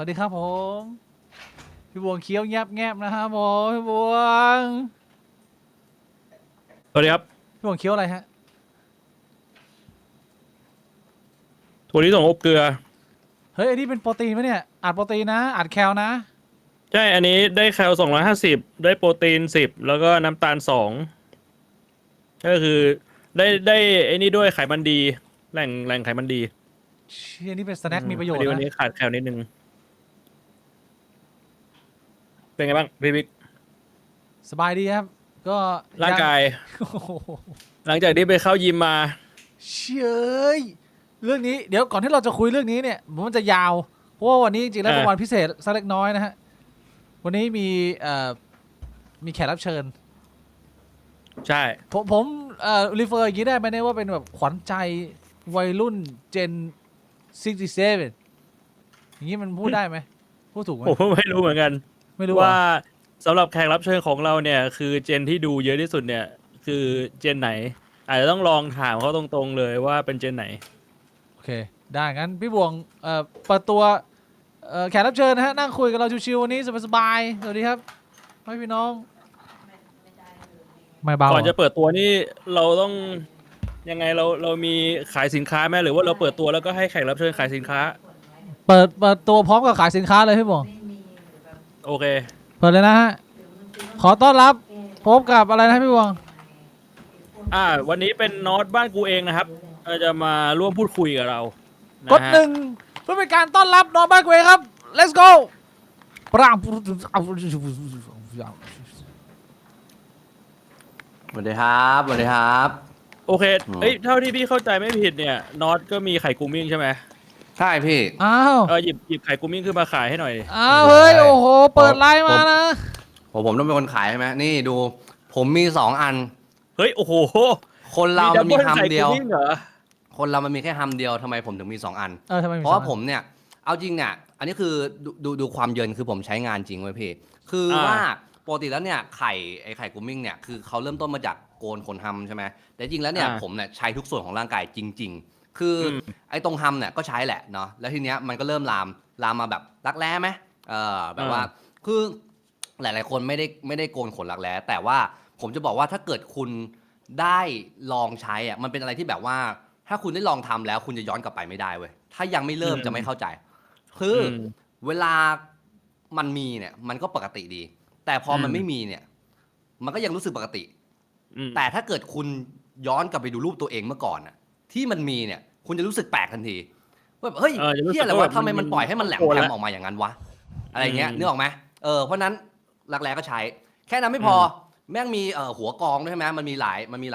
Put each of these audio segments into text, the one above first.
วัสดีครับผมพี่บวงเคี้ยวแงบแงบนะครับผมพี่บวงสวัสดีครับพี่บวงเคี้ยวอะไรฮะถั่วลิสงอบเกลือเฮ้ยอันนี้เป็นโปรตีนไหมเนี่ยอัดโปรตีนนะอัดแคลนะใช่อันนี้ได้แคล250ได้โปรตีน10แล้วก็น้ำตาล2ก็คือได้ไอ้นี่ด้วยไขมันดีแหล่งไขมันดีเชี่ยนี่เป็นสแน็คมีประโยชพอน์นะดีวันนี้ขาดแคลนิดนึงเป็นไงบ้างพี่บิ๊กสบายดีครับก็ ร่างกาย โอ้โห หลังจากที่ไปเข้ายิมมา เชี่ยเรื่องนี้เดี๋ยวก่อนที่เราจะคุยเรื่องนี้เนี่ยมันจะยาวเพราะว่าวันนี้จริงๆแล้วเป็นวันพิเศษสักเล็กน้อยนะฮะวันนี้มีแขกรับเชิญใช่ผมรีเฟอร์อย่างนี้ได้ไหมเนี่ยว่าเป็นแบบขวัญใจวัยรุ่นเจน67อย่างนี้มันพูดได้ไหมพูดถูกไหมผมไม่รู้เหมือนกัน ไม่รู้ ว่าสำหรับแขกรับเชิญของเราเนี่ยคือเจนที่ดูเยอะที่สุดเนี่ยคือเจนไหนอาจจะต้องลองถามเขาตรงๆเลยว่าเป็นเจนไหนโอเคได้งั้นพี่บวงเปิดตัวแขกรับเชิญนะฮะนั่งคุยกับเราชิวๆวันนี้สบายๆสวัสดีครับพี่น้องไม่เบา ก่อนจะเปิดตัวนี่เราต้องยังไงเรามีขายสินค้าไหมหรือว่าเราเปิดตัวแล้วก็ให้แขกรับเชิญขายสินค้าเปิดตัวพร้อมกับขายสินค้าเลยพี่บวง โอเค เปิดเลยนะฮะขอต้อนรับพบกับอะไรนะพี่บวง วันนี้เป็นน็อตบ้านกูเองนะครับจะมาร่วมพูดคุยกับเรานะ กดหนึ่งเพื่อเป็นการต้อนรับน้องบ้านเวครับ let's go ปราง สวัสดีครับสวัสดีครับ โอเคเท่าที่พี่เข้าใจไม่ผิดเนี่ยน็อตก็มีไข่กูมิ่งใช่ไหม ใช่พี่ อ้าว หยิบไข่กูมิ่งขึ้นมาขายให้หน่อย อ้าวเฮ้ยโอ้โหเปิดไลน์มานะ ผมต้องเป็นคนขายใช่ไหมนี่ดู ผมมี2 อัน เฮ้ยโอ้โห คนเรามันมี ดับบิ้ล ฮัม ไข่ เดี กู ยว มิ่งเหรอ คนเรามันมีแค่ฮัมเดียวทำไมผมถึงมี2 อัน ทำไม เพราะว่าผมเนี่ยเอาจริงเนี่ยอันนี้คือดูความเยินคือผมใช้งานจริงไว้พี่คือว่าปกติแล้วเนี่ยไข่กูมิ่งเนี่ยคือเขาเริ่มต้นมาจากโกนขนฮัมใช่ไหมแต่จริงแล้วเนี่ยผมเนี่ยใช้ทุกส่วนของร่างกายจริง ๆ คือไอ้ตรงฮัมเนี่ยก็ใช้แหละเนาะแล้วทีเนี้ยมันก็เริ่มลามมาแบบรักแร้ไหมแบบว่าคือหลายๆคนไม่ได้โกนขนรักแร้แต่ว่าผมจะบอกว่าถ้าเกิดคุณได้ลองใช้อ่ะมันเป็นอะไรที่แบบว่าถ้าคุณได้ลองทำแล้วคุณจะย้อนกลับไปไม่ได้เว้ยถ้ายังไม่เริ่มจะไม่เข้าใจคือเวลามันมีเนี่ยมันก็ปกติดี แต่พอมันไม่มีเนี่ยมันก็ยังรู้สึกปกติแต่ถ้าเกิดคุณย้อนกลับไปดูรูปตัวเองเมื่อก่อนน่ะที่มันมีเนี่ยคุณจะรู้สึกแปลกทันทีว่าเฮ้ยเฮียอะไรวะทำไมมันปล่อยให้มันแหลมแหลมออกมาอย่างนั้นวะอะไรเงี้ยนึกออกไหมเพราะนั้นรักแร้ก็ใช้แค่นั้นไม่พอแม่งมีหัวกองด้วยใช่ไหมมันมีห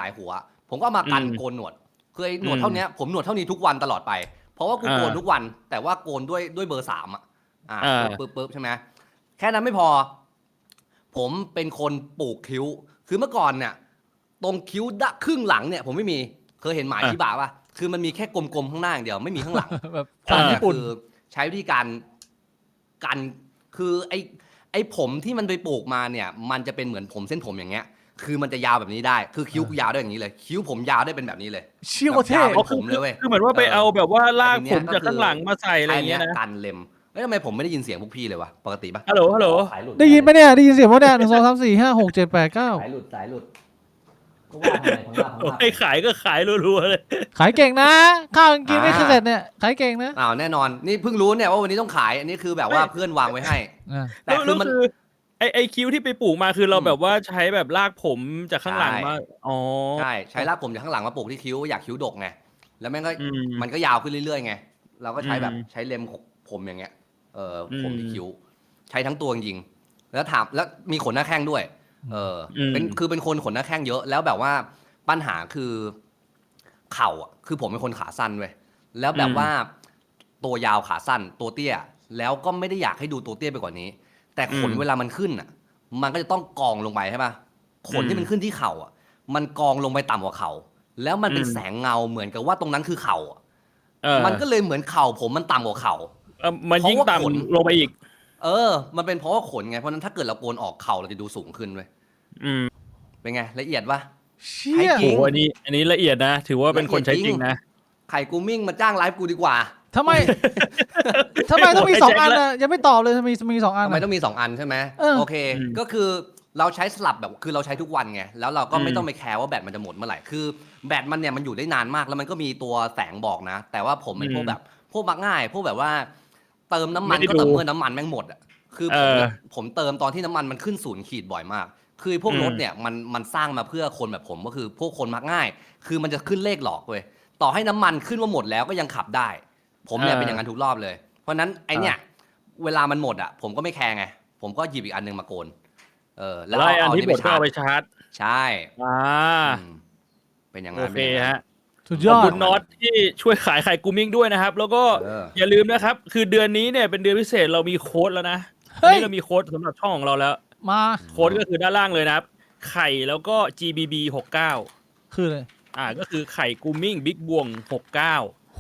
ลายหัวผมก็มากันโกนหนวดคือหนวดเท่านี้ผมหนวดเท่านี้ทุกวันตลอดไปเพราะว่ากูโกนทุกวันแต่ว่าโกนด้วยเบอร์3ปึ๊บใช่ไหมแค่นั้นไม่พอผมเป็นคนปลูกคิ้วคือเมื่อก่อนเนี่ยตรงคิ้วครึ่งหลังเนี่ยผมไม่มีเคยเห็นหมาชิบะป่ะคือมันมีแค่กลมๆข้างหน้าอย่างเดียวไม่มีข้างหลัง แบบสายญี่ปุ่น คือใช้วิธีการคือไอ้ผมที่มันไปปลูกมาเนี่ยมันจะเป็นเหมือนผมเส้นผมอย่างเงี้ยคือมันจะยาวแบบนี้ได้คือคิ้วกูยาวได้อย่างนี้เลยคิ้วผมยาวได้เป็นแบบนี้เลย เชี่ยวเท่ แบบผมเลยเว้ย คือเหมือนว่าไปเอาแบบว่าลากผมจากข้างหลังมาใส่อะไรอย่างเงี้ยนะ กันเล็มแล้วทำไมผมไม่ได้ยินเสียงพวกพี่เลยวะปกติปะ ฮัลโหล สายหลุด ได้ยินไหมเนี่ยได้ยินเสียงว่าเนี่ย1 2 3 4 5 6 7 8 9สายหลุดก็ว่าทำไมทั้งว่า ไอ้ขายก็ขายรัวๆเลย ขายเก่งนะข้าวกินไม่เสร็จเนี่ยขายเก่งนะ แน่นอนนี่เพิ่งรู้เนี่ยว่าวันนี้ต้องขายอันนี้คือแบบว่าเพื่อนวางไว้ให้ แต่ แล้ว คือมัน คือไอ้คิ้วที่ไปปลูกมาคือเราแบบว่าใช้แบบลากผมจากข้างหลังมาอ๋อ ใช้รากผมจากข้างหลังมาปลูกที่คิ้วอยากคิ้วดกไงแล้วแม่งก็มันก็ยาวขึ้นเรื่อยๆไงเราก็ใช้แบบใช้เล็มผมอย่างเงี้ยผมที่คิ้วใช้ทั้งตัวจริงๆแล้วมีขนหน้าแข้งด้วยเป็นคนขนหน้าแข้งเยอะแล้วแบบว่าปัญหาคือเข่าอ่ะคือผมเป็นคนขาสั้นเว้ยแล้วแบบว่าตัวยาวขาสั้นตัวเตี้ยแล้วก็ไม่ได้อยากให้ดูตัวเตี้ยไปกว่านี้แต่ขนเวลามันขึ้นอ่ะมันก็จะต้องกองลงไปใช่ป่ะขนที่มันขึ้นที่เข่าอ่ะมันกองลงไปต่ำกว่าเข่าแล้วมันเป็นแสงเงาเหมือนกับว่าตรงนั้นคือเข่ามันก็เลยเหมือนเข่าผมมันต่ำกว่าเข่ามันยิ่งต่ำลงไปอีกมันเป็นเพราะว่าขนไงเพราะนั้นถ้าเกิดเราโกนออกเข่าเราจะดูสูงขึ้นเว้ยเป็นไงละเอียดปะ เชี่ย โอ้อันนี้ละเอียดนะถือว่าเป็นคนใช้จริงนะไข่กูมิ่งมาจ้างไลฟ์กูดีกว่า ทำไม ทำไมต้องมี2 อันนะยังไม่ตอบเลยทำไมมี2 อัน ทำไมต้องมี2 อันใช่ไหม โอเค ก็คือเราใช้สลับแบบคือเราใช้ทุกวันไงแล้วเราก็ไม่ต้องไปแคร์ว่าแบตมันจะหมดเมื่อไหร่คือแบตมันเนี่ยมันอยู่ได้นานมากแล้วมันก็มีตัวแสงบอกนะ แต่ว่าผมเป็นพวกแบบพวกมักง่ายพวกแบบว่าเติมน้ำมันก็ต่อเมื่อน้ำมันแม่งหมดอ่ะคือผมเติมตอนที่น้ำมันมันขึ้น0 ขีดบ่อยมากคือพวกรถเนี่ยมันสร้างมาเพื่อคนแบบผมก็คือพวกคนมักง่ายคือมันจะขึ้นเลขหลอกเว้ยต่อให้น้ำมันขึ้นว่าหมดแล้วก็ยังขับได้ ผมเนี่ยเป็นอย่างนั้นทุกรอบเลยเพราะนั้นไอเนี่ยเวลามันหมดอ่ะผมก็ไม่แคร์ไงผมก็หยิบอีกอันนึงมาโกนแล้วอันที่หมดก็เอาไปชาร์จใช่เป็นอย่างนั้นโอเคฮะสุดยอดขอบคุณน็อตที่ช่วยขายไข่กูมิ่งด้วยนะครับแล้วก็อย่าลืมนะครับคือเดือนนี้เนี่ยเป็นเดือนพิเศษเรามีโค้ดแล้วนะนี่เรามีโค้ดสำหรับช่องของเราแล้วมาโค้ดก็คือด้านล่างเลยนะครับไข่แล้วก็ GBB 69คือเลยก็คือไข่กูมิ่งบิ๊กบวง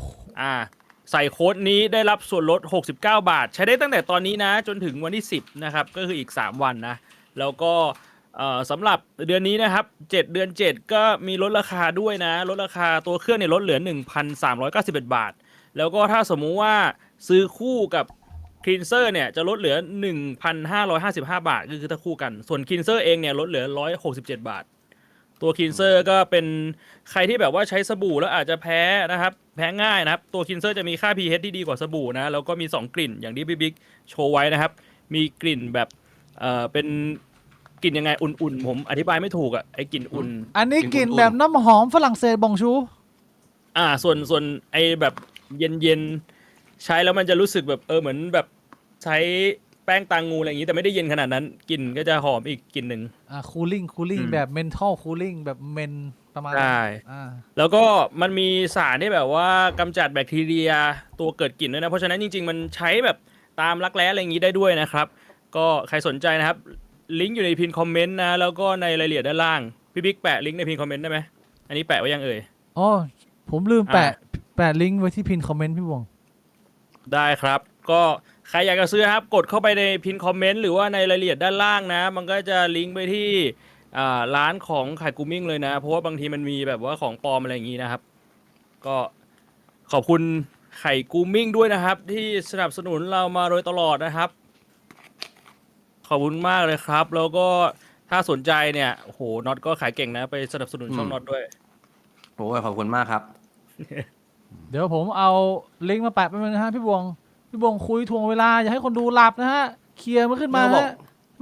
69ใส่โค้ดนี้ได้รับส่วนลด69 บาทใช้ได้ตั้งแต่ตอนนี้นะจนถึงวันที่10นะครับก็คืออีก3 วันนะแล้วก็สำหรับเดือนนี้นะครับ7 เดือน 7ก็มีลดราคาด้วยนะลดราคาตัวเครื่องเนี่ยลดเหลือ 1,391 บาทแล้วก็ถ้าสมมุติว่าซื้อคู่กับคลีนเซอร์เนี่ยจะลดเหลือ 1,555 บาทก็คือถ้าคู่กันส่วนคลีนเซอร์เองเนี่ยลดเหลือ167 บาทตัวคลีนเซอร์ก็เป็นใครที่แบบว่าใช้สบู่แล้วอาจจะแพ้นะครับแพ้ง่ายนะครับตัวคลีนเซอร์จะมีค่า pH ที่ดีกว่าสบู่นะแล้วก็มี2 กลิ่นอย่างที่พี่บิ๊กโชว์ไว้นะครับมีกลิ่นแบบเป็นกลิ่นยังไงอุ่นๆผมอธิบายไม่ถูกอ่ะไอ้กลิ่นอุ่นอันนี้กลิ่นแบบน้ำหอมฝรั่งเศสบองชูส่วนไอ้แบบเย็นๆใช้แล้วมันจะรู้สึกแบบเหมือนแบบใช้แป้งตางูอะไรอย่างนี้แต่ไม่ได้เย็นขนาดนั้นกลิ่นก็จะหอมอีกกลิ่นหนึ่งคูลิ่งแบบเมนทัลคูลิ่งแบบเมนประมาณใช่แล้วก็มันมีสารที่แบบว่ากำจัดแบคทีเรียตัวเกิดกลิ่นด้วยนะเพราะฉะนั้นจริงๆมันใช้แบบตามรักแร้อะไรอย่างนี้ได้ด้วยนะครับก็ใครสนใจนะครับลิงก์อยู่ในพินคอมเมนต์นะแล้วก็ในรายละเอียดด้านล่างพี่บิ๊กแปะลิงก์ในพินคอมเมนต์ได้ไหมอันนี้แปะไว้ยังเอ่ยอ๋อผมลืมแปะลิงก์ไว้ที่พินคอมเมนต์พี่วงได้ครับก็ใครอยากจะซื้อครับกดเข้าไปในพินคอมเมนต์หรือว่าในรายละเอียดด้านล่างนะมันก็จะลิงก์ไปที่ร้านของไข่กูมิ่งเลยนะเพราะว่าบางทีมันมีแบบว่าของปลอมอะไรอย่างนี้นะครับก็ขอบคุณไข่กูมิ่งด้วยนะครับที่สนับสนุนเรามาโดยตลอดนะครับขอบคุณมากเลยครับแล้วก็ถ้าสนใจเนี่ยโอ้โหน็อตก็ขายเก่งนะไปสนับสนุนช่องน็อตด้วยโอ้ยขอบคุณมากครับ เดี๋ยวผมเอาลิงก์มาแปะไปเลยนะฮะพี่บวงคุยทวงเวลาอย่าให้คนดูหลับนะฮะเคลียร์มันขึ้นมาฮะ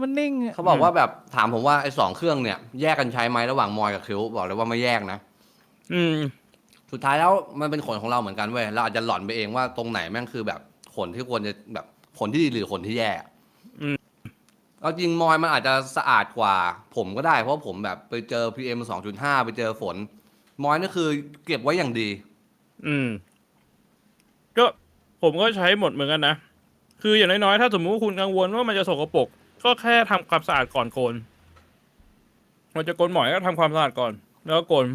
มันนิ่งเขาบอกว่าแบบถามผมว่าไอ้2 เครื่องเนี่ยแยกกันใช้ไหมระหว่างมอยกับคิวบอกเลยว่าไม่แยกนะสุดท้ายแล้วมันเป็นขนของเราเหมือนกันเว้ยเราอาจจะหล่อนไปเองว่าตรงไหนแม่งคือแบบขนที่ควรจะแบบขนที่ดีหรือขนที่แย่เอาจริงมอยมันอาจจะสะอาดกว่าผมก็ได้เพราะผมแบบไปเจอ PM 2.5 ไปเจอฝนมอยนี่คือเก็บไว้อย่างดีก็ผมก็ใช้หมดเหมือนกันนะคืออย่างน้อยๆถ้าสมมติคุณกังวลว่ามันจะสกปรกก็แค่ทำความสะอาดก่อนโกนมันจะโกนหมอยก็ทำความสะอาดก่อนแล้วก็โกน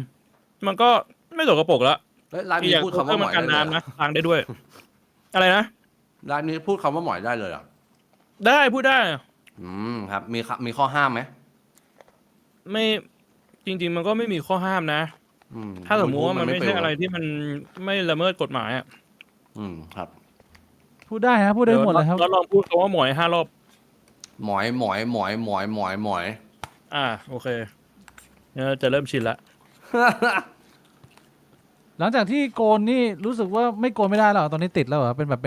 มันก็ไม่สกปรกแล้วร้านนี้พูดคำว่าหมอยได้น้ำนะล้างได้ด้วยอะไรนะร้านนี้พูดคำว่าหมอยได้เลยอ่ะได้พูดได้ครับมีข้อห้ามไหมไม่จริงๆมันก็ไม่มีข้อห้ามนะถ้าสมมติว่ามันไม่ใช่อะไรที่มันไม่ละเมิดกฎหมายอ่ะครับพูดได้ฮะพูดได้หมดเลยครับแล้วลองพูดคำว่าหมอย5 รอบหมอยโอเคจะเริ่มชินละหลังจากที่โกนนี่รู้สึกว่าไม่โกนไม่ได้แล้วตอนนี้ติดแล้วเหรอเป็นแบบเ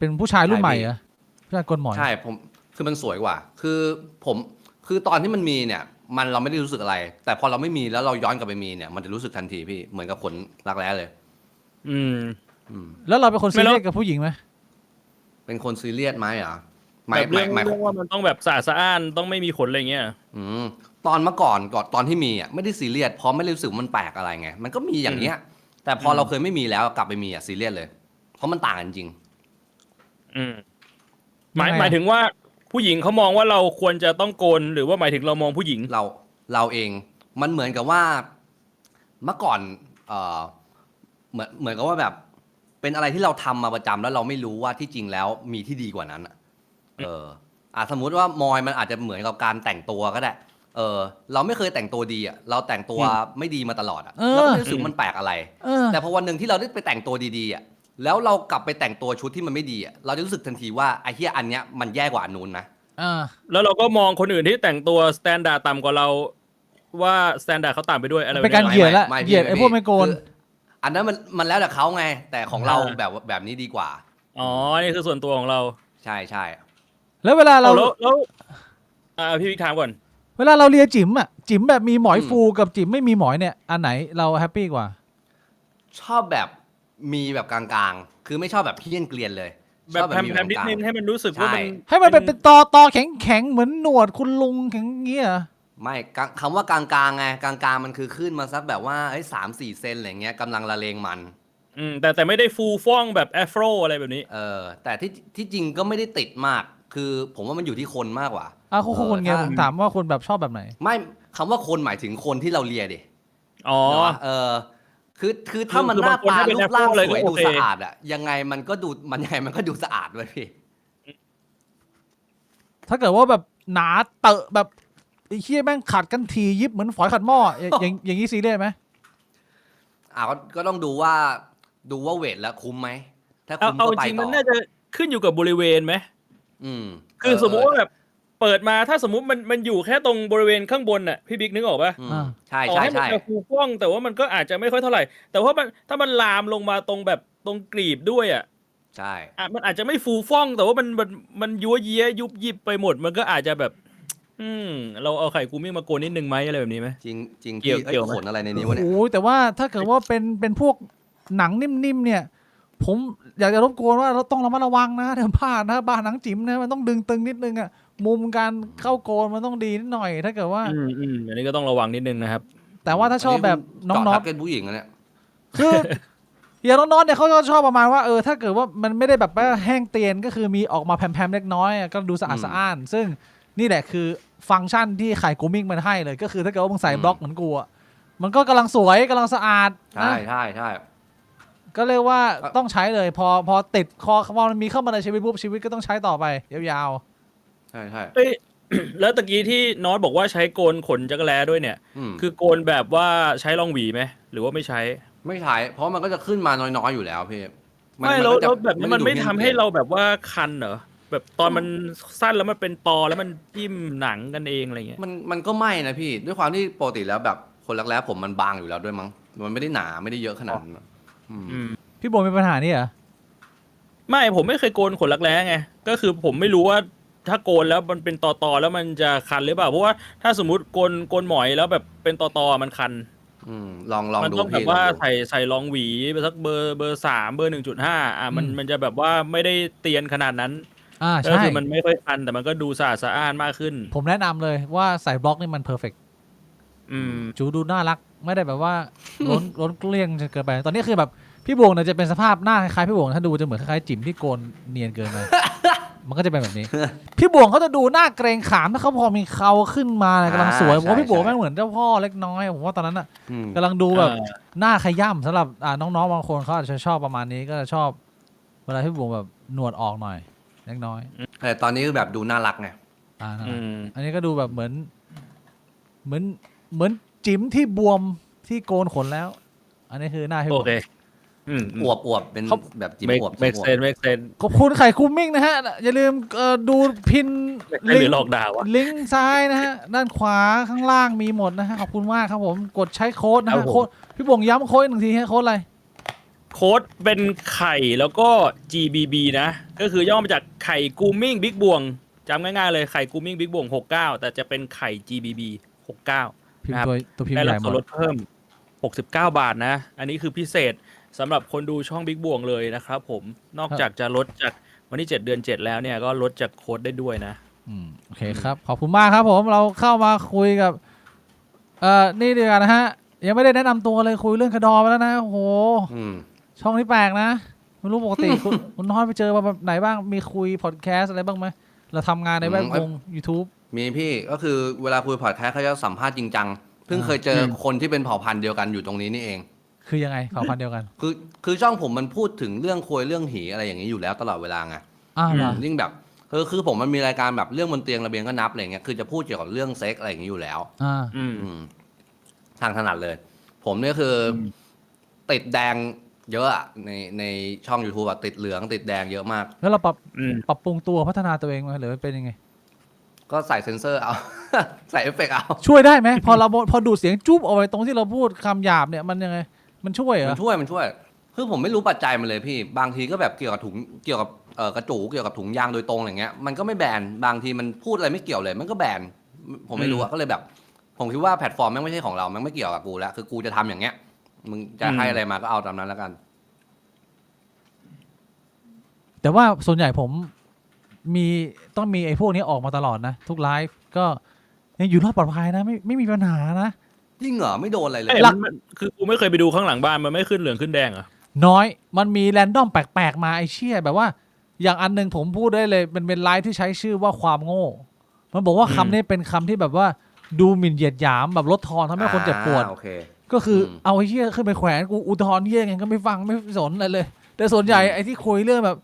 ป็นผู้ชายรุ่นใหม่เหรอผู้ชายโกนหมอยใช่ผมคือมันสวยกว่าคือตอนที่มันมีเนี่ยเราไม่ได้รู้สึกอะไรแต่พอเราไม่มีแล้วเราย้อนกลับไปมีเนี่ยมันจะรู้สึกทันทีพี่เหมือนกับขนรักแร้เลยแล้วเราเป็นคนซีเรียสกับผู้หญิงไหมเป็นคนซีเรียสไหมอ่ะหมายว่ามันต้องแบบสะอาดสะอ้านต้องไม่มีขนอะไรเงี้ยตอนเมื่อก่อนตอนที่มีอ่ะไม่ได้ซีเรียสเพราะไม่ได้รู้สึกมันแปลกอะไรไงมันก็มีอย่างเนี้ยแต่พอเราเคยไม่มีแล้วกลับไปมีอ่ะซีเรียสเลยเพราะมันต่างกันจริงหมายถึงว่าผู้หญิงเขามองว่าเราควรจะต้องโกนหรือว่าหมายถึงเรามองผู้หญิงเราเองมันเหมือนกับว่าเมื่อก่อนเหมือนกับว่าแบบเป็นอะไรที่เราทำมาประจำแล้วเราไม่รู้ว่าที่จริงแล้วมีที่ดีกว่านั้นสมมุติว่ามอยมันอาจจะเหมือนกับการแต่งตัวก็ได้เราไม่เคยแต่งตัวดีอ่ะเราแต่งตัวไม่ดีมาตลอดอ่ะเราก็รู้สึกมันแปลกอะไรแต่พอวันหนึ่งที่เราได้ไปแต่งตัวดีๆอ่ะ แล้วเรากลับไปแต่งตัวชุดที่มันไม่ดีอ่ะเราจะรู้สึกทันทีว่าไอ้เหี้ยอันเนี้ยมันแย่กว่าอันนู้นนะ แล้วเราก็มองคนอื่นที่แต่งตัวสแตนดาร์ดต่ำกว่าเราว่าสแตนดาร์ดเขาต่ำไปด้วยอะไรแบบ เป็นการ นี้ เหยียดละ ไม่ เหยียดไอ้พวกไม่โกน คืออันนั้นมันแล้วแต่เขาไง แต่ของเราแบบนี้ดีกว่า อ๋อนี่คือส่วนตัวของเรา ใช่ใช่ แล้วเวลาเรา แล้วพี่วิกถามก่อน เวลาเราเลียจิ๋มอ่ะจิ๋มแบบมีหมอยฟูกับจิ๋มไม่มีหมอยเนี่ยอันไหนเราแฮปปี้กว่า ชอบแบบมีแบบกลางๆ คือไม่ชอบแบบเพี้ยนเกลียนเลย แบบ ชอบ แพมๆนิดนึงให้มันรู้สึกว่ามัน ให้มันเป็นตอแข็งเหมือนหนวดคุณลุงแข็งเงี้ย ไม่คำว่ากลางๆไงกลางๆมันคือขึ้นมาสักแบบว่า3-4 เซนอะไรเงี้ยกำลังละเลงมัน แต่ไม่ได้ฟูฟ่องแบบแอฟโรอะไรแบบนี้ แต่ที่จริงก็ไม่ได้ติดมาก คือผมว่ามันอยู่ที่คนมากกว่า คนไงผมถามว่าคนแบบชอบแบบไหน ไม่คำว่าคนหมายถึงคนที่เราเลียดิ อ๋อ คือถ้ามันหน้าตา คือบางคนถ้าเป็น รูปร่าง Afro เลย ส ก็ วย โอ ดู เค สะอาดอะยังไงมันก็ดูสะอาดเว้ยพี่ ถ้าเกิดว่าแบบหนาเตอะแบบไอ้เหี้ยแม่งขัดกันทียิบเหมือนฝอยขัดหม้ออย่างนี้ซีเรียสไหม ก็ต้องดูว่าเวทแล้วคุ้มไหมถ้าคุ้ม เอา ก็ จ ไป ริง ต่ มั อน น่าจะขึ้นอยู่กับบริเวณไหม คือสมมุติว่าแบบเปิดมาถ้าสมมุติมันอยู่แค่ตรงบริเวณข้างบนน่ะพี่บิ๊กนึกออกปะ ใช่ ต่อ ใช่ ให้มัน ใช่ จะฟูฟ่องแต่ว่ามันก็อาจจะไม่ค่อยเท่าไหร่ แต่ว่าถ้ามันลามลงมาตรงแบบตรงกรีบด้วยอ่ะ ใช่ มันอาจจะไม่ฟูฟ่องแต่ว่ามันยัวเยียยุบยิบไปหมดมันก็อาจจะแบบ เราเอาไข่กูมิ่งมาโกนนิดนึงไหมอะไรแบบนี้ไหม จริง เกี่ยว พี่ ไหม ขนอะไรในนี้วะเนี่ย โอ้ยแต่ว่าถ้าเกิดว่าเป็นพวกหนังนิ่มๆเนี่ย ผมอยากจะรบกวนว่าเราต้องระมัดระวังนะเดี๋ยวพลาดนะบ้านหนังจิ๋มนะมันต้องดึงตึงนิดนึงอ่ะมุมการเข้าโกนมันต้องดีนิดหน่อย ถ้าเกิดว่า อันนี้ก็ต้องระวังนิดนึงนะครับ แต่ว่าถ้าชอบแบบน้อง เจาะ target ผู้หญิงอะเนี่ย ๆคืออย่างน้องๆเนี่ยเขาก็ชอบประมาณว่าถ้าเกิดว่ามันไม่ได้แบบว่าแห้งเตียนก็คือมีออกมาแผ่มๆเล็กน้อยก็ดูสะอาดสะอ้าน ซึ่งนี่แหละคือฟังก์ชันที่ไข่กูมิ่งมันให้เลยก็คือถ้าเกิดว่ามึงใส่บล็อกเหมือนกูอ่ะมันก็กำลังสวยกำลังสะอาด ใช่ นะ ใช่ใช่ ก็เรียกว่าต้องใช้เลยพอติดคอพอมันมีเข้ามาในชีวิตปุ๊บชีวิตก็ต้องใช้ต่อไปยาว ใช่ใช่ เอ้ย แล้วตะกี้ที่น็อตบอกว่าใช้โกนขนจักรแล้ด้วยเนี่ย คือโกนแบบว่าใช้รองหวีไหมหรือว่าไม่ใช้ ไม่ถ่ายเพราะมันก็จะขึ้นมาน้อยๆอยู่แล้วพี่ ไม่แล้ว ก็จะ แบบนี้มันไม่ทำให้เราแบบว่าคันเหรอแบบตอนมันสั้นแล้วมันเป็นตอแล้วมันจิ้มหนังกันเองอะไรเงี้ย มันก็ไม่นะพี่ด้วยความที่ปกติแล้วแบบคนรักแร้ผมมันบางอยู่แล้วด้วยมั้งมันไม่ได้หนาไม่ได้เยอะขนาดนั้นๆพี่โบมีปัญหานี่เหรอ ไม่ผมไม่เคยโกนขนรักแร้ไงก็คือผมไม่รู้ว่าถ้าโกนแล้วมันเป็นตอแล้วมันจะคันหรือเปล่าเพราะว่าถ้าสมมติโกนหมอยแล้วแบบเป็นตอมันคัน ลอง มัน ดู ต้องแบบ พี่ ว่าใส่รองหวีไปสักเบอร์3เบอร์ 1.5มันจะแบบว่าไม่ได้เตียนขนาดนั้นก็ ใช่ คือมันไม่ค่อยคันแต่มันก็ดูสะอาดสะอ้านมากขึ้น ผมแนะนำเลยว่าใส่บล็อกนี่มันเพอร์เฟกต์จูดูน่ารักไม่ได้แบบว่าล้นเกลี้ยงจนเกินไปตอนนี้คือแบบพี่บวงเนี่ยจะเป็นสภาพหน้าคล้ายๆพี่บวงถ้าดูจะเหมือนคล้ายๆจิ๋มที่โกนเนียนเกินไป มันก็จะเป็นแบบนี้ พี่บวงเขาจะดูหน้าเกรงขามถ้าเขาพอมีเขาขึ้นมาเนี่ยกำลังสวยผมว่าพี่บวงแม่งเหมือนเจ้าพ่อเล็กน้อยผมว่าตอนนั้นอ่ะกำลังดูแบบหน้าขย้ำสำหรับน้องๆบางคนเขาอาจจะชอบประมาณนี้ก็จะชอบเวลาพี่บวงแบบหนวดออกหน่อยเล็กน้อย แต่ตอนนี้คือแบบดูน่ารักไง อันนี้ก็ดูแบบเหมือนจิ๋มที่บวมที่โกนขนแล้ว อันนี้คือหน้าพี่บ โอ วง เค อวบเป็นแบบจิ้มอวบ เมกเซน ขอบคุณไข่คุ้มมิ่งนะฮะ อย่าลืมดูพิน หรือหลอกด่าวะ ลิงก์ซ้ายนะฮะ ด้านขวาข้างล่างมีหมดนะฮะ ขอบคุณมากครับผมกดใช้โค้ดนะฮะโค้ดพี่บวงย้ำโค้ดหนึ่งทีฮะโค้ดอะไร โค้ดเป็นไข่แล้วก็ GBB นะ ก็คือย่อมาจากไข่กูมิ่งบิ๊กบวงจำง่ายๆเลยไข่กูมิ่งบิ๊กบวง69แต่จะเป็นไข่ GBB 69 พิม นะค พ์ รับ ตัวพิมพ์ ได้ ให รั ญ่ บ หม ส่ว ด นลดเพิ่ม69 บาทนะ อันนี้คือพิเศษสำหรับคนดูช่องบิ๊กบวงเลยนะครับผมนอกจากจะลดจากวันที่7 เดือน 7 แล้วเนี่ยก็ลดจากโค้ดได้ด้วยนะ โอเคครับ ขอบคุณมากครับผมเราเข้ามาคุยกับนี่ดีกว่านะฮะ ยังไม่ได้แนะนำตัวเลยคุยเรื่องคดอไปแล้วนะโอ้โหช่องนี้แปลกนะไม่รู้ปกติ คุณน้อยไปเจอมาแบบไหนบ้างมีคุยพอดแคสต์อะไรบ้างไหมเราทำงานในแวดวง YouTube มีพี่ก็คือเวลาคุยพอดแคสต์เขาจะสัมภาษณ์จริงจังเพิ่งเคยเจอคนที่เป็นเผ่าพันธุ์เดียวกันอยู่ตรงนี้นี่เอง คือยังไงเผ่าพันธุ์เดียวกัน คือช่องผมมันพูดถึงเรื่องคุยเรื่องหีอะไรอย่างนี้อยู่แล้วตลอดเวลาไง เหรอ ยิ่งแบบคือผมมันมีรายการแบบเรื่องบนเตียงระเบียงก็นับอะไรเงี้ยคือจะพูดเกี่ยวกับเรื่องเซ็กอะไรอย่างนี้อยู่แล้วทางถนัดเลย ผมเนี่ยคือติดแดง เยอะอะในช่อง YouTube อะติดเหลืองติดแดงเยอะมาก แล้วเราปรับ อืม ปรับปรุงตัวพัฒนาตัวเองไหมหรือเป็นยังไง ก็ใส่เซนเซอร์เอา ใส่เอฟเฟกต์เอา ช่วยได้ไหม พอดูดเสียงจุ๊บออกไปตรงที่เราพูดคำหยาบเนี่ยมันยังไง มันช่วยเหร มั อ นช่วยคือผมไม่รู้ปัจจัยมันเลยพี่บางทีก็แบบเกี่ยวกับถุงเกี่ยวกับกระจูเกี่ยวกับถุงยางโดยตรงอะไรเงี้ยมันก็ไม่แบนบางทีมันพูดอะไรไม่เกี่ยวเลยมันก็แบนผมไม่รู้อะก็เลยแบบ ผมคิดว่าแพลตฟอร์มแม่งไม่ใช่ของเราแม่งไม่เกี่ยวกับกูแล้วคือกูจะทำอย่างเงี้ยมึงจะให้อะไรมาก็เอาตามนั้นแล้วกัน แต่ว่าส่วนใหญ่ผมต้องมีไอ้พวกนี้ออกมาตลอดนะ ทุกไลฟ์ก็ยังอยู่รอดปลอดภัยนะไม่มีปัญหานะ จริงเหรอไม่โดนอะไรเลย เอ้ยมันคือกูไม่เคยไปดูข้างหลังบ้านมันไม่ขึ้นเหลืองขึ้นแดงเหรอ น้อยมันมีแรนดอมแปลกๆมาไอ้เชี่ยแบบว่า อย่างอันหนึงผมพูดได้เลยมันเป็นไลฟ์ที่ใช้ชื่อว่าความโง่ มันบอกว่าคำนี้เป็นคำที่แบบว่าดูหมิ่นเหยียดหยามแบบลดทอนทำให้คนเจ็บปวด โอเค ก็คืออ ม เอาไอ้เชี่ยขึ้นไปแขวนกูอุทธรณ์เหี้ยไงก็ไม่ฟังไม่สนอะไรเลย แต่ส่วนใหญ่ไอ้ที่คุยเรื่องแบบ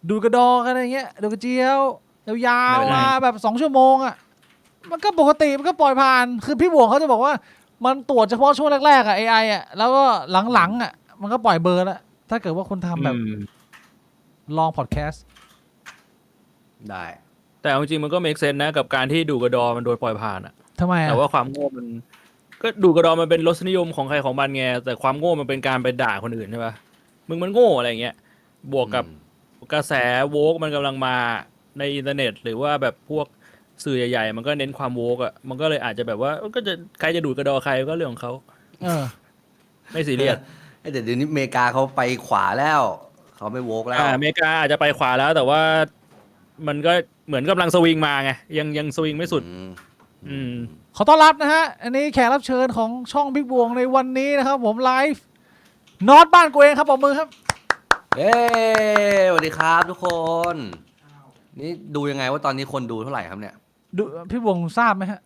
ดูกระดอกันอะไรเงี้ยดูกระเจียวยาวๆมาแบบ2 ชั่วโมงอ่ะมันก็ปกติมันก็ปล่อยผ่านคือพี่บวงเขาจะบอกว่ามันตรวจเฉพาะช่วงแรกๆอ่ะ AI อ่ะแล้วก็หลังๆอ่ะมันก็ปล่อยเบอร์แล้วถ้าเกิดว่าคุณทำแบบ อืม ลองพอดแคสต์ ได้ แต่เอาจริงๆมันก็ make sense นะกับการที่ดูกระดอมันโดยปล่อยผ่านอะ ทำไมอ่ะ แต่ว่าความโง่มันก็ดูกระดอมันเป็นรสนิยมของใครของมันไงแต่ความโง่มันเป็นการไปด่าคนอื่นใช่ปะมึงมันโง่อะไรเงี้ยบวกกับกระแสโวกมันกำลังมาในอินเทอร์เน็ต หรือว่าแบบพวกสื่อใหญ่ๆมันก็เน้นความโวกอะมันก็เลยอาจจะแบบว่าก็จะใครจะดูดกระดอใครก็เรื่องของเขา เออ ไม่ซีเรียส แต่เดี๋ยวนี้อเมริกาเขาไปขวาแล้วเขาไม่โวกแล้ว อเมริกาอาจจะไปขวาแล้วแต่ว่ามันก็เหมือนกำลังสวิงมาไงยังสวิงไม่สุด อืม ขอต้อนรับนะฮะ อันนี้แขกรับเชิญของช่องบิ๊กบวงในวันนี้นะครับผมไลฟ์นอตบ้านกูเองครับผมมือครับ เย้สวัสดีครับทุกคน นี่ดูยังไงว่าตอนนี้คนดูเท่าไหร่ครับเนี่ย ดูพี่บวงทราบไหมฮะ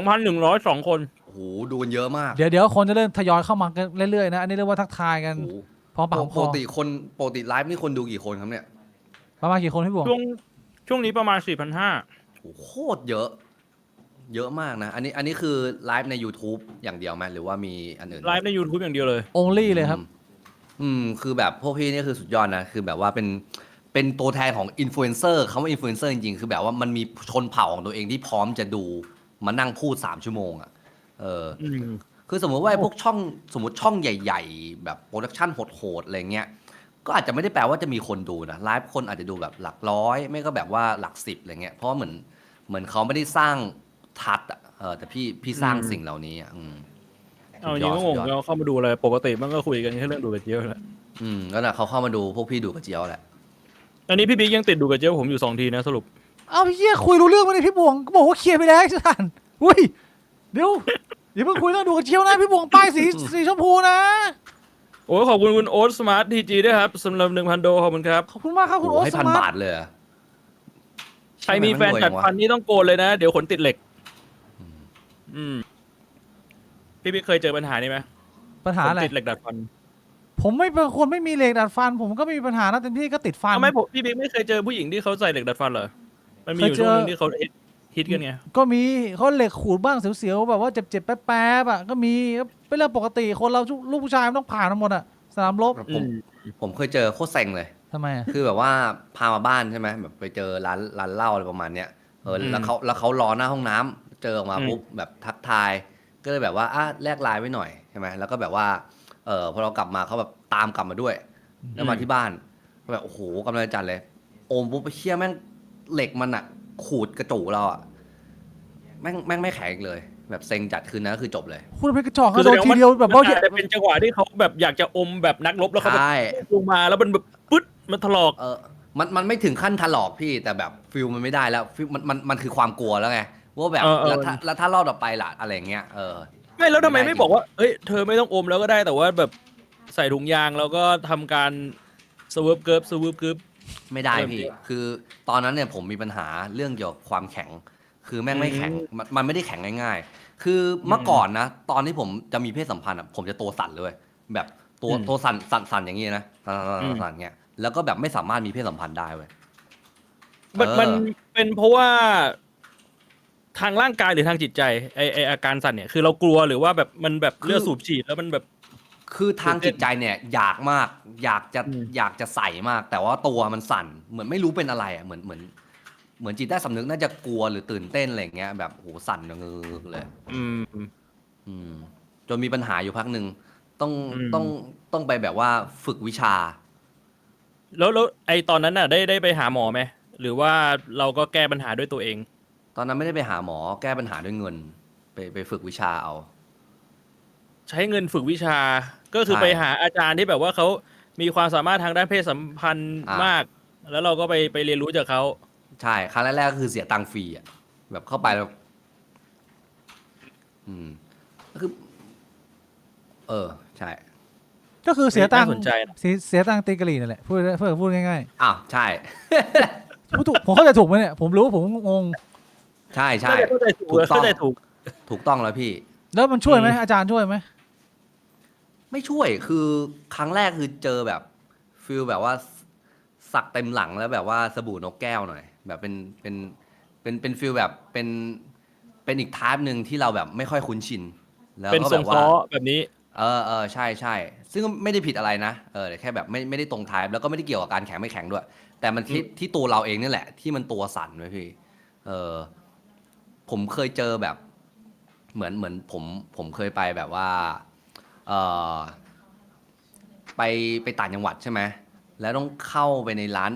2,102 คน โอ้โหดูกันเยอะมาก เดี๋ยวคนจะเริ่มทยอยเข้ามากันเรื่อยๆนะ อันนี้เรียกว่าทักทายกัน โอ้โห พร้อมปากหอมค ป อก ติไลฟ์นี่คนดูกี่คนครับเนี่ย ประมาณกี่คนพี่บวง ช่วงนี้ประมาณ 4,500 โอ้โหโคตรเยอะ เยอะมากนะ อันนี้คือไลฟ์ใน YouTube อย่างเดียวไหมหรือว่ามีอันอื่น ไลฟ์ใน YouTube อย่างเดียวเลย only เลยครับ คือแบบพวกพี่นี่คือสุดยอดนะ คือแบบว่าเป็นตัวแทนของอินฟลูเอนเซอร์คำว่าอินฟลูเอนเซอร์จริงๆ คือแบบว่ามันมีชนเผ่าของตัวเองที่พร้อมจะดูมานั่งพูด3 ชั่วโมงอ่ะ อืม คือสมมติว่าไอ้พวกช่องสมมติช่องใหญ่ๆ แบบโปรดักชันโหดๆอะไรเงี้ยก็อาจจะไม่ได้แปลว่าจะมีคนดูนะไลฟ์คนอาจจะดูแบบหลักร้อยไม่ก็แบบว่าหลัก10อะไรเงี้ยเพราะว่าเหมือนเขาไม่ได้สร้างทัศน์อ่ะแต่พี่สร้างสิ่งเหล่านี้อ่ะเอาจริงก็งงเราเข้ามาดูอะไรปกติมันก็คุยกันแค่เรื่องดูกระเจียวแหละ แล้วนะเขาเข้ามาดูพวกพี่ดูกระเจียวแหละ อันนี้พี่บิ๊กยังติดดูกระเจียวผมอยู่2 ทีนะสรุป เอาพี่เหี้ยคุยรู้เรื่องไหมเนี่ยพี่บวงก็บอกว่าเคลียร์ไปแล้วไอ้สันอุ้ยเดี๋ยวอย่าเพิ่งคุยเรื่องดูกระเจียวนะพี่บวงป้ายสีชมพูนะ โอ้ยขอบคุณคุณโอ๊ตสมาร์ททีจีด้วยครับสำหรับ 1,000 โดขอบคุณครับ ขอบคุณมากครับคุณโอ๊ต ให้ ส 1,000 มา บา ร์ท ทเลยเหรอ ใครมีแฟนจัดฟันนี่ต้องโกนเลยนะ เดี๋ยวขนติดเหล็ก พี่บิ๊กเคยเจอปัญหานี้ไหม ปัญหาอะไร ขนติดเหล็กดัดฟัน ผมไม่เป็นคนไม่มีเหล็กดัดฟัน ผมก็ไม่มีปัญหานะเต็มที่ก็ติดฟัน ทำไมพี่บิ๊กไม่เคยเจอผู้หญิงที่เขาใส่เหล็กดัดฟันเหรอมันมีอยู่ เคยเจ ช่ว อ งนึงที่เขาฮิตกันไง ก็มีเขาเหล็กขูดบ้างเสียวๆแบบว่าเจ็บๆแป๊บๆอ่ะก็มีเป็นเรื่องปกติคนเราลูกผู้ชายมันต้องผ่านทั้งหมดอ่ะสนามรบ ผมเคยเจอโคตรเซ็งเลย ทำไมอ่ะ คือแบบว่าพามาบ้านใช่ไหมแบบไปเจอร้านเหล้าอะไรประมาณเนี้ยแล้วเขารอหน้าห้องน้ำเจอออกมาปุ๊บแบบทักทาย ก็เลยแบบว่าแลกไลน์ไว้หน่อยใช่ไหมแล้วก็แบบว่าพอเรากลับมาเขาแบบตามกลับมาด้วยแล้วมาที่บ้านแบบโอ้โหกำลังจัดเลยโอมปุ๊บไปเชี่ยแม่งเหล็กมันอะขูดกระจูเราอะแม่งไม่แข็งอีกเลย แบบเซ็งจัดคืนนั้นก็คือจบเลย คุณเป็นกระจอกก็โดนทีเดียวแบบว่า มันอาจจะเป็นจังหวะที่เขาแบบอยากจะอมแบบนักรบแล้วเขาแบบ ใช่ ลงมาแล้วมันแบบปึ๊ดมันถลอก มันไม่ถึงขั้นถลอกพี่แต่แบบฟิลมันไม่ได้แล้วฟิลมันคือความกลัวแล้วไงว่าแบบแล้วถ้ารอดออกไปล่ะอะไรเงี้ยไม่แล้วทำไมไม่บอกว่าเอ้ยเธอไม่ต้องอมแล้วก็ได้แต่ว่าแบบใส่ถุงยางแล้วก็ทำการสวืบเกิบ ไม่ได้พี่ คือตอนนั้นเนี่ยผมมีปัญหาเรื่องเกี่ยวกับความแข็ง คือแม่งไม่แข็งมันไม่ได้แข็งง่ายๆ คือเมื่อก่อนนะ ตอนที่ผมจะมีเพศสัมพันธ์ผมจะตัวสั่นเลยแบบตัวสั่นอย่างนี้นะสั่นเงี้ยแล้วก็แบบไม่สามารถมีเพศสัมพันธ์ได้เว้ย มันเป็นเพราะว่าทางร่างกายหรือทางจิตใจไออาการสั่นเนี่ยคือเรากลัวหรือว่าแบบมันแบบเลือดสูบฉีดแล้วมันแบบ คือทางจิตใจเนี่ยอยากมากอยากจะ อืม อยากจะใส่มาก แต่ว่าตัวมันสั่นเหมือนไม่รู้เป็นอะไรอ่ะเหมือนจิตใต้สำนึกน่าจะกลัวหรือตื่นเต้นอะไรอย่างเงี้ยแบบโหสั่นเงือเลย อืม อืมจนมีปัญหาอยู่พักหนึ่งต้อง อืม ต้องไปแบบว่าฝึกวิชา แล้วไอตอนนั้นน่ะได้ไปหาหมอไหมหรือว่าเราก็แก้ปัญหาด้วยตัวเอง ตอนนั้นไม่ได้ไปหาหมอแก้ปัญหาด้วยเงิน ไปฝึกวิชาเอา ใช้เงินฝึกวิชา ก็คือ ใช่ ไปหาอาจารย์ที่แบบว่าเขามีความสามารถทางด้านเพศสัมพันธ์ อ่าม มาก แล้วเราก็ไปเรียนรู้จากเขา ใช่ครั้งแรกๆก็คือเสียตังค์ฟรีอ่ะแบบเข้าไปแล้วก็คือ ใช่ ก็คือเสียตังค์ น่าสนใจนะ เสียตังค์ตีกะหรี่นั่นแหละพูดง่าย อ้าวใช่ ๆพูดถูกผมเข้าใจถูกไหมเนี่ยผมรู้ผมงง ใช่ใช่ เข้าใจถูก ถูกต้อง เข้าใจถูก ถูกต้องแล้วพี่ แล้วมันช่วยไหม อืม อาจารย์ช่วยไหม ไม่ช่วยคือครั้งแรกคือเจอแบบฟิลแบบว่าสักเต็มหลังแล้วแบบว่าสบู่นกแก้วหน่อย แบบเป็นฟิลแบบเป็นอีกทาร์ปหนึ่งที่เราแบบไม่ค่อยคุ้นชิน แล้ว เป็น ก็ ท แบ รง บว่า ซ้อแบบนี้ ใช่ใช่ซึ่งไม่ได้ผิดอะไรนะแต่แค่แบบไม่ได้ตรงทายแล้วก็ไม่ได้เกี่ยวกับการแข็งไม่แข็งด้วย แต่มันที่ตัวเราเองนี่แหละ ที่มันตัวสั่นไว้พี่เออผมเคยเจอแบบ เหมือนผมเคยไปแบบว่าเออไปต่างจังหวัดใช่ไหมแล้วต้องเข้าไปในร้าน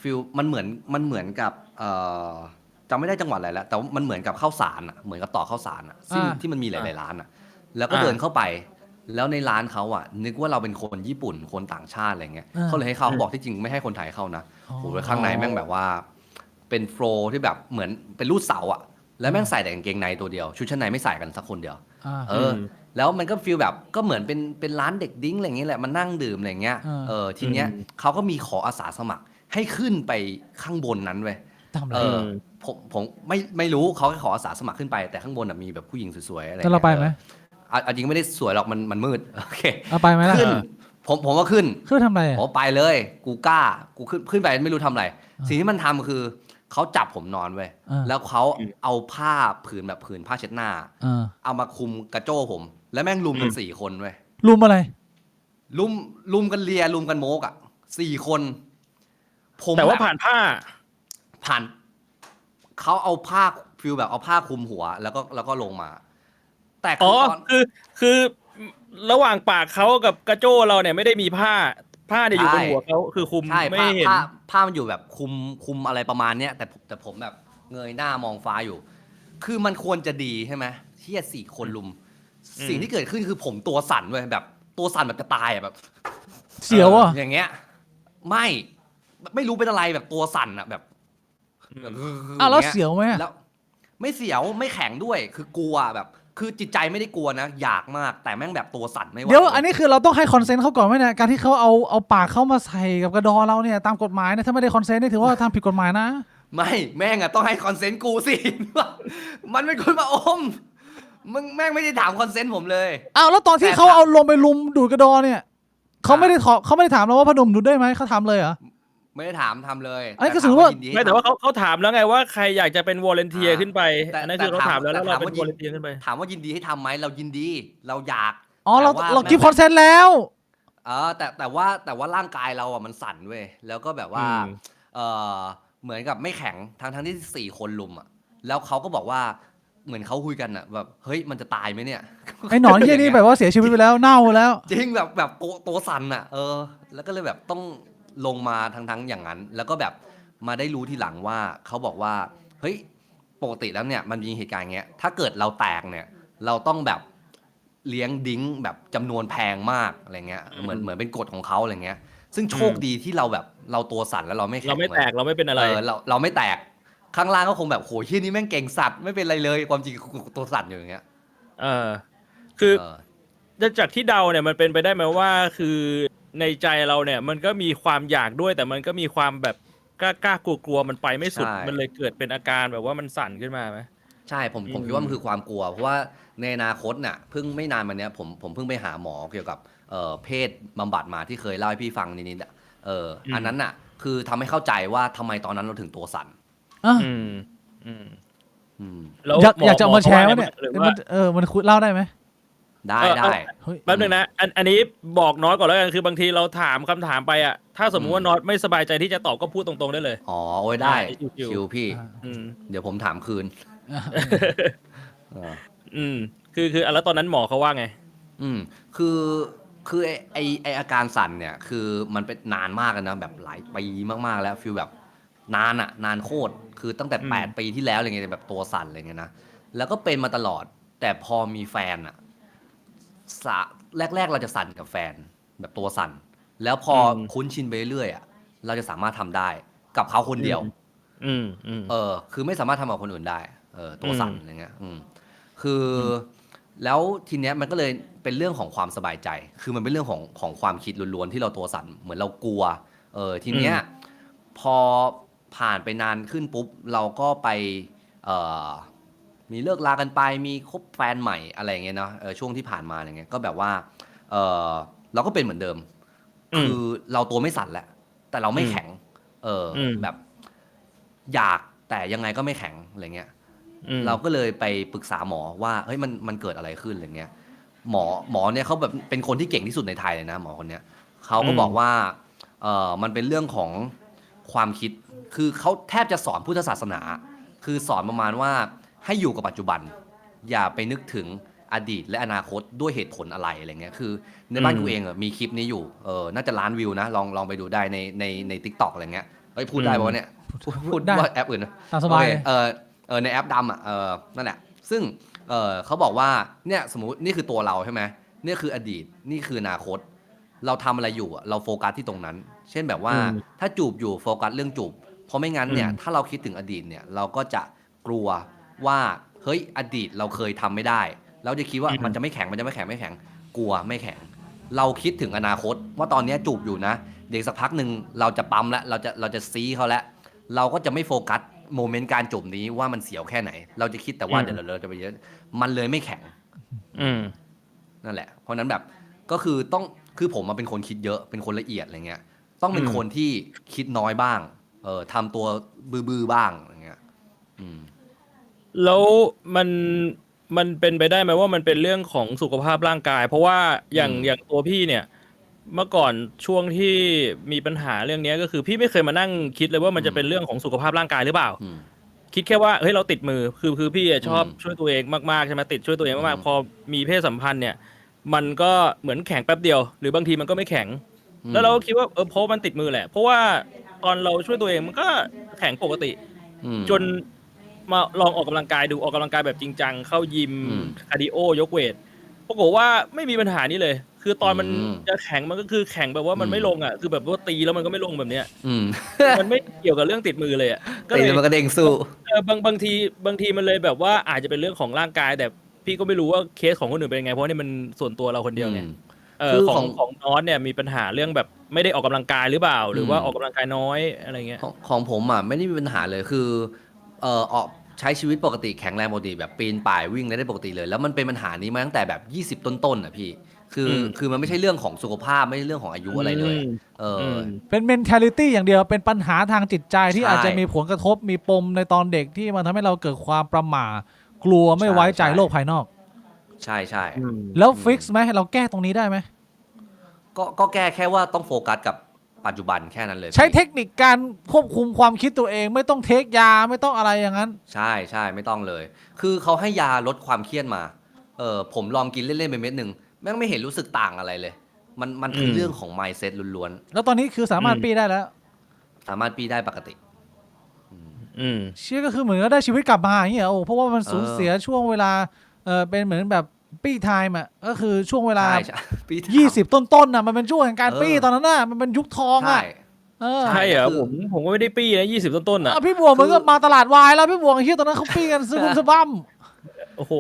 ฟิลมันเหมือนกับจำไม่ได้จังหวัดอะไรแล้วแต่ว่ามันเหมือนกับข้าวสารอ่ะเหมือนกับต่อข้าวสารอ่ะที่มันมีหลายๆร้านอ่ะ แล้วก็ อ่า เดินเข้าไป แล้วในร้านเขาอ่ะ นึกว่าเราเป็นคนญี่ปุ่นคนต่างชาติอะไรเงี้ย อ่า เขาเลยให้เข้าเขาบอกที่จริงไม่ให้คนไทยเข้านะ อ๋อ โหแล้วข้างในแม่งแบบว่า เป็นโฟลว์ที่แบบเหมือนเป็นรูดเสาอ่ะ แล้วแม่งใส่แต่กางเกงในตัวเดียว ชุดชั้นในไม่ใส่กันสักคนเดียว อ่า แล้วมันก็ฟีลแบบก็เหมือนเป็นร้านเด็กดิ้งอะไรเงี้ยแหละมันนั่งดื่มอะไรเงี้ย ทีเนี้ยเขาก็มีขออาสาสมัครให้ขึ้นไปข้างบนนั้นเว้ย ทำอะไร ผมไม่รู้เขาแค่ขออาสาสมัครขึ้นไปแต่ข้างบนน่ะมีแบบผู้หญิงสวยๆอะไร แล้วเราไปไหม จริงไม่ได้สวยหรอกมันมืดโอเค เอาไปไหมล่ะ ขึ้นผมว่าขึ้น คือทำอะไรอะ ผมไปเลยกูกล้ากูขึ้นไปไม่รู้ทำอะไร สิ่งที่มันทำคือเขาจับผมนอนเว้ยแล้วเขาเอาผ้าผืนแบบผืนผ้าเช็ดหน้า เอามาคลุมกระโจ้ผม แล้วแม่งลุมกัน4 คนเว้ย รุมอะไร ลุมกันเลียลุมกันโมกอ่ะ4 คนผม แต่ว่า บบ ผ่านผ้า ผ่านเขาเอาผ้าฟิลแบบเอาผ้าคลุมหัวแล้วก็ลงมา แต่ อ๋อ ตอน คือระหว่างปากเขากับกระโจ้เราเนี่ยไม่ได้มีผ้าเนี่ยอยู่บนหัวเขาคือคุม ใช่ ไม่ให้เห็น ผ้ามันอยู่แบบคุมอะไรประมาณเนี้ยแต่ผมแบบเงยหน้ามองฟ้าอยู่ คือมันควรจะดีใช่ไหมที่4 คนลุม สิ่งที่เกิดขึ้นคือผมตัวสั่นเว้ยแบบตัวสั่นแบบจะตายอะแบบ เสียวอ่ะ อย่างเงี้ย ไม่รู้เป็นอะไรแบบตัวสั่นอะแบบ อ้าวแล้วเสียวไหมอะ แล้วไม่เสียวไม่แข็งด้วยคือกลัวแบบ คือจิตใจไม่ได้กลัวนะ อยากมากแต่แม่งแบบตัวสั่นไม่ไหว เดี๋ยวอันนี้คือเราต้องให้คอนเซนต์เขาก่อนไหมเนี่ยการที่เขาเอาปากเข้ามาใส่กับกระดอเราเนี่ยตามกฎหมายเนี่ยถ้าไม่ได้คอนเซนต์นี่ถือว่าทำผิดกฎหมายนะ ไม่แม่งอะต้องให้คอนเซนต์กูสิ มันเป็นคนมาอมมึงแม่งไม่ได้ถามคอนเซนต์ผมเลย อ้าวแล้วตอนที่ แต่ เขาเอาลงไปลุมดูดกระดอเนี่ยเขาไม่ได้ถามเราว่าพนมดูดได้ไหมเขาทำเลยเหรอ ไม่ได้ถามทำเลย อันนี้ก็ถือว่า ยินดีให้ ไม่แต่ว่าเขาถามแล้วไงว่าใครอยากจะเป็นวอลเนเทียขึ้นไป แต่ อันนั้นคือเขาถามแล้ว แต่ แล้วเรา ถาม เป็น ว่าว อลเนเทียขึ้นไป ถามว่ายินดีให้ทำไหมเรายินดีเราอยาก อ๋อเรา แต่ว่า เรา แม่ง กิฟคอนเซนต์แล้ว แต่ว่าร่างกายเราอ่ะมันสั่นเว้ยแล้วก็แบบว่า อืม เออเหมือนกับไม่แข็งทั้งที่4 คนลุมอ่ะแล้วเขาก็บอกว่าเหมือนเขาคุยกันอ่ะแบบเฮ้ยมันจะตายไหมเนี่ย ไอ้หนอนเหี้ยนี่แบบว่าเสียชีวิตไปแล้วเน่าแล้ว จริงแบบตัวสั่นอ่ะแล้วก็เลยแบบต้องลงมาทั้งอย่างนั้น แล้วก็แบบมาได้รู้ทีหลังว่าเขาบอกว่าเฮ้ยปกติแล้วเนี่ยมันมีเหตุการณ์อย่างเงี้ยถ้าเกิดเราแตกเนี่ยเราต้องแบบเลี้ยงดิ้งแบบจำนวนแพงมากอะไรเงี้ยเหมือนเป็นกฎของเขาอะไรเงี้ยซึ่งโชคดีที่เราแบบเราตัวสั่นแล้วเราไม่แข็ง เราไม่แตกเราไม่เป็นอะไร เราไม่แตกข้างล่างก็คงแบบโหที่นี่แม่งเก่งสัตว์ไม่เป็นไรเลยความจริงตัวสั่นอยู่อย่างเงี้ย คือ เออ จากที่เดาเนี่ยมันเป็นไปได้ไหมว่าคือในใจเราเนี่ยมันก็มีความอยากด้วยแต่มันก็มีความแบบกล้ากลัวมันไปไม่สุด ใช่ มันเลยเกิดเป็นอาการแบบว่ามันสั่นขึ้นมาไหม ใช่ผมคิดว่ามันคือความกลัว เพราะว่าในอนาคตน่ะเพิ่งไม่นานมาเนี้ยผมเพิ่งไปหาหมอเกี่ยวกับเพศบำบัดมาที่เคยเล่าให้พี่ฟังนิดๆอ่ะอันนั้นน่ะคือทำให้เข้าใจว่าทำไมตอนนั้นเราถึงตัวสั่น อ่ะ อืมอืม อืม แล้ว อยากจะเอามาแชร์ ห วะเนี่ย หรือ มั ว่า นมันคุยเล่าได้ไหม ได้ เออ ได้ เฮ้ย แป๊บนึงนะอันนี้บอกน็อตก่อนแล้วกันคือบางทีเราถามคำถามไปอ่ะถ้าสมมุติว่าน็อตไม่สบายใจที่จะตอบก็พูดตรงๆได้เลย อ๋อโอ้ยได้ ชิวๆ ชิวพี่ อ่า อืม เดี๋ยวผมถามคืนเออ อืมคือแล้วตอนนั้นหมอเขาว่าไง อืมคือไออาการสั่นเนี่ยคือมันเป็นนานมากแล้วนะแบบหลายปีมากๆแล้วฟีลแบบนานอะนานโคตรคือตั้งแต่ อืม 8 ปีที่แล้วอะไรเงี้ยแบบตัวสั่นอะไรเงี้ยนะแล้วก็เป็นมาตลอดแต่พอมีแฟนอะสะแรกๆเราจะสั่นกับแฟนแบบตัวสั่นแล้วพอคุ้นชินไปเรื่อยๆอะเราจะสามารถทำได้กับเขาคนเดียว อืม คือไม่สามารถทำกับคนอื่นได้ตัวสั่น อืม อะไรเงี้ยคือแล้วทีเนี้ยมันก็เลยเป็นเรื่องของความสบายใจ คือมันเป็นเรื่องของความคิดล้วนๆที่เราตัวสั่นเหมือนเรากลัวทีเนี้ยพอผ่านไปนานขึ้นปุ๊บเราก็ไปเอ่อมีเลิกลากันไปมีคบแฟนใหม่อะไรเงี้ยเนาะช่วงที่ผ่านมาอะไรเงี้ยก็แบบว่าเออเราก็เป็นเหมือนเดิม คือเราตัวไม่สั่นแล้วแต่เราไม่แข็งแบบอยากแต่ยังไงก็ไม่แข็งอะไรเงี้ย เราก็เลยไปปรึกษาหมอว่าเฮ้ยมันเกิดอะไรขึ้นอะไรเงี้ยหมอเนี่ยเขาแบบเป็นคนที่เก่งที่สุดในไทยเลยนะหมอคนเนี้ยเขาก็บอกว่ามันเป็นเรื่องของความคิดคือเขาแทบจะสอนพุทธศาสนา คือสอนประมาณว่าให้อยู่กับปัจจุบัน อย่าไปนึกถึงอดีตและอนาคตด้วยเหตุผลอะไรอะไรเงี้ยคือในบ้านกูเองมีคลิปนี้อยู่น่าจะล้านวิวนะลองไปดูได้ในทิกตอกอะไรเงี้ยเฮ้ยพูดได้ป่ะวะเนี่ยพูด ได้ ว่าแอปอื่นนะ ตามสบาย โอเคในแอปดำนั่นแหละซึ่งเขาบอกว่าเนี่ยสมมุตินี่คือตัวเราใช่ไหมนี่คืออดีตนี่คืออนาคต เราทำอะไรอยู่เราโฟกัสที่ตรงนั้น เช่นแบบว่าถ้าจูบอยู่โฟกัสเรื่องจูบเพราะไม่งั้นเนี่ยถ้าเราคิดถึงอดีตเนี่ยเราก็จะกลัวว่าเฮ้ยอดีตเราเคยทำไม่ได้เราจะคิดว่ามันจะไม่แข็งกลัวไม่แข็ง เราคิดถึงอนาคตว่าตอนนี้จูบอยู่นะเดี๋ยวสักพักหนึ่งเราจะปั๊มแล้วเราจะซีเขาแล้วเราก็จะไม่โฟกัสโมเมนต์การจูบนี้ว่ามันเสียวแค่ไหน เราจะคิดแต่ว่าเดี๋ยวเราจะไปเยอะมันเลยไม่แข็งนั่นแหละเพราะนั้นแบบก็คือต้องคือผมมาเป็นคนคิดเยอะเป็นคนละเอียดอะไรเงี้ยต้องเป็นคนที่คิดน้อยบ้างทำตัวบื้อบ้างอะไรเงี้ยแล้วมันเป็นไปได้ไหมว่ามันเป็นเรื่องของสุขภาพร่างกาย เพราะว่าอย่างตัวพี่เนี่ยเมื่อก่อนช่วงที่มีปัญหาเรื่องนี้ก็คือพี่ไม่เคยมานั่งคิดเลยว่ามันจะเป็นเรื่องของสุขภาพร่างกายหรือเปล่าคิดแค่ว่าเฮ้ยเราติดมือคือพี่ชอบช่วยตัวเองมากๆใช่ไหมติดช่วยตัวเองมากๆพอมีเพศสัมพันธ์เนี่ยมันก็เหมือนแข็งแป๊บเดียวหรือบางทีมันก็ไม่แข็งแล้วเราก็คิดว่าเพราะมันติดมือแหละเพราะว่าตอนเราช่วยตัวเองมันก็แข็งปกติจนมาลองออกกำลังกายดูออกกำลังกายแบบจริงจังเข้ายิมคาร์ดิโอยกเวทปรากฏว่าไม่มีปัญหานี้เลย คือตอนมันจะแข็งมันก็คือแข็งแบบว่ามันไม่ลงอ่ะคือแบบว่าตีแล้วมันก็ไม่ลงแบบเนี้ยมันไม่เกี่ยวกับเรื่องติดมือเลยอ่ะก็เลยมันก็เด้งสู้บางทีมันเลยแบบว่าอาจจะเป็นเรื่องของร่างกายแต่พี่ก็ไม่รู้ว่าเคสของคนอื่นเป็นยังไงเพราะนี่มันส่วนตัวเราคนเดียวไงของน็อตเนี่ยมีปัญหาเรื่องแบบไม่ได้ออกกำลังกายหรือเปล่าหรือว่าออกกำลังกายน้อยอะไรเงี้ยของผมอ่ะไม่ได้มีปัญหาเลยคือออกใช้ชีวิตปกติแข็งแรงปกติแบบปีนป่ายวิ่งได้ปกติเลยแล้วมันเป็นปัญหานี้มาตั้งแต่แบบ20ต้นๆอ่ะพี่คือมันไม่ใช่เรื่องของสุขภาพไม่ใช่เรื่องของอายุอะไรเลยเป็น mentality อย่างเดียวเป็นปัญหาทางจิตใจที่อาจจะมีผลกระทบมีปมในตอนเด็กที่มันทำให้เราเกิดความประหม่ากลัวไม่ไว้ใจโลกภายนอกใช่ใช่แล้วฟิกซ์ไหมเราแก้ตรงนี้ได้ไหมก็แก้แค่ว่าต้องโฟกัสกับปัจจุบันแค่นั้นเลยใช้เทคนิคการควบคุมความคิดตัวเองไม่ต้องเทคยาไม่ต้องอะไรอย่างนั้นใช่ใช่ไม่ต้องเลยคือเขาให้ยาลดความเครียดมาผมลองกินเล่นๆไปเม็ดนึงแม่งไม่เห็นรู้สึกต่างอะไรเลยมันคือเรื่องของ mindset ล้วนๆแล้วตอนนี้คือสามารถปี้ได้แล้วสามารถปี้ได้ปกติเชื่อก็คือเหมือนก็ได้ชีวิตกลับมาอย่างเงี้ยโอ้เพราะว่ามันสูญเสียช่วงเวลาเป็นเหมือนแบบปี้ไทม์อ่ะก็คือช่วงเวลา20ต้นๆน่ะมันเป็นช่วงแห่งการปี้ตอนนั้นน่ะมันเป็นยุคทองอ่ะใช่เหรอผมก็ไม่ได้ปี้นะ20ต้นๆน่ะพี่บัวมันก็มาตลาดวายแล้วพี่บัวไอ้เหี้ยตอนนั้นเขาปี้กันซื้อบุ้มซื้อบั้มโอ้โห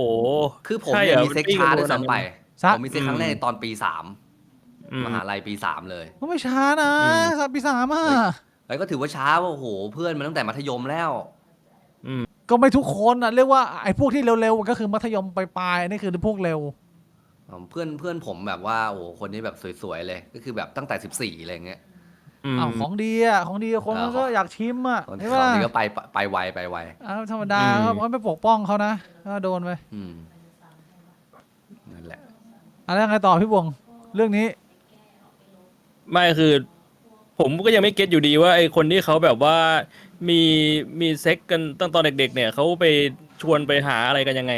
คือผมเนี่ยมีเซ็กช้าด้วยซ้ำไปผมมีเซ็กครั้งแรกตอนปี3มหาลัยปี3เลยก็ไม่ช้านะปี3อ่ะแล้วก็ถือว่าช้าว่าโอ้โหเพื่อนมันตั้งแต่มัธยมแล้วก็ไม่ทุกคนอ่ะเรียกว่าไอ้พวกที่เร็วๆก็คือมัธยมปลายๆนี่คือพวกเร็วเพื่อนผมแบบว่าโอ้คนนี้แบบสวยๆเลยก็คือแบบตั้งแต่14อะไรเงี้ยของดีอ่ะของดีคนก็อยากชิมอ่ะใช่ป่ะของดีก็ไปไวธรรมดาเขาไม่ปกป้องเขานะก็โดนไปนั่นแหละ อะไรยังไงต่อพี่บวงเรื่องนี้ ไม่คือ ผมก็ยังไม่เก็ตอยู่ดีว่าไอคนที่เขาแบบว่ามีมีเซ็กกันตั้งตอนเด็กๆเนี่ยเขาไปชวนไปหาอะไรกันยังไง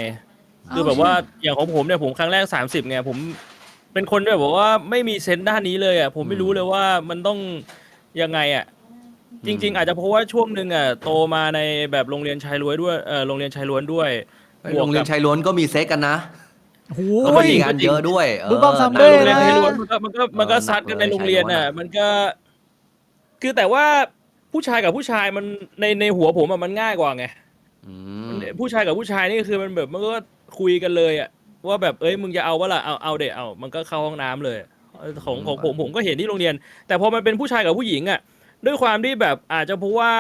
คือแบบว่าอย่างของผมเนี่ยผมครั้งแรก30ไงผมเป็นคนแบบว่าไม่มีเซนส์ด้านนี้เลยอ่ะผมไม่รู้เลยว่ามันต้องยังไงอ่ะจริง ๆ อาจจะเพราะว่าช่วงหนึ่งอ่ะโตมาในแบบโรงเรียนชายล้วนด้วยโรงเรียนชายล้วนด้วยบว โร ก งเรีย กัน บ ชายล้วนก็มีเซ็กกันนะ โอ้โห ก็ โอ้ย มีงานเยอะด้วย บึ้มบั้มซัม โร เบ้ งเรียน นะ ชายล้วนมันก็ซัดกันในโรงเรียนอ่ะมันก็ คือแต่ว่าผู้ชายกับผู้ชายมันในหัวผมอะมันง่ายกว่าไง อืม ผู้ชายกับผู้ชายนี่คือมันแบบมันก็คุยกันเลยอะว่าแบบเอ้ยมึงจะเอาวะล่ะเอาเดี๋ยวเอามันก็เข้าห้องน้ำเลยของผมก็เห็นที่โรงเรียน แต่พอมันเป็นผู้ชายกับผู้หญิงอะด้วยความที่แบบอาจจะเพราะว่า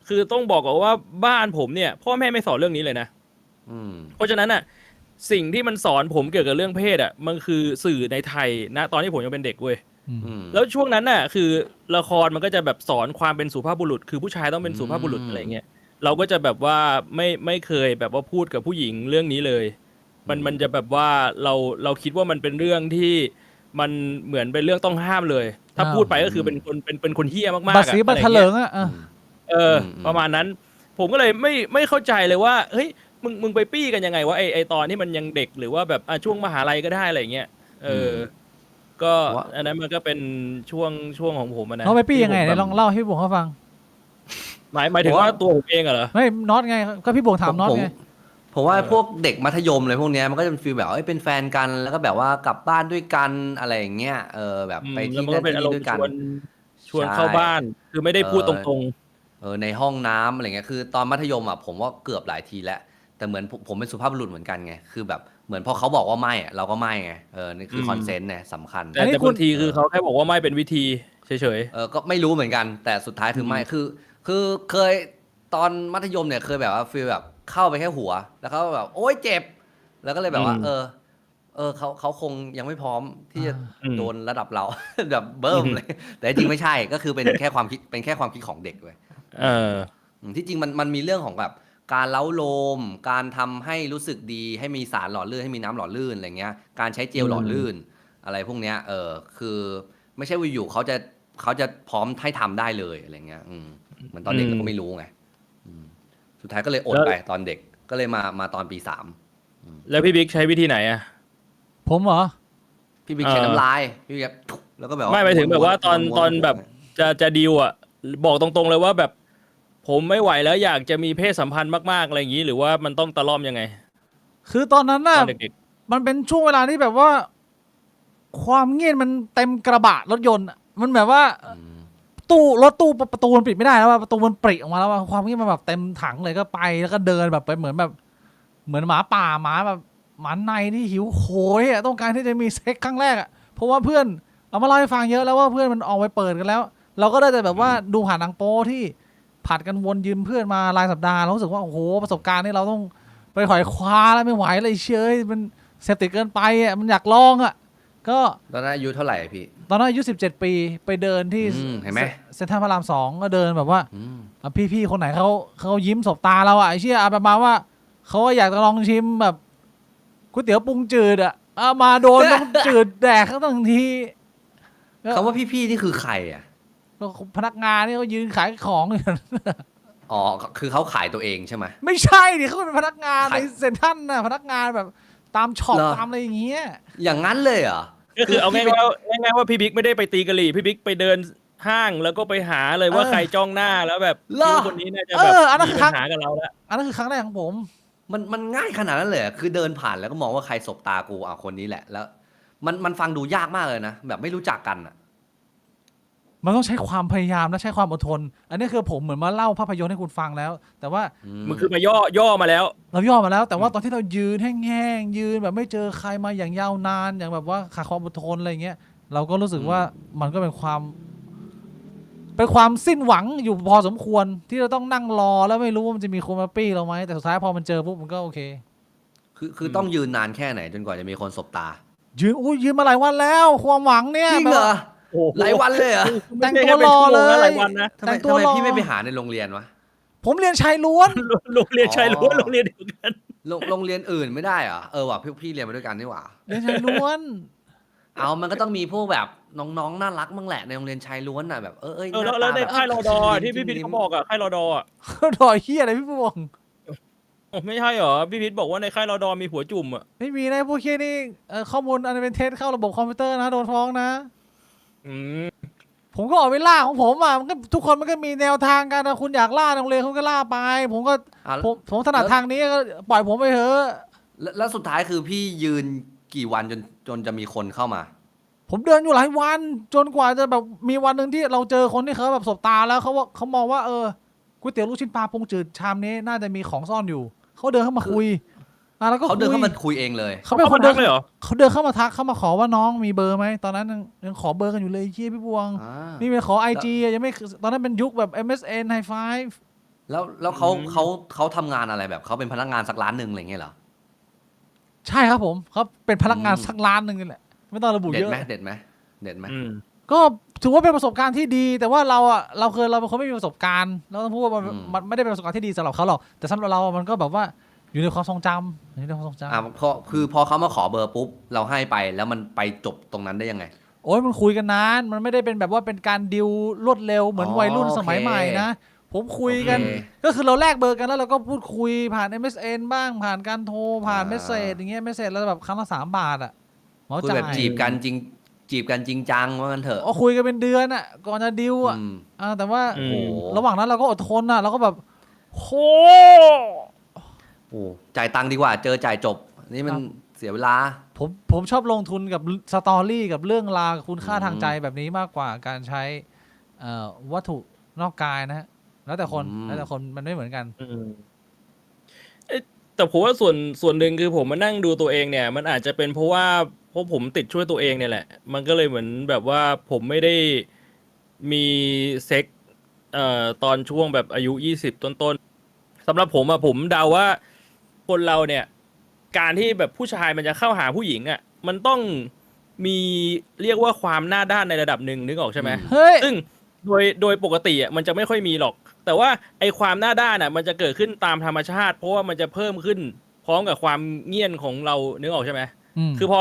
คือต้องบอกก่อนว่าบ้านผมเนี่ยพ่อแม่ไม่สอนเรื่องนี้เลยนะ อืม เพราะฉะนั้นอะสิ่งที่มันสอนผมเกี่ยวกับเรื่องเพศอะมันคือสื่อในไทยนะตอนที่ผมยังเป็นเด็กเว้ย อืม แล้วช่วงนั้นน่ะคือละครมันก็จะแบบสอนความเป็นสุภาพบุรุษ คือผู้ชายต้องเป็นสุภาพบุรุษอะไรเงี้ยเราก็จะแบบว่าไม่เคยแบบว่าพูดกับผู้หญิงเรื่องนี้เลย มันจะแบบว่าเราคิดว่ามันเป็นเรื่องที่มันเหมือนเป็นเรื่องต้องห้ามเลย ถ้าพูดไปก็คือเป็นคนเฮี้ยมากๆ บัตรสีบัตรเถลิงอ่ะ ประมาณนั้น ผมก็เลยไม่เข้าใจเลยว่าเฮ้ยมึงไปปี้กันยังไงวะไอตอนที่มันยังเด็กหรือว่าแบบช่วงมหาลัยก็ได้อะไรเงี้ยก็อันนั้นมันก็เป็นช่วงของผมนะ น้องไปปี้ยังไงเนี่ยลองเล่าให้พี่บวงเขาฟัง หมายถึงว่าตัวผมเองเหรอ ไม่น็อตไงก็พี่บวงถามน็อตไง ผมว่าพวกเด็กมัธยมเลยพวกเนี้ยมันก็จะเป็นฟีลแบบเอ้ยเป็นแฟนกันแล้วก็แบบว่ากลับบ้านด้วยกันอะไรอย่างเงี้ยแบบไป แล้ว ที่ มัน นั่ ก็ น เป็น ที่ อารม นี่ด้ว ณ์ ยกัน ชวน ใช่ เข้าบ้าน คือไม่ได้พูดตรง ในห้องน้ำอะไรเงี้ยคือตอนมัธยมอ่ะผมว่าเกือบหลายทีแล้วแต่เหมือนผมเป็นสุภาพบุรุษเหมือนกันไงคือแบบเหมือนพอเขาบอกว่าไม่อะเราก็ไม่ไงนี่คือคอนเซนต์เนี่ยสำคัญ ๆ แต่บางทีคือเขาแค่บอกว่าไม่เป็นวิธีเฉย ก็ไม่รู้เหมือนกัน แต่สุดท้ายคือไม่คือเคยตอนมัธยมเนี่ยเคยแบบว่าฟีลแบบเข้าไปแค่หัว แล้วเขาแบบโอ๊ยเจ็บ แล้วก็เลยแบบว่า เขาคงยังไม่พร้อมที่จะโดนระดับเรา แบบเบิ้มเลย แต่จริงไม่ใช่ก็คือเป็นแค่ความคิดเป็นแค่ความคิดของเด็กเลย ที่จริงมันมีเรื่องของแบบการเล้าโลม การทำให้รู้สึกดีให้มีสารหล่อลื่นให้มีน้ำหล่อลื่นอะไรเงี้ยการใช้เจลหล่อลื่น อะไรพวกเนี้ยคือไม่ใช่ว่าอยู่เขาจะพร้อมให้ทำได้เลยอะไรเงี้ยเหมือนตอนเด็กเราก็ไม่รู้ไงสุดท้ายก็เลยอดไปตอนเด็กก็เลยมาตอนปี3แล้วพี่บิ๊กใช้วิธีไหนอ่ะ ผมเหรอ พี่บิ๊กใช้น้ำลายพี่บิ๊กแล้วก็แบบ ไม่หมายถึงแบบว่าตอนแบบจะดีลอ่ะบอกตรงๆเลยว่าแบบ ผมไม่ไหวแล้วอยากจะมีเพศสัมพันธ์มากๆอะไรอย่างนี้ หรือว่ามันต้องตะล่อมยังไง คือตอนนั้น ต น่ะ อนเด็ก มันเป็นช่วงเวลาที่แบบว่า ความเงียบมันเต็มกระบะรถยนต์อะมันแบบว่า รถตู้ประตูมันปิดไม่ได้แล้วว่าประตูมันปริออกมาแล้วว่าความเงียบมันแบบเต็มถังเลยก็ไปแล้วก็เดินแบบไปเหมือนหมาป่าหมาแบบหมาในที่หิวโหยอะต้องการที่จะมีเซ็กครั้งแรกอะเพราะว่าเพื่อนเอามาเล่าให้ฟังเยอะแล้วว่าเพื่อนมันออกไปเปิดกันแล้ว เราก็ได้แต่แบบว่าดูผ่านหนังโป๊ที่ผัดกันวนยืมเพื่อนมารายสัปดาห์เรารู้สึกว่าโอ้โหประสบการณ์นี่เราต้องไปขวายคว้าแล้วไม่ไหวเลยเชยมันเสพติดเกินไปอะมันอยากลองอะก็ ตอนนั้นอายุเท่าไหร่พี่ ตอนนั้นอายุ17 ปีไปเดินที่ เห็นไหม เซ็นทรัลพระราม2ก็เดินแบบว่า อืม พี่ๆคนไหนเขายิ้มสบตาเราอะไอ้เชี่ยประมาณว่าเขาอยากจะลองชิมแบบก๋วยเตี๋ยวปรุงจืดอะเอามาโดนต้องจืดแดกทั้งที คำว่าพี่ๆนี่คือใครอ่ะ แล้วพนักงานนี่เขายืนขายของอยู่ อ๋อคือเขาขายตัวเองใช่ไหม ไม่ใช่ดิเขาเป็นพนักงาน ขา ใน ย เซ็นทรัลน่ะพนักงานแบบตามช็อป เหรอ ตามอะไรอย่างเงี้ย อย่างนั้นเลยเหรอ ๆก็คือเอาง่ายๆว่าพี่บิ๊กไม่ได้ไปตีกะหรี่พี่บิ๊กไปเดินห้างแล้วก็ไปหาเลยว่าใครจ้องหน้าแล้วแบบคิดว่าคนนี้น่าจะแบบมีปัญหากับเราแล้ว อันนั้นคือครั้งแรกของผม มันง่ายขนาดนั้นเลยเหรอคือเดินผ่านแล้วก็มองว่าใครสบตากูคนนี้แหละแล้ว มันฟังดูยากมากเลยนะแบบไม่รู้จักกันอ่ะ มันต้องใช้ความพยายามและใช้ความอดทน อันนี้คือผมเหมือนมาเล่าภาพยนตร์ให้คุณฟังแล้ว แต่ว่า มันคือมาย่อมาแล้ว เราย่อมาแล้ว แต่ว่าตอนที่เรายืนแห้งๆยืนแบบไม่เจอใครมาอย่างยาวนานอย่างแบบว่าขาดความอดทนอะไรเงี้ยเราก็รู้สึกว่ามันก็เป็นความสิ้นหวังอยู่พอสมควรที่เราต้องนั่งรอแล้วไม่รู้ว่ามันจะมีคนมาปี้เราไหมแต่สุดท้ายพอมันเจอปุ๊บมันก็โอเค คือต้องยืนนานแค่ไหนจนกว่าจะมีคนสบตา ยืนมาหลายวันแล้วความหวังเนี่ย จริงเหรอหลายวันเลยเหรอ แต่งตัวรอเลย หลายวันนะ ทำไม แต่งตัวรอ พี่ไม่ไปหาในโรงเรียนวะ ผมเรียนชายล้วน โรงเรียนชายล้วนโรงเรียนเดียวกัน โรงเรียนอื่นไม่ได้เหรอว่ะพี่เรียนมาด้วยกันนี่หว่า เรียนชายล้วน เอามันก็ต้องมีพวกแบบน้องๆน่ารักบ้างแหละในโรงเรียนชายล้วนน่ะแบบห แล้ว น้า แล้ว ตา ใน แบบ ค่ายรอดอที่พี่พิษ จิ้มลิ้ม เขาบอกอะค่ายรอดออะ ดอยเฮียอะไรพี่บวง ไม่ใช่เหรอพี่พิษบอกว่าในค่ายรอดอมีผัวจุ่มอะ ไม่มีนะพวกเฮียนี่ข้อมูลอันเป็นเท็จเข้าระบบคอมพิวเตอร์นะโดนฟ้องนะ อืม ผมก็ออกไปล่าของผมอ่ะมันก็ทุกคนมันก็มีแนวทางกันนะคุณอยากล่าโรงเรียนคุณก็ล่าไป ผมก็ อ่ะ ผมถนัดทางนี้ก็ปล่อยผมไปเถอะ แล้วสุดท้ายคือพี่ยืนกี่วันจนจะมีคนเข้ามา ผมเดินอยู่หลายวันจนกว่าจะแบบมีวันหนึ่งที่เราเจอคนที่เขาแบบสบตาแล้วเขามองว่าก๋วยเตี๋ยวลูกชิ้นปลาปรุงจืดชามนี้น่าจะมีของซ่อนอยู่เขาเดินเข้ามาคุยแล้วก็ เขาเดิน คุย เข้ามาคุยเองเลย เขาเป็นคนเดิน เลยเหรอ เขาเดินเข้ามาทักเข้ามาขอว่าน้องมีเบอร์ไหมตอนนั้นยังขอเบอร์กันอยู่เลยเชี่ยพี่บวง อ่า นี่ไปขอ IG ยังไม่ตอนนั้นเป็นยุคแบบ MSN High Five แล้วเขาทำงานอะไรแบบเขาเป็นพนักงานสักร้านหนึ่งอะไรเงี้ยเหรอ ใช่ครับผมเขาเป็นพนักงานสักร้านหนึ่งนี่แหละไม่ต้องระบุ เด็ เย ด อะ ไหมเด็ดไหมเด็ดไหม อืม ก็ถือว่าเป็นประสบการณ์ที่ดี แต่ว่าเราเป็นคนไม่มีประสบการณ์เราต้องพูดว่ามันไม่ได้เป็นประสบการณ์ที่ดีสำหรับเขาหรอกแต่สำหรับเรามันก็แบบว่าอยู่ในความทรงจำอยู่ในความทรงจำ พอเขามาขอเบอร์ปุ๊บเราให้ไปแล้วมันไปจบตรงนั้นได้ยังไง โอ้ยมันคุยกันนานมันไม่ได้เป็นแบบว่าเป็นการดิวรวดเร็วเหมือนวัยรุ่นสมัยใหม่นะผมคุยกัน โอเค ก็คือเราแลกเบอร์กันแล้วเราก็พูดคุยผ่าน MSN บ้างผ่านการโทรผ่านเมสเซจอย่างเงี้ยเมสเซจแล้วแบบครั้งละ3 บาทอ่ะหมอ คุย จ่า แบบ ย จีบกันจริงจังว่ากันเถอะ อ๋อคุยกันเป็นเดือนอ่ะก่อนจะดิวอ่ะ อืม แต่ว่า อืม โอ้ ระหว่างนั้นเราก็อดทนอ่ะเราก็แบบโห โอ้จ่ายตังค์ดีกว่าเจอจ่ายจบนี่มันเสียเวลา ผมชอบลงทุนกับสตอรี่กับเรื่องราวคุณค่าทางใจแบบนี้มากกว่าการใช้วัตถุนอกกายนะฮะแล้วแต่คน อืม แล้วแต่คนมันไม่เหมือนกัน อืมแต่ผมว่าส่วนหนึ่งคือผมมานั่งดูตัวเองเนี่ย มันอาจจะเป็นเพราะผมติดช่วยตัวเองเนี่ยแหละ มันก็เลยเหมือนแบบว่าผมไม่ได้มีเซ็กตอนช่วงแบบอายุ20ต้นๆสำหรับผมอะผมเดาว่าคนเราเนี่ย การที่แบบผู้ชายมันจะเข้าหาผู้หญิงอะมันต้องมีเรียกว่าความหน้าด้านในระดับหนึ่งนึกออกใช่ไหม เฮ้ย ซึ่งโดยปกติอ่ะมันจะไม่ค่อยมีหรอก แต่ว่าไอความหน้าด้านอ่ะมันจะเกิดขึ้นตามธรรมชาติ เพราะว่ามันจะเพิ่มขึ้น พร้อมกับความเงียนของเรานึกออกใช่ไหม คือพอ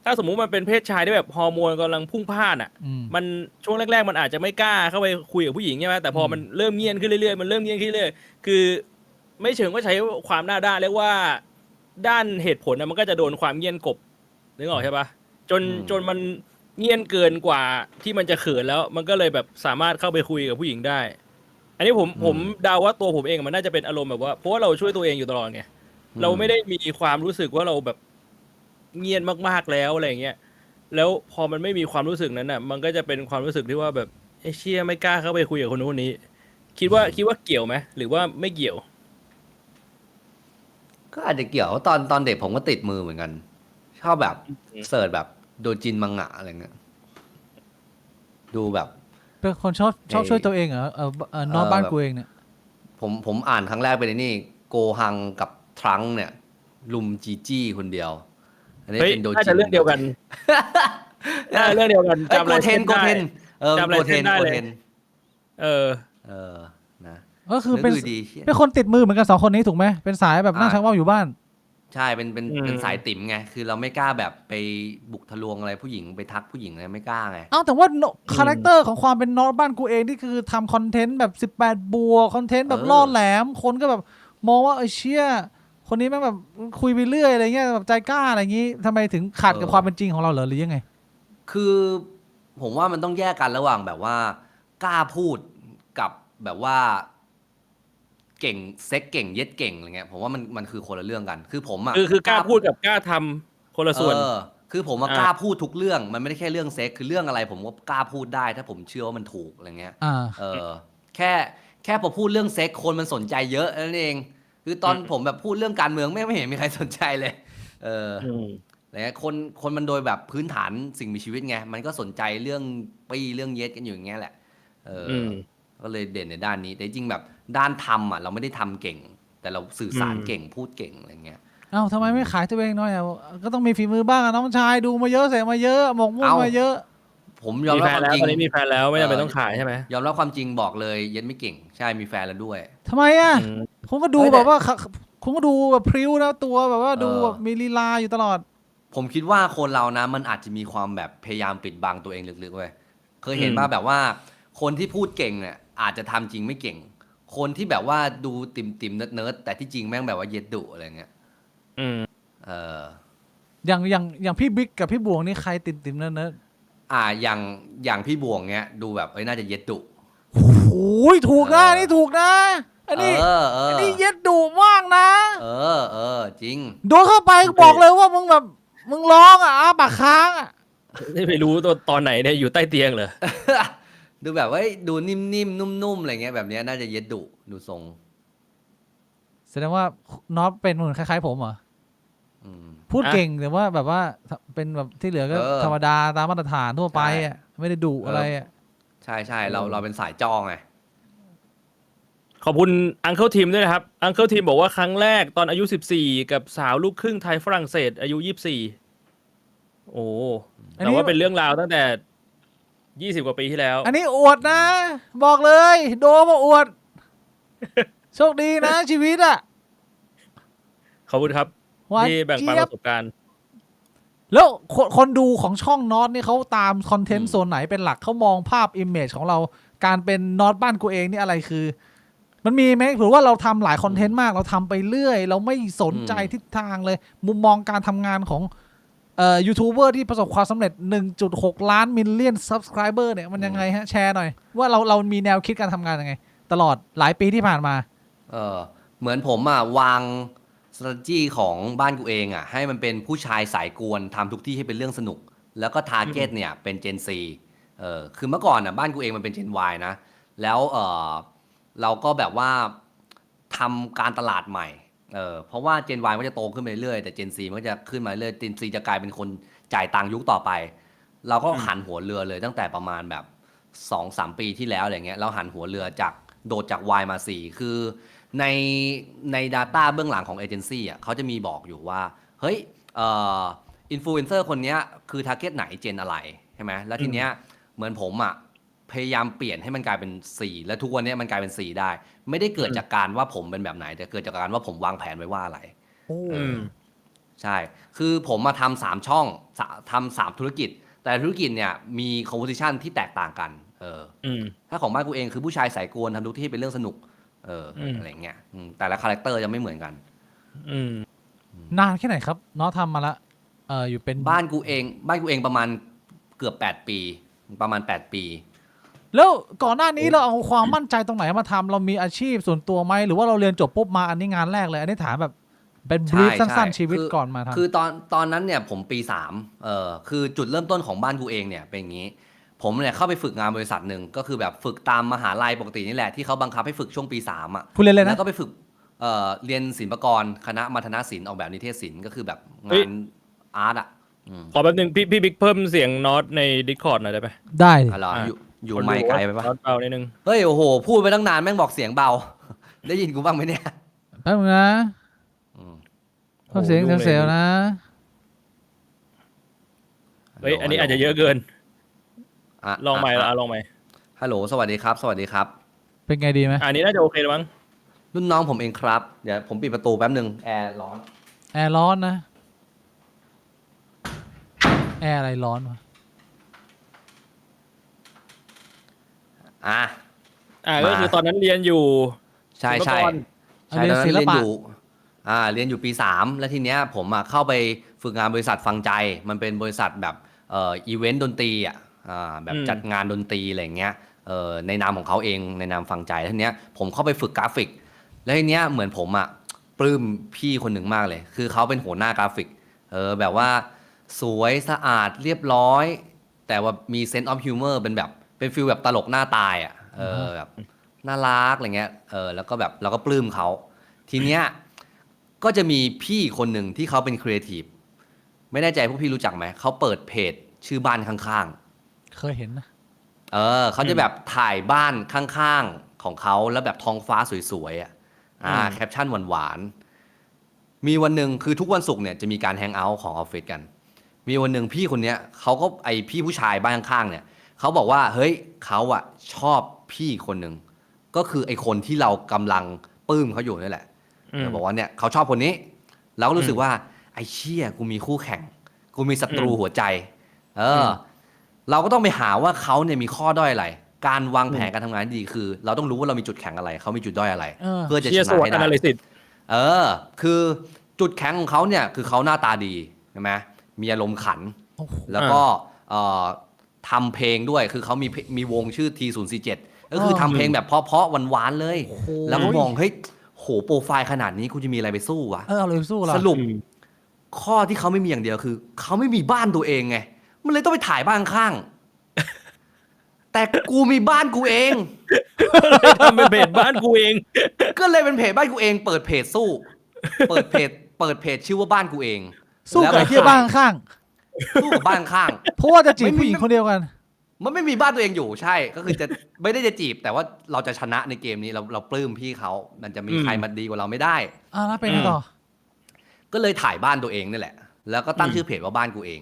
ถ้าสมมุติมันเป็นเพศชายที่แบบฮอร์โมนกำลังพุ่งพล่านอ่ะ มันช่วงแรกๆมันอาจจะไม่กล้าเข้าไปคุยกับผู้หญิงใช่ไหมแต่พอมันเริ่มเงียนขึ้นเรื่อยๆมันเริ่มเงียนขึ้นเรื่อยๆคือไม่เชิงว่าใช้ความหน้าด้านเรียกว่าด้านเหตุผลนะมันก็จะโดนความเงียนกบนึกออกใช่ปะจนมันเงียนเกินกว่าที่มันจะเขินแล้ว มันก็เลยแบบสามารถเข้าไปคุยกับผู้หญิงได้ อันนี้ผมเดาว่าตัวผมเองมันน่าจะเป็นอารมณ์แบบว่าเพราะว่าเราช่วยตัวเองอยู่ตลอดไงเราไม่ได้มีความรู้สึกว่าเราแบบเงียนมากๆแล้วอะไรเงี้ยแล้วพอมันไม่มีความรู้สึกนั้นอ่ะ มันก็จะเป็นความรู้สึกที่ว่าแบบไอ้เชี่ยไม่กล้าเข้าไปคุยกับคนนู้นคนนี้ คิดว่าเกี่ยวไหมหรือว่าไม่เกี่ยว ก็อาจจะเกี่ยวตอนเด็กผมก็ติดมือเหมือนกัน ชอบแบบเสิร์ชแบบโดจินมังงะอะไรเงี้ยดูแบบ เป็นคนชอบช่วยตัวเองเหรอนอกบ้านกูเองเนี่ย ผมอ่านครั้งแรกเป็นไอ้นี่โกฮังกับทรังก์เนี่ย ลุมจีจี้คนเดียว อันนี้ เฮ้ย เป็นโดจิน น่าจะเรื่องเดียวกัน น่าจะเรื่องเดียวกัน เอ้ย จำอะไร โกเทน จำอะไร โกเทน ได้ โก เลย เทน เออ นะ ก็คือเป็น นึกดูดีเชี่ย เป็นคนติดมือเหมือนกัน2 คนนี้ถูกไหมเป็นสายแบบนั่งชักว่าวอยู่บ้าน ใช่เป็นสายติ๋มไงคือเราไม่กล้าแบบไปบุกทะลวงอะไรผู้หญิงไปทักผู้หญิงอะไรไม่กล้าไง เอ้าแต่ว่าคาแรคเตอร์ของความเป็นนอตบ้านกูเองนี่คือทำคอนเทนต์แบบ18 บวกคอนเทนต์แบบล่อแหลมคนก็แบบมองว่าเชี่ยคนนี้แม่งแบบคุยไปเรื่อยอะไรเงี้ยแบบใจกล้าอะไรอย่างงี้ทำไมถึงขัดกับความเป็นจริงของเราเหรอหรือยังไง คือผมว่ามันต้องแยกกันระหว่างแบบว่ากล้าพูดกับแบบว่า เก่งเซ็กเก่งเย็ดเก่งอะไรเงี้ยผมว่ามันคือคนละเรื่องกัน คือผมอ่ะ คือกล้าพูดกับกล้าทำคนละส่วน คือผมกล้าพูดทุกเรื่องมันไม่ได้แค่เรื่องเซ็กคือเรื่องอะไรผมก็กล้าพูดได้ถ้าผมเชื่อว่ามันถูกอะไรเงี้ยแค่พอพูดเรื่องเซ็กคนมันสนใจเยอะนั่นเอง คือตอนผมแบบพูดเรื่องการเมืองไม่เห็นมีใครสนใจเลยอะไรเงี้ยคนมันโดยแบบพื้นฐานสิ่งมีชีวิตไงมันก็สนใจเรื่องเรื่องเย็ดกันอยู่อย่างเงี้ยแหละก็เลยเด่นในด้านนี้แต่จริงแบบด้านทำอ่ะเราไม่ได้ทำเก่ง แต่เราสื่อสารเก่งพูดเก่งอะไรเงี้ย เอ้าทำไมไม่ขายตัวเองหน่อยก็ต้องมีฝีมือบ้างน้องชายดูมาเยอะเสพมาเยอะหมกมุ่นมาเยอะ ผมยอมรับความจริง ตอนนี้มีแฟนแล้วไม่จำเป็นต้องขายใช่ไหม ยอมรับความจริงบอกเลยเย็นไม่เก่งใช่มีแฟนแล้วด้วย ทำไมอ่ะผมก็ดูแบบว่า คุณก็ดูแบบพริ้วนะตัวแบบว่าดู เออ แบบมีลีลาอยู่ตลอด ผมคิดว่าคนเรานะมันอาจจะมีความแบบพยายามปิดบังตัวเองลึกๆเว้ยเคยเห็นป่ะแบบว่า คนที่พูดเก่งเนี่ยอาจจะทำจริงไม่เก่ง คนที่แบบว่าดูติ่มๆเนิร์ดๆแต่ที่จริงแม่งแบบว่าเย็ดดุอะไรเงี้ย อืม เออ อย่างพี่บิ๊กกับพี่บวงนี่ใครติ่มๆเนิร์ด อย่างพี่บวงเนี้ยดูแบบน่าจะเย็ดดุ ๆโอ้ยถูกนะนี่ถูกนะอันนี้ อันนี้เย็ดดุมากนะ เออจริง โดนเข้าไปบอกเลยว่ามึงแบบมึงร้องอ่ะอ้าปากค้างอ่ะ ไม่รู้ตัวตอนไหนเนี่ยอยู่ใต้เตียงเหรอ ดูแบบว่าดูนิ่มๆนุ่มๆอะไรเงี้ยแบบเนี้ยน่าจะเย็ดดุดูทรง แสดงว่าน็อตเป็นเหมือนคล้ายๆผมเหรอ อืม พูด อ่ะ เก่งแต่ว่าแบบว่าเป็นแบบที่เหลือก็ เออ ธรรมดาตามมาตรฐานทั่วไปอ่ะไม่ได้ดุอะไรอ่ะ ใช่เราเป็นสายจ้องไง ขอบคุณอังเคิลทีมด้วยนะครับอังเคิลทีมบอกว่าครั้งแรกตอนอายุ14กับสาวลูกครึ่งไทยฝรั่งเศสอายุ24โอ้ อันนี้ แต่ว่าเป็นเรื่องราวตั้งแต่20กว่าปีที่แล้ว อันนี้อวดนะ บอกเลย โดนมาอวด โชคดีนะ ชีวิตอ่ะ ขอบคุณครับ หวาน ที่แบ่งปัน เจี๊ย ป บ ระสบการณ์ แล้วคนดูของช่องน็อตนี่เขาตามคอนเทน อื ต์ ม โซนไหนเป็นหลักเขามองภาพอิมเมจของเราการเป็นน็อตบ้านกูเองนี่อะไรคือ มันมีไหมถือว่าเราทำหลายคอนเทนต์มากเราทำไปเรื่อย เราไม่สนใจทิศทางเลย มุมมองการทำงานของยูทูบเบอร์ที่ประสบความสำเร็จ 1.6 ล้านมิลเลียนซับสไครเบอร์เนี่ยมันยังไงฮะแชร์หน่อย ว่าเรามีแนวคิดการทำงานยังไง ตลอดหลายปีที่ผ่านมา เหมือนผมวาง strategy ของบ้านกูเองให้มันเป็นผู้ชายสายกวนทำทุกที่ให้เป็นเรื่องสนุก แล้วก็ target เนี่ยเป็น Gen Z คือเมื่อก่อนบ้านกูเองมันเป็น Gen Y นะ แล้วเราก็แบบว่าทำการตลาดใหม่เพราะว่า Gen Y มันจะโตขึ้นไปเรื่อยแต่ Gen Z มันก็จะขึ้นมาเรื่อย Gen Z จะกลายเป็นคนจ่ายตังค์ยุคต่อไป เราก็หันหัวเรือเลยตั้งแต่ประมาณแบบ 2-3 ปีที่แล้วอะไรเงี้ยเราหันหัวเรือจากโดดจาก Y มา 4 คือใน Data เบื้องหลังของเอเจนซี่เขาจะมีบอกอยู่ว่า เฮ้ยอินฟลูเอนเซอร์คนเนี้ยคือ target ไหนเจนอะไรใช่ไหมแล้วทีเนี้ยเหมือนผมพยายามเปลี่ยนให้มันกลายเป็น 4 และทุกวันนี้มันกลายเป็น 4 ได้ ไม่ได้เกิดจากการว่าผมเป็นแบบไหน แต่เกิดจากการว่าผมวางแผนไว้ว่าอะไร อืม ใช่ คือผมมาทำ3ช่องทำ3ธุรกิจ แต่ธุรกิจเนี่ยมี composition ที่แตกต่างกันถ้าของบ้านกูเองคือผู้ชายสายกวนทำทุกที่เป็นเรื่องสนุกอะไรเงี้ยแต่ละคาแรคเตอร์จะไม่เหมือนกัน นานแค่ไหนครับน็อตทำมาละอยู่เป็น บ้านกูเองประมาณเกือบ8 ปีประมาณ8 ปี แล้วก่อนหน้านี้เราเอาความมั่นใจตรงไหนมาทำเรามีอาชีพส่วนตัวไหมหรือว่าเราเรียนจบปุ๊บมาอันนี้งานแรกเลยอันนี้ถามแบบเป็นบรีฟ ใช่ สั้น ใช่ ๆชีวิตก่อนมาทำ คือตอนนั้นเนี่ยผมปี3คือจุดเริ่มต้นของบ้านกูเองเนี่ยเป็นอย่างนี้ ผมเนี่ยเข้าไปฝึกงานบริษัทหนึ่งก็คือแบบฝึกตามมหาลัยปกตินี่แหละที่เขาบังคับให้ฝึกช่วงปี3 คุณเรียนเลย แล้ นะ วก็ไปฝึกเรียนศิลปากรคณะมัธนศิลป์ออกแบบนิเทศศิลป์ก็คือแบบ เฮ้ งาย นอาร์ตขอแป๊บนึงพี่บิ๊กเพิ่มเสียงน็อตใน Discord หน่อยได้ไหม ได้ดิ อะไร อ่ะ อยู่ไม่ไกลไปปะ น็อตเบานิดนึง เฮ้ยโอ้โหพูดไปตั้งนานแม่งบอกเสียงเบา ได้ยินกูบ้างไหมเนี่ย แป๊บนึงนะ อืม เพิ่มเสียง โอ้โหยุ่งเลย เสียวๆนะ เฮ้ยอันนี้อาจจะเยอะเกิน ะ ลองใหม่ละลองใหม่ ฮัลโหลสวัสดีครับสวัสดีครับ เป็นไงดีไหม อันนี้น่าจะโอเคแล้วมั้ง รุ่นน้องผมเองครับ เดี๋ยวผมปิดประตูแป๊บหนึ่งแอร์ร้อน แอร์ร้อนนะแอร์อะไรร้อนวะ ก็คือตอนนั้นเรียนอยู่ ใช่ ศิลปากร ใช่ตอนนั้นเรียนอยู่เรียนอยู่ปี3แล้วทีเนี้ยผมเข้าไปฝึกงานบริษัทฟังใจ มันเป็นบริษัทแบบอีเวนต์ดนตรีแบบจัดงานดนตรีอะไรเงี้ยในนามของเขาเองในนามฟังใจทีเนี้ยผมเข้าไปฝึกกราฟิก แล้วทีเนี้ยเหมือนผมปลื้มพี่คนหนึ่งมากเลย คือเขาเป็นหัวหน้ากราฟิกแบบว่าสวยสะอาดเรียบร้อย แต่ว่ามีเซนส์ออฟฮิวเมอร์เป็นฟิลแบบตลกหน้าตายแบบน่ารักอะไรเงี้ยแล้วก็แบบเราก็ปลื้มเขาทีเนี้ยก็จะมีพี่คนหนึ่งที่เขาเป็นครีเอทีฟไม่แน่ใจพวกพี่รู้จักไหมเขาเปิดเพจชื่อบ้านข้างๆ เคยเห็นนะ เขาจะแบบถ่ายบ้านข้างๆของเขาแล้วแบบท้องฟ้าสวยๆแคปชั่นหวานๆมีวันหนึ่งคือทุกวันศุกร์เนี่ยจะมีการแฮงเอาท์ของออฟฟิศกันมีวันหนึ่งพี่คนเนี้ยเขาก็พี่ผู้ชายบ้านข้างๆเนี่ยเขาบอกว่าเฮ้ยเขาชอบพี่คนหนึ่งก็คือไอคนที่เรากำลังปลื้มเขาอยู่นี่แหละ บอกว่าเนี่ยเขาชอบคนนี้เราก็รู้สึกว่าไอ้เชี่ยกูมีคู่แข่งกูมีศัตรูหัวใจเราก็ต้องไปหาว่าเขาเนี่ยมีข้อด้อยอะไรการวางแผนการทำงานดีคือเราต้องรู้ว่าเรามีจุดแข็งอะไรเขามีจุดด้อยอะไรเพื่อจะชนะให้ได้คือจุดแข็งของเขาเนี่ยคือเขาหน้าตาดีใช่ไหมมีอารมณ์ขันแล้วก็ทำเพลงด้วยคือเขามีวงชื่อ T047 ก็คือทำเพลงแบบเพราะๆหวานๆเลยแล้วก็มองเฮ้ยโหโปรไฟล์ขนาดนี้กูจะมีอะไรไปสู้วะเอาเลยสู้สรุปข้อที่เขาไม่มีอย่างเดียวคือเขาไม่มีบ้านตัวเองไงมันเลยต้องไปถ่ายบ้านข้างแต่กูมีบ้านกูเองเลยทำเป็นเพจบ้านกูเองก็เลยเป็นเพจบ้านกูเองเปิดเพจสู้เปิดเพจชื่อว่าบ้านกูเองสู้กับที่บ้านข้างสู้กับบ้านข้างเพราะว่าจะจีบผู้หญิงคนเดียวกันมันไม่มีบ้านตัวเองอยู่ใช่ก็คือจะไม่ได้จะจีบแต่ว่าเราจะชนะในเกมนี้เราปลื้มพี่เขามันจะมีใครมาดีกว่าเราไม่ได้แล้วเป็นไงต่อก็เลยถ่ายบ้านตัวเองนี่แหละแล้วก็ตั้งชื่อเพจว่าบ้านกูเอง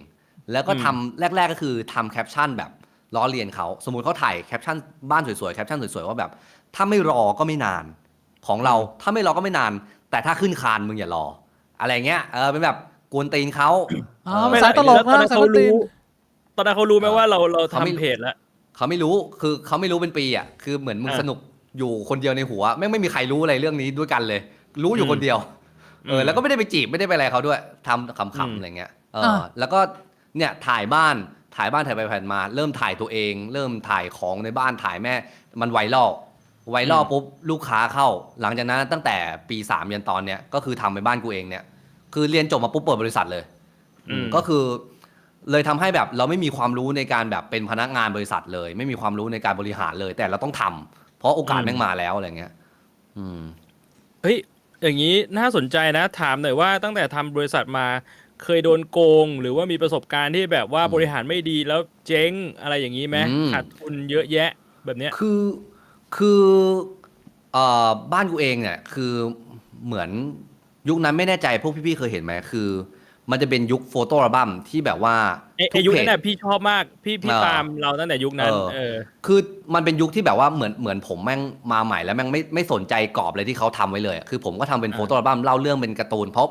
แล้วก็ทำแรกๆก็คือทำแคปชั่นแบบล้อเลียนเขาสมมุติเขาถ่ายแคปชั่นบ้านสวยๆแคปชั่นสวยๆว่าแบบถ้าไม่รอก็ไม่นานของเราถ้าไม่รอก็ไม่นานแต่ถ้าขึ้นคานมึงอย่ารออะไรเงี้ยเป็นแบบกวนตีนเขาสายตลกนะสายตีนตอนนั้นเขารู้ไหมว่าเราทำเพจแล้วเขาไม่รู้คือเขาไม่รู้เป็นปีอ่ะคือเหมือนมึงสนุกอยู่คนเดียวในหัวไม่มีใครรู้อะไรเรื่องนี้ด้วยกันเลยรู้อยู่คนเดียวแล้วก็ไม่ได้ไปจีบไม่ได้ไปอะไรเขาด้วยทำขำๆอะไรเงี้ยแล้วก็เนี่ยถ่ายบ้านถ่ายไปผ่านมาเริ่มถ่ายตัวเองเริ่มถ่ายของในบ้านถ่ายแม่มันไวรัลปุ๊บลูกค้าเข้าหลังจากนั้นตั้งแต่ปี3ยันตอนเนี้ยก็คือทำไปบ้านกูเองเนี่ยคือเรียนจบมาปุ๊บเปิดบริษัทเลยก็คือเลยทำให้แบบเราไม่มีความรู้ในการแบบเป็นพนักงานบริษัทเลยไม่มีความรู้ในการบริหารเลยแต่เราต้องทำเพราะโอกาสแม่งมาแล้วอะไรเงี้ยเฮ้ยอย่างนี้น่าสนใจนะถามหน่อยว่าตั้งแต่ทำบริษัทมาเคยโดนโกงหรือว่ามีประสบการณ์ที่แบบว่าบริหารไม่ดีแล้วเจ๊งอะไรอย่างนี้ไหมขาดทุนเยอะแยะแบบเนี้ยคือบ้านกูเองเนี่ยคือเหมือนยุคนั้นไม่แน่ใจพวกพี่ๆเคยเห็นไหมคือมันจะเป็นยุคโฟโต้อัลบั้มที่แบบว่ายุคนั้นน่ะพี่ชอบมากพี่ตามเราตั้งแต่ยุคนั้นคือมันเป็นยุคที่แบบว่าเหมือนผมแม่งมาใหม่แล้วแม่งไม่สนใจกรอบเลยที่เขาทำไว้เลยคือผมก็ทำเป็นโฟโต้อัลบั้มเล่าเรื่องเป็นการ์ตูนเพราะ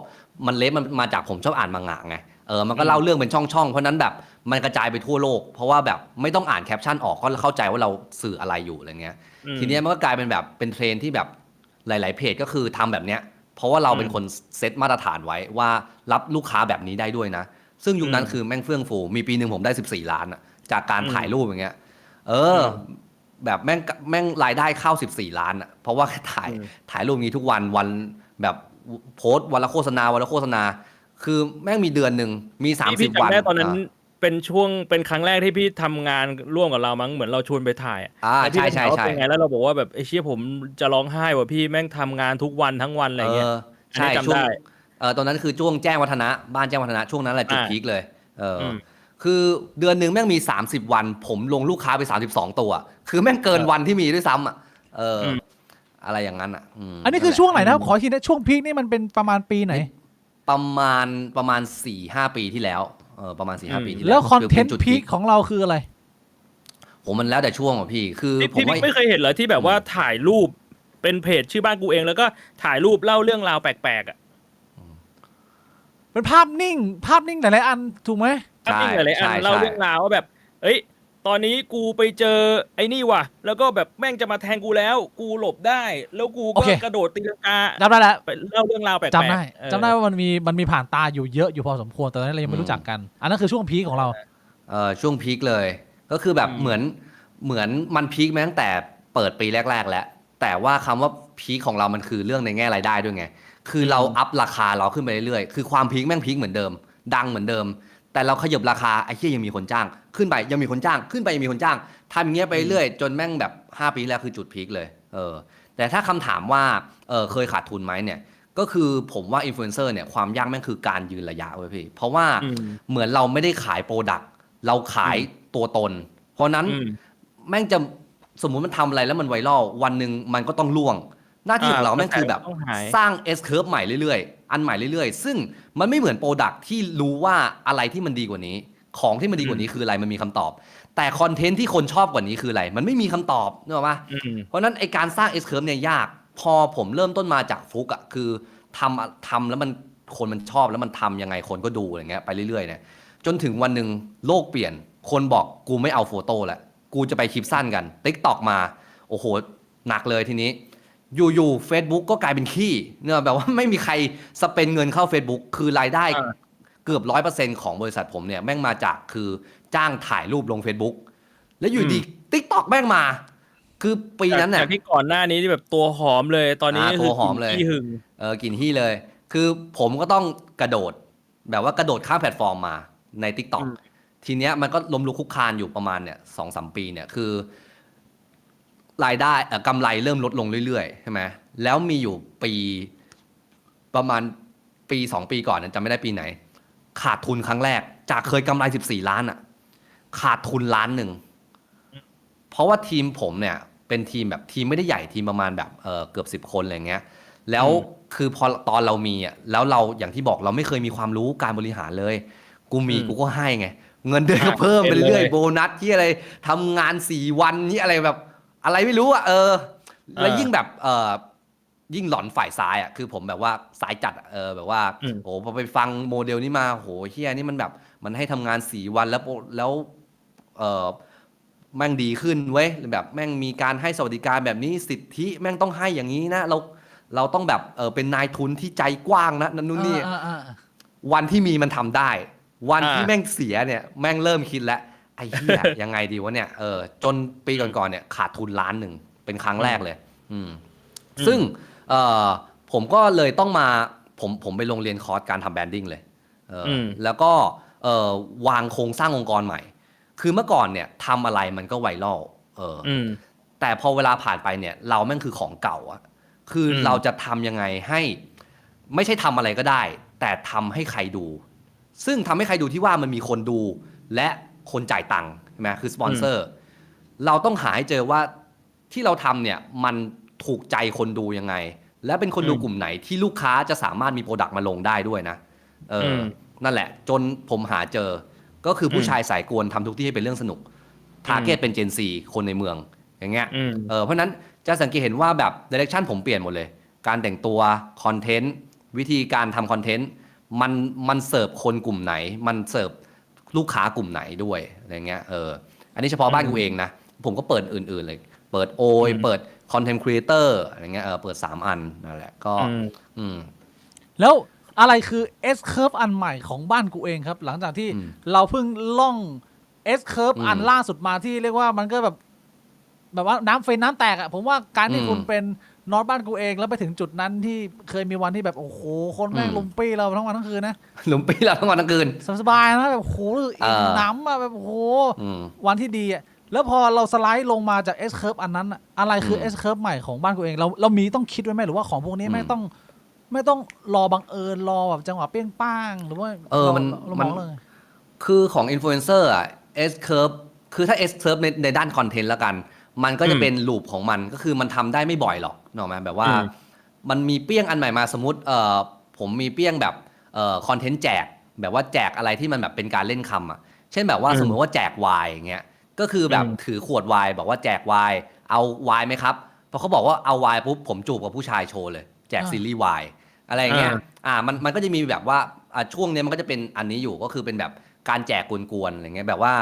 มันมาจากผมชอบอ่านมังงะไงมันก็เล่าเรื่องเป็นช่องเพราะนั้นแบบมันกระจายไปทั่วโลกเพราะว่าแบบไม่ต้องอ่านแคปชั่นออกก็เข้าใจว่าเราสื่ออะไรอยู่อะไรเงี้ยทีนี้มันก็กลายเป็นแบบเป็นเทรนที่แบบหลายๆเพจก็คือทำแบบเนี้ยเพราะว่าเราเป็นคนเซตมาตรฐานไว้ว่ารับลูกค้าแบบนี้ได้ด้วยนะซึ่งยุคนั้นคือแม่งเฟื่องฟูมีปีนึงผมได้14 ล้านอะจากการถ่ายรูปอย่างเงี้ยแบบแม่งรายได้เข้า14 ล้านอะเพราะว่าถ่ายรูปนี้ทุกวันแบบโพสต์วันละโฆษณาคือแม่งมีเดือนนึงมี30 วันตอนนั้นเป็นครั้งแรกที่พี่ทำงานร่วมกับเรามั้งเหมือนเราชวนไปถ่ายใช่เป็นไงแล้วเราบอกว่าแบบไอ้เชี่ยผมจะร้องไห้ว่ะพี่แม่งทำงานทุกวันทั้งวันอะไรเงี้ยใช่ช่วงตอนนั้นคือช่วงแจ้งวัฒนะบ้านแจ้งวัฒนะช่วงนั้นแหละจุดพีคเลยคือเดือนนึงแม่งมี30 วันผมลงลูกค้าไป32 ตัวคือแม่งเกินวันที่มีด้วยซ้ำอะไรอย่างนั้นอันนี้คือช่วงไหนนะขอทีนะช่วงพีคนี่มันเป็นประมาณปีไหนประมาณ 4-5 ปีที่แล้วประมาณ 4-5 ปีที่แล้วคอนเทนต์พีคของเราคืออะไรผมมันแล้วแต่ช่วงอ่ะพี่คือผมไม่เคยเห็นเลยที่แบบว่าถ่ายรูปเป็นเพจชื่อบ้านกูเองแล้วก็ถ่ายรูปเล่าเรื่องราวแปลกๆอ่ะเป็นภาพนิ่งหลายๆอันถูกไหมภาพนิ่งหลายๆอันเล่าเรื่องราวว่าแบบเอ้ยตอนนี้กูไปเจอไอ้นี่ว่ะแล้วก็แบบแม่งจะมาแทงกูแล้วกูหลบได้แล้วกูก็กระโดดตีลังกาจำได้แล้วเล่าเรื่องราวแปลกๆจำได้ว่ามันมีผ่านตาอยู่เยอะอยู่พอสมควรแต่ตอนนั้นเรายังไม่รู้จักกันอันนั้นคือช่วงพีคของเราช่วงพีคเลยก็คือแบบเหมือนมันพีคมาตั้งแต่เปิดปีแรกๆแล้วแต่ว่าคำว่าพีคของเรามันคือเรื่องในแง่รายได้ด้วยไงคือเราอัพราคาเราขึ้นไปเรื่อยๆคือความพีคแม่งพีคเหมือนเดิมดังเหมือนเดิมแต่เราขยับราคาไอ้เหี้ยยังมีคนจ้างขึ้นไปยังมีคนจ้างขึ้นไปยังมีคนจ้างทำอย่างเงี้ยไปเรื่อยจนแม่งแบบ5 ปีแล้วคือจุดพีคเลยแต่ถ้าคำถามว่าเคยขาดทุนไหมเนี่ยก็คือผมว่าอินฟลูเอนเซอร์เนี่ยความยากแม่งคือการยืนระยะเว้ยพี่เพราะว่าเหมือนเราไม่ได้ขายโปรดักต์เราขายตัวตนเพราะนั้นแม่งจะสมมุติมันทำอะไรแล้วมันไวรัลวันนึงมันก็ต้องล่วงหน้าที่ของเราแม่งคือแบบสร้าง S curve ใหม่เรื่อยๆอันใหม่เรื่อยๆซึ่งมันไม่เหมือนโปรดักที่รู้ว่าอะไรที่มันดีกว่านี้ของที่มันดีกว่านี้คืออะไรมันมีคำตอบแต่คอนเทนต์ที่คนชอบกว่านี้คืออะไรมันไม่มีคำตอบนึกออกปะเพราะนั้นไอการสร้าง S curve เนี่ยยาก พอผมเริ่มต้นมาจากฟลุกอะคือทำแล้วมันคนมันชอบแล้วมันทำยังไงคนก็ดูอะไรเงี้ยไปเรื่อยๆเนี่ยจนถึงวันหนึ่งโลกเปลี่ยนคนบอกกูไม่เอาโฟโต้แล้วกูจะไปคลิปสั้นกัน TikTok มาโอ้โหหนักเลยทีนี้อยู่ๆ Facebook ก็กลายเป็นขี้เนี่ยแบบว่าไม่มีใครสเปนเงินเข้า Facebook คือรายได้เกือบ 100% ของบริษัทผมเนี่ยแม่งมาจากคือจ้างถ่ายรูปลง Facebook แล้วอยู่ดี TikTok แม่งมาคือปีนั้นเนี่ย จากที่ก่อนหน้านี้ที่แบบตัวหอมเลยตอนนี้ ตัวหอมเลย ขี้หึง กินที่เลย คือผมก็ต้องกระโดดแบบว่ากระโดดข้ามแพลตฟอร์มมาใน TikTok ทีเนี้ยมันก็ล้มลุกคลุกคลานอยู่ประมาณเนี่ย2-3 ปีเนี่ยคือรายได้กำไรเริ่มลดลงเรื่อยๆใช่ไหมแล้วมีอยู่ปีประมาณปี2 ปีก่อนนะจำไม่ได้ปีไหน ขาดทุนครั้งแรกจากเคยกำไร14 ล้านอ่ะขาดทุน1 ล้าน เพราะว่าทีมผมเนี่ยเป็นทีมแบบทีมไม่ได้ใหญ่ทีมประมาณแบบเกือบ10 คนอะไรเงี้ยแล้วคือพอตอนเรามีอ่ะแล้วเราอย่างที่บอกเราไม่เคยมีความรู้การบริหารเลยกูมีกูก็ให้ไงเงินเดือนก็เพิ่มไปเรื่อยๆโบนัสที่อะไรทำงาน4 วันนี่อะไรแบบอะไรไม่รู้อ่ะแล้วยิ่งแบบยิ่งหลอนฝ่ายซ้ายอ่ะคือผมแบบว่าสายจัดแบบว่าโอ้พอไปฟังโมเดลนี้มาโหเฮียนี่มันแบบมันให้ทำงาน4 วันแล้วแม่งดีขึ้นเว้ยแบบแม่งมีการให้สวัสดิการแบบนี้สิทธิแม่งต้องให้อย่างนี้นะเราต้องแบบเป็นนายทุนที่ใจกว้างนะนั่นนู่นนี่วันที่มีมันทำได้ วันที่แม่งเสียเนี่ยแม่งเริ่มคิดแล้วไอ้เหี้ย ยังไงดีวะเนี่ยจนปีก่อนๆเนี่ยขาดทุน1 ล้านเป็นครั้งแรกเลยซึ่งผมก็เลยต้องมาผมไปลงเรียนคอร์สการทำแบรนดิ้งเลยแล้วก็วางโครงสร้างองค์กรใหม่คือเมื่อก่อนเนี่ยทำอะไรมันก็ไวรัลแต่พอเวลาผ่านไปเนี่ยเราแม่งคือของเก่าอะคือเราจะทำยังไงให้ไม่ใช่ทำอะไรก็ได้แต่ทำให้ใครดูซึ่งทำให้ใครดูที่ว่ามันมีคนดูและคนจ่ายตังค์ใช่ไหมคือสปอนเซอร์เราต้องหาให้เจอว่าที่เราทำเนี่ยมันถูกใจคนดูยังไงและเป็นคนดูกลุ่มไหนที่ลูกค้าจะสามารถมีโปรดักต์มาลงได้ด้วยนะนั่นแหละจนผมหาเจอก็คือผู้ชายสายกวนทำทุกที่ให้เป็นเรื่องสนุกทาร์เก็ตเป็นเจนซีคนในเมืองอย่างเงี้ยเพราะนั้นจะสังเกตเห็นว่าแบบดิเรกชันผมเปลี่ยนหมดเลยการแต่งตัวคอนเทนต์วิธีการทำคอนเทนต์มันเสิร์ฟคนกลุ่มไหนมันเสิร์ฟลูกค้ากลุ่มไหนด้วยอะไรเงี้ยอันนี้เฉพาะบ้านกูเองนะผมก็เปิดอื่นๆเลยเปิดโอยเปิดคอนเทนต์ครีเอเตอร์อะไรเงี้ยเปิด3 อันนั่นแหละก็แล้วอะไรคือ S curve อันใหม่ของบ้านกูเองครับหลังจากที่เราเพิ่งล่อง S curve อันล่าสุดมาที่เรียกว่ามันก็แบบว่าน้ำเฟนน้ำแตกอ่ะผมว่าการที่คุณเป็นนอตบ้านกูเองแล้วไปถึงจุดนั้นที่เคยมีวันที่แบบโอ้โหคนแม่งลุมปี้เราทั้งวันทั้งคืนนะลุมปี้เราทั้งวันทั้งคืนสบายนะแบบโอ้โหอิ่มน้ำอะแบบโอ้โหวันที่ดีอ่ะแล้วพอเราสไลด์ลงมาจาก S curve อันนั้นอะอะไรคือ S curve ใหม่ของบ้านกูเองเรามีต้องคิดไว้ไหมหรือว่าของพวกนี้ไม่ต้องรอบังเอิญรอแบบจังหวะเปี้ยงป้างหรือว่ามันเลยคือของอินฟลูเอนเซอร์อ่ะ S curve คือถ้า S curve ในด้านคอนเทนต์แล้วกันมันก็จะเป็นลูปของมันก็คือมันทำได้ไม่บ่อยหรอกเนอะแบบว่ามันมีเปี้ยงอันใหม่มาสมมติผมมีเปี้ยงแบบคอนเทนต์แจกแบบว่าแจกอะไรที่มันแบบเป็นการเล่นคำอ่ะเช่นแบบว่าสมมติว่าแจกไวน์อย่างเงี้ยก็คือแบบถือขวดไวน์บอกว่าแจกไวน์เอาไวน์ไหมครับพอเขาบอกว่าเอาไวน์ปุ๊บผมจูบกับผู้ชายโชว์เลยแจกซีรีส์ไวน์อะไรอย่างเงี้ยมันก็จะมีแบบว่าช่วงนี้มันก็จะเป็นอันนี้อยู่ก็คือเป็นแบบการแจกกวนๆอะไรเงี้ยแบบว่า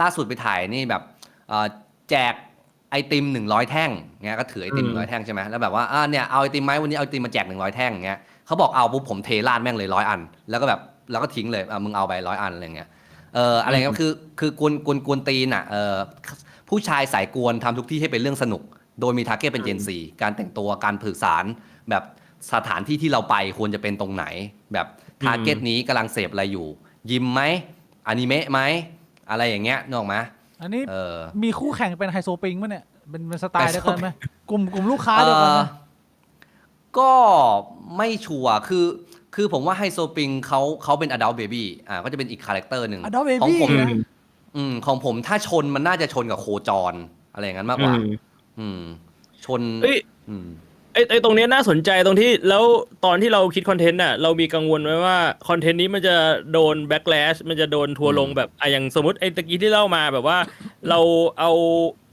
ล่าสุดไปถ่ายนี่แบบแจกไอติม100 แท่งเงี้ยก็ถือไอติม100 แท่งใช่ไหมแล้วแบบว่าเนี่ยเอาไอติมไหมวันนี้เอาไอติมมาแจก100 แท่งเงี้ยเขาบอกเอาปุ๊บผมเทราดแม่งเลย100 อันแล้วก็แบบแล้วก็ทิ้งเลยมึงเอาไป100 อันอะไรเงี้ยอะไรเงี้ยคือกวนตีนอ่ะผู้ชายสายกวนทำทุกที่ให้เป็นเรื่องสนุกโดยมีทาร์เก็ตเป็นเจนซีการแต่งตัวการสื่อสารแบบสถานที่ที่เราไปควรจะเป็นตรงไหนแบบทาร์เก็ตนี้กำลังเสพอะไรอยู่ยิมไหมอนิเมะไหมอะไรอย่างเงี้ยนึกออกไหมอันนี้มีคู่แข่งเป็นไฮโซปิงมั้ยเนี่ยเป็นสไตล์เดียวกันไหมกลุ่มลูกค้าเดียวกันไหมก็ไม่ชัวร์คือผมว่าไฮโซปิงเขาเป็น adult baby ก็จะเป็นอีกคาแรคเตอร์หนึ่ง adult baby ของผมถ้าชนมันน่าจะชนกับโคจรอะไรอย่างนั้นมากกว่าชนไอ้ตรงนี้น่าสนใจตรงที่แล้วตอนที่เราคิดคอนเทนต์น่ะเรามีกังวลไว้ว่าคอนเทนต์นี้มันจะโดนแบ็คแลชมันจะโดนทัวลงแบบอย่างสมมติไอ้ตะกี้ที่เล่ามาแบบว่าเราเอา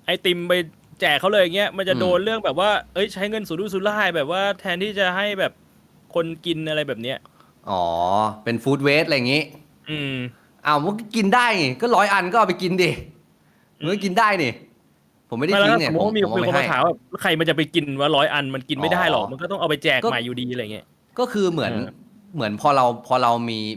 ไอติมไป แจกเขาเลยอย่างเงี้ยมันจะโดนเรื่องแบบว่าเอ้ยใช้เงินสุรุ่ยสุร่ายแบบว่าแทนที่จะให้แบบคนกินอะไรแบบเนี้ย อ๋อเป็นฟู้ดเวสอะไรอย่างงี้ อืม อ้าวมันก็กินได้นี่ก็100 อันก็เอาไปกินดิมันก็กินได้นี่ผมไม่ได้ ไม่แล้ว ทิ้ง ถ้า เนี่ ส ย มมติว่ามี ผม คน เอาไป มา ให้ ถามว่าใครมันจะไปกินว่า100 อันมันกินไม่ได้หรอก อ๋อ มันก็ต้องเอาไปแจก ก็ ใหม่อยู่ดีอะไรเงี้ย ก็คือเหมือน เออ เหมือนพอเรา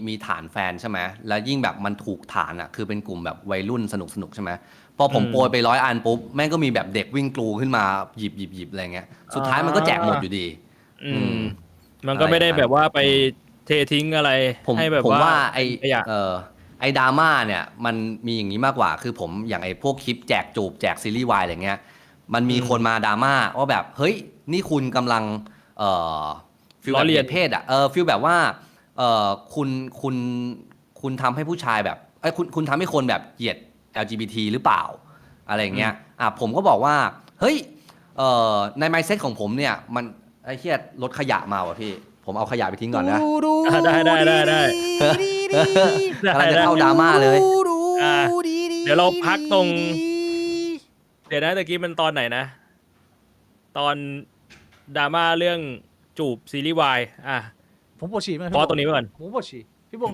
มีฐานแฟนใช่ไหมแล้วยิ่งแบบมันถูกฐานอ่ะคือเป็นกลุ่มแบบวัยรุ่นสนุกใช่ไหมพอผมโปรยไป100 อันปุ๊บแม่งก็มีแบบเด็กวิ่งกลูขึ้นมาหยิบอะไรเงี้ยสุดท้ายมันก็แจกหมดอยู่ดี อืมมันก็ไม่ได้แบบว่าไปเททิ้งอะไร ผม ให้แบบ ผมว่า ขยะ ไอดราม่าเนี่ยมันมีอย่างนี้มากกว่าคือผมอย่างไอพวกคลิปแจกจูบแจกซีรีส์วายอะไรเงี้ยมันมีคนมาดราม่าว่าแบบเฮ้ยนี่คุณกำลังฟิลแบบเหยียดเพศอ่ะฟิลแบบว่าคุณทำให้ผู้ชายแบบคุณทำให้คนแบบเหยียด LGBT หรือเปล่าอะไรเงี้ยผมก็บอกว่าเฮ้ยใน mindset ของผมเนี่ยมันไอ้เหี้ยรถขยะมาว่ะพี่ผมเอาขยะไปทิ้งก่อนนะ ได้ กำลังจะเข้าดราม่าเลย อ่ะเดี๋ยวเราพักตรง เดี๋ยวนะตะกี้มันตอนไหนนะ ตอนดราม่าเรื่องจูบซีรีส์วายผมปวดฉี่ไหม พอตรงนี้ไปก่อน ผมปวดฉี่พี่บ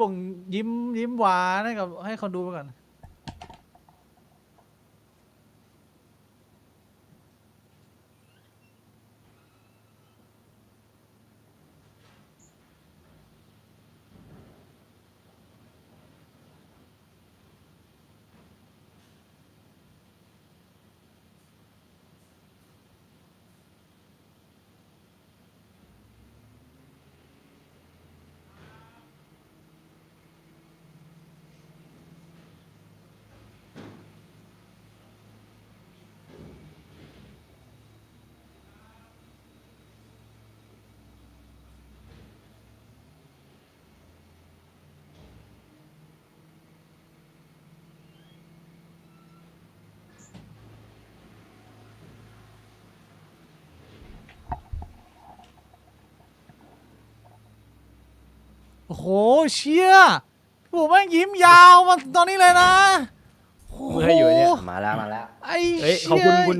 งยิ้มหวานให้คนดูไปก่อน โอ้โหเชี่ยผมแม่งยิ้มยาวมาตอนนี้เลยนะโอ้โห เมื่อยอยู่เนี่ย มาแล้ว ไอ้ เฮ้ย เชี่ย ขอบคุณคุณ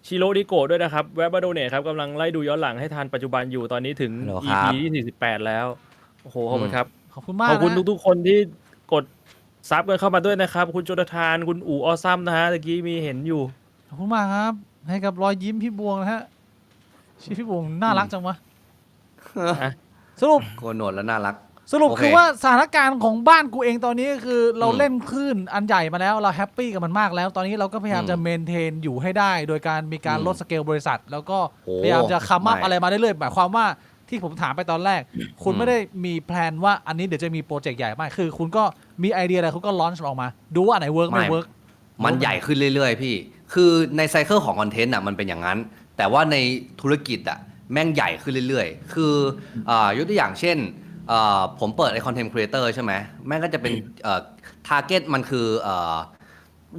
ชิโร่ดิโกะด้วยนะครับ แวะมาโดเนทครับกำลังไล่ดูย้อนหลังให้ทันปัจจุบันอยู่ตอนนี้ถึง ฮัลโหลครั EP บ ที่48แล้ว โอ้โห ขอบคุณครับ ขอบคุณมาก ขอบคุณ นะ ทุกๆคนที่กดซับกันเข้ามาด้วยนะครับ คุณโจนาธาน คุณอู๋ออซัมนะฮะตะกี้มีเห็นอยู่ ขอบคุณมากครับ ให้กับรอยยิ้มพี่บวงนะฮะชื่อพี่บวงน่ารักจังวะ อ่ะ สรุป โกนหนวดแล้วน่ารัก สรุป โอเค คือว่าสถานการณ์ของบ้านกูเองตอนนี้ก็คือเรา อืม เล่นคลื่นอันใหญ่มาแล้วเราแฮปปี้กับมันมากแล้ว ตอนนี้เราก็พยายามจะเมนเทนอยู่ให้ได้ โดยการมีการลดสเกลบริษัท แล้วก็ โอ้ พยายามจะคัมอัพ ไม่ อะไรมาเรื่อยๆหมายความว่าที่ผมถามไปตอนแรก คุณ อืม ไม่ได้มีแพลนว่าอันนี้เดี๋ยวจะมีโปรเจกต์ใหญ่มากคือ คุณก็มีไอเดียอะไรคุณก็ลอนช์ออกมา ดูว่าอันไหนเวิร์กไม่เวิร์ก มันใหญ่ขึ้นเรื่อยๆพี่ คือในไซเคิลของคอนเทนต์อ่ะมันเป็นอย่างนั้น แต่ว่าในธุรกิจอ่ะแม่งใหญ่ขึ้นเรื่อยๆ คือยกตัวอย่างเช่นผมเปิดไอคอนเทนต์ครีเอเตอร์ใช่ไหมแม่งก็จะเป็นทาร์เก็ตมันคือ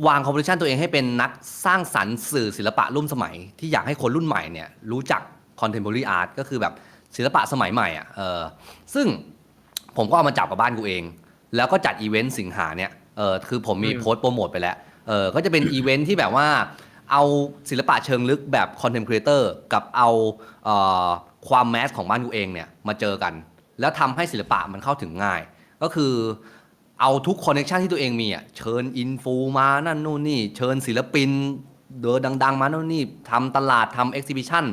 วางคอมโพสิชันตัวเองให้เป็นนักสร้างสรรค์สื่อศิลปะร่วมสมัย ที่อยากให้คนรุ่นใหม่เนี่ยรู้จัก contemporary art ก็คือแบบศิลปะสมัยใหม่อ่ะซึ่งผมก็เอามาจับกับบ้านกูเอง แล้วก็จัดอีเวนต์สิงหาเนี่ยคือผมมีโพสต์โปรโมทไปแล้วก็จะเป็นอีเวนต์ที่แบบว่าเอาศิลปะเชิงลึกแบบคอนเทมเพลเตอร์กับเอาความแมสของบ้านกูเองเนี่ยมาเจอกัน แล้วทำให้ศิลปะมันเข้าถึงง่าย ก็คือเอาทุกคอนเนคชันที่ตัวเองมีอ่ะเชิญอินฟูมานั่นนู่นนี่เชิญศิลปินเดอดังๆมานั่นนี่ทำตลาดทำเอ็กซิบิชัน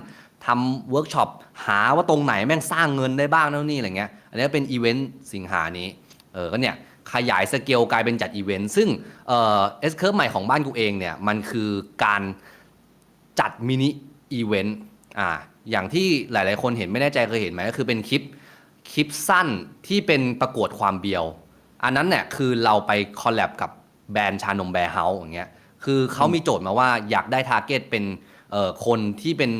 ทำเวิร์กช็อปหาว่าตรงไหนแม่งสร้างเงินได้บ้างนั่นนี่อะไรเงี้ยอันนี้เป็นอีเวนต์สิงหานี้ก็เนี่ยขยายสเกลกลายเป็นจัดอีเวนต์ซึ่งเอสเคิร์ฟใหม่ของบ้านกูเองเนี่ยมันคือการจัดมินิอีเวนต์อย่างที่หลายๆคนเห็นไม่แน่ใจเคยเห็นไหมก็คือเป็นคลิปสั้นที่เป็นประกวดความเบียวอันนั้นเนี่ยคือเราไปคอลแลบกับแบรนด์ชานมแบร์เฮาส์อย่างเงี้ยคือเขามีโจทย์มาว่าอยากได้ทาร์เก็ตเป็นคนที่เป็น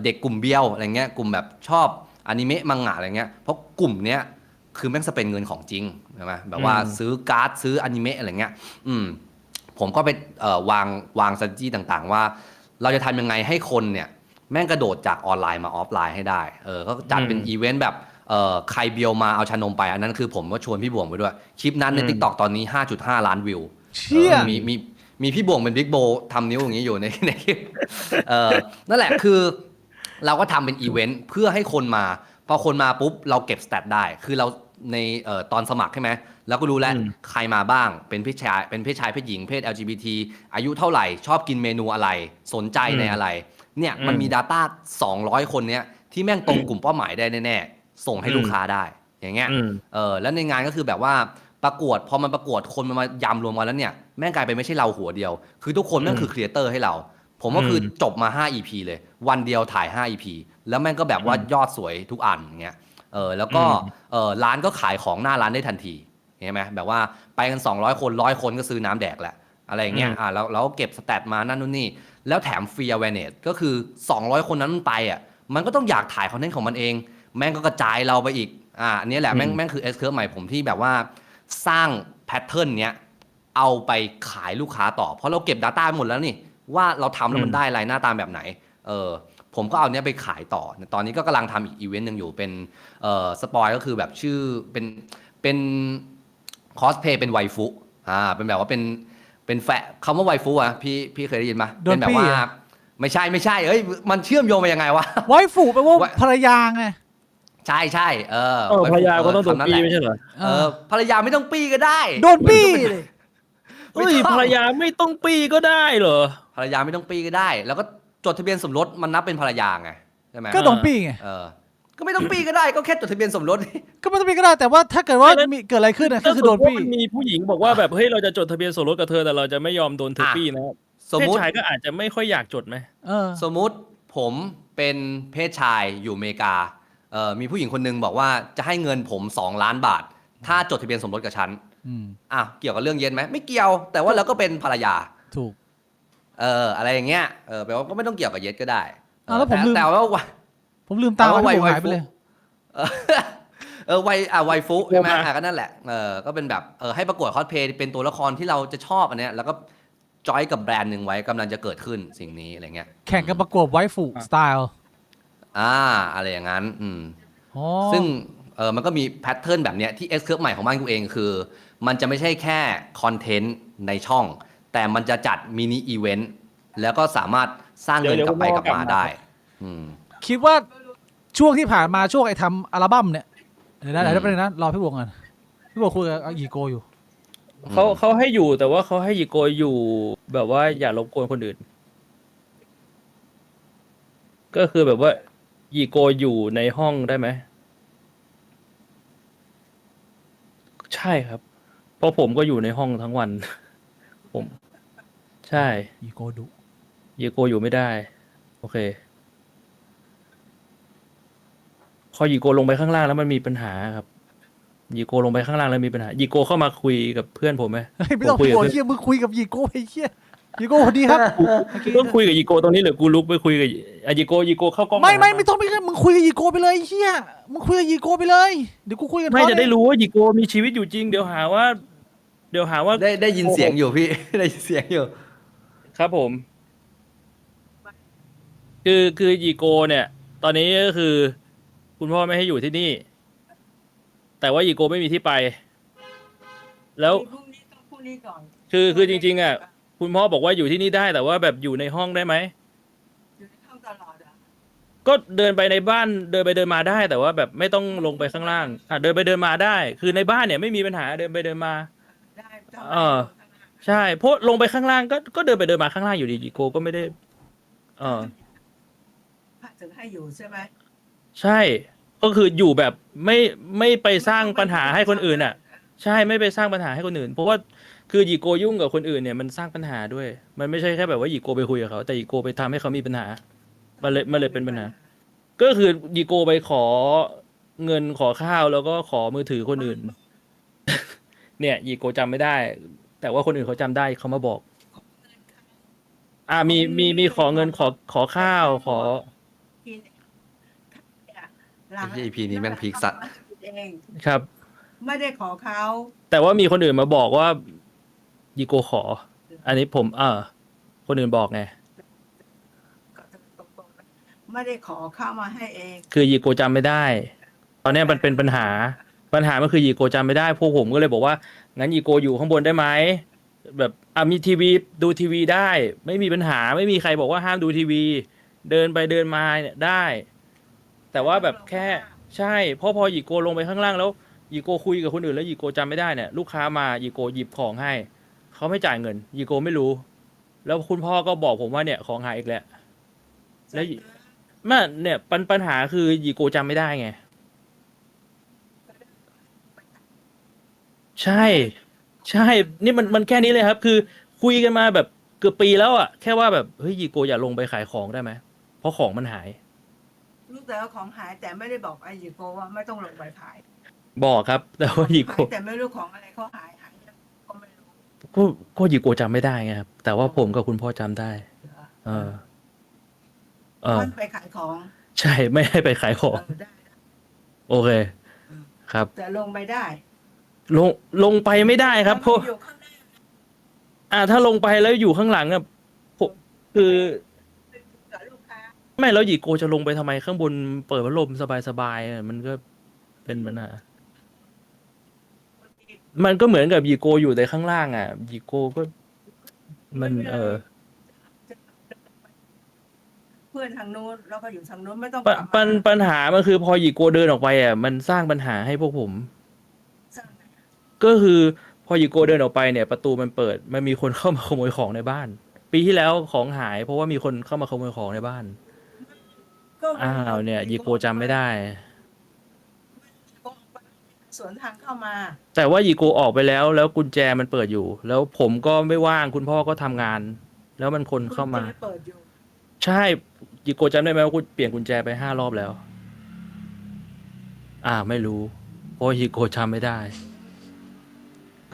เด็กกลุ่มเบียวอะไรเงี้ยกลุ่มแบบชอบอนิเมะมังงะอะไรเงี้ยเพราะกลุ่มเนี้ยคือแม่งสเปนเงินของจริงใช่ไหมแบบว่าซื้อการ์ดซื้ออนิเมะอะไรเงี้ยผมก็ไปวาง strategy ต่างๆว่าเราจะทำยังไงให้คนเนี่ยแม่งกระโดดจากออนไลน์มาออฟไลน์ให้ได้ก็จัดเป็นอีเวนต์แบบใครเบียวมาเอาชานมไปอันนั้นคือผมก็ชวนพี่บวงไปด้วยคลิปนั้นใน TikTok ตอนนี้ 5.5 ล้านวิว เชี่ย มีพี่บ่วงเป็นบิ๊กโบทำนิ้วอย่างนี้อยู่ในในคลิปนั่นแหละคือเราก็ทำเป็นอีเวนต์เพื่อให้คนมาพอคนมาปุ๊บเราเก็บสแตทได้คือเราในตอนสมัครใช่ไหมแล้วก็รู้แล้วใครมาบ้างเป็นเพศชายเพศหญิงเพศ LGBT อายุเท่าไหร่ชอบกินเมนูอะไรสนใจในอะไรเนี่ยมันมี Data 200 คนเนี้ยที่แม่งตรงกลุ่มเป้าหมายได้แน่ๆส่งให้ลูกค้าได้อย่างเงี้ยแล้วในงานก็คือแบบว่าประกวดพอมันประกวดคนมันมายำรวมกันแล้วเนี่ยแม่งกลายเป็นไม่ใช่เราหัวเดียวคือทุกคนแม่งคือครีเอเตอร์ให้เราผมก็คือจบมา5 EP เลยวันเดียวถ่าย5 EP แล้วแม่งก็แบบว่ายอดสวยทุกอันอย่างเงี้ยแล้วก็ร้านก็ขายของหน้าร้านได้ทันทีเห็นไหมแบบว่าไปกัน200 คน100 คนก็ซื้อน้ำแดกแหละอะไรอย่างเงี้ยแล้วเราก็เก็บสแตทมานั่นนู่นนี่แล้วแถมฟรีอเวเนสก็คือ200 คนนั้นมันไปอ่ะมันก็ต้องอยากถ่ายคอนเทนต์ของมันเองแม่งก็กระจายเราไปอีกอันนี้แหละแม่งคือ S curve ใหม่ผมที่แบบว่าสร้างแพทเทิร์นเนี้ยเอาไปขายลูกค้าต่อเพราะเราเก็บ Data หมดแล้วนี่ว่าเราทำแล้วมันได้อะไรหน้าตาแบบไหนผมก็เอาเนี้ยไปขายต่อตอนนี้ก็กำลังทำอีกอีเวนต์หนึ่งอยู่เป็นสปอยก็คือแบบชื่อเป็นคอสเพย์เป็นไวฟุเป็นแบบว่าเป็นแฟะคำว่าไวฟุพี่เคยได้ยินไหมเป็นแบบว่าไม่ใช่เอ้ยมันเชื่อมโยงไปยังไงวะไวฟูแปลว่าภรรยาไงใช่ภรรยาก็ต้องโดนปี้ไม่ใช่เหรอภรรยาไม่ต้องปี้ก็ได้โดนปี้เลยเฮ้ยภรรยาไม่ต้องปี้ก็ได้เหรอภรรยาไม่ต้องปี้ก็ได้แล้วก็จดทะเบียนสมรสมันนับเป็นภรรยาไงใช่ไหมก็โดนปี้ไงก็ไม่ต้องปี้ก็ได้ก็แค่จดทะเบียนสมรสก็ไม่ต้องปี้ก็ได้แต่ว่าถ้าเกิดว่ามีเกิดอะไรขึ้นนะก็คือโดนปี้มีผู้หญิงบอกว่าแบบเฮ้ยเราจะจดทะเบียนสมรสกับเธอแต่เราจะไม่ยอมโดนเธอปี้นะเพศชายก็อาจจะไม่ค่อยอยากจดไหมสมมุติผมเป็นเพศชายอยู่อเมริกามีผู้หญิงคนนึงบอกว่าจะให้เงินผม2 ล้านบาทถ้าจดทะเบียนสมรสกับฉันเกี่ยวกับเรื่องเย็นไหมไม่เกี่ยวแต่ว่าเราก็เป็นภรรยาถูกอะไรอย่างเงี้ยแปลว่าก็ไม่ต้องเกี่ยวกับเย็ดก็ได้แล้วแต่ว่าผมลืมตาว่าหายไปเลยไวฟุใช่ไหมก็นั่นแหละก็เป็นแบบให้ประกวดคอสเพลย์เป็นตัวละครที่เราจะชอบอันเนี้ยแล้วก็จอยกับแบรนด์หนึ่งไว้กำลังจะเกิดขึ้นสิ่งนี้อะไรเงี้ยแข่งกันประกวดไวฟูสไตล์อะไรอย่างนั้นซึ่งมันก็มีแพทเทิร์นแบบเนี้ยที่ S Curve ใหม่ของบ้านกูเองคือมันจะไม่ใช่แค่คอนเทนต์ในช่องแต่มันจะจัดมินิอีเวนต์แล้วก็สามารถสร้างเงินกลับไปกลับมาได้คิดว่าช่วงที่ผ่านมาช่วงไอ้ทำอัลบั้มเนี่ยเดี๋ยวนะรอพี่บวงก่อนพี่บวงคุยกับอีโกอยู่เขาให้อยู่แต่ว่าเขาให้อีโกอยู่แบบว่าอย่ารบกวนคนอื่นก็คือแบบว่าอีโกอยู่ในห้องได้ไหมใช่ครับเพราะผมก็อยู่ในห้องทั้งวันผมใช่อีโกดุอีโกอยู่ไม่ได้โอเคพออีโกลงไปข้างล่างแล้วมันมีปัญหาครับยีโกลงไปข้างล่างแล้วมีปัญหายีโกเข้ามาคุยกับเพื่อนผมไหมไม่ต้องคุยกับมึงคุยกับยีโกไอ้เหี้ยยีโกสวัสดีครับต้องคุยกับยีโกตรงนี้หรือกูลุกไปคุยกับยีโกเข้ากล้องไม่ต้องมึงคุยกับยีโกไปเลยเหี้ยมึงคุยกับยีโกไปเลยเดี๋ยวกูคุยกันไม่จะได้รู้ว่ายีโกมีชีวิตอยู่จริงเดี๋ยวหาว่าได้ยินเสียงอยู่พี่ได้ยินเสียงอยู่ครับผมคือยีโกเนี่ยตอนนี้ก็คือคุณพ่อไม่ให้อยู่ที่นี่แต่ว่ายีโกไม่มีที่ไปแล้วพรุ่งนี้ก่อนคือจริงๆอ่ะคุณพ่อบอกว่าอยู่ที่นี่ได้แต่ว่าแบบอยู่ในห้องได้ไหมอยู่ในห้องตลอดก็เดินไปในบ้านเดินไปเดินมาได้แต่ว่าแบบไม่ต้องลงไปข้างล่างเดินไปเดินมาได้คือในบ้านเนี่ยไม่มีปัญหาเดินไปเดินมาได้ใช่เพราะลงไปข้างล่างก็เดินไปเดินมาข้างล่างอยู่ดียีโกก็ไม่ได้ถึงให้อยู่ใช่ไหมใช่ก็คืออยู่แบบไม่ไปสร้างปัญหาให้คนอื่นอ่ะใช่ไม่ไปสร้างปัญหาให้คนอื่นเพราะว่าคือยีโกยุ่งกับคนอื่นเนี่ยมันสร้างปัญหาด้วยมันไม่ใช่แค่แบบว่ายีโกไปคุยกับเขาแต่ยีโกไปทำให้เขามีปัญหามันเลยเป็นปัญหาก็คือยีโกไปขอเงินขอข้าวแล้วก็ขอมือถือคนอื่น เนี่ยยีโกจำไม่ได้แต่ว่าคนอื่นเขาจำได้เขามาบอกมีขอเงินขอข้าวขอEP นี้แม่งพีคสัตว์ครับไม่ได้ขอเขาแต่ว่ามีคนอื่นมาบอกว่ายีโกขออันนี้ผมคนอื่นบอกไงไม่ได้ขอเข้ามาให้เองคือยีโกจำไม่ได้ตอนนี้มันเป็นปัญหามันคือยีโกจำไม่ได้พวกผมก็เลยบอกว่างั้นยีโกอยู่ข้างบนได้ไหม แบบมีทีวีดูทีวีได้ ไม่มีปัญหาไม่มีใครบอกว่าห้ามดูทีวี เดินไปเดินมาเนี่ยได้ แต่ว่าแบบแค่ใช่เพราะพอหยิโกลงไปข้างล่างแล้วหยิโกคุยกับคนอื่นแล้วหยิโกจำไม่ได้เนี่ยลูกค้ามาหยิโกหยิบของให้เขาไม่จ่ายเงินหยิโกไม่รู้ แล้วคุณพ่อก็บอกผมว่าเนี่ยของหายอีกแล้วแล้วมันเนี่ยปัญหาคือหยิโกจำไม่ได้ไงใช่ใช่นี่มันแค่นี้เลยครับ คือคุยกันมาแบบเกือบปีแล้วอ่ะแค่ว่าแบบเฮ้ยหยิโกอย่าลงไปขายของได้ไหมเพราะของมันหาย รู้แต่ว่าของหายแต่ไม่ได้บอกไอ้หยิโกว่าไม่ต้องลงไปขาย บอกครับ แต่ว่าหยิโก หายแต่ไม่รู้ของอะไรเขาหายก็ไม่รู้ ก็หยิโกจำไม่ได้ไงครับแต่ว่าผมกับคุณพ่อจำได้ เออ เออ มันไปขายของ ใช่ไม่ให้ไปขายของ ได้ โอเค ครับ แต่ลงไปได้ ลงไปไม่ได้ครับเพราะ แล้วมันอยู่ข้างหน้า ถ้าลงไปแล้วอยู่ข้างหลังอะผมคือ กับลูกค้า ไม่แล้วหยิโกจะลงไปทำไมข้างบนเปิดพัดลมสบายๆอะมันก็เป็นปัญหามันก็เหมือนกับหยิโกอยู่แต่ข้างล่างอ่ะหยิโกก็มันเพื่อนทางนู้นแล้วก็อยู่ทางนู้นไม่ต้อง ป กลับมา ปัญหามันคือพอหยิโกเดินออกไปอ่ะมันสร้างปัญหาให้พวกผม สร้าง ก็คือพอหยิโกเดินออกไปเนี่ยประตูมันเปิดมันมีคนเข้ามาขโมยของในบ้าน ปีที่แล้วของหาย เพราะว่ามีคนเข้ามาขโมยของในบ้าน ก็ อ้าวเนี่ยหยิโกจำไม่ได้ สวนทางเข้ามา แต่ว่าหยิโกออกไปแล้วกุญแจมันเปิดอยู่ แล้วผมก็ไม่ว่างคุณพ่อก็ทำงาน แล้วมันคนเข้ามา คุณเปิดอยู่ ใช่หยิโกจำได้ไหมว่ากูเปลี่ยนกุญแจไป5 รอบแล้ว ไม่รู้เพราะหยิโกจำไม่ได้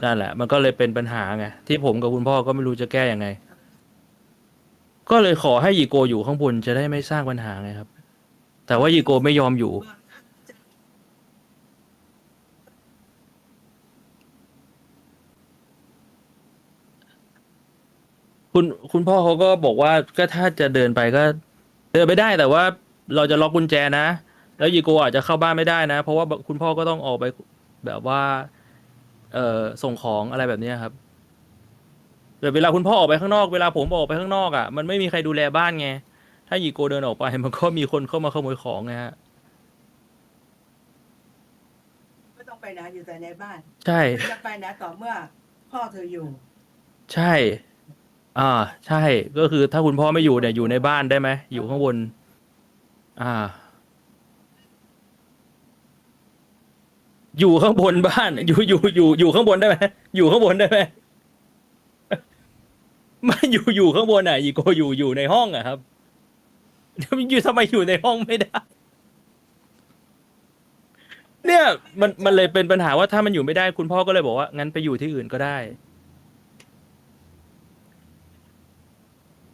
นั่นแหละ มันก็เลยเป็นปัญหาไงที่ผมกับคุณพ่อก็ไม่รู้จะแก้ยังไง ก็เลยขอให้หยิโกอยู่ข้างบนจะได้ไม่สร้างปัญหาไงครับ แต่ว่าหยิโกไม่ยอมอยู่ คุณพ่อเขาก็บอกว่าก็ถ้าจะเดินไปก็เดินไปได้แต่ว่าเราจะล็อกกุญแจนะ แล้วยีโกอาจจะเข้าบ้านไม่ได้นะ เพราะว่าคุณพ่อก็ต้องออกไปแบบว่า ส่งของอะไรแบบนี้ครับแต่เวลาคุณพ่อออกไปข้างนอกเวลาผมออกไปข้างนอกอ่ะมันไม่มีใครดูแลบ้านไงถ้ายีโกเดินออกไปมันก็มีคนเข้ามาขโมยของไงฮะ ไม่ต้องไปไหนอยู่แต่ในบ้าน ใช่ จะไปไหนต่อเมื่อพ่อเธออยู่ ใช่ ใช่ ก็คือถ้าคุณพ่อไม่อยู่เนี่ยอยู่ในบ้านได้ไหมอยู่ข้างบน อยู่ข้างบนบ้าน อยู่ข้างบนได้ไหมอยู่ข้างบนได้ไหมไม่อยู่ข้างบนอ่ะอีโกอยู่ในห้องอ่ะครับอยู่ทำไมอยู่ในห้องไม่ได้ เนี่ยมันเลยเป็นปัญหาว่าถ้ามันอยู่ไม่ได้คุณพ่อก็เลยบอกว่างั้นไปอยู่ที่อื่นก็ได้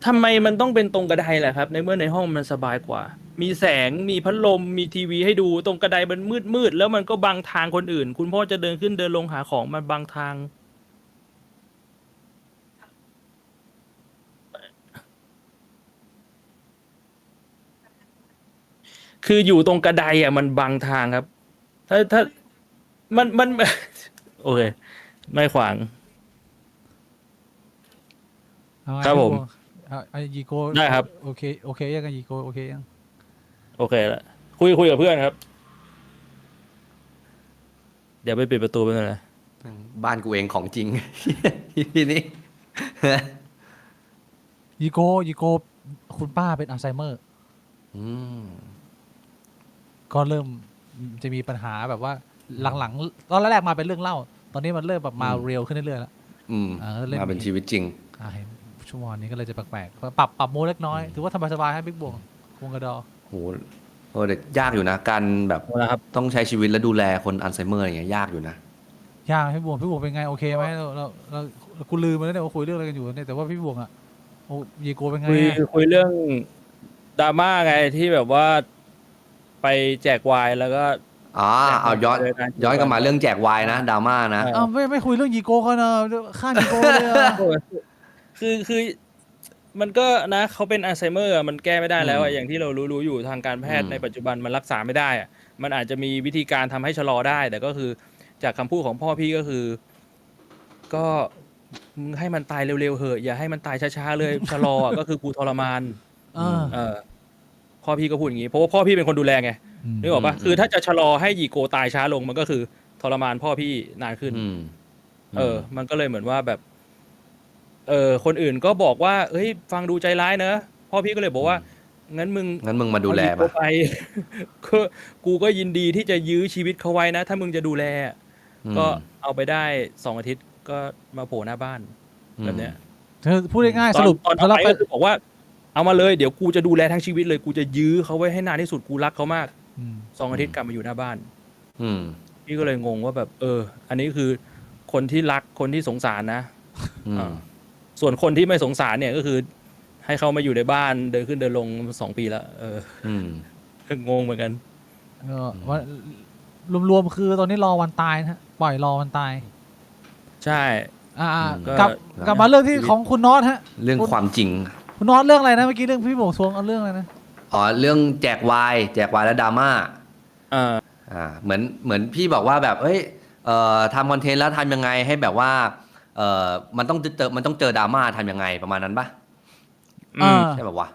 ทำไมมันต้องเป็นตรงกระไดแหละครับในเมื่อในห้องมันสบายกว่า มีแสงมีพัดลมมีทีวีให้ดูตรงกระไดมันมืดแล้วมันก็บังทางคนอื่น คุณพ่อจะเดินขึ้นเดินลงหาของมันบังทาง คืออยู่ตรงกระไดอ่ะมันบังทางครับ ถ้ามัน โอเค ไม่ขวาง เอาไง ครับผม ไอ้ยีโก ได้ครับ โอเคยังไงยีโกโอเคยัง โอเคละคุยกับเพื่อนครับ เดี๋ยวไปปิดประตูไปหน่อยนะ บ้านกูเองของจริง ทีนี้ ยีโกคุณป้าเป็นอัลไซเมอร์ อืม ก็เริ่มจะมีปัญหาแบบว่าหลังๆตอนแรกๆมาเป็นเรื่องเล่า ตอนนี้มันเริ่มแบบมาเรียลขึ้นเรื่อยๆแล้ว เล่น มาเป็นชีวิตจริง เห็นชั่วโมงนี้ก็เลยจะแปลกๆปรับโมดเล็กน้อย ถือว่าสบายๆให้บิ๊กบวงวงกระดอ โหเด็กยากอยู่นะ การแบบ นะครับ ต้องใช้ชีวิตและดูแลคนอัลไซเมอร์อย่างเงี้ยยากอยู่นะ ยากพี่บวงเป็นไงโอเคไหมเรากูลืมไปแล้วเนี่ยว่าคุยเรื่องอะไรกันอยู่เนี่ยแต่ว่าพี่บวงอ่ะโอ้ยีโกเป็นไง คุยเรื่องดราม่าไงที่แบบว่าไปแจกไวน์แล้วก็ เอาย้อนกลับมาเรื่องแจกไวน์นะดราม่านะ อ้าวไม่คุยเรื่องยีโกกันนะข้ามยีโกเลยอะ คือมันก็นะเขาเป็นอัลไซเมอร์มันแก้ไม่ได้แล้ว อื อะ ม อย่างที่เรารู้อยู่ทางการแพทย์ อืม ในปัจจุบันมันรักษาไม่ได้อะมันอาจจะมีวิธีการทำให้ชะลอได้ แต่ก็คือจากคำพูดของพ่อพี่ก็คือ ก็ มึงให้มันตายเร็วๆเหอะอย่าให้มันตายช้าๆเลยชะลอก็คือกูทรมาน เออ เออพ่อพี่ก็พูดอย่างนี้เพราะว่าพ่อพี่เป็นคนดูแลไงนึกออกปะคือถ้าจะชะลอให้หยีโกตายช้าลงมันก็คือทรมานพ่อพี่นานขึ้น มันก็เลยเหมือนว่าแบบคนอื่นก็บอกว่าเฮ้ยฟังดูใจร้ายเนอะพ่อพี่ก็เลยบอกว่างั้นมึงมาดูแล เอาหยีโกไป กูก็ยินดีที่จะยื้อชีวิตเขาไว้นะถ้ามึงจะดูแลก็เอาไปได้2 อาทิตย์ก็มาโผล่หน้าบ้านแบบเนี้ย พูดง่ายๆสรุป ตอนเอาไปก็คือบอกว่าเอามาเลยเดี๋ยวกูจะดูแลทั้งชีวิตเลยกูจะยื้อเขาไว้ให้นานที่สุดกูรักเขามาก2 อาทิตย์กลับมาอยู่หน้าบ้านพี่ก็เลยงงว่าแบบอันนี้คือคนที่รักคนที่สงสารนะส่วนคนที่ไม่สงสารเนี่ยก็คือให้เขามาอยู่ในบ้านเดินขึ้นเดินลง2 ปีแล้วงงเหมือนกันรวมๆคือตอนนี้รอวันตายนะฮะปล่อยรอวันตายใช่กลับมาเรื่องที่ของคุณน็อตฮะเรื่องความจริงคุณน็อตเรื่องอะไรนะเมื่อกี้เรื่องพี่โบกซวงเอาเรื่องอะไรนะเรื่องแจกวายและดราม่าเหมือนพี่บอกว่าแบบเฮ้ยทำคอนเทนต์แล้วทำยังไงให้แบบว่ามันต้องเจอดราม่าทำยังไงประมาณนั้นปะใช่แบบว่า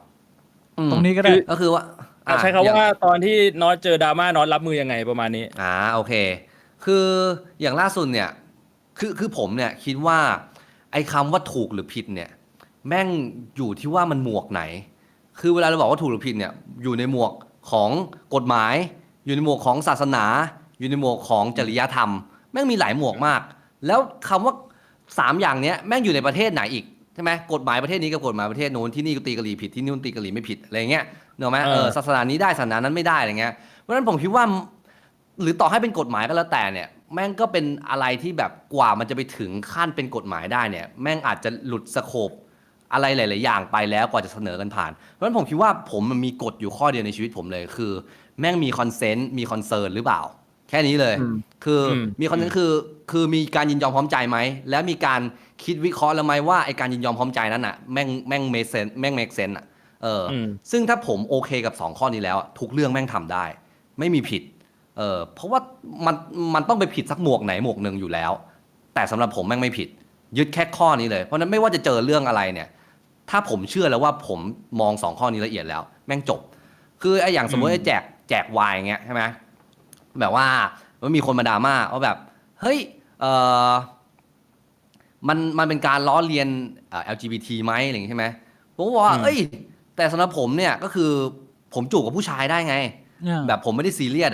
ตรงนี้ก็ได้ก็คือว่าใช้คำว่าตอนที่น็อตเจอดราม่าน็อตรับมือยังไงประมาณนี้โอเคคืออย่างล่าสุดเนี่ยคือผมเนี่ยคิดว่าไอ้คำว่าถูกหรือผิดเนี่ยแม่งอยู่ที่ว่ามันหมวกไหนคือเวลาเราบอกว่าถูกหรือผิดเนี่ยอยู่ในหมวกของกฎหมายอยู่ในหมวกของศาสนาอยู่ในหมวกของจริยธรรมแม่งมีหลายหมวกมากแล้วคำว่า3อย่างเนี้ยแม่งอยู่ในประเทศไหนอีกใช่ไหมกฎหมายประเทศนี้กับกฎหมายประเทศโน้นที่นี่ก็ตีกะหรี่ผิดที่นู่นตีกะหรี่ไม่ผิดอะไรเงี้ยเนอะไหมศาสนานี้ได้ศาสนานั้นไม่ได้อะไรเงี้ยเพราะฉะนั้นผมคิดว่าหรือต่อให้เป็นกฎหมายก็แล้วแต่เนี่ยแม่งก็เป็นอะไรที่แบบกว่ามันจะไปถึงขั้นเป็นกฎหมายได้เนี่ยแม่งอาจจะหลุดสโคปอะไรหลายๆอย่างไปแล้วกว่าจะเสนอกันผ่านเพราะฉะนั้นผมคิดว่าผมมันมีกฎอยู่ข้อเดียวในชีวิตผมเลยคือแม่งมีคอนเซนต์มีคอนเซิร์นหรือเปล่าแค่นี้เลยคือมีคอนเซนต์คือมีการยินยอมพร้อมใจไหมแล้วมีการคิดวิเคราะห์แล้วไหมว่าไอการยินยอมพร้อมใจนั้นอ่ะแม่งเมคเซนแม่งเมคเซนอ่ะซึ่งถ้าผมโอเคกับ2ข้อนี้แล้วทุกเรื่องแม่งทำได้ไม่มีผิดเพราะว่ามันต้องไปผิดสักหมวกไหนหมวกหนึ่งอยู่แล้วแต่สำหรับผมแม่งไม่ผิดยึดแค่ข้อนี้เลยเพราะนั้นไม่ว่าจะเจอเรื่องอะไรเนี่ยถ้าผมเชื่อแล้วว่าผมมอง2ข้อนี้ละเอียดแล้วแม่งจบคือไอ้อย่างสมมติไอ้แจกวายอย่างเงี้ยใช่ไหมแบบว่ามันมีคนมาดราม่าว่าแบบเฮ้ยมันเป็นการล้อเลียนLGBT ไหมอะไรอย่างงี้ใช่ไหมผมบอกว่าเอ้ยแต่สำหรับผมเนี่ยก็คือผมจูบกับผู้ชายได้ไงแบบผมไม่ได้ซีเรียส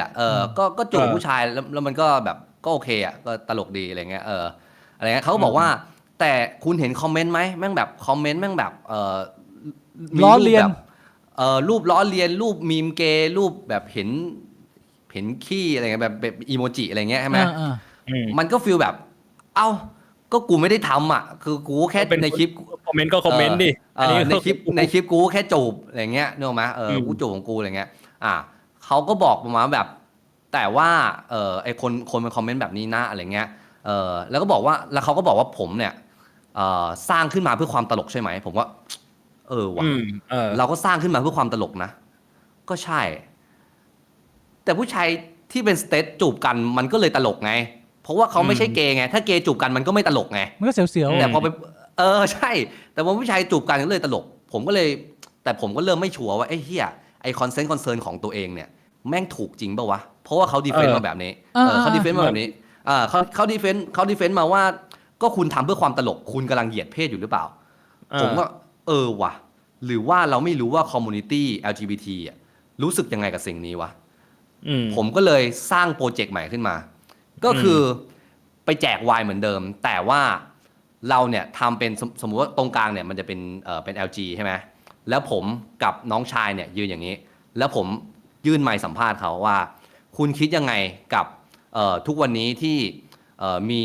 ก็จูบกับผู้ชายแล้วมันก็แบบก็โอเคก็ตลกดีอะไรเงี้ยอะไรเงี้ยเขาก็บอกว่าแต่คุณเห็นคอมเมนต์ไหมแม่งแบบคอมเมนต์แม่งแบบล้อเลียนรูปล้อเลียนรูปมีมเกย์รูปแบบเห็นขี้อะไรเงี้ยแบบอีโมจิอะไรเงี้ยใช่ไหมมันก็ฟีลแบบเอ้าก็กูไม่ได้ทำคือกูแค่ในคลิปคอมเมนต์ก็คอมเมนต์ดิในคลิปกูแค่จูบอะไรเงี้ยนึกออกไหมกูจูบของกูอะไรเงี้ยเขาก็บอกประมาณแบบแต่ว่าไอคนมาคอมเมนต์แบบนี้นะอะไรเงี้ยแล้วก็บอกว่าแล้วเขาก็บอกว่าผมเนี่ยสร้างขึ้นมาเพื่อความตลกใช่ไหมผมว่าว่ะเราก็สร้างขึ้นมาเพื่อความตลกนะก็ใช่แต่ผู้ชายที่เป็นสเตทจูบกันมันก็เลยตลกไงเพราะว่าเขาไม่ใช่เกย์ไงถ้าเกย์จูบกันมันก็ไม่ตลกไงมันก็เสียวๆแต่พอไปใช่แต่พอผู้ชายจูบกันก็เลยตลกผมก็เลยแต่ผมก็เริ่มไม่ชัวร์ว่าไอ้เหี้ยไอคอนเซนต์คอนเซิร์นของตัวเองเนี่ยแม่งถูกจริงป่าววะเพราะว่าเขาดีเฟนต์มาแบบนี้เขาดีเฟนต์มาแบบนี้เขาดีเฟนต์มาว่าก็คุณทำเพื่อความตลกคุณกำลังเหยียดเพศอยู่หรือเปล่าผมก็ว่ะหรือว่าเราไม่รู้ว่าคอมมูนิตี้ LGBT รู้สึกยังไงกับสิ่งนี้วะผมก็เลยสร้างโปรเจกต์ใหม่ขึ้นมาก็คือไปแจกไวน์เหมือนเดิมแต่ว่าเราเนี่ยทำเป็นสมมุติว่าตรงกลางเนี่ยมันจะเป็น LG ใช่ไหมแล้วผมกับน้องชายเนี่ยยืนอย่างนี้แล้วผมยื่นไมค์สัมภาษณ์เขาว่าคุณคิดยังไงกับทุกวันนี้ที่มี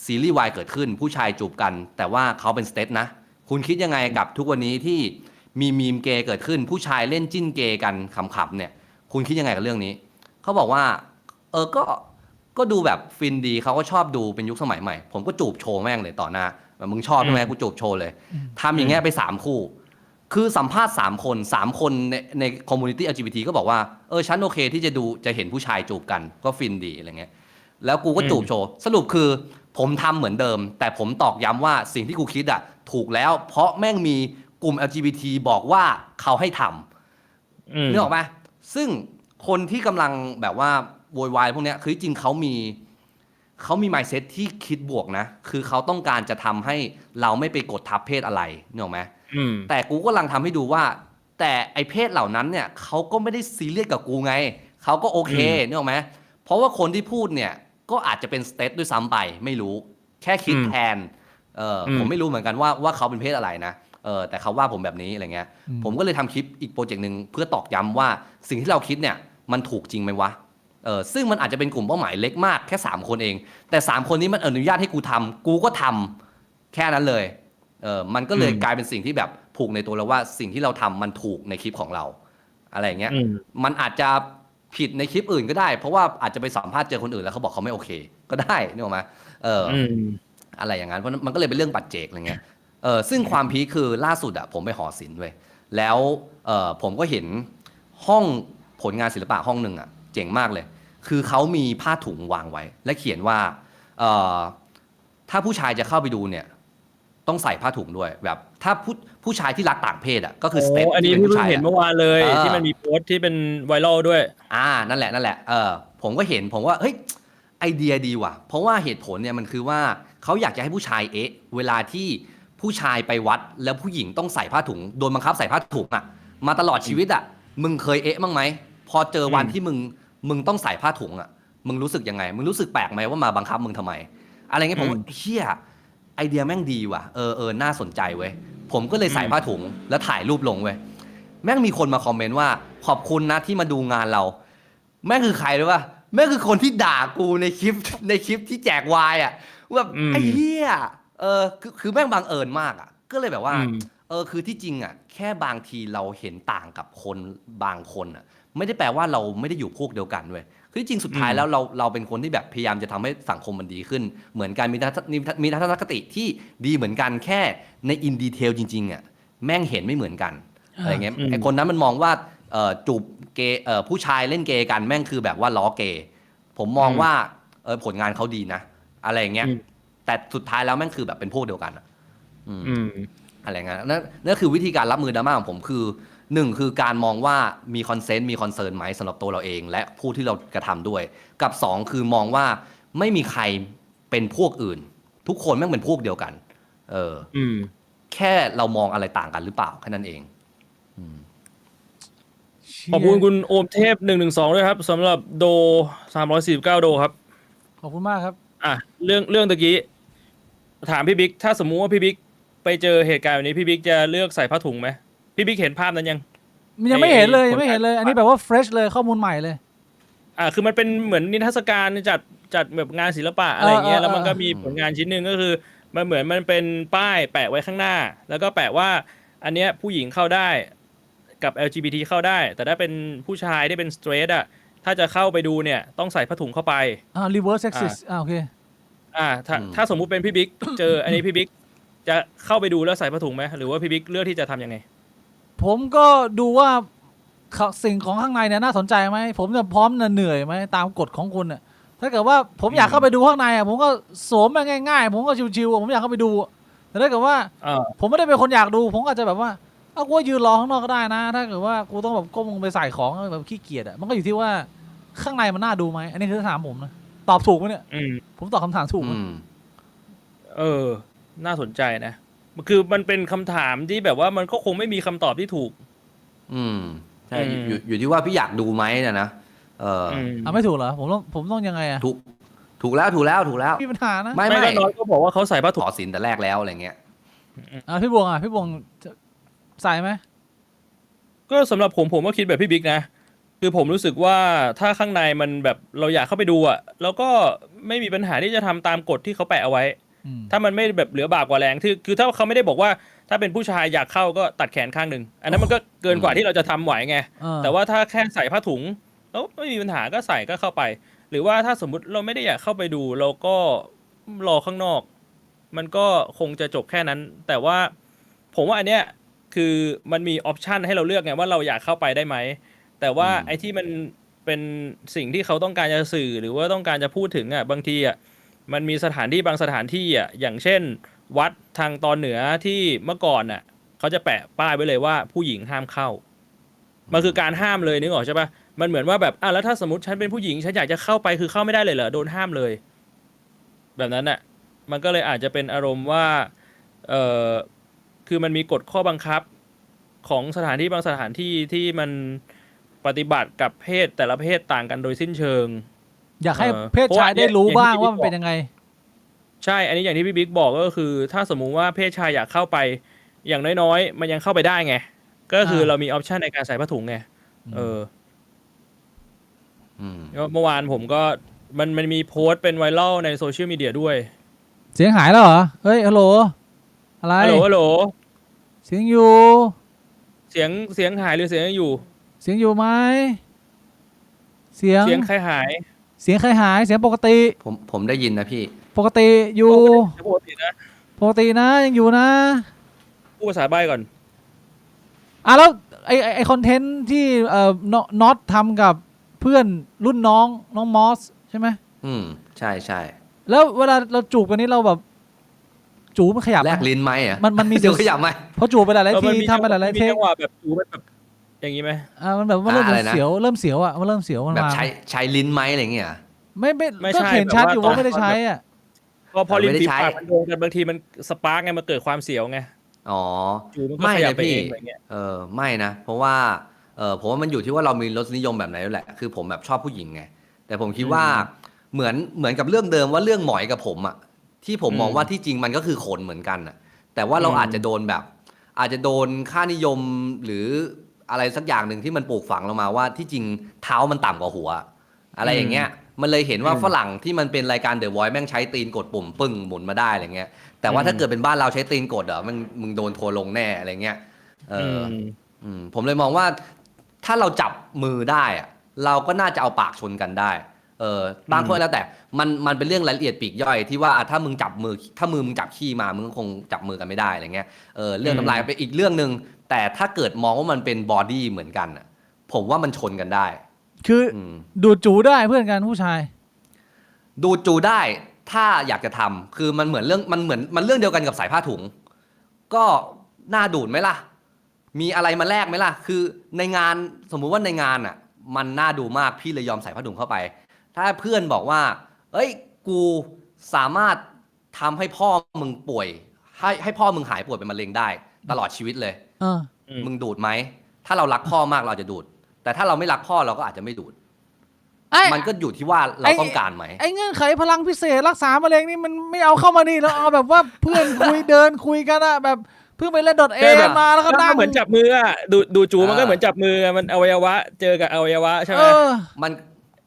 ซีรีส์วายเกิดขึ้นผู้ชายจูบกันแต่ว่าเขาเป็นสเตทนะคุณคิดยังไงกับทุกวันนี้ที่มีมีมเกย์เกิดขึ้นผู้ชายเล่นจิ้นเกย์กันขำๆเนี่ยคุณคิดยังไงกับเรื่องนี้เขาบอกว่าก็ดูแบบฟินดีเขาก็ชอบดูเป็นยุคสมัยใหม่ผมก็จูบโชว์แม่งเลยต่อหน้ามึงชอบใช่ไหมกูจูบโชว์เลยทำอย่างเงี้ยไป3คู่คือสัมภาษณ์3คนในคอมมูนิตี้ LGBT ก็บอกว่าฉันโอเคที่จะเห็นผู้ชายจูบกันก็ฟินดีอะไรเงี้ยแล้วกูก็จูบโชว์สรุปคือผ ผมทำเหมือนเดิม แต่ผมตอกย้ำว่าสิ่งที่กูคิดอ่ะถูกแล้ว เพราะแม่งมีกลุ่ม LGBT บอกว่าเขาให้ทำนึกออกไหมซึ่งคนที่กำลังแบบว่าโวยวายพวกเนี้ยคือจริงเขามี mindset ที่คิดบวกนะ คือเขาต้องการจะทำให้เราไม่ไปกดทับเพศอะไรนึกออกไหมแต่กูก็กำลังทำให้ดูว่า แต่ไอเพศเหล่านั้นเนี่ยเขาก็ไม่ได้ซีเรียสกับกูไงเขาก็โอเคนึกออกไหมเพราะว่าคนที่พูดเนี่ยก็อาจจะเป็นสเตทด้วยซ้ำไปไม่รู้แค่คิดแทนผมไม่รู้เหมือนกันว่าเขาเป็นเพศอะไรนะแต่เขาว่าผมแบบนี้อะไรเงี้ยผมก็เลยทำคลิปอีกโปรเจกต์หนึ่งเพื่อตอกย้ำว่าสิ่งที่เราคิดเนี่ยมันถูกจริงไหมวะซึ่งมันอาจจะเป็นกลุ่มเป้าหมายเล็กมากแค่3คนเองแต่3คนนี้มันอนุญาตให้กูทำกูก็ทำแค่นั้นเลยมันก็เลยกลายเป็นสิ่งที่แบบผูกในตัวเราว่าสิ่งที่เราทำมันถูกในคลิปของเราอะไรเงี้ยมันอาจจะผิดในคลิปอื่นก็ได้เพราะว่าอาจจะไปสัมภาษณ์เจอคนอื่นแล้วเขาบอกเขาไม่โอเคก็ได้นึกออกไหมอะไรอย่างนั้นเพราะมันก็เลยเป็นเรื่องปัจเจกอะไรเงี้ยซึ่งความพีคคือล่าสุดอะผมไปหอศิลป์เว้ยแล้วผมก็เห็นห้องผลงานศิลปะห้องหนึ่งอะเจ๋งมากเลยคือเขามีผ้าถุงวางไว้และเขียนว่าถ้าผู้ชายจะเข้าไปดูเนี่ยต้องใส่ผ้าถุงด้วยแบบถ้าผู้ชายที่รักต่างเพศอ่ะก็คือสเตท อันนี้พี่เพิ่งเห็นเมื่อวานเลยที่มันมีโพสต์ที่เป็นไวรัลด้วยนั่นแหละผมก็เห็นผมว่าเฮ้ยไอเดียดีว่ะเพราะว่าเหตุผลเนี่ยมันคือว่าเขาอยากจะให้ผู้ชายเวลาที่ผู้ชายไปวัดแล้วผู้หญิงต้องใส่ผ้าถุงโดนบังคับใส่ผ้าถุงอ่ะมาตลอดชีวิตอ่ะมึงเคยบ้างไหมพอเจอวันที่มึงต้องใส่ผ้าถุงอ่ะมึงรู้สึกยังไงมึงรู้สึกแปลกไหมว่ามาบังคับมึงทำไมอะไรเงี้ยผมว่าเฮียไอเดียแม่งดีว่ะน่าสนใจเว้ยผมก็เลยใส่ผ้าถุงแล้วถ่ายรูปลงเว้ยแม่งมีคนมาคอมเมนต์ว่าขอบคุณนะที่มาดูงานเราแม่งคือใครรู้ป่ะแม่งคือคนที่ด่ากูในคลิปที่แจกวายอ่ะแบบไอ้เหี้ยคือแม่งบังเอิญมากอ่ะก็เลยแบบว่าคือที่จริงอ่ะแค่บางทีเราเห็นต่างกับคนบางคนอ่ะไม่ได้แปลว่าเราไม่ได้อยู่พวกเดียวกันเว้ยคือจริงสุดท้ายแล้วเราเป็นคนที่แบบพยายามจะทำให้สังคมมันดีขึ้นเหมือนกันมีทัศนคติที่ดีเหมือนกันแค่ในอินดีเทลจริงๆอ่ะแม่งเห็นไม่เหมือนกันอะไรเงี้ยไอคนนั้นมันมองว่าจูบเกย์ผู้ชายเล่นเกย์กันแม่งคือแบบว่าล้อเกย์ผมมองว่าผลงานเขาดีนะอะไรเงี้ยแต่สุดท้ายแล้วแม่งคือแบบเป็นพวกเดียวกันอะไรเงี้ยนั่นคือวิธีการรับมือดราม่าของผมคือ1คือการมองว่ามีคอนเซนต์มีคอนเซิร์นไหมสำหรับตัวเราเองและผู้ที่เรากระทำด้วยกับ2คือมองว่าไม่มีใครเป็นพวกอื่นทุกคนแม่งเป็นพวกเดียวกันแค่เรามองอะไรต่างกันหรือเปล่าแค่นั้นเองขอบคุณคุณโอมเทพ112ด้วยครับสำหรับโด349โดครับขอบคุณมากครับเรื่องตะกี้ถามพี่บิ๊กถ้าสมมุติว่าพี่บิ๊กไปเจอเหตุการณ์แบบนี้พี่บิ๊กจะเลือกใส่ผ้าถุงไหมพี่บิ๊กเห็นภาพนั้นยังไม่เห็นเลยยังไม่เห็นเลยอันนี้แบบว่าเฟรชเลยข้อมูลใหม่เลยคือมันเป็นเหมือนนิทรรศการจัดแบบงานศิลปะอะไรเงี้ยแล้วมันก็มีผลงานชิ้นหนึ่งก็คือมันเหมือนมันเป็นป้ายแปะไว้ข้างหน้าแล้วก็แปะว่าอันเนี้ยผู้หญิงเข้าได้กับ LGBT เข้าได้แต่ถ้าเป็นผู้ชายที่เป็น straight อ่ะถ้าจะเข้าไปดูเนี่ยต้องใส่ผ้าถุงเข้าไปreverse sexist โอเคถ้าสมมุติเป็นพี่บิ๊กเจออันนี้พี่บิ๊กจะเข้าไปดูแล้วใส่ผ้าถุงไหมหรือว่าพี่บิ๊กเลือกที่จะทำยังไงผมก็ดูว่าสิ่งของข้างในเนี่ยน่าสนใจไหมผมจะพร้อมเหนื่อยไหมตามกฎของคุณเนี่ยถ้าเกิดว่าผมอยากเข้าไปดูข้างในผมก็สวมไปง่ายๆผมก็ชิวๆผมอยากเข้าไปดูแต่ถ้าเกิดว่าผมไม่ได้เป็นคนอยากดูผมก็อาจจะแบบว่ากูยืนรอข้างนอกก็ได้นะถ้าเกิดว่ากูต้องแบบก้มลงไปใส่ของแบบขี้เกียจมันก็อยู่ที่ว่าข้างในมันน่าดูไหมอันนี้คือถามผมนะตอบถูกไหมเนี่ยผมตอบคำถามถูกไหมน่าสนใจนะคือมันเป็นคำถามที่แบบว่ามันก็คงไม่มีคำตอบที่ถูกใช่อยู่ที่ว่าพี่อยากดูไหมนะไม่ถูกเหรอผมต้องยังไงถูกแล้วมีปัญหานะไม่น้อยก็บอกว่าเขาใส่ผ้าถุงขอสินแต่แรกแล้วอะไรเงี้ยพี่บวงใส่ไหมก็สำหรับผมก็คิดแบบพี่บิ๊กนะคือผมรู้สึกว่าถ้าข้างในมันแบบเราอยากเข้าไปดูอ่ะแล้วก็ไม่มีปัญหาที่จะทำตามกฎที่เขาแปะเอาไว้ถ้ามันไม่แบบเหลือบากกว่าแรงคือถ้าเขาไม่ได้บอกว่าถ้าเป็นผู้ชายอยากเข้าก็ตัดแขนข้างหนึ่งอันนั้นมันก็เกินกว่าที่เราจะทำไหวไงแต่ว่าถ้าแค่ใส่ผ้าถุงแล้วไม่มีปัญหาก็ใส่ก็เข้าไปหรือว่าถ้าสมมุติเราไม่ได้อยากเข้าไปดูเราก็รอข้างนอกมันก็คงจะจบแค่นั้นแต่ว่าผมว่าอันเนี้ยคือมันมีออปชันให้เราเลือกไงว่าเราอยากเข้าไปได้ไหมแต่ว่าไอ้ที่มันเป็นสิ่งที่เขาต้องการจะสื่อหรือว่าต้องการจะพูดถึงบางที มันมีสถานที่บางสถานที่อ่ะอย่างเช่น วัดทางตอนเหนือที่เมื่อก่อนน่ะเขาจะแปะป้ายไว้เลยว่าผู้หญิงห้ามเข้ามันคือการห้ามเลยนึกออกใช่ปะมันเหมือนว่าแบบแล้วถ้าสมมติฉันเป็นผู้หญิงฉันอยากจะเข้าไปคือเข้าไม่ได้เลยเหรอโดนห้ามเลยแบบนั้นน่ะมันก็เลยอาจจะเป็นอารมณ์ว่าเออคือมันมีกฎข้อบังคับของสถานที่บางสถานที่ที่มันปฏิบัติกับเพศแต่ละเพศต่างกันโดยสิ้นเชิง อยากให้เพศชายได้รู้บ้างว่ามันเป็นยังไงใช่อันนี้อย่างที่พี่บิ๊กบอกก็คือถ้าสมมุติว่าเพศชายอยากเข้าไปอย่างน้อยๆมันยังเข้าไปได้ไงก็คือเรามีออปชันในการใส่ผ้าถุงไงเมื่อวานผมก็มันมีโพสต์เป็นไวรัลในโซเชียลมีเดียด้วยเสียงหายแล้วเหรอเฮ้ยฮัลโหลอะไรฮัลโหลเสียงอยู่เสียงหายหรือเสียงยังอยู่เสียงอยู่ไหมเสียงใครหายเสียงใครหายเสียงปกติผมได้ยินนะพี่ปกติอยู่ปกตินะยังอยู่นะพูดภาษาใบ้ก่อนแล้วไอคอนเทนต์ที่น็อตทำกับเพื่อนรุ่นน้องมอสใช่ไหมใช่แล้วเวลาเราจูบกันนี้เราแบบจูบมันขยับแลกลิ้นไหมอ่ะมันมีเดี๋ยวขยับไหมเพราะจูบไปหลายทีทำไปหลายเทคจังหวะแบบจูบแบบอย่างนี้ไหมมันแบบมันเริ่มเสียวมันเริ่มเเสียวมันแบบใช้ลิ้นไหมอะไรเงี้ยไม่ก็เห็นชัดอยู่ว่าไม่ได้ใช้อ่ะพอลิ้นฝีปากมันโดนกันบางทีมันสปาร์กไงมันเกิดความเสียวไงไม่นะพี่ไม่นะเพราะว่าผมว่ามันอยู่ที่ว่าเรามีรสนิยมแบบไหนแหละคือผมแบบชอบผู้หญิงไงแต่ผมคิดว่าเหมือนกับเรื่องเดิมว่าเรื่องหมอยกับผมอ่ะที่ผมมองว่าที่จริงมันก็คือขนเหมือนกันอ่ะแต่ว่าเราอาจจะโดนแบบอาจจะโดนค่านิยมหรืออะไรสักอย่างหนึ่งที่มันปลูกฝังเรามาว่าที่จริงเท้ามันต่ำกว่าหัวอะไรอย่างเงี้ยมันเลยเห็นว่าฝรั่งที่มันเป็นรายการเดอะวอยซ์แม่งใช้ตีนกดปุ่มปึ้งหมุนมาได้อะไรเงี้ยแต่ว่าถ้าเกิดเป็นบ้านเราใช้ตีนกดมึงโดนทัวลงแน่อะไรเงี้ยผมเลยมองว่าถ้าเราจับมือได้อะเราก็น่าจะเอาปากชนกันได้บางคนแล้วแต่มันเป็นเรื่องรายละเอียดปลีกย่อยที่ว่าถ้ามึงจับมือถ้ามือมึงจับขี้มามึงก็คงจับมือกันไม่ได้อะไรเงี้ยเรื่องน้ำลายเป็นอีกเรื่องนึงแต่ถ้าเกิดมองว่ามันเป็นบอดี้เหมือนกันผมว่ามันชนกันได้คือดูจูได้เพื่อนกันผู้ชายดูจูได้ถ้าอยากจะทำคือมันเหมือนเรื่องเดียวกันกับสายผ้าถุงก็น่าดูดไหมล่ะมีอะไรมาแลกไหมล่ะคือในงานสมมุติว่าในงานมันน่าดูมากพี่เลยยอมใส่ผ้าถุงเข้าไปถ้าเพื่อนบอกว่าเอ้ยกูสามารถทำให้พ่อมึงป่วยให้พ่อมึงหายป่วยเป็นมะเร็งได้ตลอดชีวิตเลยมึงดูดไหมถ้าเรารักพ่อมากเราจะดูดแต่ถ้าเราไม่รักพ่อเราก็อาจจะไม่ดูดมันก็อยู่ที่ว่าเราต้องการไหมไอ้เงื่อนไขพลังพิเศษรักษามะเร็งนี่มันไม่เอาเข้ามานี่แล้วเอาแบบว่าเพื่อนเดินคุยกันแบบเพิ่งไปเล่น.A มาแล้วก็นั่งเหมือนจับมือดูจูมันก็เหมือนจับมือมันอวัยวะเจอกับอวัยวะใช่ไหมมัน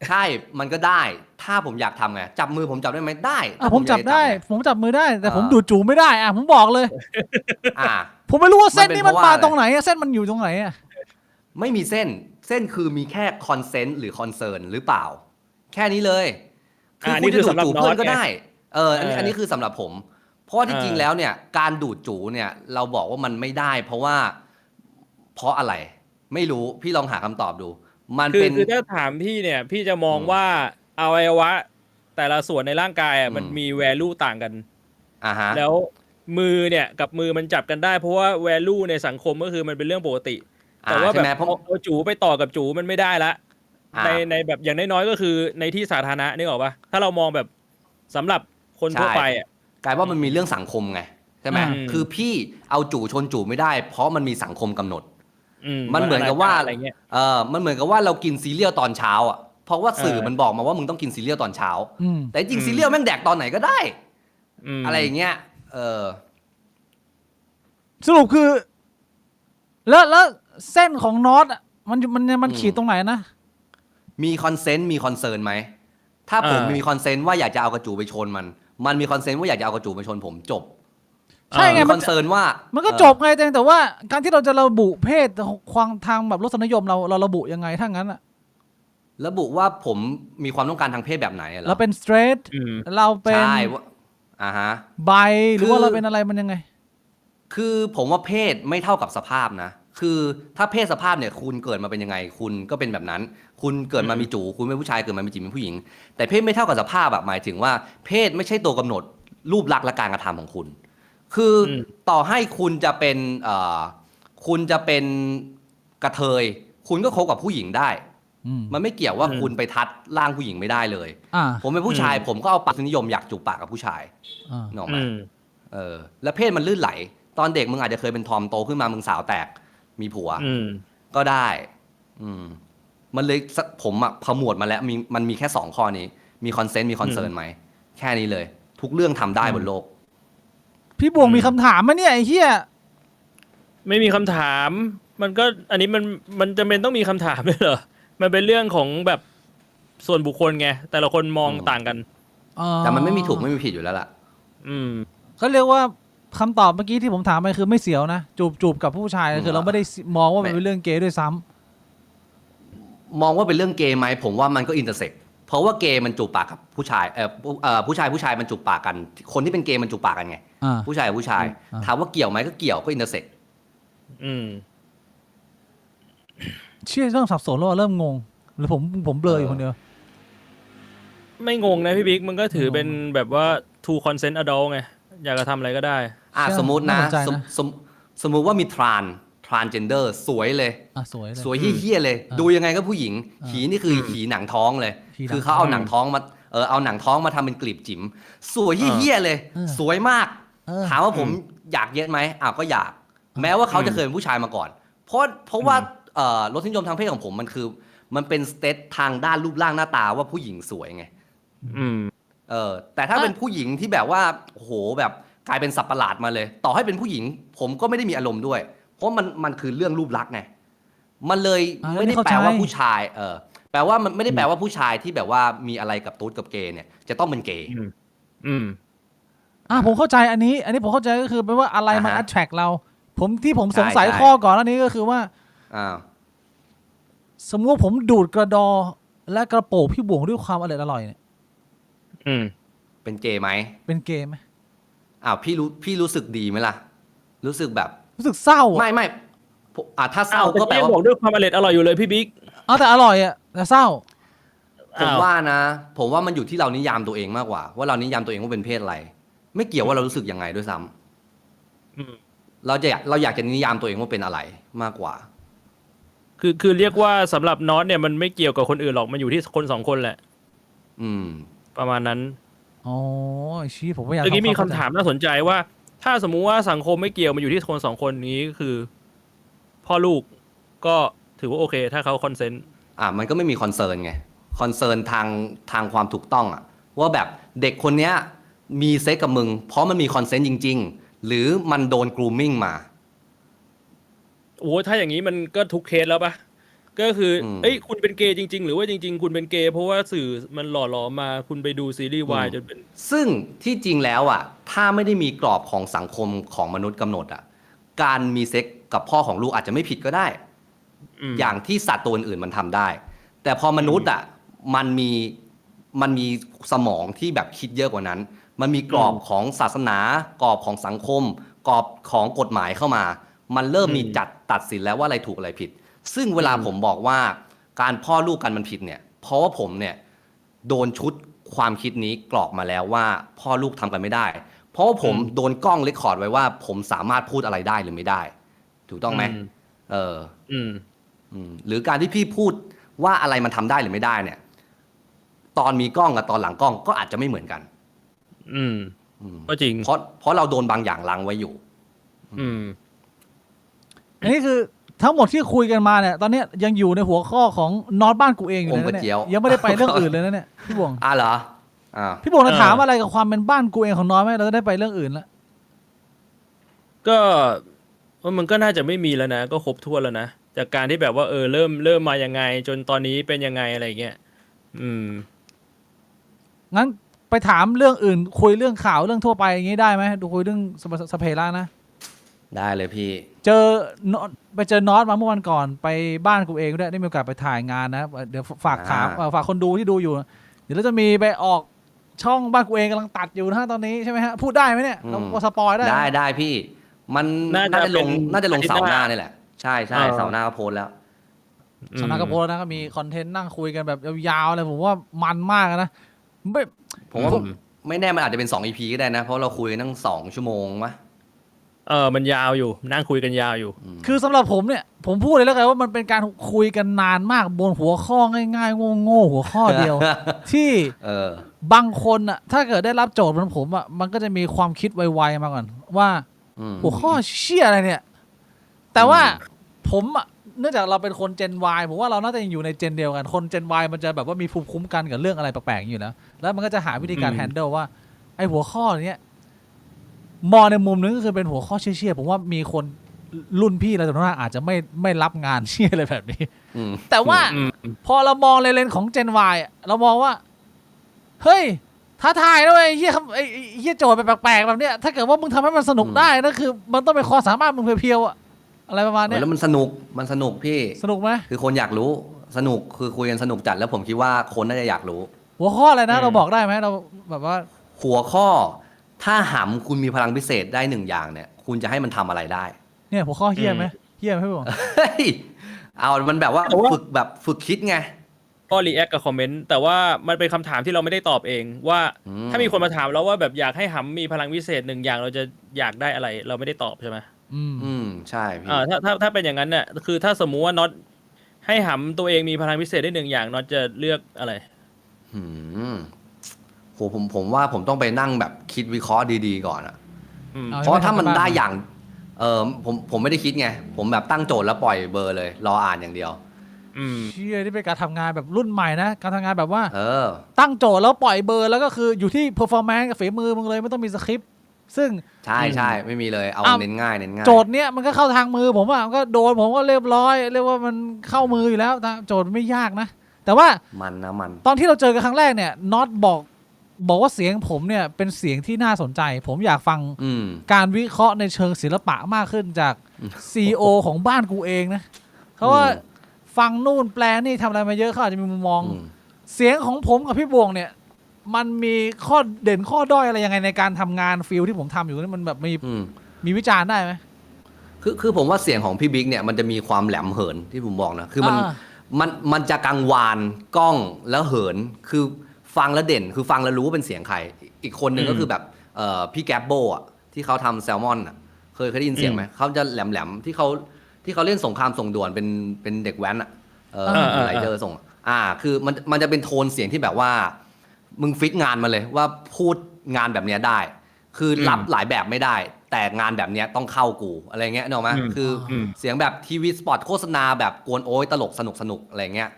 ใช่มันก็ได้ถ้าผมอยากทำไงจับมือผมจับได้ไหมได้ผมจับได้ผมจับมือได้แต่ผมดูจูไม่ได้ผมบอกเลยผมไม่รู้ว่าเส้นนี้มันมาตรงไหนเส้นมันอยู่ตรงไหนไม่มีเส้นคือมีแค่คอนเซนต์หรือคอนเซิร์นหรือเปล่าแค่นี้เลยคือคุณจะดูดจูเพื่อนก็ได้อันนี้คือสำหรับผมเพราะว่าที่จริงแล้วเนี่ยการดูดจูเนี่ยเราบอกว่ามันไม่ได้เพราะอะไรไม่รู้พี่ลองหาคำตอบดูมันเป็นคือถ้าถามพี่เนี่ยพี่จะมองว่าอวัยวะแต่ละส่วนในร่างกายมันมี value ต่างกันแล้วมือเนี่ยกับมือมันจับกันได้เพราะว่า value ในสังคมก็คือมันเป็นเรื่องปกติแต่ว่าแบบเอาจูไปต่อกับจูมันไม่ได้ละในแบบอย่างน้อยๆก็คือในที่สาธารณะนึกออกปะถ้าเรามองแบบสำหรับคนทั่วไปกลายว่ามันมีเรื่องสังคมไงใช่ไหมคือพี่เอาจูชนจูไม่ได้เพราะมันมีสังคมกำหนดมันเหมือนกับว่ามันเหมือนกับว่าเรากินซีเรียลตอนเช้าเพราะว่าสื่อมันบอกมาว่ามึงต้องกินซีเรียลตอนเช้าแต่จริงซีเรียลแม่งแดกตอนไหนก็ได้อะไรอย่างเงี้ยสรุปคือแล้วเส้นของน็อตมันขีดตรงไหนนะมีคอนเซนต์มีคอนเซิร์นไหมถ้าผมมีคอนเซนต์ว่าอยากจะเอากระจูไปชนมันมีคอนเซนต์ว่าอยากจะเอากระจูไปชนผมจบใช่ไงคอนเซิร์นว่ามันก็จบไงแต่ว่าการที่เราจะระบุเพศความทางแบบรสนิยมเราระบุยังไงถ้างั้นระบุว่าผมมีความต้องการทางเพศแบบไหนเราเป็นสเตรทเราเป็นไบหรือว่าเราเป็นอะไรมันยังไงคือผมว่าเพศไม่เท่ากับสภาพนะ คือถ้าเพศสภาพเนี่ยคุณเกิดมาเป็นยังไงคุณก็เป็นแบบนั้น คุณเกิดมามีจูคุณเป็นผู้ชายเกิดมามีจิ๋มเป็นผู้หญิง แต่เพศไม่เท่ากับสภาพหมายถึงว่าเพศไม่ใช่ตัวกำหนดรูปลักษณ์และการกระทำของคุณ คือต่อให้คุณจะเป็นคุณจะเป็นกระเทยคุณก็คบกับผู้หญิงได้มันไม่เกี่ยวว่าคุณไปทัดร่างผู้หญิงไม่ได้เลยผมเป็นผู้ชายผมก็เอาปากนิยมอยากจูบปากกับผู้ชายนึกออกไหมแล้วเพศมันลื่นไหลตอนเด็กมึงอาจจะเคยเป็นทอมโตขึ้นมามึงสาวแตกมีผัวก็ได้มันเลยผมผมวดมาแล้วมันมีแค่2ข้อนี้มีคอนเซนต์มีคอนเซิร์นไหมแค่นี้เลยทุกเรื่องทำได้บนโลกพี่บวงมีคำถามไหมเนี่ยไอ้เหี้ยไม่มีคำถามมันก็อันนี้มันจำเป็นต้องมีคำถามด้วยเหรอมันเป็นเรื่องของแบบส่วนบุคคลไงแต่ละคนมองต่างกันแต่มันไม่มีถูกไม่มีผิดอยู่แล้วล่ะเขาเรียกว่าคำตอบเมื่อกี้ที่ผมถามไปคือไม่เสียวนะจูบกับผู้ชายคือเราไม่ได้มองว่ามันเป็นเรื่องเกย์ด้วยซ้ำมองว่าเป็นเรื่องเกย์ไหมผมว่ามันก็อินเตอร์เซ็กเพราะว่าเกย์มันจูบปากกับผู้ชายผู้ชายมันจูบปากกันคนที่เป็นเกย์มันจูบปากกันไงผู้ชายกับผู้ชายถามว่าเกี่ยวไหมก็เกี่ยวก็อินเตอร์เซ็กเชื่อเริ่มสับสนแล้วเริ่มงงหรือผมเบลออยู่คนเดียวไม่งงนะพี่บิ๊กมันก็ถือเป็นแบบว่า two consent adult ไงอยากจะทำอะไรก็ได้สมมตินะสมมติว่ามีtransgender สวยเลยสวยเหี้ยเลยดูยังไงก็ผู้หญิงหีนี่คือหีหนังท้องเลยคือเขาเอาหนังท้องมาเอาหนังท้องมาทำเป็นกลีบจิ๋มสวยเหี้ยเลยสวยมากถามว่าผมอยากเย็ดไหมก็อยากแม้ว่าเขาจะเคยเป็นผู้ชายมาก่อนเพราะว่ารสนิยมทางเพศของผมมันเป็นสเตตทางด้านรูปร่างหน้าตาว่าผู้หญิงสวยไงแต่ถ้าเป็นผู้หญิงที่แบบว่าโหแบบกลายเป็นสัตว์ประหลาดมาเลยต่อให้เป็นผู้หญิงผมก็ไม่ได้มีอารมณ์ด้วยเพราะมันคือเรื่องรูปลักษณ์ไงมันเลยไม่ได้แปลว่าผู้ชายแปลว่ามันไม่ได้แปลว่าผู้ชายที่แบบว่ามีอะไรกับตุ๊ดกับเกย์เนี่ยจะต้องเป็นเกย์ผมเข้าใจอันนี้ผมเข้าใจก็คือแปลว่าอะไรมัน attract เราผมสงสัยข้อก่อนอันนี้ก็คือว่าสมมติว่าผมดูดกระดอและกระโปรงพี่บวงด้วยความอร่อยเนี่ยเป็นเกย์ไหมเป็นเกย์ไหมพี่รู้สึกดีไหมล่ะรู้สึกแบบรู้สึกเศร้าไม่ถ้าเศร้าก็แปลว่าบอกด้วยความอร่อยอยู่เลยพี่บิ๊กแต่อร่อยแต่เศร้าผมว่ามันอยู่ที่เรานิยามตัวเองมากกว่าว่าเรานิยามตัวเองว่าเป็นเพศอะไรไม่เกี่ยวว่าเรารู้สึกยังไงด้วยซ้ำเราอยากจะนิยามตัวเองว่าเป็นอะไรมากกว่าคือเรียกว่าสำหรับน็อตเนี่ยมันไม่เกี่ยวกับคนอื่นหรอกมันอยู่ที่คน2คนแหละประมาณนั้นชี้ผมไม่อยากเมื่อกี้มีคำถามน่าสนใจว่าถ้าสมมุติว่าสังคมไม่เกี่ยวมันอยู่ที่คน2คนนี้คือพ่อลูกก็ถือว่าโอเคถ้าเขาคอนเซนต์มันก็ไม่มีคอนเซิร์นไงคอนเซิร์นทางความถูกต้องว่าแบบเด็กคนเนี้ยมีเซ็กกับมึงเพราะมันมีคอนเซนต์จริงๆหรือมันโดนกรูมมิ่งมาถ้าอย่างนี้มันก็ทุกเคสแล้วปะก็คือคุณเป็นเกย์จริงๆหรือว่าจริงๆคุณเป็นเกย์เพราะว่าสื่อมันหล่อหลอมมาคุณไปดูซีรีส์วายจนเป็นซึ่งที่จริงแล้วถ้าไม่ได้มีกรอบของสังคมของมนุษย์กำหนดการมีเซ็กกับพ่อของลูกอาจจะไม่ผิดก็ได้อย่างที่สัตว์ตัวอื่นมันทำได้แต่พอมนุษย์มันมีสมองที่แบบคิดเยอะกว่านั้นมันมีกรอบของศาสนากรอบของสังคมกรอบของกฎหมายเข้ามามันเริ่มมีตัดสินแล้วว่าอะไรถูกอะไรผิดซึ่งเวลาผมบอกว่าการพ่อลูกกันมันผิดเนี่ยเพราะว่าผมเนี่ยโดนชุดความคิดนี้กรอกมาแล้วว่าพ่อลูกทำกันไม่ได้เพราะว่าผมโดนกล้องเรคคอร์ดไว้ว่าผมสามารถพูดอะไรได้หรือไม่ได้ถูกต้องไหมหรือการที่พี่พูดว่าอะไรมันทำได้หรือไม่ได้เนี่ยตอนมีกล้องกับตอนหลังกล้องก็อาจจะไม่เหมือนกันก็จริงเพราะเราโดนบางอย่างลังไว้อยู่อันนี้คือทั้งหมดที่คุยกันมาเนี่ยตอนนี้ยังอยู่ในหัวข้อของนอตบ้านกูเองอยู่เลยเนี่ยยังไม่ได้ไปเรื่องอื่นเลยนะเนี่ยพี่บวงเหรอพี่บวงจะถามอะไรกับความเป็นบ้านกูเองของน้อยไหมเราจะได้ไปเรื่องอื่นแล้วก็มันก็น่าจะไม่มีแล้วนะก็ครบถ้วนแล้วนะจากการที่แบบว่าเริ่มมายังไงจนตอนนี้เป็นยังไงอะไรเงี้ยงั้นไปถามเรื่องอื่นคุยเรื่องข่าวเรื่องทั่วไปอย่างงี้ได้ไหมดูคุยเรื่องสเปร่านะได้เลยพี่ไปเจอน็อตมาเมื่อวันก่อนไปบ้านกูเองได้มีโอกาสไปถ่ายงานนะเดี๋ยวฝากคนดูที่ดูอยู่เดี๋ยวเราจะมีไปออกช่องบ้านกูเองกำลังตัดอยู่นะตอนนี้ใช่ไหมฮะพูดได้ไหมเนี่ยเราสปอยได้พี่มันน่าจะลงเสาร์หน้านี่แหละ ใช่ใช่เสาร์หน้าก็โพสต์แล้ว ชนะกระโปรงนะก็มีคอนเทนต์นั่งคุยกันแบบยาวๆเลยผมว่ามันมากนะไม่ ผมว่าไม่แน่มันอาจจะเป็น2 EP ก็ได้นะ เพราะเราคุยตั้ง2 ชั่วโมงมะ มันยาวอยู่นั่งคุยกันยาวอยู่ คือสำหรับผมเนี่ยผมพูดเลยแล้วกันว่ามันเป็นการคุยกันนานมากบนหัวข้อง่ายๆโง่ๆหัวข้อเดียว ที่ บางคนอ่ะถ้าเกิดได้รับโจทย์เหมือนผมอ่ะมันก็จะมีความคิดไวๆมาก่อนว่าหัวข้อเชี่ยอะไรเนี่ย แต่ว่าผมอ่ะเนื่องจากเราเป็นคนเจน Y ผมว่าเราน่าจะยังอยู่ในเจนเดียวกันคนเจน Y มันจะแบบว่ามีภูมิคุ้มกันกับเรื่องอะไรแปลกๆอยู่แล้วแล้วมันก็จะหาวิธีการ อืม แฮนเดิลว่าไอ้หัวข้อเนี้ยมองในมุมนึงก็คือเป็นหัวข้อเชี่ยๆผมว่ามีคนรุ่นพี่เราจำนวนมากอาจจะไม่รับงานเชี่ยอะไรแบบนี้ แต่ว่า อืม พอเรามองในเลนส์ของเจน Y อะเรามองว่า เฮ้ยท้าทายด้วยไอ้เหี้ยไอ้เหี้ยโจทย์แบบแปลกๆแบบเนี้ยถ้าเกิดว่ามึงทำให้มันสนุกได้นั่นคือ มันต้องเป็นความสามารถมึงเพียวๆอะอะไรประมาณเนี้ย แล้วมันสนุกพี่ สนุกไหม คือคนอยากรู้สนุกคือคุยกันสนุกจัดแล้วผมคิดว่าคนน่าจะอยากรู้ หัวข้ออะไรนะเราบอกได้ไหมเราแบบว่า หัวข้อถ้าหำคุณมีพลังพิเศษได้1 อย่างเนี่ย คุณจะให้มันทำอะไรได้ เนี่ยหัวข้อเฮี้ยไหมเฮี้ยไหมพี่บอก เฮ้ยเอามันแบบว่าฝึกคิดไง ก็รีแอคกับคอมเมนต์แต่ว่ามันเป็นคำถามที่เราไม่ได้ตอบเองว่า ถ้ามีคนมาถามเราว่าแบบอยากให้หำมีพลังวิเศษ1 อย่างเราจะอยากได้อะไร เราไม่ได้ตอบใช่ไหม ใช่พี่ ถ้าเป็นอย่างนั้นเนี่ยคือถ้าสมมุติว่าน็อตให้หำตัวเองมีพลังพิเศษได้1 อย่างน็อตจะเลือกอะไร โหผมว่าผมต้องไปนั่งแบบคิดวิเคราะห์ดีๆก่อนอะ เอา เพราะถ้ามัน ให้มัน ได้อย่างผมไม่ได้คิดไงผมแบบตั้งโจทย์แล้วปล่อยเบอร์เลยรออ่านอย่างเดียว เชี่ยนี่เป็นการทำงานแบบรุ่นใหม่นะการทำงานแบบว่า เออ ตั้งโจทย์แล้วปล่อยเบอร์แล้วก็คืออยู่ที่เพอร์ฟอร์แมนซ์กับฝีมือมึงเลยไม่ต้องมีสคริปต์ซึ่ง ใช่ไม่มีเลยเอา อ้าว เน้นง่ายเน้นง่าย โจทย์เนี้ยมันก็เข้าทางมือผมว่ามันก็โดนผมก็เรียบร้อยเรียกว่ามันเข้ามืออยู่แล้วนะโจทย์ไม่ยากนะ แต่ว่า มันนะมัน ตอนที่เราเจอกันครั้งแรกเนี่ยน็อตบอกว่าเสียงผมเนี่ยเป็นเสียงที่น่าสนใจ ผมอยากฟัง การวิเคราะห์ในเชิงศิลปะมากขึ้นจาก CEO ของบ้านกูเองนะเพราะว่าฟังนู่นแปลนี่ทำอะไรมาเยอะเขาอาจจะมีมุมมอง เสียงของผมกับพี่บวงเนี่ย มันมีข้อเด่นข้อด้อยอะไรยังไงในการทำงานฟิลที่ผมทำอยู่นี่มันแบบมีวิจารณ์ได้ไหม คือผมว่าเสียงของพี่บิ๊กเนี่ยมันจะมีความแหลมเหินที่ผมบอกนะคือมันจะกังวานกล้องแล้วเหินคือฟังแล้วเด่นคือฟังแล้วรู้ว่าเป็นเสียงใครอีกคนหนึ่งก็คือแบบพี่แกร็บโบอ่ะที่เขาทำแซลมอนอ่ะเคยได้ยินเสียงไหมเขาจะแหลมที่เขาเล่นสงครามส่งด่วนเป็นเด็กแว้นอ่ะไรเดอร์ส่งคือมันจะเป็นโทนเสียงที่แบบว่ามึงฟิตงานมาเลยว่าพูดงานแบบเนี้ยได้ คือรับหลายแบบไม่ได้ แต่งานแบบเนี้ยต้องเข้ากูอะไรเงี้ยเนอะไหมคือเสียงแบบทีวีสปอตโฆษณาแบบกวนโอ้ยตลกสนุกอะไรเงี้ย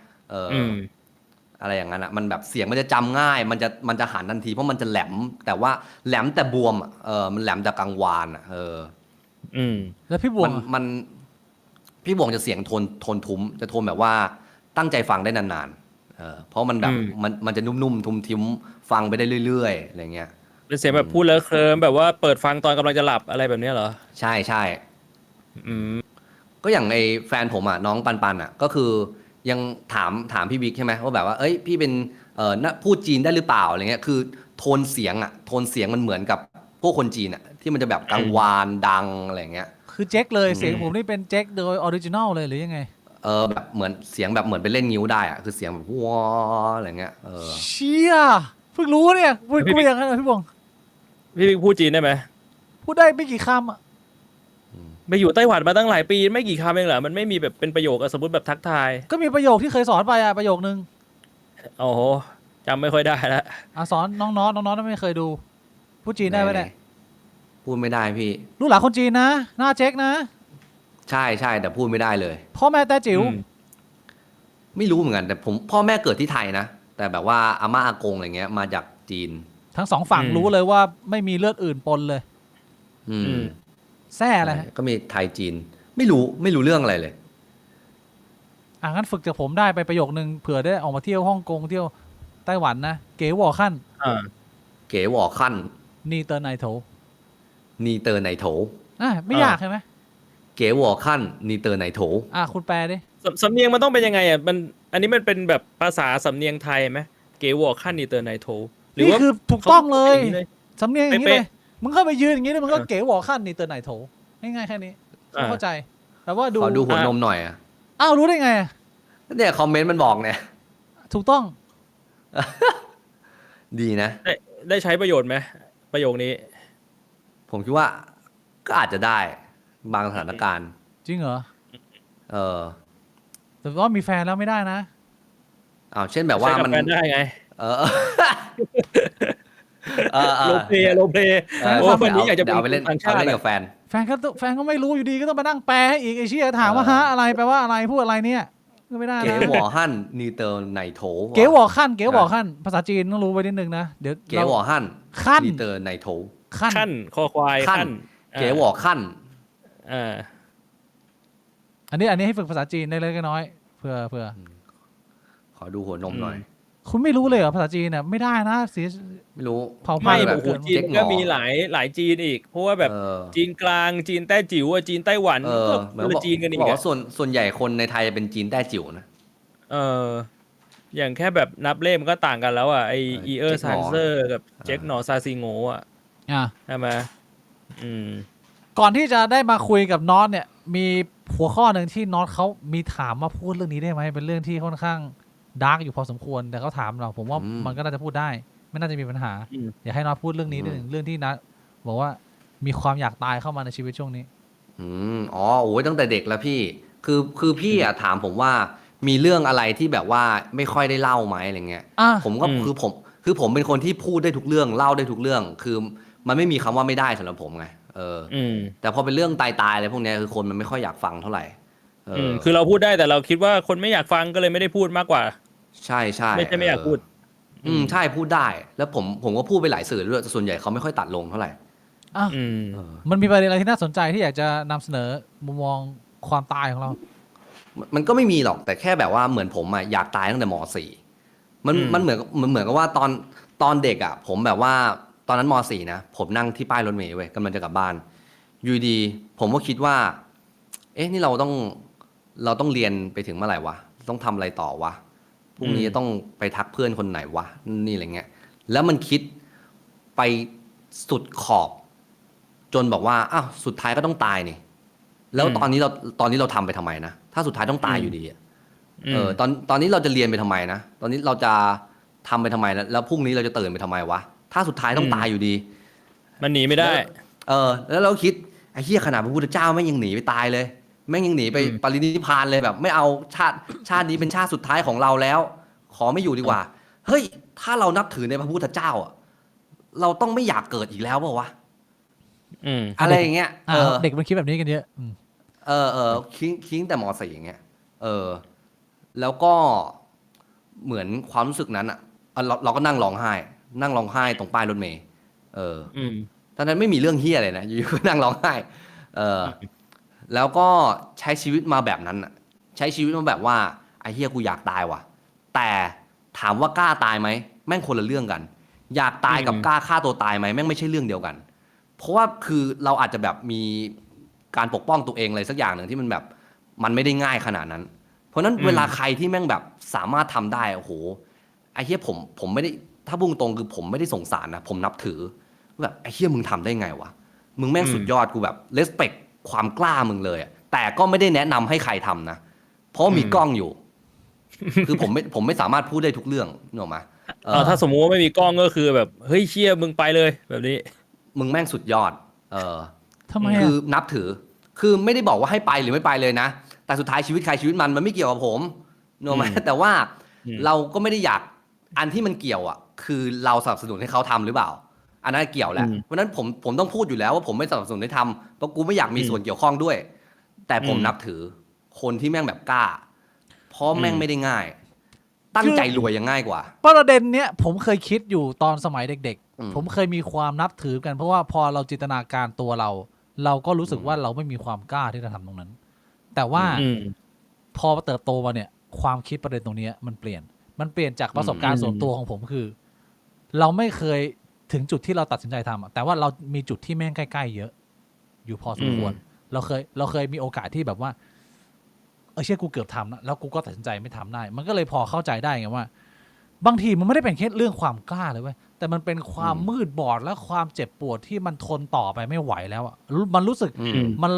อะไรอย่างนั้นอ่ะมันแบบเสียงมันจะจำง่ายมันจะหันทันทีเพราะมันจะแหลมแต่ว่าแหลมแต่บวมมันแหลมแต่กังวานอ่ะแล้วพี่บวง มันพี่บวงจะเสียงโทนทุ้มจะโทนแบบว่าตั้งใจฟังได้นานๆเพราะมันแบบมันจะนุ่มๆทุ้มทิ้มฟังไปได้เรื่อยๆอะไรเงี้ยเป็นเสียงแบบพูดแล้วเคลิ้มแบบว่าเปิดฟังตอนกำลังจะหลับอะไรแบบนี้เหรอใช่ก็อย่างไอแฟนผมอ่ะน้องปันอ่ะก็คือยังถามพี่บิ๊กใช่ไหมว่าแบบว่าเอ้ยพี่เป็นพูดจีนได้หรือเปล่าอะไรเงี้ยคือโทนเสียงมันเหมือนกับพวกคนจีนอ่ะที่มันจะแบบกังวานดังอะไรเงี้ยคือเจ๊กเลยเสียงผมนี่เป็นเจ๊กโดยออริจินอลเลยหรือยังไงแบบเหมือนเสียงแบบเหมือนไปเล่นงิ้วได้อ่ะคือเสียงแบบว้าอะไรเงี้ยเชี่ยเพิ่งรู้เนี่ยพูดอย่างนั้นเลยพี่บวงพี่พูดจีนได้ไหมพูดได้ไม่กี่คำอ่ะไปอยู่ไต้หวันมาตั้งหลายปีไม่กี่คำเองเหรอมันไม่มีแบบเป็นประโยคสมมติแบบทักทายก็มีประโยคที่เคยสอนไปอ่ะประโยคนึงโอ้โหจำไม่ค่อยได้แล้วสอนน้องไม่เคยดูพูดจีนได้ไหมเนี่ยพูดไม่ได้พี่ลูกหลานคนจีนนะหน้าเจ๊กนะใช่แต่พูดไม่ได้เลยพ่อแม่แต่จิ๋วไม่รู้เหมือนกันแต่ผมพ่อแม่เกิดที่ไทยนะแต่แบบว่าอาม่าอากงอะไรเงี้ยมาจากจีนทั้งสองฝั่งรู้เลยว่าไม่มีเลือดอื่นปนเลยแซ่อะไรก็มีไทยจีนไม่รู้เรื่องอะไรเลยงั้นฝึกจากผมได้ไปประโยคนึงเผื่อได้ออกมาเที่ยวฮ่องกงเที่ยวไต้หวันนะเก๋วอขั้นเก๋วอขั้นนีเตอร์ไนโถไม่ยากใช่ไหมเก๋วอขั้นนีเตอร์ไนโถคุณแปลดิสำเนียงมันต้องเป็นยังไงอ่ะมันอันนี้มันเป็นแบบภาษาสำเนียงไทยไหมเก๋วอขั้นนีเตอร์ไนโถนี่คือถูกต้องเลยสำเนียงอย่างนี้เลยมึงเข้าไปยืนอย่างนี้เลยมึงก็เก๋วอขั้นนีเตอร์ไนโถง่ายๆแค่นี้เข้าใจ แต่ว่าดู ขอดูหัวนมหน่อยอ่ะ อ้าวรู้ได้ไง เนี่ยคอมเมนต์มันบอกเนี่ย ถูกต้อง ดีนะ ได้ใช้ประโยชน์ไหมประโยคนี้ ผมคิดว่าก็อาจจะได้บางสถานการณ์ จริงเหรอ เออ แต่ว่ามีแฟนแล้วไม่ได้นะ อ้าวเช่นแบบว่า ใช้กับ มัน แฟนได้ไง เออเออ โรลเพลย์โรลเพลย์ เออ โอ้วันนี้อยากจะ เดี๋ยวเอาไปเล่น ต่าง เอา ชา ไป ติ เล่นกับแฟน แฟนก็ไม่รู้อยู่ดีก็ต้องมานั่งแปลให้อีกไอ้เชี่ยถามว่าฮะอะไรแปลว่าอะไรพูดอะไรเนี่ยก็ไม่ได้ เก๋ นะ หวอหั่นนีเตอร์ไนโถ เก๋หวอขั้นเก๋หวอขั้นภาษาจีนต้องรู้ไว้นิดนึงนะเดี๋ยว เก๋หวอหั่น ขั้น นีเตอร์ไนโถ ขั้น ขั้นคอควาย ขั้น ขั้น เก๋หวอขั้น อ่า อันนี้ให้ฝึกภาษาจีนได้เล็กน้อยเผื่อ ขอดูหัวนมหน่อย คุณไม่รู้เลยเหรอภาษาจีนเนี่ยไม่ได้นะเสีย ไม่รู้ เผา ไม่ ไหม้ แบ โอ้ บ โหจีน เจ๊กหงอ ก็มีหลายจีนอีก เพราะว่าแบบ เออ จีนกลางจีนแต้จิ๋วจีนไต้หวัน เออ ก็ เหมื คนละจีนกันอีก บอก อะ ว่าส่วนใหญ่คนในไทยเป็นจีนแต้จิ๋วนะ เอออย่างแค่แบบนับเลขมันก็ต่างกันแล้วอ่ะไอ เออ อีเออร์ เจ๊กหน ซา อ นเซอร์กับเจ๊กหนอซาซิโงอ่ะ อ่ะ ใช่ไหมอืม ก่อนที่จะได้มาคุยกับน็อตเนี่ยมีหัวข้อหนึ่งที่น็อตเขามีถามมาพูดเรื่องนี้ได้ไหมเป็นเรื่องที่ค่อนข้างดาร์กอยู่พอสมควรแต่เขาถามเราผมว่ามันก็น่าจะพูดได้ ไม่น่าจะมีปัญหา อืม อยากให้น็อตพูดเรื่องนี้นิดนึงเรื่องที่น็อตบอกว่ามีความอยากตายเข้ามาในชีวิตช่วงนี้ อ๋อโอ้ยตั้งแต่เด็กแล้วพี่ คือพี่อ่ะถามผมว่ามีเรื่องอะไรที่แบบว่าไม่ค่อยได้เล่าไหมอะไรเงี้ย อ่ะ ผมก็ อืม คือผมเป็นคนที่พูดได้ทุกเรื่องเล่าได้ทุกเรื่อง คือมันไม่มีคำว่าไม่ได้สำหรับผมไงอืม แต่พอเป็นเรื่องตายอะไรพวกเนี้ยคือคนมันไม่ค่อยอยากฟังเท่าไหร่คือเราพูดได้แต่เราคิดว่าคนไม่อยากฟังก็เลยไม่ได้พูดมากกว่า ใช่ใช่ ไม่ใช่ไม่อยากพูด ใช่พูดได้ แล้วผมก็พูดไปหลายสื่อด้วยแต่ส่วนใหญ่เขาไม่ค่อยตัดลงเท่าไหร่ อ่ะ อืม เออ มันมีประเด็นอะไรที่น่าสนใจที่อยากจะนำเสนอมุมมองความตายของเรา มันก็ไม่มีหรอกแต่แค่แบบว่าเหมือนผมอ่ะอยากตายตั้งแต่ม .4 มัน อืม มันเหมือนกับว่าตอนเด็กอ่ะผมแบบว่าตอนนั้นม .4 นะผมนั่งที่ป้ายรถเมล์เว้ยกำลังจะกลับบ้านอยู่ดีผมก็คิดว่า เอ๊ะนี่เราต้องเรียนไปถึงเมื่อไหร่วะต้องทำอะไรต่อวะพรุ่งนี้ต้องไปทักเพื่อนคนไหนวะนี่อะไรเงี้ยแล้วมันคิดไปสุดขอบ จนบอกว่าอ้าวสุดท้ายก็ต้องตายนี่แล้วตอนนี้เราทำไปทำไมนะถ้าสุดท้ายต้องตายอยู่ดีอะตอนนี้เราจะเรียนไปทำไมนะตอนนี้เราจะทำไปทำไมแล้วพรุ่งนี้เราจะตื่นไปทำไมวะถ้าสุดท้ายต้องตายอยู่ดี มันหนีไม่ได้ แล้วเราคิดไอ้เหี้ยขนาดพระพุทธเจ้าแม่งยังหนีไปตายเลยแม่งยังหนีไปปรินิพพานเลยแบบ ไม่เอาชาตินี้เป็นชาติสุดท้ายของเราแล้ว ขอไม่อยู่ดีกว่าเฮ้ยถ้าเรานับถือในพระพุทธเจ้าอ่ะเราต้องไม่อยากเกิดอีกแล้วเปล่าวะ อะไรอย่างเงี้ย เด็กมันคิดแบบนี้กันเยอะคิงแต่ม .4 อย่างเงี้ยแล้วก็เหมือนความรู้สึกนั้นอ่ะเราก็นั่งร้องไห้ตรงป้ายรถเมล์ตอนนั้นไม่มีเรื่องเฮี้ยเลยนะอยู่ๆก็นั่งร้องไห้แล้วก็ใช้ชีวิตมาแบบนั้นอ่ะใช้ชีวิตมาแบบว่าไอ้เฮี้ยกูอยากตายว่ะแต่ถามว่ากล้าตายไหมแม่งคนละเรื่องกันอยากตายกับกล้าฆ่าตัวตายไหมแม่งไม่ใช่เรื่องเดียวกันเพราะว่าคือเราอาจจะแบบมีการปกป้องตัวเองอะไรสักอย่างหนึ่งที่มันแบบมันไม่ได้ง่ายขนาดนั้นเพราะนั้นเวลาใครที่แม่งแบบสามารถทำได้โอ้โหไอ้เหี้ยผมไม่ได้ถ้าพุ่งตรงคือผมไม่ได้สงสารนะผมนับถือแบบไอ้เหี้ยมึงทำได้ไงวะมึงแม่งสุดยอดกูแบบเลสเปคความกล้ามึงเลยแต่ก็ไม่ได้แนะนำให้ใครทำนะเพราะมีกล้องอยู่ คือผมไม่สามารถพูดได้ทุกเรื่องนึกออกไหมถ้าสมมุติว่าไม่มีกล้องก็คือแบบเฮ้ยเชี่ยมึงไปเลยแบบนี้มึงแม่งสุดยอดทำไม คือนับถือคือไม่ได้บอกว่าให้ไปหรือไม่ไปเลยนะแต่สุดท้ายชีวิตใครชีวิตมันไม่เกี่ยวกับผมนึกออกไหมแต่ว่าเราก็ไม่ได้อยากอันที่มันเกี่ยวอ่ะคือเราสนับสนุนให้เขาทำหรือเปล่าอันนั้นเกี่ยวแหละเพราะนั้นผมต้องพูดอยู่แล้วว่าผมไม่สนับสนุนให้ทำเพราะกูไม่อยากมีส่วนเกี่ยวข้องด้วยแต่ผมนับถือคนที่แม่งแบบกล้าเพราะแม่งไม่ได้ง่ายตั้งใจรวยยังง่ายกว่าประเด็นเนี้ยผมเคยคิดอยู่ตอนสมัยเด็กๆผมเคยมีความนับถือกันเพราะว่าพอเราจินตนาการตัวเราก็รู้สึกว่าเราไม่มีความกล้าที่จะทำตรงนั้นแต่ว่าพอเติบโตมาเนี่ยความคิดประเด็นตรงนี้มันเปลี่ยนจากประสบการณ์ส่วนตัวของผมคือเราไม่เคยถึงจุดที่เราตัดสินใจทำแต่ว่าเรามีจุดที่แม่งใกล้ๆเยอะอยู่พอสมควรเราเคยมีโอกาสที่แบบว่าเชื่อกูเกือบทำนะแล้วกูก็ตัดสินใจไม่ทำได้มันก็เลยพอเข้าใจได้ไงว่าบางทีมันไม่ได้เป็นแค่เรื่องความกล้าเลยเว้ยแต่ แต่มันเป็นความมืดบอดและความเจ็บปวดที่มันทนต่อไปไม่ไหวแล้วอะมันรู้สึก มัน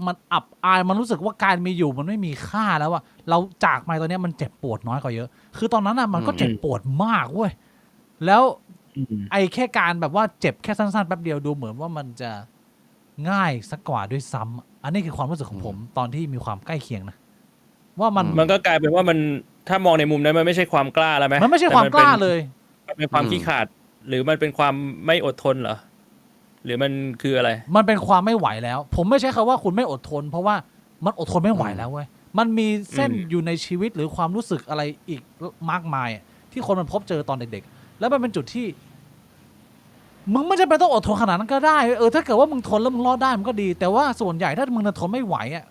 มันอับอายมันรู้สึกว่าการมีอยู่มันไม่มีค่าแล้วอะเราจากไปตอนนี้มันเจ็บปวดน้อยกว่าเยอะ คือตอนนั้นอะมันก็เจ็บปวดมากเว้ยแล้วไอ้แค่การแบบว่าเจ็บแค่สั้นๆแป๊บเดียวดูเหมือนว่ามันจะง่ายสักกว่าด้วยซ้ำอันนี้คือความรู้สึกของผมตอนที่มีความใกล้เคียงนะว่ามันก็กลายเป็นว่ามันถ้ามองในมุมนั้นมันไม่ใช่ความกล้าแล้วไหมมันไม่ใช่ความกล้าเลยมันเป็นความขี้ขลาดหรือมันเป็นความไม่อดทนเหรอหรือมันคืออะไรมันเป็นความไม่ไหวแล้วผมไม่ใช่คำว่าคุณไม่อดทนเพราะว่ามันอดทนไม่ไหวแล้วเว้ยมันมีเส้นอยู่ในชีวิตหรือความรู้สึกอะไรอีกมากมายที่คนมันพบเจอตอนเด็กๆแล้วมันเป็นจุดที่มึงไม่จำเป็นต้องอดทนขนาดนั้นก็ได้ถ้าเกิดว่ามึงทนแล้วมึงรอดได้มันก็ดีแต่ว่าส่วนใหญ่ถ้ามึงทนไม่ไหวอ่ะ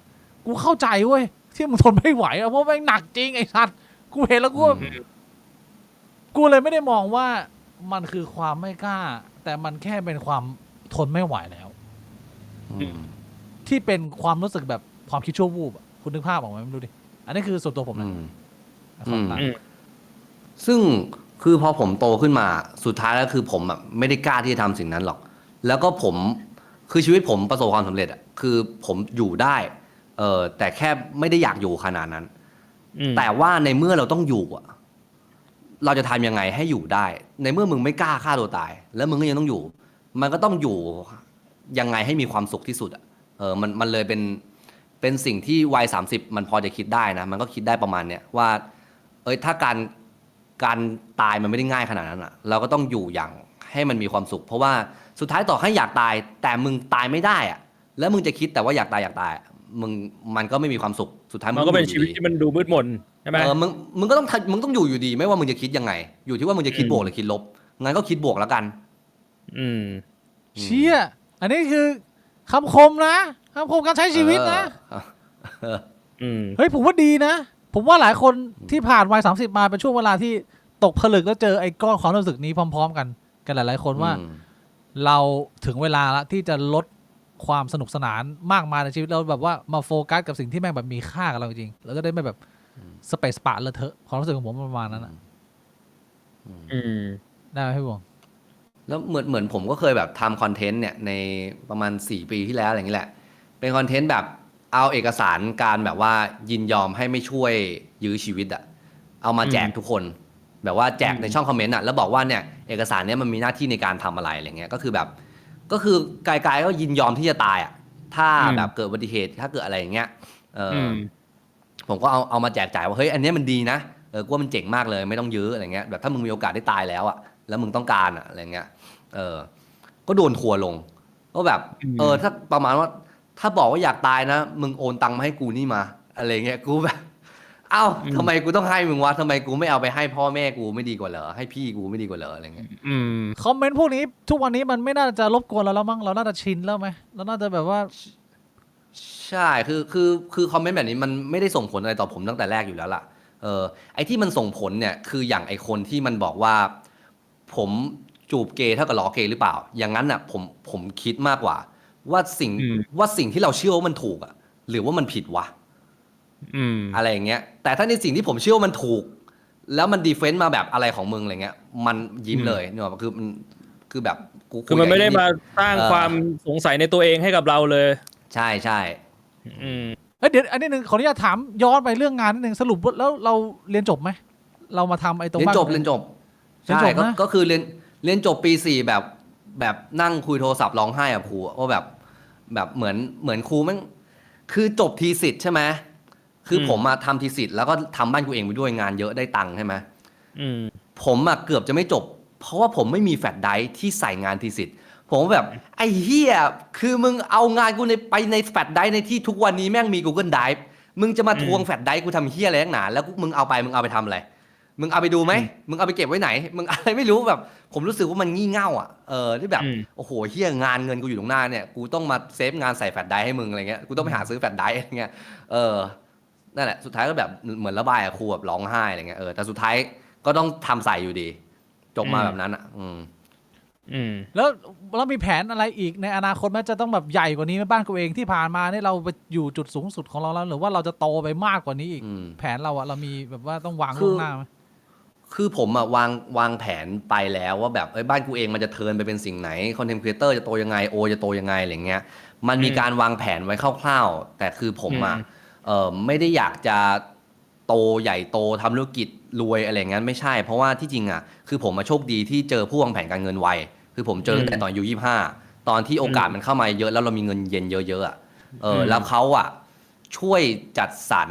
กูเข้าใจเว้ยที่มึงทนไม่ไหวอ่ะเพราะมันหนักจริงไอ้สัตว์กูเห็นแล้วกูเลยไม่ได้มองว่ามันคือความไม่กล้าแต่มันแค่เป็นความทนไม่ไหวแล้วที่เป็นความรู้สึกแบบความคิดชั่ววูบคุณนึกภาพออกไหมไม่รู้ดิอันนี้คือส่วนตัวผมนะซึ่งคือพอผมโตขึ้นมาสุดท้ายแล้วคือผมไม่ได้กล้าที่จะทำสิ่งนั้นหรอกแล้วก็ผมคือชีวิตผมประสบความสำเร็จคือผมอยู่ได้แต่แค่ไม่ได้อยากอยู่ขนาดนั้นแต่ว่าในเมื่อเราต้องอยู่เราจะทำยังไงให้อยู่ได้ในเมื่อมึงไม่กล้าฆ่าตัวตายแล้วมึงก็ยังต้องอยู่มันก็ต้องอยู่ยังไงให้มีความสุขที่สุดมันเลยเป็นสิ่งที่วัย30มันพอจะคิดได้นะมันก็คิดได้ประมาณเนี้ยว่าถ้าการตายมันไม่ได้ง่ายขนาดนั้นเราก็ต้องอยู่อย่างให้มันมีความสุขเพราะว่าสุดท้ายต่อให้อยากตายแต่มึงตายไม่ได้แล้วมึงจะคิดแต่ว่าอยากตายมันก็ไม่มีความสุขสุดท้ายมันก็เป็นชีวิตที่มันดูมืดมนใช่ไหมมึงก็ต้องอยู่อยู่ดีไม่ว่ามึงจะคิดยังไงอยู่ที่ว่ามึงจะคิดบวกหรือคิดลบงั้นก็คิดบวกแล้วกันเชี่ยอันนี้คือคำคมนะคำคมการใช้ชีวิตนะเฮ้ยผมว่าดีนะผมว่าหลายคนที่ผ่านวัย30มาเป็นช่วงเวลาที่ตกผลึกแล้วเจอไอ้ก้อนความรู้สึกนี้พร้อมๆกันหลายๆคนว่าเราถึงเวลาแล้วที่จะลดความสนุกสนานมากมายในชีวิตเราแบบว่ามาโฟกัสกับสิ่งที่แม่งแบบมีค่ากับเราจริงแล้วก็ได้ไม่แบบสเปซปะเลอะเทอะความรู้สึกของผมประมาณนั้นได้ไหมพี่บงแล้วเหมือนผมก็เคยแบบทำคอนเทนต์เนี่ยในประมาณ4 ปีที่แล้วอย่างนี้แหละเป็นคอนเทนต์แบบเอาเอกสารการแบบว่ายินยอมให้ไม่ช่วยยื้อชีวิตเอามาแจกทุกคนแบบว่าแจกในช่องคอมเมนต์แล้วบอกว่าเนี่ยเอกสารเนี้ยมันมีหน้าที่ในการทำอะไรอะไรเงี้ยก็คือแบบก็คือกายก็ยินยอมที่จะตายถ้าแบบเกิดอุบัติเหตุถ้าเกิดอะไรอย่างเงี้ยผมก็เอามาแจกจ่ายว่าเฮ้ยอันนี้มันดีนะกูว่ามันเจ๋งมากเลยไม่ต้องยื้ออะไรเงี้ยแบบถ้ามึงมีโอกาสได้ตายแล้วแล้วมึงต้องการอะไรเงี้ยก็โดนทัวร์ลงก็แบบถ้าประมาณว่าถ้าบอกว่าอยากตายนะมึงโอนตังค์มาให้กูนี่มาอะไรเงี้ยกูแบบเอ้าทำไมกูต้องให้มึงวะทำไมกูไม่เอาไปให้พ่อแม่กูไม่ดีกว่าเหรอให้พี่กูไม่ดีกว่าเหรออะไรเงี้ยคอมเมนต์พวกนี้ทุกวันนี้มันไม่น่าจะรบกวนเราแล้วมั้งเราน่าจะชินแล้วไหมเราน่าจะแบบว่าใช่คือคอมเมนต์แบบนี้มันไม่ได้ส่งผลอะไรต่อผมตั้งแต่แรกอยู่แล้วล่ะไอ้ที่มันส่งผลเนี่ยคืออย่างไอ้คนที่มันบอกว่าผมจูบเกย์เท่ากับล้อเกย์หรือเปล่าอย่างนั้นผมคิดมากกว่าว่าสิ่งที่เราเชื่อว่ามันถูกหรือว่ามันผิดวะอะไรอย่างเงี้ยแต่ถ้าในสิ่งที่ผมเชื่อว่ามันถูกแล้วมันดีเฟนต์มาแบบอะไรของมึงอะไรเงี้ยมันยิ้มเลยเนี่ยคือแบบคือมันไม่ได้มาสร้างความสงสัยในตัวเองให้กับเราเลยใช่เดี๋ยวอันนี้นึงขออนุญาตถามย้อนไปเรื่องงานนิดนึงสรุปแล้วเราเรียนจบไหมเรามาทำไอ้ตรงบ้านเรียนจบใช่ก็คือเรียนจบปี4แบบนั่งคุยโทรศัพท์ร้องไห้กับครูว่าแบบเหมือนครูแม่งคือจบทีสิทธ์ใช่ไหมคือผมมาทำทีสิทธ์แล้วก็ทำบ้านกูเองไปด้วยงานเยอะได้ตังค์ใช่ไหมผมเกือบจะไม่จบเพราะว่าผมไม่มีแฟลชไดรฟ์ที่ใส่งานทีสิทธ์ผมแบบไอ้เหี้ยคือมึงเอางานกูไปในแฟลชไดรฟ์ในที่ทุกวันนี้แม่งมี Google Drive มึงจะมาทวงแฟลชไดรฟ์กูทำเหี้ยอะไรนักหนาแล้วมึงเอาไปทำอะไรมึงเอาไปดูไหมมึงเอาไปเก็บไว้ไหนมึงอะไรไม่รู้แบบผมรู้สึกว่ามันงี่เง่าที่แบบโอ้โหเหี้ยงานเงินกูอยู่ตรงหน้าเนี่ยกูต้องมาเซฟงานใส่แฟลชไดรฟ์ให้มึงอะไรเงี้ยกูต้องไปหาซื้อแฟลชไดรฟ์อะไรเงี้ยนั่นแหละสุดท้ายก็แบบเหมือนระบายครูแบบร้องไห้อะไรเงี้ยแต่สุดท้ายก็ต้องทำใส่อยู่ดีจบมาแบบนั้นแล้วมีแผนอะไรอีกในอนาคตไหมจะต้องแบบใหญ่กว่านี้ไหมบ้านกูเองที่ผ่านมาเนี่ยเราไปอยู่จุดสูงสุดของเราแล้วหรือว่าเราจะโตไปมากกว่านี้อีกแผนเราเรามีแบบว่าต้องวางล่วงหน้าไหม คือผมอะวางแผนไปแล้วว่าแบบบ้านกูเองมันจะเทิร์นไปเป็นสิ่งไหนคอนเทนต์ครีเอเตอร์จะโตยังไงโอจะโตยังไงอะไรเงี้ยมันมีการวางแผนไว้คร่าวๆแต่คือผมอะไม่ได้อยากจะโตใหญ่โตทำธุรกิจรวยอะไรเงี้ยไม่ใช่เพราะว่าที่จริงอะคือผมมาโชคดีที่เจอผู้วางแผนการเงินไวคือผมเจอตั้งแต่ตอนอายุ25ตอนที่โอกาสมันเข้ามาเยอะแล้วเรามีเงินเย็นเยอะๆอะแล้วเขาอะช่วยจัดสรร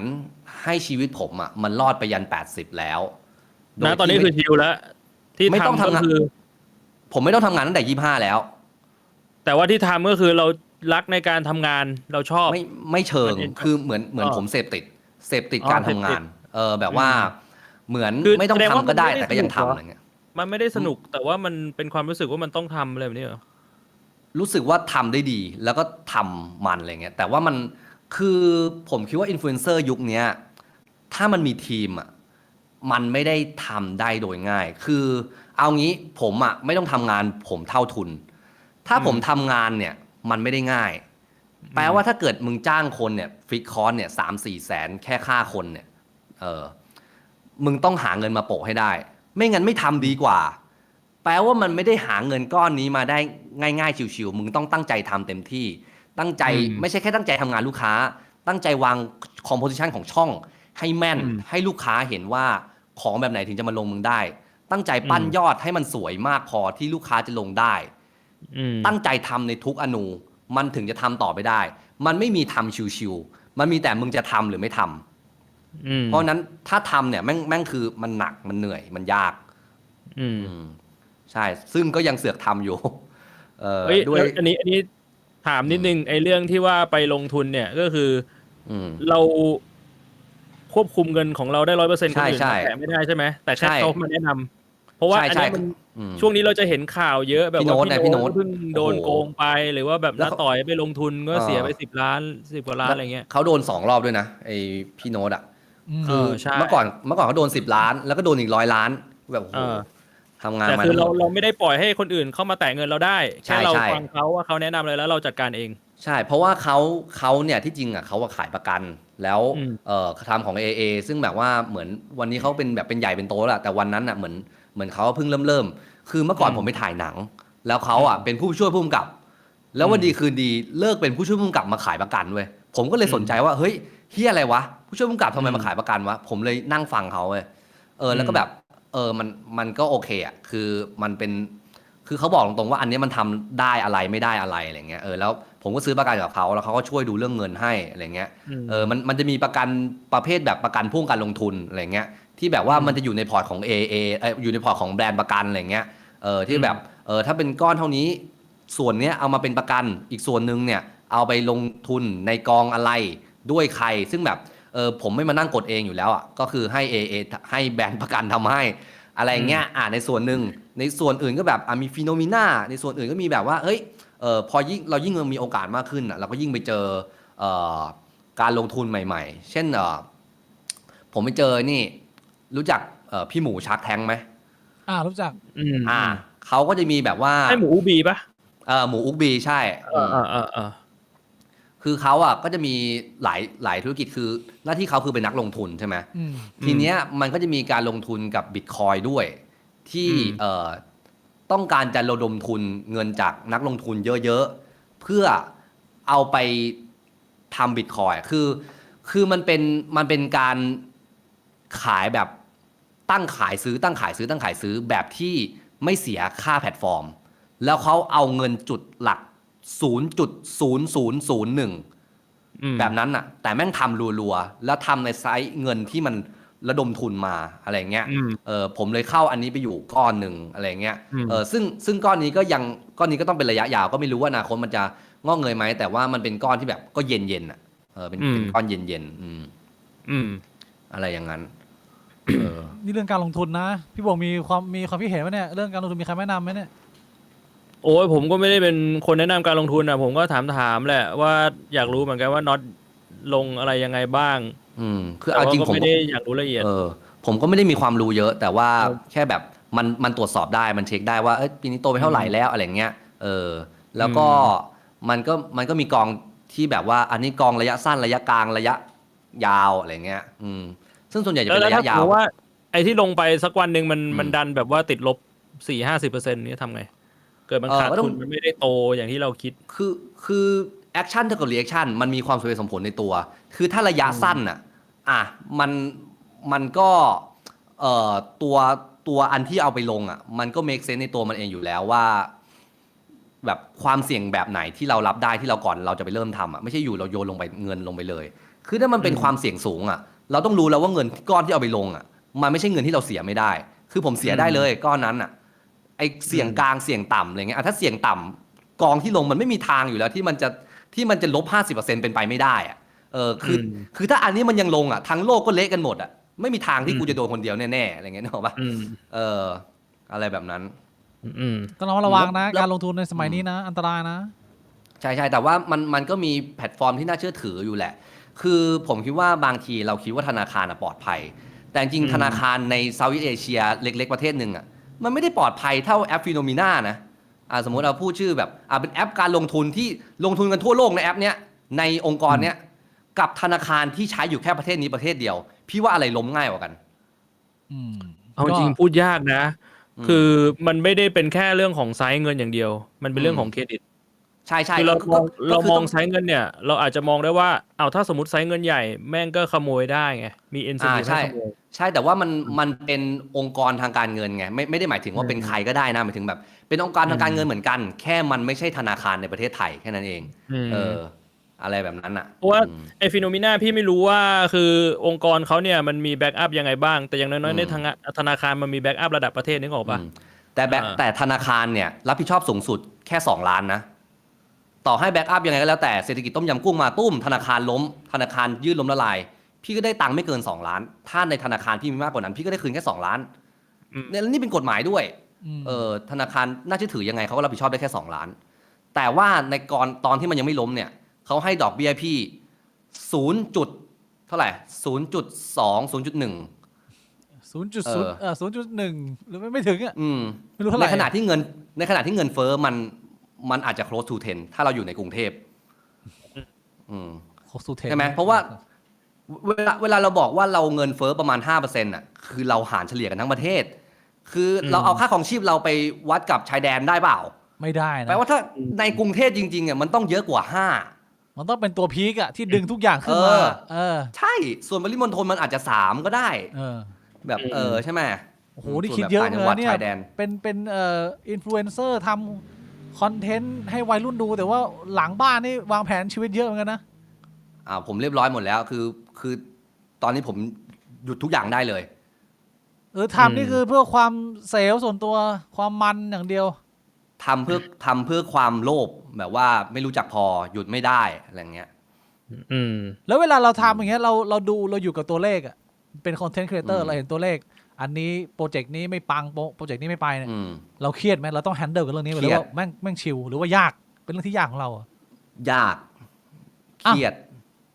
ให้ชีวิตผมอะมันรอดไปยัน80แล้วนะตอนนี้คือชิลแล้วที่ ไม่ต้อง ทำ ทำ ก็ งาน คือ ผมไม่ต้องทำงานตั้งแต่25แล้ว แต่ว่าที่ทำก็คือเรารักในการทำงานเราชอบ ไม่เชิง มัน คือเหมือนผมเสพติดการทำงาน แบบว่าเหมือน คือ ไม่ต้อง แสดงว่า ทำก็ได้ มันไม่ได้ แต่ก็ยัง สนุกเหรอ ทำอะไรเงี้ย มันไม่ได้สนุกแต่ว่ามันเป็นความรู้สึกว่ามันต้องทำอะไรแบบนี้เหรอ รู้สึกว่าทำได้ดีแล้วก็ทำมันอะไรเงี้ยแต่ว่ามันคือผมคิดว่าอินฟลูเอนเซอร์ยุคนี้ถ้ามันมีทีมอ่ะมันไม่ได้ทำได้โดยง่าย คือเอางี้ผมอ่ะไม่ต้องทำงานผมเท่าทุน ถ้าผมทำงานเนี่ยมันไม่ได้ง่าย แปลว่าถ้าเกิดมึงจ้างคนเนี่ยฟิกคอร์สเนี่ย3-4 แสนแค่ค่าคนเนี่ยมึงต้องหาเงินมาโปะให้ได้ ไม่งั้นไม่ทำดีกว่า แปลว่ามันไม่ได้หาเงินก้อนนี้มาได้ง่ายๆชิวๆมึงต้องตั้งใจทำเต็มที่ตั้งใจไม่ใช่แค่ตั้งใจทำงานลูกค้า ตั้งใจวางคอมโพสิชันของช่องให้แม่นให้ลูกค้าเห็นว่าของแบบไหนถึงจะมาลงมึงได้ ตั้งใจปั้นยอดให้มันสวยมากพอที่ลูกค้าจะลงได้ตั้งใจทำในทุกอนูมันถึงจะทำต่อไปได้ มันไม่มีทำชิวๆมันมีแต่มึงจะทำหรือไม่ทำเพราะนั้นถ้าทำเนี่ยแม่งคือมันหนักมันเหนื่อยมันยากใช่ซึ่งก็ยังเสือกทำอยู่ด้วยอันนี้ถามนิดนึงไอ้เรื่องที่ว่าไปลงทุนเนี่ยก็คือเราควบคุมเงินของเราได้ 100% คนอื่นแต่ไม่ได้ใช่ไหมแต่แค่เขามาแนะนำเพราะว่าอันนี้มันช่วงนี้เราจะเห็นข่าวเยอะแบบว่าพี่โน้ตเพิ่งโดนโกงไปหรือว่าแบบน้าต่อยไปลงทุนก็เสียไป10 ล้าน10 กว่าล้านอะไรเงี้ยเขาโดน2 รอบด้วยนะไอพี่โน้ตอ่ะคือเมื่อก่อนเขาโดน10 ล้านแล้วก็โดนอีก100 ล้านแบบทำงานแต่คือเราไม่ได้ปล่อยให้คนอื่นเข้ามาแตะเงินเราได้แค่เราฟังเขาว่าเขาแนะนำอะไรแล้วเราจัดการเองใช่เพราะว่าเขาเนี่ยที่จริงอ่ะเขาขายประกันแล้วทำของ AA ซึ่งแบบว่าเหมือนวันนี้เขาเป็นแบบเป็นใหญ่เป็นโตแล้วแต่วันนั้นอ่ะเหมือนเขาเพิ่งเริ่มคือเมื่อก่อนผมไปถ่ายหนังแล้วเขาอ่ะเป็นผู้ช่วยผู้กำกับแล้ววันดีคืนดีเลิกเป็นผู้ช่วยผู้กำกับมาขายประกันเว้ยผมก็เลยสนใจว่าเฮ้ยเฮียอะไรวะผู้ช่วยผู้กำกับทำไมมาขายประกันวะผมเลยนั่งฟังเขาเว้ยแล้วก็แบบมันก็โอเคอ่ะคือมันเป็นคือเขาบอกตรงๆว่าอันนี้มันทำได้อะไรไม่ได้อะไรอะไรเงี้ยแล้วผมก็ซื้อประกันกับเขาแล้วเขาก็ช่วยดูเรื่องเงินให้อะไรเงี้ยมันจะมีประกันประเภทแบบประกันพ่วงการลงทุนอะไรเงี้ยที่แบบว่ามันจะอยู่ในพอร์ตของ AA อยู่ในพอร์ตของแบรนด์ประกันอะไรเงี้ยที่แบบถ้าเป็นก้อนเท่านี้ส่วนเนี้ยเอามาเป็นประกันอีกส่วนนึงเนี่ยเอาไปลงทุนในกองอะไรด้วยใครซึ่งแบบผมไม่มานั่งกดเองอยู่แล้วอ่ะก็คือให้ AA ให้แบรนด์ประกันทำให้อะไรเงี้ยในส่วนหนึ่งในส่วนอื่นก็แบบมีฟีโนมิน่าในส่วนอื่นก็มีแบบว่าเฮ้ยพอเรายิ่งมีโอกาสมากขึ้นเราก็ยิ่งไปเจอการลงทุนใหม่ๆเช่นผมไปเจอนี่รู้จักพี่หมูชักแท้งไหมรู้จักเขาก็จะมีแบบว่าให้หมูอูบีปะหมูอุกบีใช่คือเขาอ่ะก็จะมีหลายธุรกิจคือหน้าที่เขาคือเป็นนักลงทุนใช่ไหมทีเนี้ยมันก็จะมีการลงทุนกับบิตคอยด้วยที่ต้องการจะระดมทุนเงินจากนักลงทุนเยอะๆเพื่อเอาไปทำบิตคอยคือมันเป็นการขายแบบตั้งขายซื้อแบบที่ไม่เสียค่าแพลตฟอร์มแล้วเขาเอาเงินจุดหลัก 0.0001 แบบนั้นน่ะแต่แม่งทำรัวๆแล้วทำในไซส์เงินที่มันระดมทุนมาอะไรเงี้ยผมเลยเข้าอันนี้ไปอยู่ก้อนหนึ่งอะไรเงี้ยซึ่งก้อนนี้ก็ต้องเป็นระยะยาวก็ไม่รู้ว่าอนาคตมันจะงอกเงยไหมแต่ว่ามันเป็นก้อนที่แบบก็เย็นๆอ่ะเป็นก้อนเย็นๆอะไรอย่างนั้นนี่เรื่องการลงทุนนะพี่บอกมีความคิดเห็นไหมเนี่ยเรื่องการลงทุนมีใครแนะนำไหมเนี่ยโอ้ยผมก็ไม่ได้เป็นคนแนะนำการลงทุนอ่ะผมก็ถามแหละว่าอยากรู้เหมือนกันว่าน็อตลงอะไรยังไงบ้างคือเอาจริงผมไม่ได้อยากรู้ละเอียดผมก็ไม่ได้มีความรู้เยอะแต่ว่าแค่แบบมันตรวจสอบได้มันเช็คได้ว่าปีนี้โตไปเท่าไหร่แล้วอะไรเงี้ยแล้วก็มันก็มีกองที่แบบว่าอันนี้กองระยะสั้นระยะกลางระยะยาวอะไรเงี้ยซึ่งส่วนใหญ่จะเป็นระยะยาว ไอ้ที่ลงไปสักวันหนึ่งมัน อืม มันดันแบบว่าติดลบ 4-50%นี่ทำไง เกิดมันขาด ก็ต้ ทุ อง นมันไม่ได้โตอย่างที่เราคิด คือแอคชั่นเท่ากับรีแอคชั่นมันมีความสมเหตุสมผลในตัว คือถ้าระยะสั้นมันก็เอ่อตัวอันที่เอาไปลงมันก็ make sense ในตัวมันเองอยู่แล้วว่า แบบความเสี่ยงแบบไหนที่เรารับได้ที่เราก่อนเราจะไปเริ่มทำไม่ใช่อยู่เราโยนลงไปเงินลงไปเลย คือถ้ามันเป็นความเสี่ยงสูงเราต้องรู้แล้วว่าเงินก้อนที่เอาไปลงมันไม่ใช่เงินที่เราเสียไม่ได้ คือผมเสียได้เลยก้อนนั้นไอเสี่ยงกลางเสี่ยงต่ำอะไรเงี้ยถ้าเสี่ยงต่ำกองที่ลงมันไม่มีทางอยู่แล้วที่มันจะลบ 50% เป็นไปไม่ได้คือถ้าอันนี้มันยังลงทั้งโลกก็เละกันหมดไม่มีทางที่กูจะโดนคนเดียวแน่ๆอะไรเงี้ยนึกออกปะอะไรแบบนั้น ต้องระวังนะ แล้ว การลงทุนในสมัยนี้นะ อันตรายนะ ใช่แต่ว่ามันก็มีแพลตฟอร์มที่น่าเชื่อถืออยู่แหละ คือผมคิดว่าบางทีเราคิดว่าธนาคารปลอดภัย แต่จริงธนาคารในเซาท์อีสต์เอเชียเล็กๆประเทศหนึ่งมันไม่ได้ปลอดภัยเท่าแอปฟิโนมิน่านะสมมติเราพูดชื่อแบบเป็นแอปการลงทุนที่ลงทุนกันทั่วโลกในแอปเนี้ยในองค์กรเนี้ยกับธนาคารที่ใช้อยู่แค่ประเทศนี้ประเทศเดียว พี่ว่าอะไรล้มง่ายกว่ากัน เอาจริงพูดยากนะ คือมันไม่ได้เป็นแค่เรื่องของไซส์เงินอย่างเดียว มันเป็นเรื่องของเครดิต ใช่ คือเรามอง ต้ ไซส์เงินเนี่ย เราอาจจะมองได้ว่าเอาถ้าสมมติไซส์เงินใหญ่แม่งก็ขโมยได้ไง มีอินเซนทีฟให้ขโมย ใช่แต่ว่ามันเป็นองค์กรทางการเงินไงไม่ได้หมายถึงว่าเป็นใครก็ได้นะหมายถึงแบบเป็นองค์กรทางการเงินเหมือนกัน แค่มันไม่ใช่ธนาคารในประเทศไทยแค่นั้นเองอะไรแบบนั้นเพราะว่าไอฟิโนมิน่าพี่ไม่รู้ว่าคือองค์กรเขาเนี่ยมันมีแบ็กอัพยังไงบ้างแต่อย่างน้อยๆในทางธนาคารมันมีแบ็กอัพระดับประเทศนึกออกปะแต่ธนาคารเนี่ยรับผิดชอบสูงสุดแค่2 ล้านนะต่อให้แบ็กอัพยังไงก็แล้วแต่เศรษฐกิจต้มยำกุ้งมาตุ้มธนาคารล้มธนาคารยื่นล้มละลายพี่ก็ได้ตังค์ไม่เกิน2 ล้านถ้าในธนาคารพี่มีมากกว่านั้นพี่ก็ได้คืนแค่2 ล้านเนี่ยนี่เป็นกฎหมายด้วยธนาคารน่าเชื่อถือยังไงเขาก็รับผิดชอบได้แค่2 ล้านแต่ว่าในตอนที่มันยังไม่ล้มเนี่ยเขาให้ดอกเบี้ยพี่0.เท่าไหร่0.2 0.1 0.1 หรือไม่ถึงไม่รู้เท่าไห ใน ร่ ขณะที่เงินเฟ้อมันอาจจะ close to 10 ถ้าเราอยู่ในกรุงเทพใช่ไหมเพราะว่าเวลาเราบอกว่าเราเงินเฟ้อประมาณ 5% คือเราหารเฉลี่ยกันทั้งประเทศ คือเราเอาค่าของชีพเราไปวัดกับชายแดนได้เปล่า ไม่ได้นะ แปลว่าถ้าในกรุงเทพจริงๆมันต้องเยอะกว่า5มันต้องเป็นตัวพีกที่ดึงทุกอย่างขึ้นมาใช่ส่วนปริมณฑลมันอาจจะ3ก็ได้แบบใช่ไหมโอ้โหนี่คิดเยอะเลยเนี่ยเป็นอินฟลูเอนเซอร์ทำคอนเทนต์ให้วัยรุ่นดูแต่ว่าหลังบ้านนี่วางแผนชีวิตเยอะเหมือนกันนะผมเรียบร้อยหมดแล้วคือตอนนี้ผมหยุดทุกอย่างได้เลยทำนี่คือเพื่อความเซลล์ส่วนตัวความมันอย่างเดียวทำเพื่อความโลภแบบว่าไม่รู้จักพอหยุดไม่ได้อะไรเงี้ยแล้วเวลาเราทำอย่างเงี้ยเราดูเราอยู่กับตัวเลขเป็นคอนเทนต์ครีเอเตอร์เราเห็นตัวเลขอันนี้โปรเจกต์นี้ไม่ปังโปรเจกต์นี้ไม่ไปเนี่ยเราเครียดไหมเราต้องแฮนเดิลกับเรื่องนี้หรือว่าแม่งชิลหรือว่ายากเป็นเรื่องที่ยากของเรายากเครียด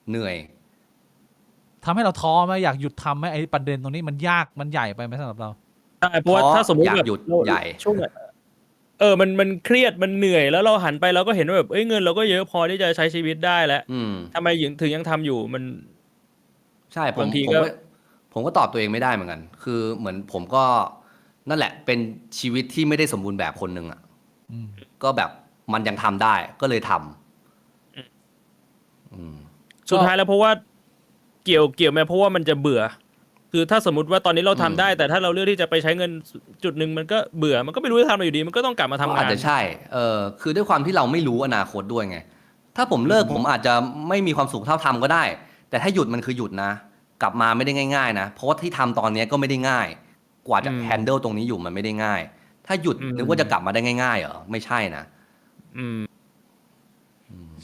เหนื่อยทำให้เราท้อไหมอยากหยุดทำไหมไอ้ประเด็นตรงนี้มันยากมันใหญ่ไปไหมสำหรับเราใช่เพราะว่าถ้าสมมติแบบหยุดใหญ่ช่วงมันเครียดมันเหนื่อยแล้วเราหันไปเราก็เห็นว่าแบบเงินเราก็เยอะพอที่จะใช้ชีวิตได้แล้วทำไมถึงยังทำอยู่มันใช่ผมก็ตอบตัวเองไม่ได้เหมือนกันคือเหมือนผมก็นั่นแหละเป็นชีวิตที่ไม่ได้สมบูรณ์แบบคนหนึ่งก็แบบมันยังทำได้ก็เลยทำสุดท้ายแล้วเพราะว่าเกี่ยวไหมเพราะว่ามันจะเบื่อคือถ้าสมมติว่าตอนนี้เราทำได้แต่ถ้าเราเลือกที่จะไปใช้เงินจุดหนึ่งมันก็เบื่อมันก็ไม่รู้จะทำอะไรอยู่ดีมันก็ต้องกลับมาทำงานอาจจะใช่คือด้วยความที่เราไม่รู้อนาคตด้วยไงถ้าผมเลิกผมอาจจะไม่มีความสุขเท่าทำก็ได้แต่ถ้าหยุดมันคือหยุดนะกลับมาไม่ได้ง่ายๆนะเพราะว่าที่ทำตอนนี้ก็ไม่ได้ง่ายกว่าจะแฮนเดิลตรงนี้อยู่มันไม่ได้ง่ายถ้าหยุดนึกว่าจะกลับมาได้ง่ายๆเหรอไม่ใช่นะ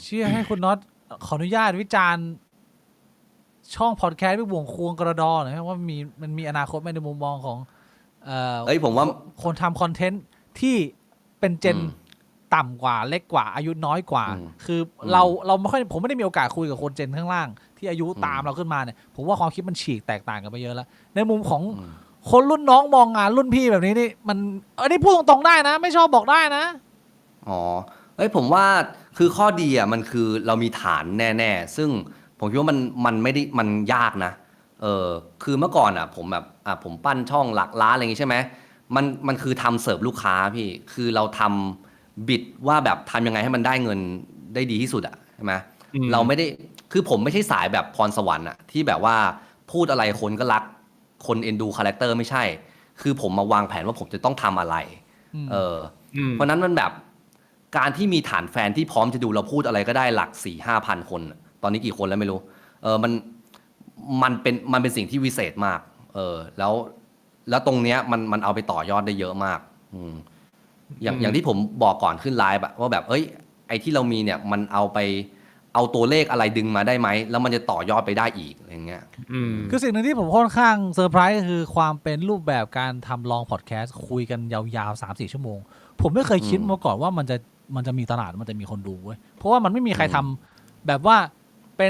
เชื่อให้คุณน็อตขออนุญาตวิจารณ์ช่องพอดแคสต์พี่บ่วงควงกระดอหน่อยว่ามันมีอนาคตไหมในมุมมองของผมว่าคนทำคอนเทนต์ที่เป็นเจนต่ำกว่าเล็กกว่าอายุน้อยกว่าคือเราไม่ค่อยผมไม่ได้มีโอกาสคุยกับคนเจนข้างล่างที่อายุตามเราขึ้นมาเนี่ยผมว่าความคิดมันฉีกแตกต่างกันไปเยอะแล้วในมุมของคนรุ่นน้องมองงานรุ่นพี่แบบนี้นี่มันนี่พูดตรงๆได้นะไม่ชอบบอกได้นะผมว่าคือข้อดีมันคือเรามีฐานแน่ๆซึ่งผมคิดว่ามันไม่ได้มันยากนะ คือเมื่อก่อนอ่ะผมแบบผมปั้นช่องหลักล้านอะไรอย่างงี้ใช่ไหมมันคือทำเสิร์ฟลูกค้าพี่คือเราทำบิดว่าแบบทำยังไงให้มันได้เงินได้ดีที่สุดอ่ะใช่ไหมเราไม่ได้คือผมไม่ใช่สายแบบพรสวรรค์อ่ะที่แบบว่าพูดอะไรคนก็รักคนเอ็นดูคาแรคเตอร์ไม่ใช่ คือผมมาวางแผนว่าผมจะต้องทำอะไรเพราะนั้นมันแบบการที่มีฐานแฟนที่พร้อมจะดูเราพูดอะไรก็ได้หลัก 4-5,000 คนตอนนี้กี่คนแล้วไม่รู้มันเป็นสิ่งที่วิเศษมากแล้วตรงเนี้ยมันเอาไปต่อยอดได้เยอะมากอย่างที่ผมบอกก่อนขึ้นไลฟ์ว่าแบบไอ้ที่เรามีเนี่ยมันเอาตัวเลขอะไรดึงมาได้ไหมแล้วมันจะต่อยอดไปได้อีกอะไรเงี้ยคือสิ่งหนึ่งที่ผมค่อนข้างเซอร์ไพรส์ก็คือความเป็นรูปแบบการทำลองพอดแคสต์คุยกันยาวๆ 3-4 ชั่วโมงผมไม่เคยคิดมาก่อนว่ามันจะมีตลาดมันจะมีคนดูเว้ยเพราะว่ามันไม่มีใครทำแบบว่าเป็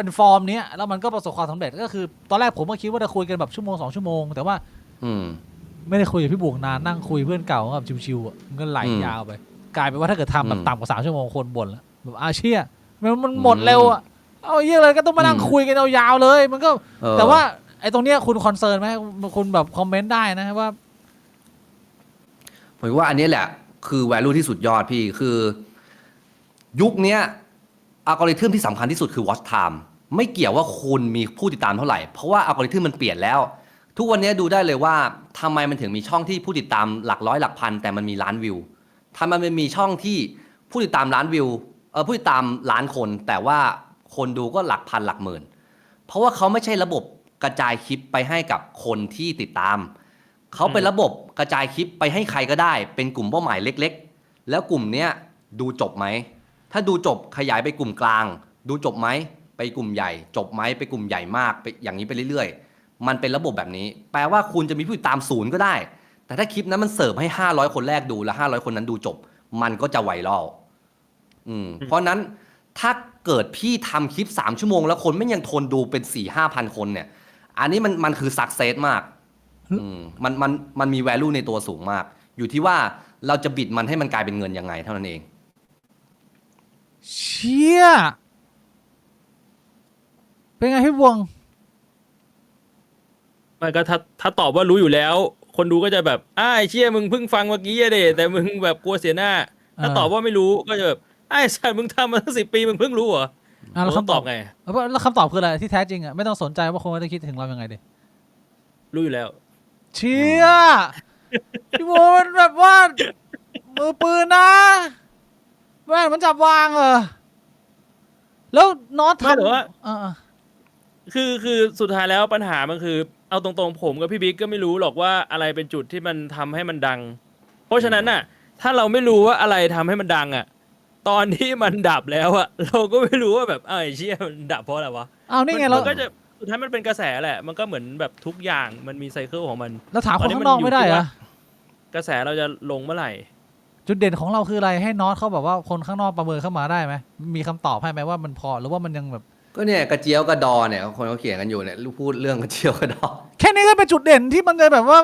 นฟอร์มเนี้ยแล้วมันก็ประสบความสำเร็จก็คือตอนแรกผมก็คิดว่าจะคุยกันแบบชั่วโมง2 ชั่วโมงแต่ว่าไม่ได้คุยกับพี่บวกนานนั่งคุยเพื่อนเก่าแบบชิวๆมันก็ไหลยาวไปกลายเป็นว่าถ้าเกิดทำแบบต่ำกว่า3 ชั่วโมงคนบ่นแล้วแบบเชี่ยมันหมดเร็วอ่ะเอาเยอะเลยก็ต้องมานั่งคุยกันยาวๆเลยมันก็แต่ว่าไอ้ตรงเนี้ยคุณคอนเซิร์นไหมคุณแบบคอมเมนต์ได้นะว่าผมว่าอันนี้แหละคือ value ที่สุดยอดพี่คือยุคนี้อัลกอริทึมที่สำคัญที่สุดคือ watch time ไม่เกี่ยวว่าคุณมีผู้ติดตามเท่าไหร่เพราะว่าอัลกอริทึมมันเปลี่ยนแล้วทุกวันนี้ดูได้เลยว่าทำไมมันถึงมีช่องที่ผู้ติดตามหลักร้อยหลักพันแต่มันมีล้านวิวทำไมมันมีช่องที่ผู้ติดตามล้านวิวผู้ติดตามล้านคนแต่ว่าคนดูก็หลักพันหลักหมื่นเพราะว่าเขาไม่ใช่ระบบกระจายคลิปไปให้กับคนที่ติดตามเขาเป็นระบบกระจายคลิปไปให้ใครก็ได้เป็นกลุ่มเป้าหมายเล็กๆแล้วกลุ่มเนี้ยดูจบไหมถ้าดูจบขยายไปกลุ่มกลางดูจบไหมไปกลุ่มใหญ่จบไหมไปกลุ่มใหญ่มากไปอย่างนี้ไปเรื่อยๆมันเป็นระบบแบบนี้แปลว่าคุณจะมีผู้ติดตาม0ก็ได้แต่ถ้าคลิปนั้นมันเสิร์ฟให้500คนแรกดูแล้ว500คนนั้นดูจบมันก็จะไวรัลเพราะนั้นถ้าเกิดพี่ทำคลิป3 ชั่วโมงแล้วคนไม่ยังทนดูเป็น 4-5,000 คนเนี่ยอันนี้มันคือสักเซสมากมันมี value ในตัวสูงมากอยู่ที่ว่าเราจะบิดมันให้มันกลายเป็นเงินยังไงเท่านั้นเองเชี่ยเป็นไงพี่บวงมันก็ถ้าตอบว่ารู้อยู่แล้วคนดูก็จะแบบไอ้เชี่ยมึงเพิ่งฟังเมื่อกี้อะเดแต่มึงแบบกลัวเสียหน้าถ้าตอบว่าไม่รู้ก็จะแบบไอ้สัตว์มึงทำมาตั้ง10 ปีมึงเพิ่งรู้เหรอแล้วคำตอบไงแล้วคำตอบคืออะไรที่แท้จริงอ่ะไม่ต้องสนใจว่าคนจะคิดถึงเรายังไงดิรู้อยู่แล้วเชี่ยพี่บวงแบบว่ามือปืนนะแม่งมันจับวางแล้วน็อตทำว่าคือสุดท้ายแล้วปัญหามันคือเอาตรงๆผมกับพี่บิ๊กก็ไม่รู้หรอกว่าอะไรเป็นจุดที่มันทำให้มันดังเพราะฉะนั้นน่ะถ้าเราไม่รู้ว่าอะไรทำให้มันดังอ่ะตอนที่มันดับแล้วอ่ะเราก็ไม่รู้ว่าแบบไอ้เชี่ยมันดับเพราะอะไรวะนี่ไงเราก็จะสุดท้ายมันเป็นกระแสแหละมันก็เหมือนแบบทุกอย่างมันมีไซเคิลของมันแล้วถามคนข้างนอกไม่ได้เหรอกระแสเราจะลงเมื่อไหร่จุดเด่นของเราคืออะไรให้น็อตเขาแบบว่าคนข้างนอกประเมินเข้ามาได้ไหมมีคำตอบให้ไหมว่ามันพอหรือว่ามันยังแบบก็เนี่ยกระเจียวกระดอเนี่ยคนเขาเขียนกันอยู่เนี่ยพูดเรื่องกระเจียวกระดอแค่นี้ก็เป็นจุดเด่นที่มันจะแบบว่า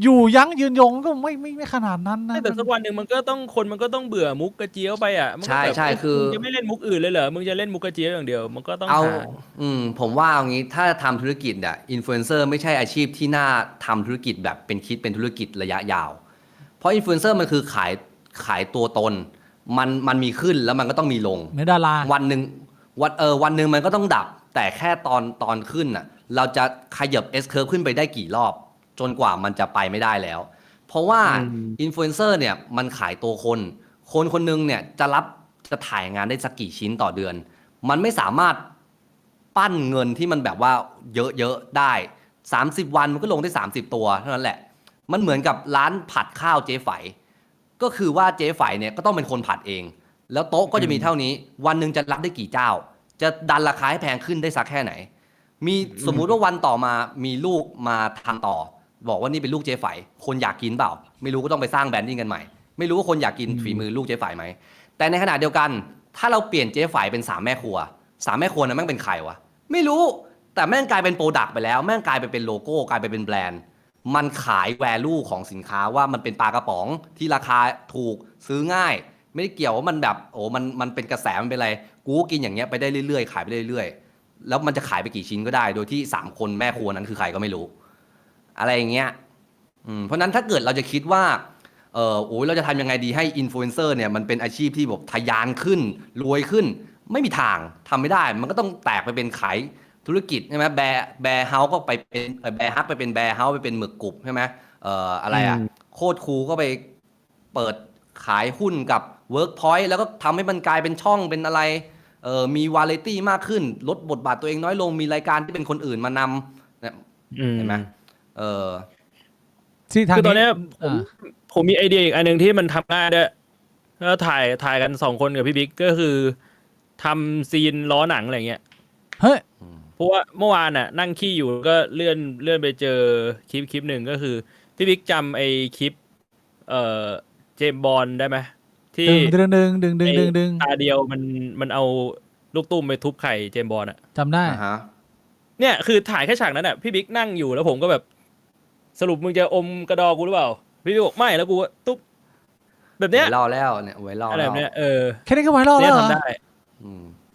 อยู่ยั้งยืนยงก็ไม่ขนาดนั้นนะแต่สักวันหนึ่งมันก็ต้องเบื่อมุกกระเจียวไปอ่ะใช่คือมึงจะไม่เล่นมุกอื่นเลยเหรอมึงจะเล่นมุกกระเจียวอย่างเดียวมันก็ต้องผมว่าเอางี้ถ้าทำธุรกิจอ่ะอินฟลูเอนเซอร์ไม่ใช่อาชีพที่น่าทำธุรกิจแบบเป็นธุรกิจระยะยาวเพราะอินฟลูเอนเซอร์มันคือขายตัวตนมันมีขึ้นแล้วมันก็ต้องมีลงเหมือนดาราวันหนึ่งมันก็ต้องดับแต่แค่ตอนขึ้นน่ะเราจะขยับ S curve ขึ้นไปได้กี่รอบจนกว่ามันจะไปไม่ได้แล้วเพราะว่าอินฟลูเอนเซอร์เนี่ยมันขายตัวคนนึงเนี่ยจะถ่ายงานได้สักกี่ชิ้นต่อเดือนมันไม่สามารถปั้นเงินที่มันแบบว่าเยอะๆได้30 วันมันก็ลงได้30 ตัวเท่านั้นแหละมันเหมือนกับร้านผัดข้าวเจ๊ไฝก็คือว่าเจ๊ไฝเนี่ยก็ต้องเป็นคนผัดเองแล้วโต๊ะก็จะมีเท่านี้วันหนึ่งจะรับได้กี่เจ้าจะดันราคาให้แพงขึ้นได้สักแค่ไหนมีสมมุติว่าวันต่อมามีลูกมาทำต่อบอกว่านี่เป็นลูกเจ๊ไฝคนอยากกินเปล่าไม่รู้ก็ต้องไปสร้างแบรนดิ้งกันใหม่ไม่รู้ว่าคนอยากกินฝีมือลูกเจ๊ไฝไหมแต่ในขณะเดียวกันถ้าเราเปลี่ยนเจ๊ไฝเป็น3 แม่ครัว3 แม่ครัวนั้นแม่งเป็นใครวะไม่รู้แต่แม่งกลายเป็นโปรดักต์ไปแล้วแม่งกลายไปเป็นโลโก้กลายไปเป็นแบรนด์มันขายแวลูของสินค้าว่ามันเป็นปลากระป๋องที่ราคาถูกซื้อง่ายไม่ได้เกี่ยวว่ามันแบบมันเป็นกระแสมันเป็นอะไรกูกินอย่างเงี้ยไปได้เรื่อยๆขายไปเรื่อยๆ แล้วมันจะขายไปกี่ชิ้นก็ได้ โดยที่3คนแม่ครัวนั้นคือใครก็ไม่รู้ อะไรอย่างเงี้ยเพราะนั้นถ้าเกิดเราจะคิดว่าโอ้ยเราจะทำยังไงดีให้อินฟลูเอนเซอร์เนี่ยมันเป็นอาชีพที่แบบทะยานขึ้นรวยขึ้น ไม่มีทางทำไม่ได้ มันก็ต้องแตกไปเป็นขายธุรกิจใช่ไหมแบร์เฮาส์ก็ไปเป็นแบร์ฮักไปเป็นแบร์เฮาส์ไปเป็นหมึกกรุบใช่ไหมอะไรอ่ะโคตรคูลก็ไปเปิดขายหุ้นกับ Workpoint แล้วก็ทำให้มันกลายเป็นช่องเป็นอะไรมีวาไรตี้มากขึ้นลดบทบาทตัวเองน้อยลงมีรายการที่เป็นคนอื่นมานำเนี่ยเห็นไหมที่ทาง คือตอนเนี้ยอ่า ผมมีไอเดียอีกอันหนึ่งที่มันทำง่ายด้วยแล้วถ่ายกัน2 คนกับพี่บิ๊กก็คือทำซีนล้อหนังอะไรเงี้ย เฮ้ย เพราะว่าเมื่อวานน่ะนั่งขี้อยู่ก็เลื่อนไปเจอคลิปหนึ่งก็คือพี่บิ๊กจำไอคลิปเจมส์บอนด์ได้ไหมที่ ดึง ตาเดียวมันเอาลูกตุ้มไปทุบไข่เจมส์บอนด์อ่ะ จำได้ เนี่ยคือถ่ายแค่ฉากนั้นอ่ะพี่บิ๊กนั่งอยู่แล้วผมก็แบบสรุปมึงจะอมกระดอกูหรือเปล่าพี่บิ๊กบอกไม่แล้วกูก็ตุ๊บแบบเนี้ย ไวรัลแล้วเนี่ยไวรัล อะไร แล้ แบ ว บเนี้ยแค่นี้ก็ไวรัล เนี่ แล้ ยว เหรอ ทำได้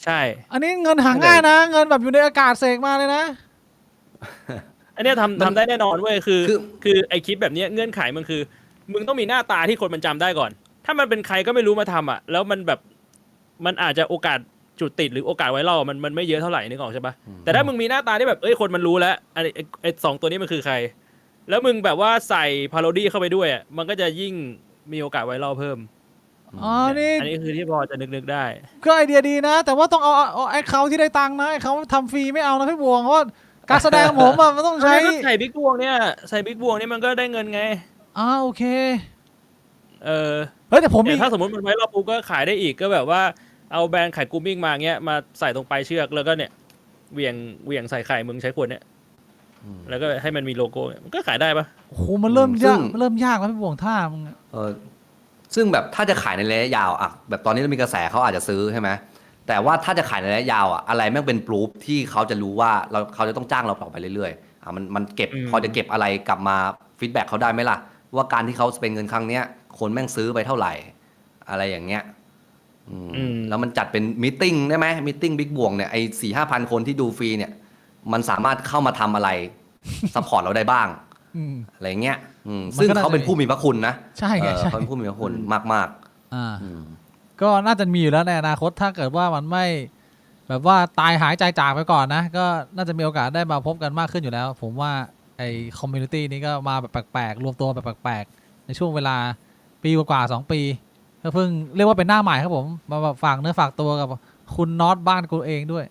ใช่ อันนี้เงินหาง่ายนะ เงินแบบอยู่ในอากาศเสกมาเลยนะ อันเนี้ยทำได้แน่นอนเว้ยคือไอคลิปแบบเนี้ยเงื่อนไขมันคือมึงต้องมีหน้าตาที่คนมันจำได้ก่อน ถ้ามันเป็นใครก็ไม่รู้มาทำอ่ะแล้วมันแบบมันอาจจะโอกาสจุดติดหรือโอกาสไวรัลมันไม่เยอะเท่าไหร่นึกออกใช่ปะแต่ถ้ามึงมีหน้าตาที่แบบคนมันรู้แล้วไอ้2 ตัวนี้มันคือใคร แล้วมึงแบบว่าใส่พาโรดี้เข้าไปด้วยอ่ะมันก็จะยิ่งมีโอกาสไวรัลเพิ่ม อ๋อ นี่ อันนี้คือที่พอจะนึกได้ ก็ไอเดียดีนะ แต่ว่าต้องเอาไอ้เขาที่ได้ตังค์นะไอ้เขาทำฟรีไม่เอานะพี่บวงเพราะว่าการแสดงของผมอะมันต้องใช้ ใส่บิ๊กบวงเนี่ยใส่บิ๊กบวงเนี่ยมันก็ได้เงินไง โอเค เออ เฮ้ยแต่ผมมี แต่ถ้าสมมติมันไว้รอบปุ๊บก็ขายได้อีกก็แบบว่าเอาแบรนด์ไข่กูมิ่งมาเงี้ยมาใส่ตรงปลายเชือกแล้วก็เนี่ยเหวี่ยงใส่ไข่มึงใช้ขวดเนี่ยแล้วก็ให้มันมีโลโก้เนี่ยมันก็ขายได้ปะ โอ้โหมันเริ่มยากแล้วพี่บวงท่ามึงอะ ซึ่งแบบถ้าจะขายในระยะยาวอะแบบตอนนี้เรามีกระแสเขาอาจจะซื้อใช่ไหมแต่ว่าถ้าจะขายในระยะยาวอะอะไรแม่งเป็นพรูฟที่เขาจะรู้ว่าเขาจะต้องจ้างเราต่อไปเรื่อยๆมันเก็บพอจะเก็บอะไรกลับมาฟีดแบ็กเขาได้ไหมล่ะว่าการที่เขาเป็นเงินครั้งเนี้ยคนแม่งซื้อไปเท่าไหร่อะไรอย่างเงี้ยแล้วมันจัดเป็นมีตติ้งได้ไหมมีตติ้งบิ๊กบวงเนี่ยไอ้4-5 พันคนที่ดูฟรีเนี่ยมันสามารถเข้ามาทำอะไรซัพพอร์ตเราได้บ้างอะไรเงี้ยซึ่งเขาเป็นผู้มีพระคุณนะ ใช่ไงใช่ เขาเป็นผู้มีพระคุณมาก ก็น่าจะมีอยู่แล้วในอนาคตถ้าเกิดว่ามันไม่แบบว่าตายหายใจจากไปก่อนนะ ก็น่าจะมีโอกาสได้มาพบกันมากขึ้นอยู่แล้ว ผมว่าไอ้คอมมูนิตี้นี้ก็มาแบบแปลกๆรวมตัวแบบแปลกๆในช่วงเวลาปีกว่าๆ2 ปีก็เพิ่งเรียกว่าเป็นหน้าใหม่ครับผมมาแบบฝากเนื้อฝากตัวกับคุณน็อตบ้านกูเองด้วย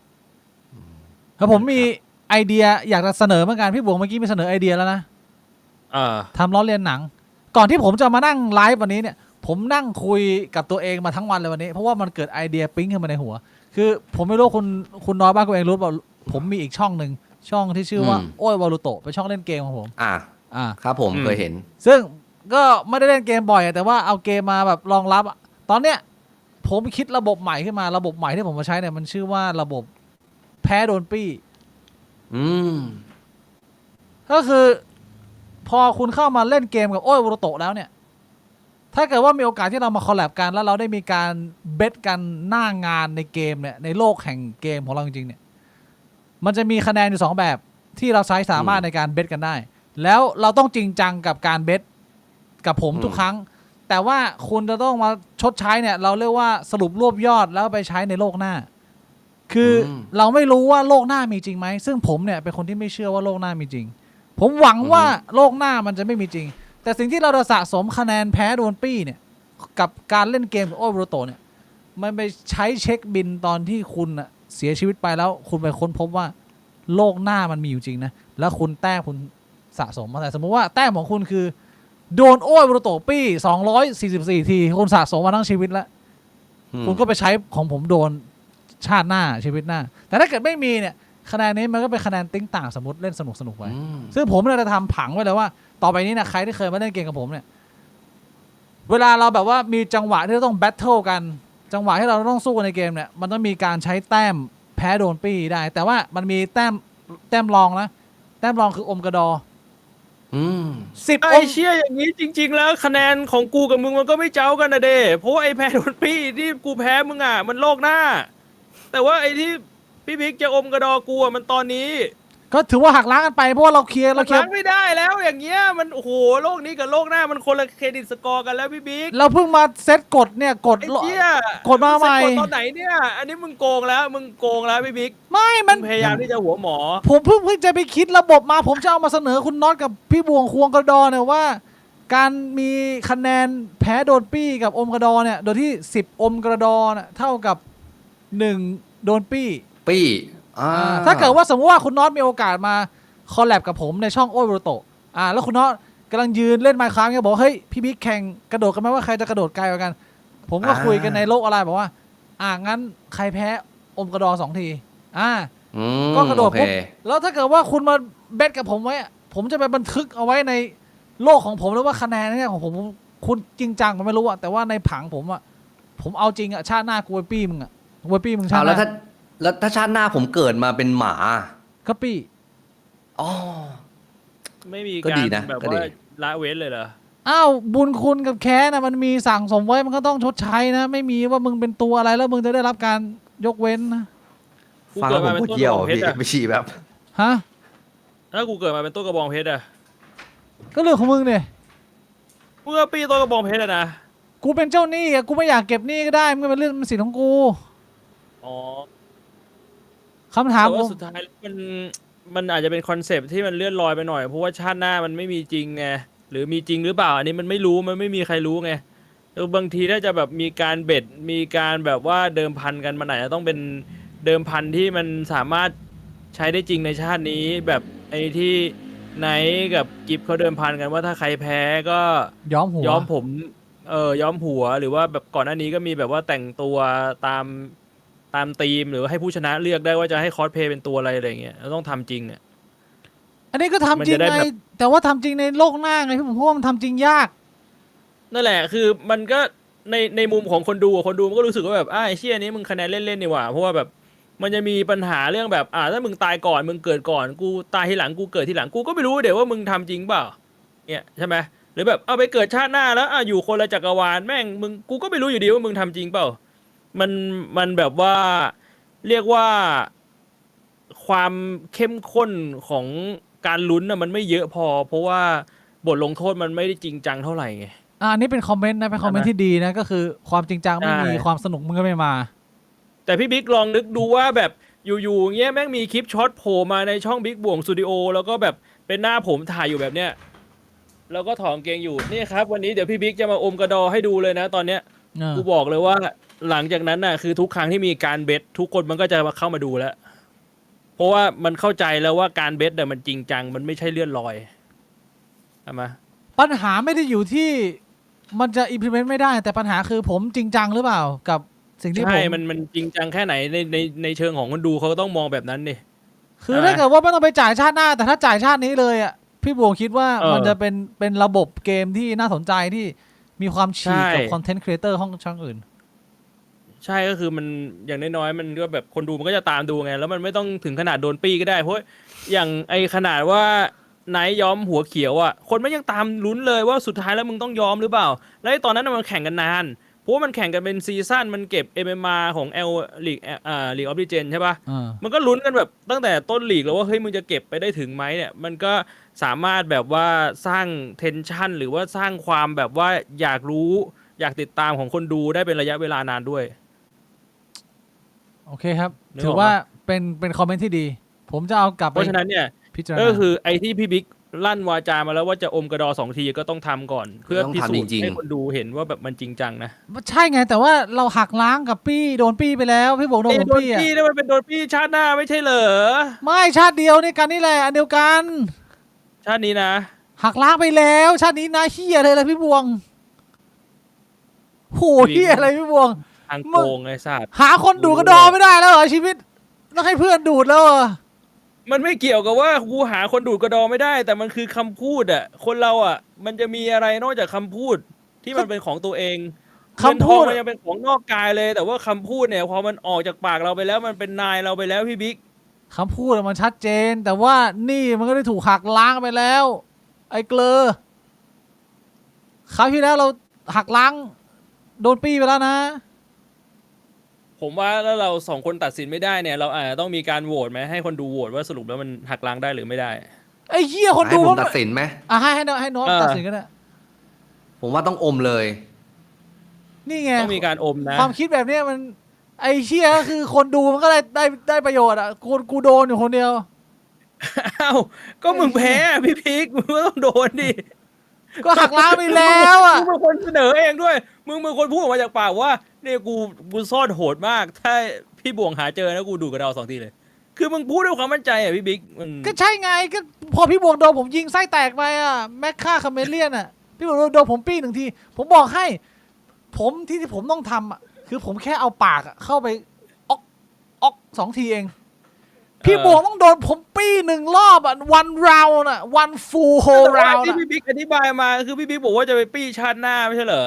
แล้วผมมีไอเดียอยากจะเสนอเหมือนกันพี่บวงเมื่อกี้มีเสนอไอเดียแล้วนะทำล้อเลียนหนังก่อนที่ผมจะมานั่งไลฟ์วันนี้เนี่ยผมนั่งคุยกับตัวเองมาทั้งวันเลยวันนี้เพราะว่ามันเกิดไอเดียปิ๊งขึ้นมาในหัวคือผมไม่รู้คุณน้อยบ้านกูเองรู้เปล่าผมมีอีกช่องหนึ่งช่องที่ชื่อว่าโอ้ยวารุโตะเป็นช่องเล่นเกมของผมครับผมเคยเห็นซึ่งก็ไม่ได้เล่นเกมบ่อยแต่ว่าเอาเกมมาแบบรองรับตอนเนี้ยผมคิดระบบใหม่ขึ้นมาระบบใหม่ที่ผมมาใช้เนี่ยมันชื่อว่าระบบแพ้โดนปี้ก็คือพอคุณเข้ามาเล่นเกมกับโอ้ยวารุโตะแล้วเนี่ยถ้าเกิดว่ามีโอกาสที่เรามาคอลแลบกันแล้วเราได้มีการเบทกันหน้างานในเกมเนี่ยในโลกแห่งเกมของเราจริงๆเนี่ยมันจะมีคะแนนอยู่2แบบที่เราใช้สามารถในการเบทกันได้แล้วเราต้องจริงจังกับการเบทกับผมทุกครั้งแต่ว่าคุณจะต้องมาชดใช้เนี่ยเราเรียกว่าสรุปรวบยอดแล้วไปใช้ในโลกหน้าคือเราไม่รู้ว่าโลกหน้ามีจริงไหมซึ่งผมเนี่ยเป็นคนที่ไม่เชื่อว่าโลกหน้ามีจริงผมหวังว่าโลกหน้ามันจะไม่มีจริงแต่สิ่งที่เราจะสะสมคะแนนแพ้โดนปี้เนี่ยกับการเล่นเกมกับโอเวอร์โตเนี่ยมันไปใช้เช็คบินตอนที่คุณเสียชีวิตไปแล้วคุณไปค้นพบว่าโลกหน้ามันมีอยู่จริงนะแล้วคุณแต้มคุณสะสมมาแต่สมมติว่าแต้มของคุณคือโดนโอเวอร์โตปี้244ทีคุณสะสมมาทั้งชีวิตแล้วคุณก็ไปใช้ของผมโดนชาติหน้าชีวิตหน้าแต่ถ้าเกิดไม่มีเนี่ยคะแนนนี้มันก็เป็นคะแนนติ้งต่างสมมติเล่นสนุกไว้ซึ่งผมเนี่ยจะทำผังไว้เลยว่าต่อไปนี้นะใครที่เคยมาเล่นเกมกับผมเนี่ยเวลาเราแบบว่ามีจังหวะที่เราต้องแบทเทิลกันจังหวะที่เราต้องสู้กันในเกมเนี่ยมันต้องมีการใช้แต้มแพ้โดนปี้ได้แต่ว่ามันมีแต้มรองนะแต้มรองคืออมกระดอ10ไอเชี่ยอย่างนี้จริงๆแล้วคะแนนของกูกับมึงมันก็ไม่เจ้ากันนะเด้เพราะว่าไอแพ้โดนปี้ที่กูแพ้มึงอ่ะมันโลกหน้าแต่ว่าไอที่ พี่บิ๊กจะอมกระดอกูอะมันตอนนี้ ก็ถือว่าหักล้างกันไปเพราะว่าเราเคลียร์ ล้างไม่ได้แล้วอย่างเงี้ยมันโอ้โหโลกนี้กับโลกหน้ามันคนละเครดิตสกอร์กันแล้วพี่บิ๊ก เราเพิ่งมาเซตกฎเนี่ยกฎ ไอ้เหี้ย กฎมาใหม่ กดตอนไหนเนี่ยอันนี้มึงโกงแล้วพี่บิ๊ก ไม่มัน พยายามที่จะหัวหมอ ผมเพิ่งจะไปคิดระบบมา ผมจะเอามาเสนอคุณน็อตกับพี่บวงควงกระดอเนี่ยว่า การมีคะแนนแพ้โดนปี้กับอมกระดอเนี่ยโดยที่10อมกระดอเนี่ยเท่ากับ1โดนปี้ ปี้ถ้าเกิดว่าสมมติว่าคุณน็อตมีโอกาสมาคอลแลบกับผมในช่องโอ้ยโบโตะแล้วคุณน็อตกำลังยืนเล่นไมค์คราฟเนี่ยบอกเฮ้ยพี่บิ๊กแข่งกระโดดกันไหมว่าใครจะกระโดดไกลกว่ากัน ผมก็คุยกันในโลกออนไลน์บอกว่างั้นใครแพ้อมกระดอ2 ทีก็กระโดดปุ๊บแล้วถ้าเกิดว่าคุณมาเบทกับผมไว้ผมจะไปบันทึกเอาไว้ในโลกของผมแล้วว่าคะแนนเนี่ยของผมคุณจริงจังผมไม่รู้อะแต่ว่าในผังผมเอาจริงอะชาติหน้ากูไปปี้มึงอะกูไปปี้มึงชาติห แล้ว น้า ถ้าชาติหน้าผมเกิดมาเป็นหมา ก็ปี้ อ๋อ ไม่มี ก็ กา ดี ร นะ แบบ ก็ดี ว่าละเว้นเลยเหรอ บุญคุณกับแค้นนะมันมีสั่งสมไว้มันก็ต้องชดใช้นะไม่มีว่ามึงเป็นตัวอะไรแล้วมึงจะได้รับการยกเว้นนะ กู ฟัง เกิ แล้ ด วผม มาเป็น ปวด ต้นก เยี่ ระ ยว บองเพช พี่ รอะ ไปฉี่แบบ ฮะ ถ้ากูเกิดมาเป็นต้นกระบองเพชรอะ ก็เรื่องของมึงเนี่ย มึงก็ปีต้นกระบองเพชรอะนะ กูเป็นเจ้าหนี้อะกูไม่อยากเก็บหนี้ก็ได้มันเป็นเรื่องมันสิทธิ์ของกู อ๋อ คำถาม แต่ ผ ว่าม สุดท้ายมันอาจจะเป็นคอนเซปต์ที่มันเลื่อนลอยไปหน่อยเพราะว่าชาติหน้ามันไม่มีจริงไงหรือมีจริงหรือเปล่าอันนี้มันไม่รู้มันไม่มีใครรู้ไงบางทีถ้าจะแบบมีการเบ็ดมีการแบบว่าเดิมพันกันมันอาจจะต้องเป็นเดิมพันที่มันสามารถใช้ได้จริงในชาตินี้แบบไอ้ที่ไนท์กับกิฟเขาเดิมพันกันว่าถ้าใครแพ้ก็ ย้อมหัว ย้อมผมย้อมหัวหรือว่าแบบก่อนหน้านี้ก็มีแบบว่าแต่งตัวตามธีมหรือว่าให้ผู้ชนะเลือกได้ว่าจะให้คอสเพลย์เป็นตัวอะไรอย่างเงี้ยแล้วต้องทำจริงเนี่ย อันนี้ก็ทำจริง มันจะได้ ไง แบบ แต่ว่าทำจริงในโลกหน้าไงพี่ผมเพราะว่ามันทำจริงยาก นั่นแหละคือมันก็ในมุมของคนดูมันก็รู้สึกว่าแบบไอ้เชี่ยนี้มึงคะแนนเล่นๆนี่หว่าเพราะว่าแบบมันจะมีปัญหาเรื่องแบบถ้ามึงตายก่อนมึงเกิดก่อนกูตายทีหลังกูเกิดทีหลังกูก็ไม่รู้เดี๋ยวว่ามึงทำจริงเปล่าเนี่ยใช่ไหมหรือแบบเอาไปเกิดชาติหน้าแล้วอยู่คนละจักรวาลแม่งมึงกูก็ไม่รู้อยู่ดีว่ามึงทำจริงเปล่ามันแบบว่าเรียกว่าความเข้มข้นของการลุ้นน่ะมันไม่เยอะพอเพราะว่าบทลงโทษมันไม่ได้จริงจังเท่าไหร่ไง อันนี้เป็นคอมเมนต์นะเป็นคอมเมนต์ที่ดีนะก็คือความจริงจังไม่มี ใช่ ความสนุกมึงก็ไม่มา แต่พี่บิ๊กลองนึกดูว่าแบบอยู่ๆเงี้ยแม่งมีคลิปช็อตโผล่มาในช่องบิ๊กบ่วงสตูดิโอแล้วก็แบบเป็นหน้าผมถ่ายอยู่แบบเนี้ยแล้วก็ถอดกางเกงอยู่นี่ครับวันนี้เดี๋ยวพี่บิ๊กจะมาอมกระดอให้ดูเลยนะตอนเนี้ยกูบอกเลยว่าหลังจากนั้นน่ะคือทุกครั้งที่มีการเบสทุกคนมันก็จะมาเข้ามาดูแล้วเพราะว่ามันเข้าใจแล้วว่าการเบสเนี่ยมันจริงจังมันไม่ใช่เลื่อนลอยใช่ไหม ปัญหาไม่ได้อยู่ที่มันจะ implement ไม่ได้ แต่ปัญหาคือผมจริงจังหรือเปล่ากับสิ่งที่ผ ใช่ ม มันจริงจังแค่ไหนในเชิงของคนดูเขาก็ต้องมองแบบนั้นดิ คือ ใช่ไหม ถ้าเกิดว่าไม่ต้องไปจ่ายชาติหน้า แต่ถ้าจ่ายชาตินี้เลยอ่ะพี่บวงคิดว่ามันจะเป็นระบบเกมที่น่าสนใจที่มีความฉีกกับคอนเทนต์ครีเอเตอร์ห้องช่องอื่น ใช่ก็คือมันอย่างน้อยๆมันก็แบบคนดูมันก็จะตามดูไงแล้วมันไม่ต้องถึงขนาดโดนปี้ก็ได้เพราะอย่างไอขนาดว่าไนท์ย้อมหัวเขียวอ่ะคนไม่ยังตามลุ้นเลยว่าสุดท้ายแล้วมึงต้องย้อมหรือเปล่าแล้วไอ้ตอนนั้นนะมันแข่งกันนานเพราะว่ามันแข่งกันเป็นซีซั่นมันเก็บ MMR ของ L League League of Legends ใช่ปะมันก็ลุ้นกันแบบตั้งแต่ต้นลีกแล้วว่าเฮ้ยมึงจะเก็บไปได้ถึงไหมเนี่ยมันก็สามารถแบบว่าสร้างเทนชั่นหรือว่าสร้างความแบบว่าอยากรู้อยากติดตามของคนดูได้เป็นระยะเวลานานด้วย โอเคครับ นึกออก ถือว่าเป็นคอมเมนต์ที่ดี ผมจะเอากลับ เพ ไป ราะฉะนั้นเนี่ย พิจาร ก็ ณา คือไอ้ที่พี่บิ๊กลั่นวาจามาแล้วว่าจะอมกระดอ2 ทีก็ต้องทำก่อน เพื่อ ต้อง พิ ทำ สูจน์ จริงๆ ให้คนดูเห็นว่าแบบมันจริงจังนะ ใช่ไงแต่ว่าเราหักล้างกับปี้โดนปี้ไปแล้วพี่บวงโดน ไอ้ ผม โดน ปี้อ่ะ พี่นี่มันเป็นโดนพี่ชาติหน้าไม่ใช่เหรอ ไม่ชาติเดียวนี่กันนี่แหละอันเดียวกัน ชาตินี้นะ หักล้างไปแล้วชาตินี้นะเฮียเลยพี่บวงโหเฮียอะไรพี่บวง ทางโกงไอ้สัตว์ หาคนดูดกระดอไม่ได้แล้วเหรอชีวิตต้องให้เพื่อนดูดแล้วเหรอ มันไม่เกี่ยวกับว่ากูหาคนดูดกระดอไม่ได้ แต่มันคือคำพูดอ่ะคนเราอ่ะมันจะมีอะไรนอกจากคำพูดที่มันเป็นของตัวเอง คำพูด เงินทองมันยังเป็นของนอกกายเลย แต่ว่าคำพูดเนี่ยพอมันออกจากปากเราไปแล้วมันเป็นนายเราไปแล้วพี่บิ๊ก คำพูดมันชัดเจน แต่ว่านี่มันก็ได้ถูกหักล้างไปแล้ว ไอ้เกลอคราวที่แล้วเราหักล้างโดนปี้ไปแล้วนะ ผมว่าแล้วเราสองคนตัดสินไม่ได้เนี่ย เราอาจจะต้องมีการโหวตไหมให้คนดูโหวตว่าสรุปแล้วมันหักล้างได้หรือไม่ได้ ไอ้เหี้ยคน ให้ ดู ผม มัน ตัดสินไหม ให้โน้ต เออ ตัดสินกันนะ ผมว่าต้องอมเลย นี่ไง ต้องมีการอมนะ ความคิดแบบเนี้ยมันไอ้เชี่ยก็คือคนดูมันก็ได้ประโยชน์อ่ะกูโดนอยู่คนเดียว อ้าวก็มึงแพ้อะพี่พีกมึงก็ต้องโดนดิ ก็หักล้างไปแล้วอ่ะ มึงเป็นคนเสนอเองด้วย มึงเป็นคนพูดออกมาจากปากว่าเนี่ยกูซ่อนโหดมาก ถ้าพี่บ่วงหาเจอนะกูดูกับเรา2 ทีเลย คือมึงพูดด้วยความมั่นใจอ่ะพี่บิ๊กมัน ก็ใช่ไงก็พอพี่บวงโดนผมยิงไส้แตกไปอ่ะแม็กฆ่าคาเมเลียนอ่ะพี่บวงโดนผมปี้1 ทีผมบอกให้ ผมที่ผมต้องทำอ่ะคือผมแค่เอาปากอ่ะเข้าไปออก2 ทีเอง พี่บวงต้องโดนผมปี้1 รอบอ่ะone round อ่ะone full whole แต่ว่า round ที่ อ่ะ พี่บิ๊กอธิบายมาคือพี่บิ๊กบอกว่าจะไปปี้ชาติหน้าไม่ใช่เหรอ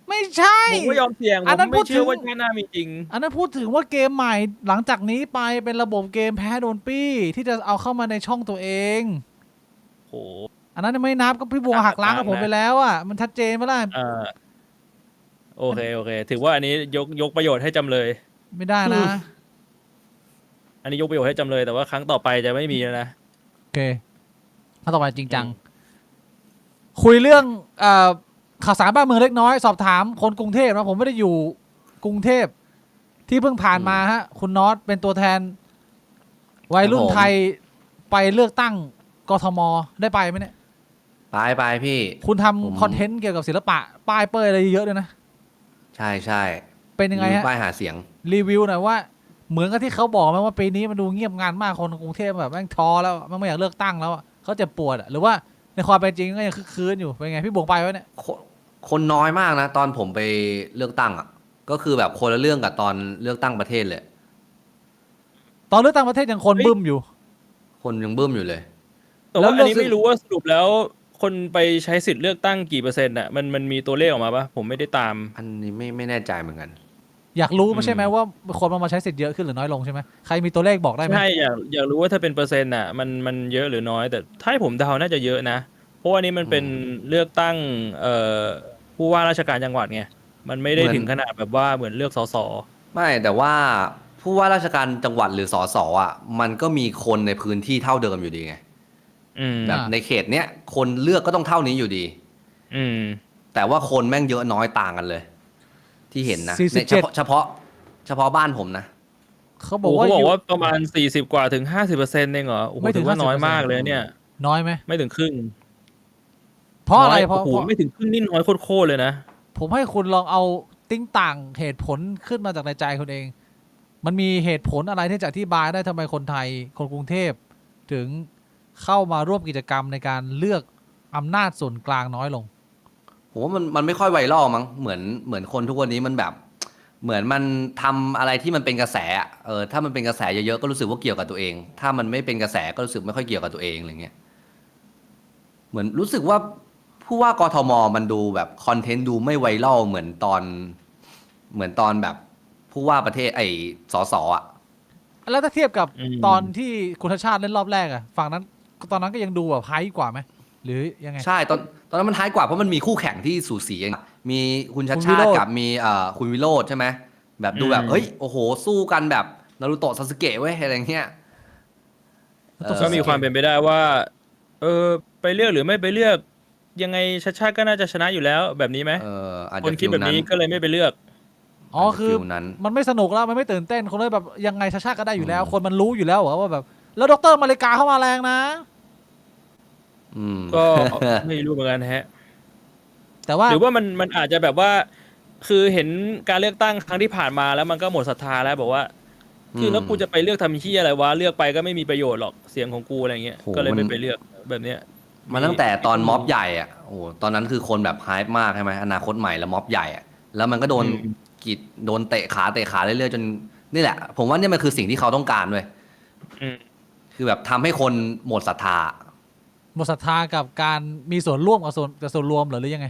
ไม่ใช่ ผมไม่ยอมเสี่ยง อัน ผ นั้ ม นพู ไม่ ด เชื่อ ถึง ว่าชาติหน้ามีจริง อันนั้นพูดถึงว่าเกมใหม่หลังจากนี้ไปเป็นระบบเกมแพ้โดนปี้ที่จะเอาเข้ามาในช่องตัวเอง โห อันนั้นไม่นับก็พี่บวงหักล้างกับผมไปแล้วอ่ะมันชัดเจนไหมล่ะ โอเคถือว่าอันนี้ยกประโยชน์ให้จำเลย ไม่ได้นะ อันนี้ยกประโยชน์ให้จำเลยแต่ว่าครั้งต่อไปจะไม่มีแล้วนะ โอเคถ้าต่อไปจริงจัง คุยเรื่องข่าวสารบ้านเมืองเล็กน้อย สอบถามคนกรุงเทพนะผมไม่ได้อยู่กรุงเทพที่เพิ่งผ่านมาฮะ คุณน็อตเป็นตัวแทน วัยรุ่นไทยไปเลือกตั้งกทมได้ไปไหมเนี่ย ไปพี่ คุณ ผม ทำคอนเทนต์เกี่ยวกับศิลปะ ป้ายเป้ยอะไรเยอะเลยนะ ใช่ เป็นยังไงฮะ ป้ายหาเสียง รีวิวหน่อยว่าเหมือนกับที่เขาบอกไหมว่าปีนี้มันดูเงียบงานมากคนกรุงเทพแบบแม่งท้อแล้วมันไม่อยากเลือกตั้งแล้วอะเขาเจ็บปวดอะหรือว่าในความเป็นจริงก็ยังคึกคืนอยู่เป็นไงพี่บวงไปไว้เนี่ย คนน้อยมากนะ ตอนผมไปเลือกตั้งอ่ะ ก็คือแบบคนละเรื่องกับตอนเลือกตั้งประเทศเลย ตอนเลือกตั้งประเทศยังคนบึ้มอยู่ คนยังบึ้มอยู่เลย แต่ แล้ว ว่าอันนี้ เรื่อง ไม่รู้ว่าสรุปแล้วคนไปใช้สิทธิ์เลือกตั้งกี่%อ่ะมันมีตัวเลขออกมาปะผมไม่ได้ตาม อันนี้ไม่แน่ใจเหมือนกัน อยากรู้ไม่ใช่ไหมว่าคนมาใช้สิทธิ์เยอะขึ้นหรือน้อยลงใช่ไหมใครมีตัวเลขบอกได้ไหม ใช่อยากรู้ว่าถ้าเป็นเปอร์เซ็นต์อ่ะมันเยอะหรือน้อย แต่ถ้าให้ผมเดาน่าจะเยอะนะ เพราะว่านี้มันเป็นเลือกตั้งผู้ว่าราชการจังหวัดไงมันไม่ได้ เหมือน ถึงขนาดแบบว่าเหมือนเลือกสส ไม่แต่ว่าผู้ว่าราชการจังหวัดหรือสสอ่ะ มันก็มีคนในพื้นที่เท่าเดิมอยู่ดีไง อืม แบบในเขตเนี้ยคนเลือกก็ต้องเท่านี้อยู่ดี อืม แต่ว่าคนแม่งเยอะน้อยต่างกันเลย ที่เห็นนะ 47 ในเฉพาะบ้านผมนะ เขาบ โอ้ อก เขา ว่า บอกว่าประมาณ40 กว่าถึง50%เองเหรอโอ้โห ไม่ถึ ถื ง อว่าน้อย 50% มากเลยเนี่ย น้อยไหม ไม่ถึงครึ่ง เพราะอะไร น้ย เพราะ โอ้โหไม่ถึงครึ่งนี่น้อยโคตรเลยนะ ผมให้คุณลองเอาติ้งต่างเหตุผลขึ้นมาจากในใจคุณเอง มันมีเหตุผลอะไรที่จะอธิบายได้ทำไมคนไทยคนกรุงเทพถึงเข้ามาร่วมกิจกรรมในการเลือกอำนาจส่วนกลางน้อยลง ผมว่ามันไม่ค่อยไวรัลมั้งเหมือนคนทุกวันนี้มันแบบ เหมือนมันทำอะไรที่มันเป็นกระแสอะถ้ามันเป็นกระแสเยอะๆก็รู้สึกว่าเกี่ยวกับตัวเอง ถ้ามันไม่เป็นกระแสก็รู้สึกไม่ค่อยเกี่ยวกับตัวเองอะไรเงี้ยเหมือนรู้สึกว่าผู้ว่ากทมมันดูแบบคอนเทนต์ดูไม่ไวรัลเหมือนตอนแบบผู้ว่าประเทศสสอ่ะ แล้วถ้าเทียบกับ อืม ตอนที่คุณชาติชาติเล่นรอบแรกอะฝั่งนั้นตอนนั้นก็ยังดูแบบไฮกว่าไหมหรือยังไง ใช่ตอนนั้นมันท้ายกว่าเพราะมันมีคู่แข่งที่สูสีเองมีคุณชัด คุณวิ ชา โร ติ จน์ กับมีคุณวิโรจน์ใช่ไหมแบบดูแบบเฮ้ยโอ้โหสู้กันแบบนารูโตะซาสึเกะเว้ยอะไรเงี้ย ก็มีความเป็นไปได้ว่า ไปเลือกหรือไม่ไปเลือก ยังไงชาติชาติก็น่าจะชนะอยู่แล้วแบบนี้ไหม อาจ ค จะ นคิดแบบนี้ก็เลยไม่ไปเลือก อ๋อคือ ฟิลนั้น มันไม่สนุกแล้วมันไม่ตื่นเต้นคนเลยแบบยังไงชาติชาติก็ได้อยู่แล้ว คนมันรู้อยู่แล้วเหรอว่าแบบแล้วดรมาริกาเข้ามาแรงนะ อืม ก็ ไม่รู้เหมือนกันฮะ แต่ว่า หรือว่ามันอาจจะแบบว่า คือเห็นการเลือกตั้งครั้งที่ผ่านมาแล้วมันก็หมดศรัทธาแล้วบอกว่า คือแล้วกูจะไปเลือกทำเหี้ยอะไรวะเลือกไปก็ไม่มีประโยชน์หรอกเสียงของกูอะไรเงี้ย โห ก็เลย มั ไม่ น ไปเลือกแบบเนี้ย มันตั้งแต่ตอนม็อบใหญ่อ่ะโอ้ตอนนั้นคือคนแบบไฮป์มากใช่ไหมอนาคตใหม่แล้วม็อบใหญ่อ่ะแล้วมันก็โดนกีดโดนเตะขาเรื่อยๆจนนี่แหละ ผมว่าเนี่ยมันคือสิ่งที่เขาต้องการด้วย อืม คือแบบทำให้คนหมดศรัทธา หมดศรัทธากับการมีส่วนร่วมกับส่วนรวมเหรอหรือยังไง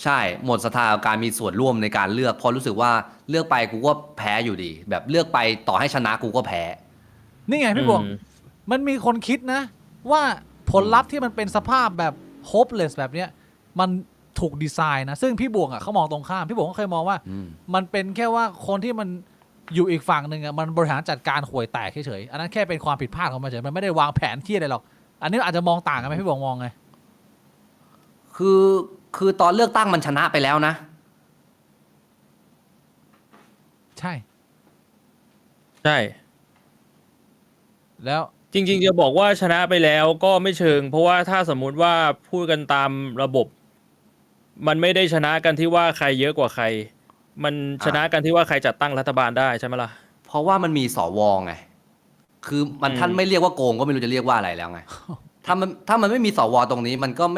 ใช่หมดศรัทธากับการมีส่วนร่วมในการเลือกเพราะรู้สึกว่าเลือกไปกูก็แพ้อยู่ดี แบบเลือกไปต่อให้ชนะกูก็แพ้ นี่ไงพี่บวง มันมีคนคิดนะ ว่าผลลัพธ์ที่มันเป็นสภาพแบบ hopeless แบบเนี้ยมันถูกดีไซน์นะ ซึ่งพี่บวงอ่ะเขามองตรงข้าม พี่บวงก็เคยมองว่า อืม มันเป็นแค่ว่าคนที่มัน อยู่อีกฝั่งหนึ่งอะมันบริหารจัดการห่วยแตกเฉยๆอันนั้นแค่เป็นความผิดพลาดของมันเฉยมันไม่ได้วางแผนที่อะไรหรอก อันนี้อาจจะมองต่างกันไหมพี่บงมองไง คือคือตอนเลือกตั้งมันชนะไปแล้วนะ ใช่ ใช่ แล้ว จริงๆจะบอกว่าชนะไปแล้วก็ไม่เชิง เพราะว่าถ้าสมมุติว่าพูดกันตามระบบ มันไม่ได้ชนะกันที่ว่าใครเยอะกว่าใคร มันชนะกันที่ว่าใครจัดตั้งรัฐบาลได้ใช่ไหมล่ะ เพราะว่ามันมีสวไง คือมันท่านไม่เรียกว่าโกงก็ไม่รู้จะเรียกว่าอะไรแล้วไง ถ้ามันไม่มีสวตรงนี้มันก็ไ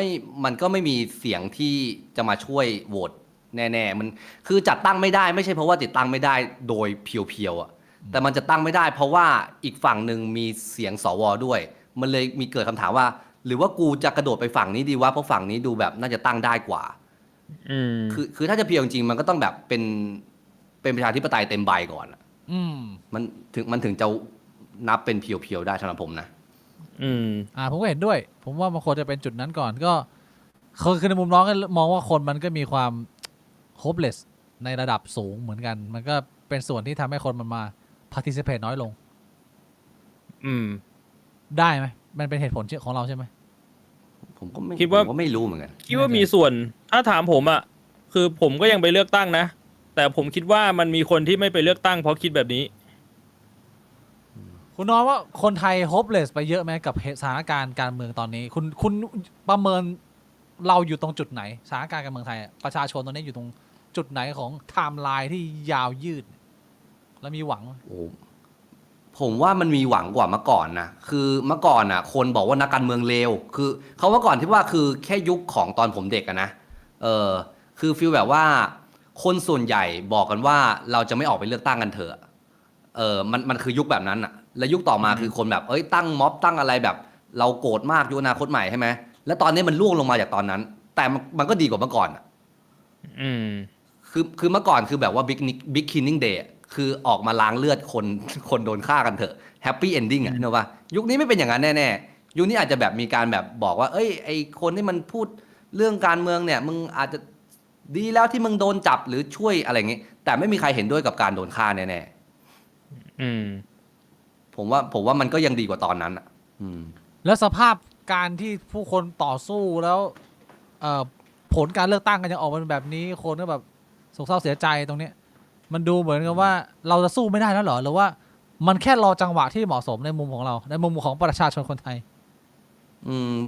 ม่มีเสียงที่จะมาช่วยโหวตแน่ๆมันคือจัดตั้งไม่ได้ไม่ใช่เพราะว่าติดตั้งไม่ได้โดยเพียวๆอ่ะแต่มันจะตั้งไม่ได้เพราะว่าอีกฝั่งหนึ่งมีเสียงสวด้วย มันเลยมีเกิดคำถามว่า หรือว่ากูจะกระโดดไปฝั่งนี้ดีวะเพราะฝั่งนี้ดูแบบน่าจะตั้งได้กว่า อืม คือถ้าจะเพียวจริงๆมันก็ต้องแบบเป็นประชาธิปไตยเต็มใบก่อนอะ อืม มันถึงจะนับเป็นเพียวๆได้สำหรับผมนะ อืม ผมก็เห็นด้วย ผมว่ามันควรจะเป็นจุดนั้นก่อนก็คือในมุมน้องก็มองว่าคนมันก็มีความ hopeless ในระดับสูงเหมือนกัน มันก็เป็นส่วนที่ทำให้คนมันมา participate น้อยลง อืม ได้ไหมมันเป็นเหตุผลของเราใช่ไหม ผมก็ไม่ คิดว่า ผมก็ไม่รู้เหมือนกัน คิดว่ามีส่วน ถ้าถามผมอ่ะ คือผมก็ยังไปเลือกตั้งนะ แต่ผมคิดว่ามันมีคนที่ไม่ไปเลือกตั้งเพราะคิดแบบนี้ คุณน้องว่าคนไทย hopeless ไปเยอะไหมกับสถานการณ์การเมืองตอนนี้ คุณประเมินเราอยู่ตรงจุดไหนสถานการณ์การเมืองไทยอะประชาชนตอนนี้อยู่ตรงจุดไหนของไทม์ไลน์ที่ยาวยืด แล้วมีหวัง โอ้ผมว่ามันมีหวังกว่าเมื่อก่อนนะคือเมื่อก่อนน่ะ คนบอกว่านักการเมืองเลวคือเขาว่าก่อนที่ว่าคือแค่ยุคของตอนผมเด็กอะนะคือฟีลแบบว่า คนส่วนใหญ่บอกกันว่าเราจะไม่ออกไปเลือกตั้งกันเถอะมันคือยุคแบบนั้นอะแล้วยุคต่อมาคือคนแบบตั้งม็อบตั้งอะไรแบบ เราโกรธมากยุคอนาคตใหม่ใช่ไหมแล้วตอนนี้มันล่วงลงมาจากตอนนั้น แต่มันก็ดีกว่าเมื่อก่อนอะ อืม คือเมื่อก่อนคือแบบว่าบิ๊กคินนิ่งเดย์คือออกมาล้างเลือดคนโดนฆ่ากันเถอะแฮปปี้เอนดิ้งอ่ะเนอะว่ายุคนี้ไม่เป็นอย่างนั้นแน่ๆยุคนี้อาจจะแบบมีการแบบบอกว่าไอคนที่มันพูดเรื่องการเมืองเนี่ยมึงอาจจะดีแล้วที่มึงโดนจับหรือช่วยอะไรอย่างงี้แต่ไม่มีใครเห็นด้วยกับการโดนฆ่าแน่ อืม ๆผมว่ามันก็ยังดีกว่าตอนนั้นอ่ะแล้วสภาพการที่ผู้คนต่อสู้แล้วผลการเลือกตั้งกันยังออกมาเป็นแบบนี้คนก็แบบโศกเศร้าเสียใจตรงเนี้ยมันดูเหมือนกับว่าเราจะสู้ไม่ได้แล้วเหรอหรือว่ามันแค่รอจังหวะที่เหมาะสมในมุมของเราในมุมของประชาชนคนไทย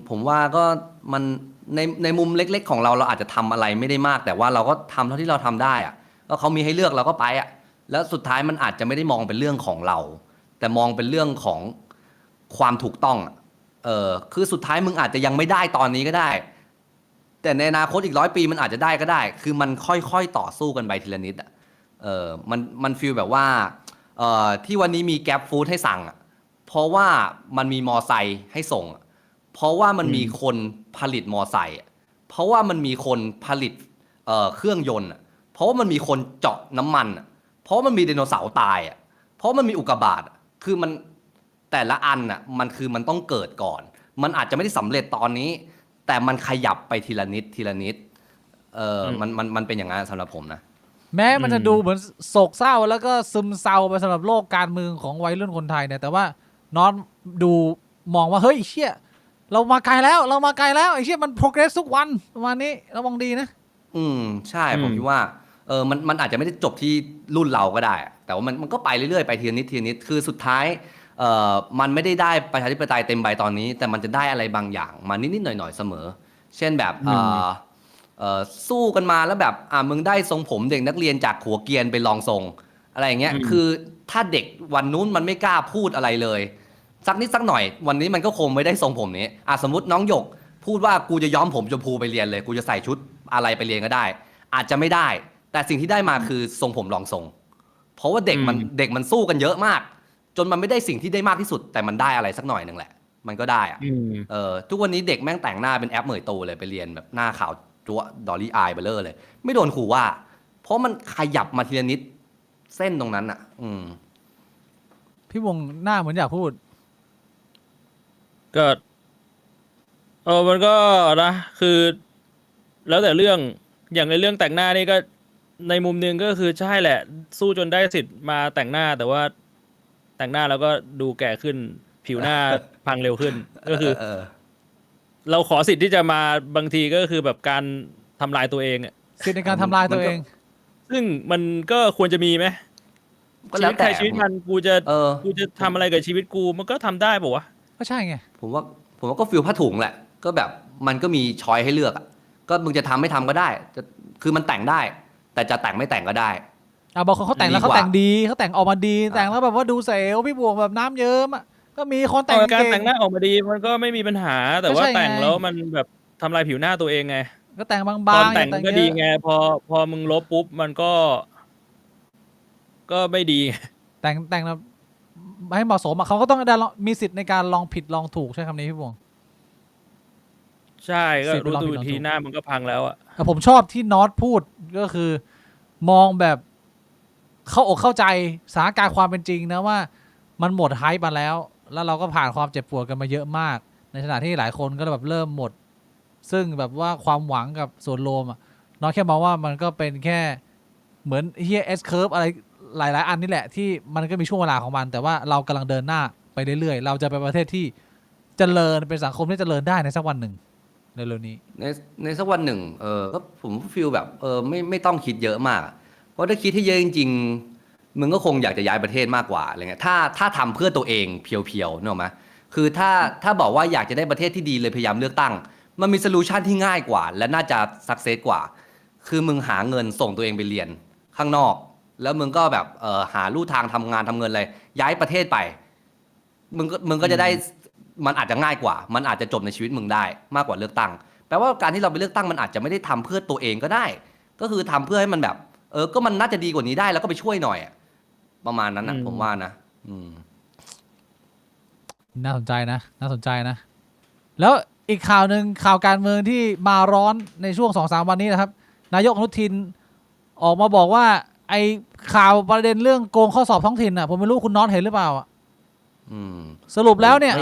ผมว่าก็มันในมุมเล็กๆของเราอาจจะทำอะไรไม่ได้มาก แต่ว่าเราก็ทำเท่าที่เราทำได้อะก็เขามีให้เลือกเราก็ไปอะแล้วสุดท้ายมันอาจจะไม่ได้มองเป็นเรื่องของเรา แต่มองเป็นเรื่องของความถูกต้องอะคือสุดท้ายมึงอาจจะยังไม่ได้ตอนนี้ก็ได้ แต่ในอนาคตอีก100 ปีมันอาจจะได้ก็ได้ คือมันค่อยๆต่อสู้กันไปทีละนิดอ่ะมันฟีลแบบว่าที่วันนี้มีแก๊ปฟู้ดให้สั่งอ่ะเพราะว่ามันมีมอไซค์ให้ส่งอะเพราะว่ามันมีคนผลิตมอไซค์อะเพราะว่ามันมีคนผลิตเครื่องยนต์อ่ะเพราะว่ามันมีคนเจาะน้ำมันอ่ะเพราะมันมีไดโนเสาร์ตายอ่ะเพราะมันมีอุกกาบาตอะคือมันแต่ละอันอ่ะมันต้องเกิดก่อน มันอาจจะไม่ได้สำเร็จตอนนี้ แต่มันขยับไปทีละนิดทีละนิดมันเป็นอย่างนั้นสำหรับผมนะ แม้มันจะดูเหมือนโศกเศร้าแล้วก็ซึมเศร้าไปสำหรับโลกการเมืองของวัยรุ่นคนไทยเนี่ยแต่ว่าน้องดูมองว่าเฮ้ยเชี่ยเรามาไกลแล้วไอ้เชี่ยมัน progress ทุกวันประมาณนี้ระวังดีนะ ใช่ผมคิดว่ามันอาจจะไม่ได้จบที่รุ่นเราก็ได้ แต่ว่ามันก็ไปเรื่อยๆไปทีละนิดทีละนิดคือสุดท้ายมันไม่ได้ประชาธิปไตยเต็มใบตอนนี้ แต่มันจะได้อะไรบางอย่างมานิดๆหน่อยๆเสมอ เช่นแบบสู้กันมาแล้วแบบมึงได้ทรงผมเด็กนักเรียนจากหัวเกรียนไปลองทรงอะไรอย่างเงี้ยคือถ้าเด็กวันนู้นมันไม่กล้าพูดอะไรเลยสักนิดสักหน่อยวันนี้มันก็คงไม่ได้ทรงผมนี้สมมติน้องหยกพูดว่ากูจะย้อมผมชมพูไปเรียนเลยกูจะใส่ชุดอะไรไปเรียนก็ได้ อาจจะไม่ได้แต่สิ่งที่ได้มาคือทรงผมลองทรงเพราะว่าเด็กมันสู้กันเยอะมากจนมันไม่ได้สิ่งที่ได้มากที่สุดแต่มันได้อะไรสักหน่อยหนึ่งแหละมันก็ได้ทุกวันนี้เด็กแม่งแต่งหน้าเป็นแอปเหมยโตเลยไปเรียนแบบหน้าขาวจั๊วดอลลี่อายเบลเลอร์เลยไม่โดนขู่ว่าเพราะมันขยับมาทีละนิดเส้นตรงนั้นพี่วงหน้าเหมือนอยากพูด ก็มันก็นะคือ แล้วแต่เรื่องอย่างในเรื่องแต่งหน้านี่ก็ ในมุมหนึ่งก็คือใช่แหละ สู้จนได้สิทธิ์มาแต่งหน้า แต่ว่าแต่งหน้าแล้วก็ดูแก่ขึ้น ผิวหน้า พังเร็วขึ้น ก็คือ เออ เราขอสิทธิ์ที่จะมาบางทีก็คือแบบการทำลายตัวเองอะ สิทธิในการทำลายตัวเอง ซึ่งมันก็ควรจะมีไหม ก็ ชี แล้ วิ ว ต แต่ ใครชีวิตมันกูจะ เออ กูจะทำอะไรกับชีวิตกูมันก็ทำได้ป่าวะ ก็ใช่ไง ผมว่าก็ฟิลผ้าถุงแหละ ก็แบบมันก็มีช้อยให้เลือกอะก็มึงจะทำไม่ทำก็ได้จะคือมันแต่งได้ แต่จะแต่งไม่แต่งก็ได้ บางคนเขาแต่งแล้ว ดีกว่า เขาแต่งดีเขาแต่งออกมาดีแต่งแล้วแบบว่าดูเซลพี่บวงแบบน้ำเยิ้มอ่ะก็มีคนแต่ง การ เก่ง แต่งหน้าออกมาดีมันก็ไม่มีปัญหา แต่ ก็ ว่า ใช่ไง แต่งแล้วมันแบบทำลายผิวหน้าตัวเองไง ก็แต่งบาง ตอน ๆ แต่ง อย่า ก็ เย ดี อะ ไงพอมึงลบปุ๊บมันก็ไม่ดี แต่งแล้วให้เหมาะสมอะเขาก็ต้องได้มีสิทธิ์ในการลองผิดลองถูกใช่คำนี้พี่บวง ใช่ก็ สิบ รู้ ลอง ตัว ผิดลอง ที ถูก หน้ามันก็พังแล้วอ่ะ แต่ผมชอบที่น็อตพูดก็คือ มองแบบเข้าอกเข้าใจสถานการณ์ความเป็นจริงนะว่ามันหมดไฮป์มาแล้ว แล้วเราก็ผ่านความเจ็บปวดกันมาเยอะมาก ในขณะที่หลายคนก็แบบเริ่มหมด ซึ่งแบบว่าความหวังกับส่วนรวมอะน็อตแค่มองว่ามันก็เป็นแค่เหมือนเฮียเอสเคิร์ฟอะไรหลายๆอันนี่แหละที่มันก็มีช่วงเวลาของมัน แต่ว่าเรากำลังเดินหน้าไปเรื่อยๆเราจะเป็นประเทศที่เจริญเป็นสังคมที่เจริญได้ในสักวันหนึ่งในเร็วนี้ ในสักวันหนึ่งก็ผมฟีลแบบไม่ต้องคิดเยอะมากอะเพราะถ้าคิดให้เยอะจริงๆมึงก็คงอยากจะย้ายประเทศมากกว่าอะไรเงี้ยถ้าทำเพื่อตัวเองเพียวๆเนกอะไหมคือถ้าบอกว่าอยากจะได้ประเทศที่ดีเลยพยายามเลือกตั้ง มันมีโซลูชันที่ง่ายกว่า และน่าจะสักเซสกว่า คือมึงหาเงินส่งตัวเองไปเรียนข้างนอก แล้วมึงก็แบบหาลู่ทางทำงานทำเงินอะไรย้ายประเทศไปมึงก็จะได้มันอาจจะง่ายกว่า มันอาจจะจบในชีวิตมึงได้มากกว่าเลือกตั้ง แปลว่าการที่เราไปเลือกตั้งมันอาจจะไม่ได้ทำเพื่อตัวเองก็ได้ ก็คือทำเพื่อให้มันแบบก็มันน่าจะดีกว่านี้ได้แล้วก็ไปช่วยหน่อยอะประมาณนั้นนะผมว่านะน่าสนใจนะน่าสนใจนะ แล้วอีกข่าวหนึ่งข่าวการเมืองที่มาร้อนในช่วง 2-3 วันนี้นะครับนายกอนุทินออกมาบอกว่าไอ้ข่าวประเด็นเรื่องโกงข้อสอบท้องถิ่นอ่ะผมไม่รู้คุณน็อตเห็นหรือเปล่าอ่ะสรุปแล้วเนี่ย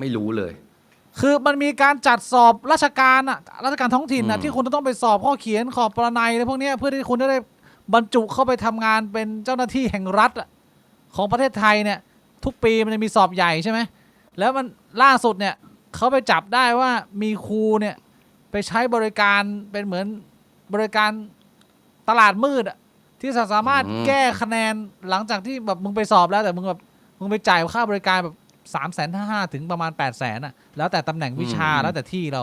ไม่รู้เลย คือมันมีการจัดสอบราชการอ่ะราชการท้องถิ่นอ่ะที่คุณจะต้องไปสอบข้อเขียนขอบประนัยอะไรพวกเนี้ยเพื่อที่คุณจะได้บรรจุเข้าไปทำงานเป็นเจ้าหน้าที่แห่งรัฐอะของประเทศไทยเนี่ยทุกปีมันจะมีสอบใหญ่ใช่ไหมแล้วมันล่าสุดเนี่ยเขาไปจับได้ว่ามีครูเนี่ยไปใช้บริการเป็นเหมือนบริการตลาดมืดอะที่สามารถแก้คะแนนหลังจากที่แบบมึงไปสอบแล้วแต่มึงไปจ่ายค่าบริการแบบ350,000ถึงประมาณ800,000อ่ะแล้วแต่ตำแหน่งวิชาแล้วแต่ที่เรา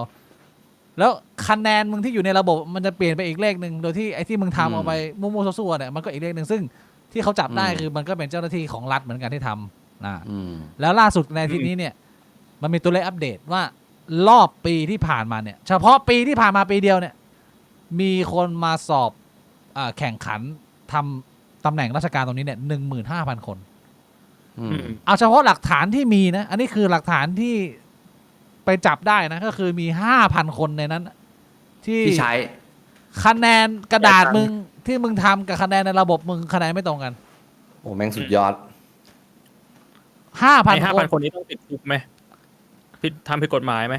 แล้วคะแนนมึงที่อยู่ในระบบมันจะเปลี่ยนไปอีกเลขหนึ่งโดยที่ไอ้ที่มึงทำเอาไปมั่วๆซั่วๆเนี่ยมันก็อีกเลขหนึ่งซึ่งที่เขาจับได้คือมันก็เป็นเจ้าหน้าที่ของรัฐเหมือนกันที่ทำนะแล้วล่าสุดในอาที่นี้เนี่ยมันมีตัวเลขอัปเดตว่ารอบปีที่ผ่านมาเนี่ยเฉพาะปีที่ผ่านมาปีเดียวเนี่ยมีคนมาสอบแข่งขันทำตำแหน่งราชการตรงนี้เนี่ย15,000 คนเอาเฉพาะหลักฐานที่มีนะอันนี้คือหลักฐานที่ไปจับได้นะก็คือมี5,000 คนในนั้นที่ใช้คะแนนกระดาษมึงที่มึงทำกับคะแนนในระบบมึงคะแนนไม่ตรงกันโอ้แม่งสุดยอด5,000 คนนี้ต้องติดคุกไหมทำผิดกฎหมายไหม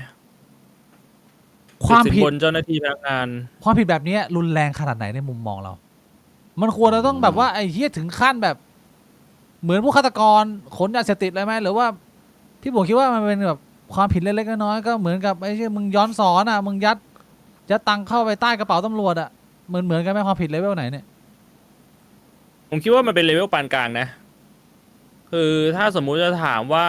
ความผิดบนเจ้าหน้าที่พนักงานความผิดแบบนี้รุนแรงขนาดไหนในมุมมองเรามันควรจะต้องแบบว่าไอ้เหี้ยถึงขั้นแบบเหมือนผู้ฆาตกรขนยาเสพติดอะไรไหมหรือว่าพี่ผมคิดว่ามันเป็นแบบความผิดเล็กๆน้อยๆก็เหมือนกับไอ้เชี่ยมึงย้อนสอนอ่ะมึงยัดตังเข้าไปใต้กระเป๋าตำรวจอ่ะเหมือนกันไหมความผิดเลเวลไหนเนี่ยผมคิดว่ามันเป็นเลเวลปานกลางนะคือถ้าสมมุติจะถามว่า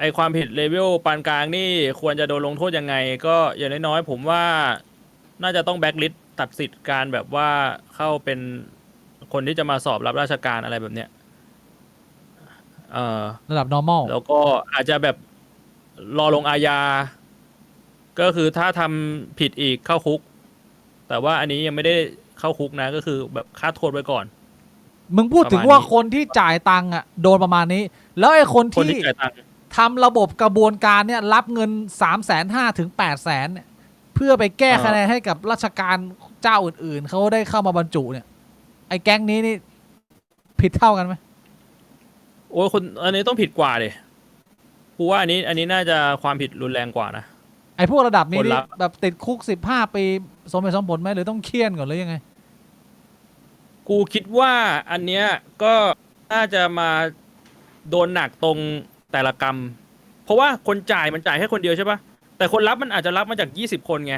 ไอความผิดเลเวลปานกลางนี่ควรจะโดนลงโทษยังไงก็อย่างน้อยๆผมว่าน่าจะต้องแบ็คลิสต์ตัดสิทธิ์การแบบว่าเข้าเป็นคนที่จะมาสอบรับราชการอะไรแบบเนี้ยระดับ normal แล้วก็อาจจะแบบรอลงอาญาก็คือถ้าทำผิดอีกเข้าคุกแต่ว่าอันนี้ยังไม่ได้เข้าคุกนะก็คือแบบค่าโทษไว้ก่อนมึงพูดถึงว่าคนที่จ่ายตังค์อ่ะโดนประมาณนี้แล้วไอ้คนที่ทำระบบกระบวนการเนี่ยรับเงิน350,000 ถึง 800,000เนี่ยเพื่อไปแก้คะแนนให้กับราชการเจ้าอื่นๆเขาได้เข้ามาบรรจุเนี่ยไอ้แก๊งนี้นี่ผิดเท่ากันไหมโอ้ยคนอันนี้ต้องผิดกว่าดิกูว่าอันนี้น่าจะความผิดรุนแรงกว่านะไอ้พวกระดับนี้แบบติดคุก15 ปีสมเหตุสมผลไหมหรือต้องเคี่ยนก่อนหรือยังไง กูคิดว่าอันเนี้ยก็น่าจะมาโดนหนักตรงแต่ละกรรม เพราะว่าคนจ่ายมันจ่ายแค่คนเดียวใช่ปะแต่คนรับมันอาจจะรับมาจาก20 คนไง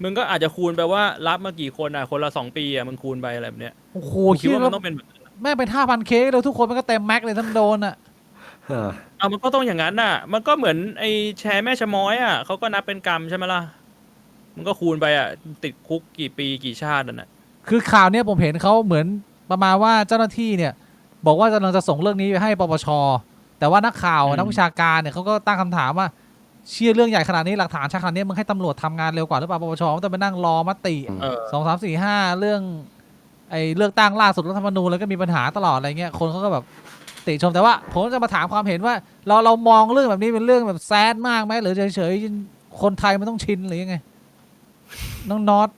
มึงก็อาจจะคูณไปว่ารับมากี่คนอ่ะคนละ2 ปีอ่ะมึงคูณไปอะไรแบบเนี้ย โอ้โห กูคิดว่ามัน แล้ ต้องเป็นแบบ แม่งเป็น5,000 เค้กแล้วทุกคนมันก็เต็มแม็กเลยทั้งโดนอ่ะ เอามันก็ต้องอย่างนั้นน่ะ มันก็เหมือนไอ้แชร์แม่ชะม้อยอ่ะเขาก็นับเป็นกรรมใช่ไหมล่ะมันก็คูณไปอ่ะติดคุกกี่ปีกี่ชาติน่ะ คือข่าวเนี้ยผมเห็นเขาเหมือนประมาณว่าเจ้าหน้าที่เนี่ย บอกว่ากำลังจะส่งเรื่องนี้ไปให้ปปชแต่ว่านักข่าวนักวิชาการเนี่ยเขาก็ตั้งคำถามว่าเชื่อเรื่องใหญ่ขนาดนี้หลักฐานชัดขนาดนี้มึงให้ตำรวจทำงานเร็วกว่าหรือเปล่าปปชมันต้องไปนั่งรอมติ เออ 2 3 4 5 เรื่องไอ้เลือกตั้งล่าสุดรัฐธรรมนูญแล้วก็มีปัญหาตลอดอะไรเงี้ยคนเขาก็แบบติชมแต่ว่าผมจะมาถามความเห็นว่าเรามองเรื่องแบบนี้เป็นเรื่องแบบแซดมากไหมหรือเฉยๆคนไทยมันต้องชินหรือยังไงน้องน็อต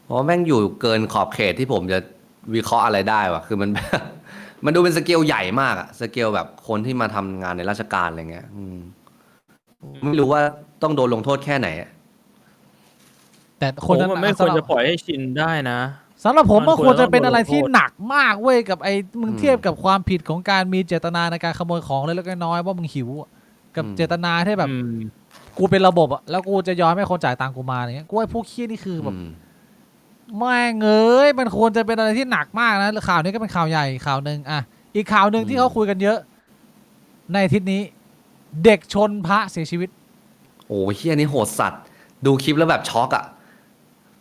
เพราะแม่งอยู่เกินขอบเขตที่ผมจะวิเคราะห์อะไรได้ว่ะคือมัน มันดูเป็นสเกลใหญ่มากอะสเกลแบบคนที่มาทำงานในราชการอะไรเงี้ยไม่รู้ว่าต้องโดนลงโทษแค่ไหนอะ แต่ค คน นนั้น มันไม่ควรจะปล่อยให้ชินได้นะ สำหรับผม มั มัน น ค คว ว ร ร จะ จะ เป็นอะไรที่ โดนลงโทษ หนักมากเว้ยกับไอ้มึงเทียบกับความผิดของการมีเจตนาในการขโมยของเล็กๆน้อยๆว่ามึงหิวอะกับเจตนาที่แบบ อืม กูเป็นระบบอะแล้วกูจะยอมให้คนจ่ายตังค์กูมาอย่างเงี้ยกูไอ้พวกขี้ยนี่คือแบบแม่งเอ้ยมันควรจะเป็นอะไรที่หนักมากนะข่าวนี้ก็เป็นข่าวใหญ่ข่าวหนึ่งอะอีกข่าวหนึ่งที่เขาคุยกันเยอะ ในอาทิตย์นี้ เด็กชนพระเสียชีวิต โอ้เฮียนี่โหดสัตว์ดูคลิปแล้วแบบช็อกอะ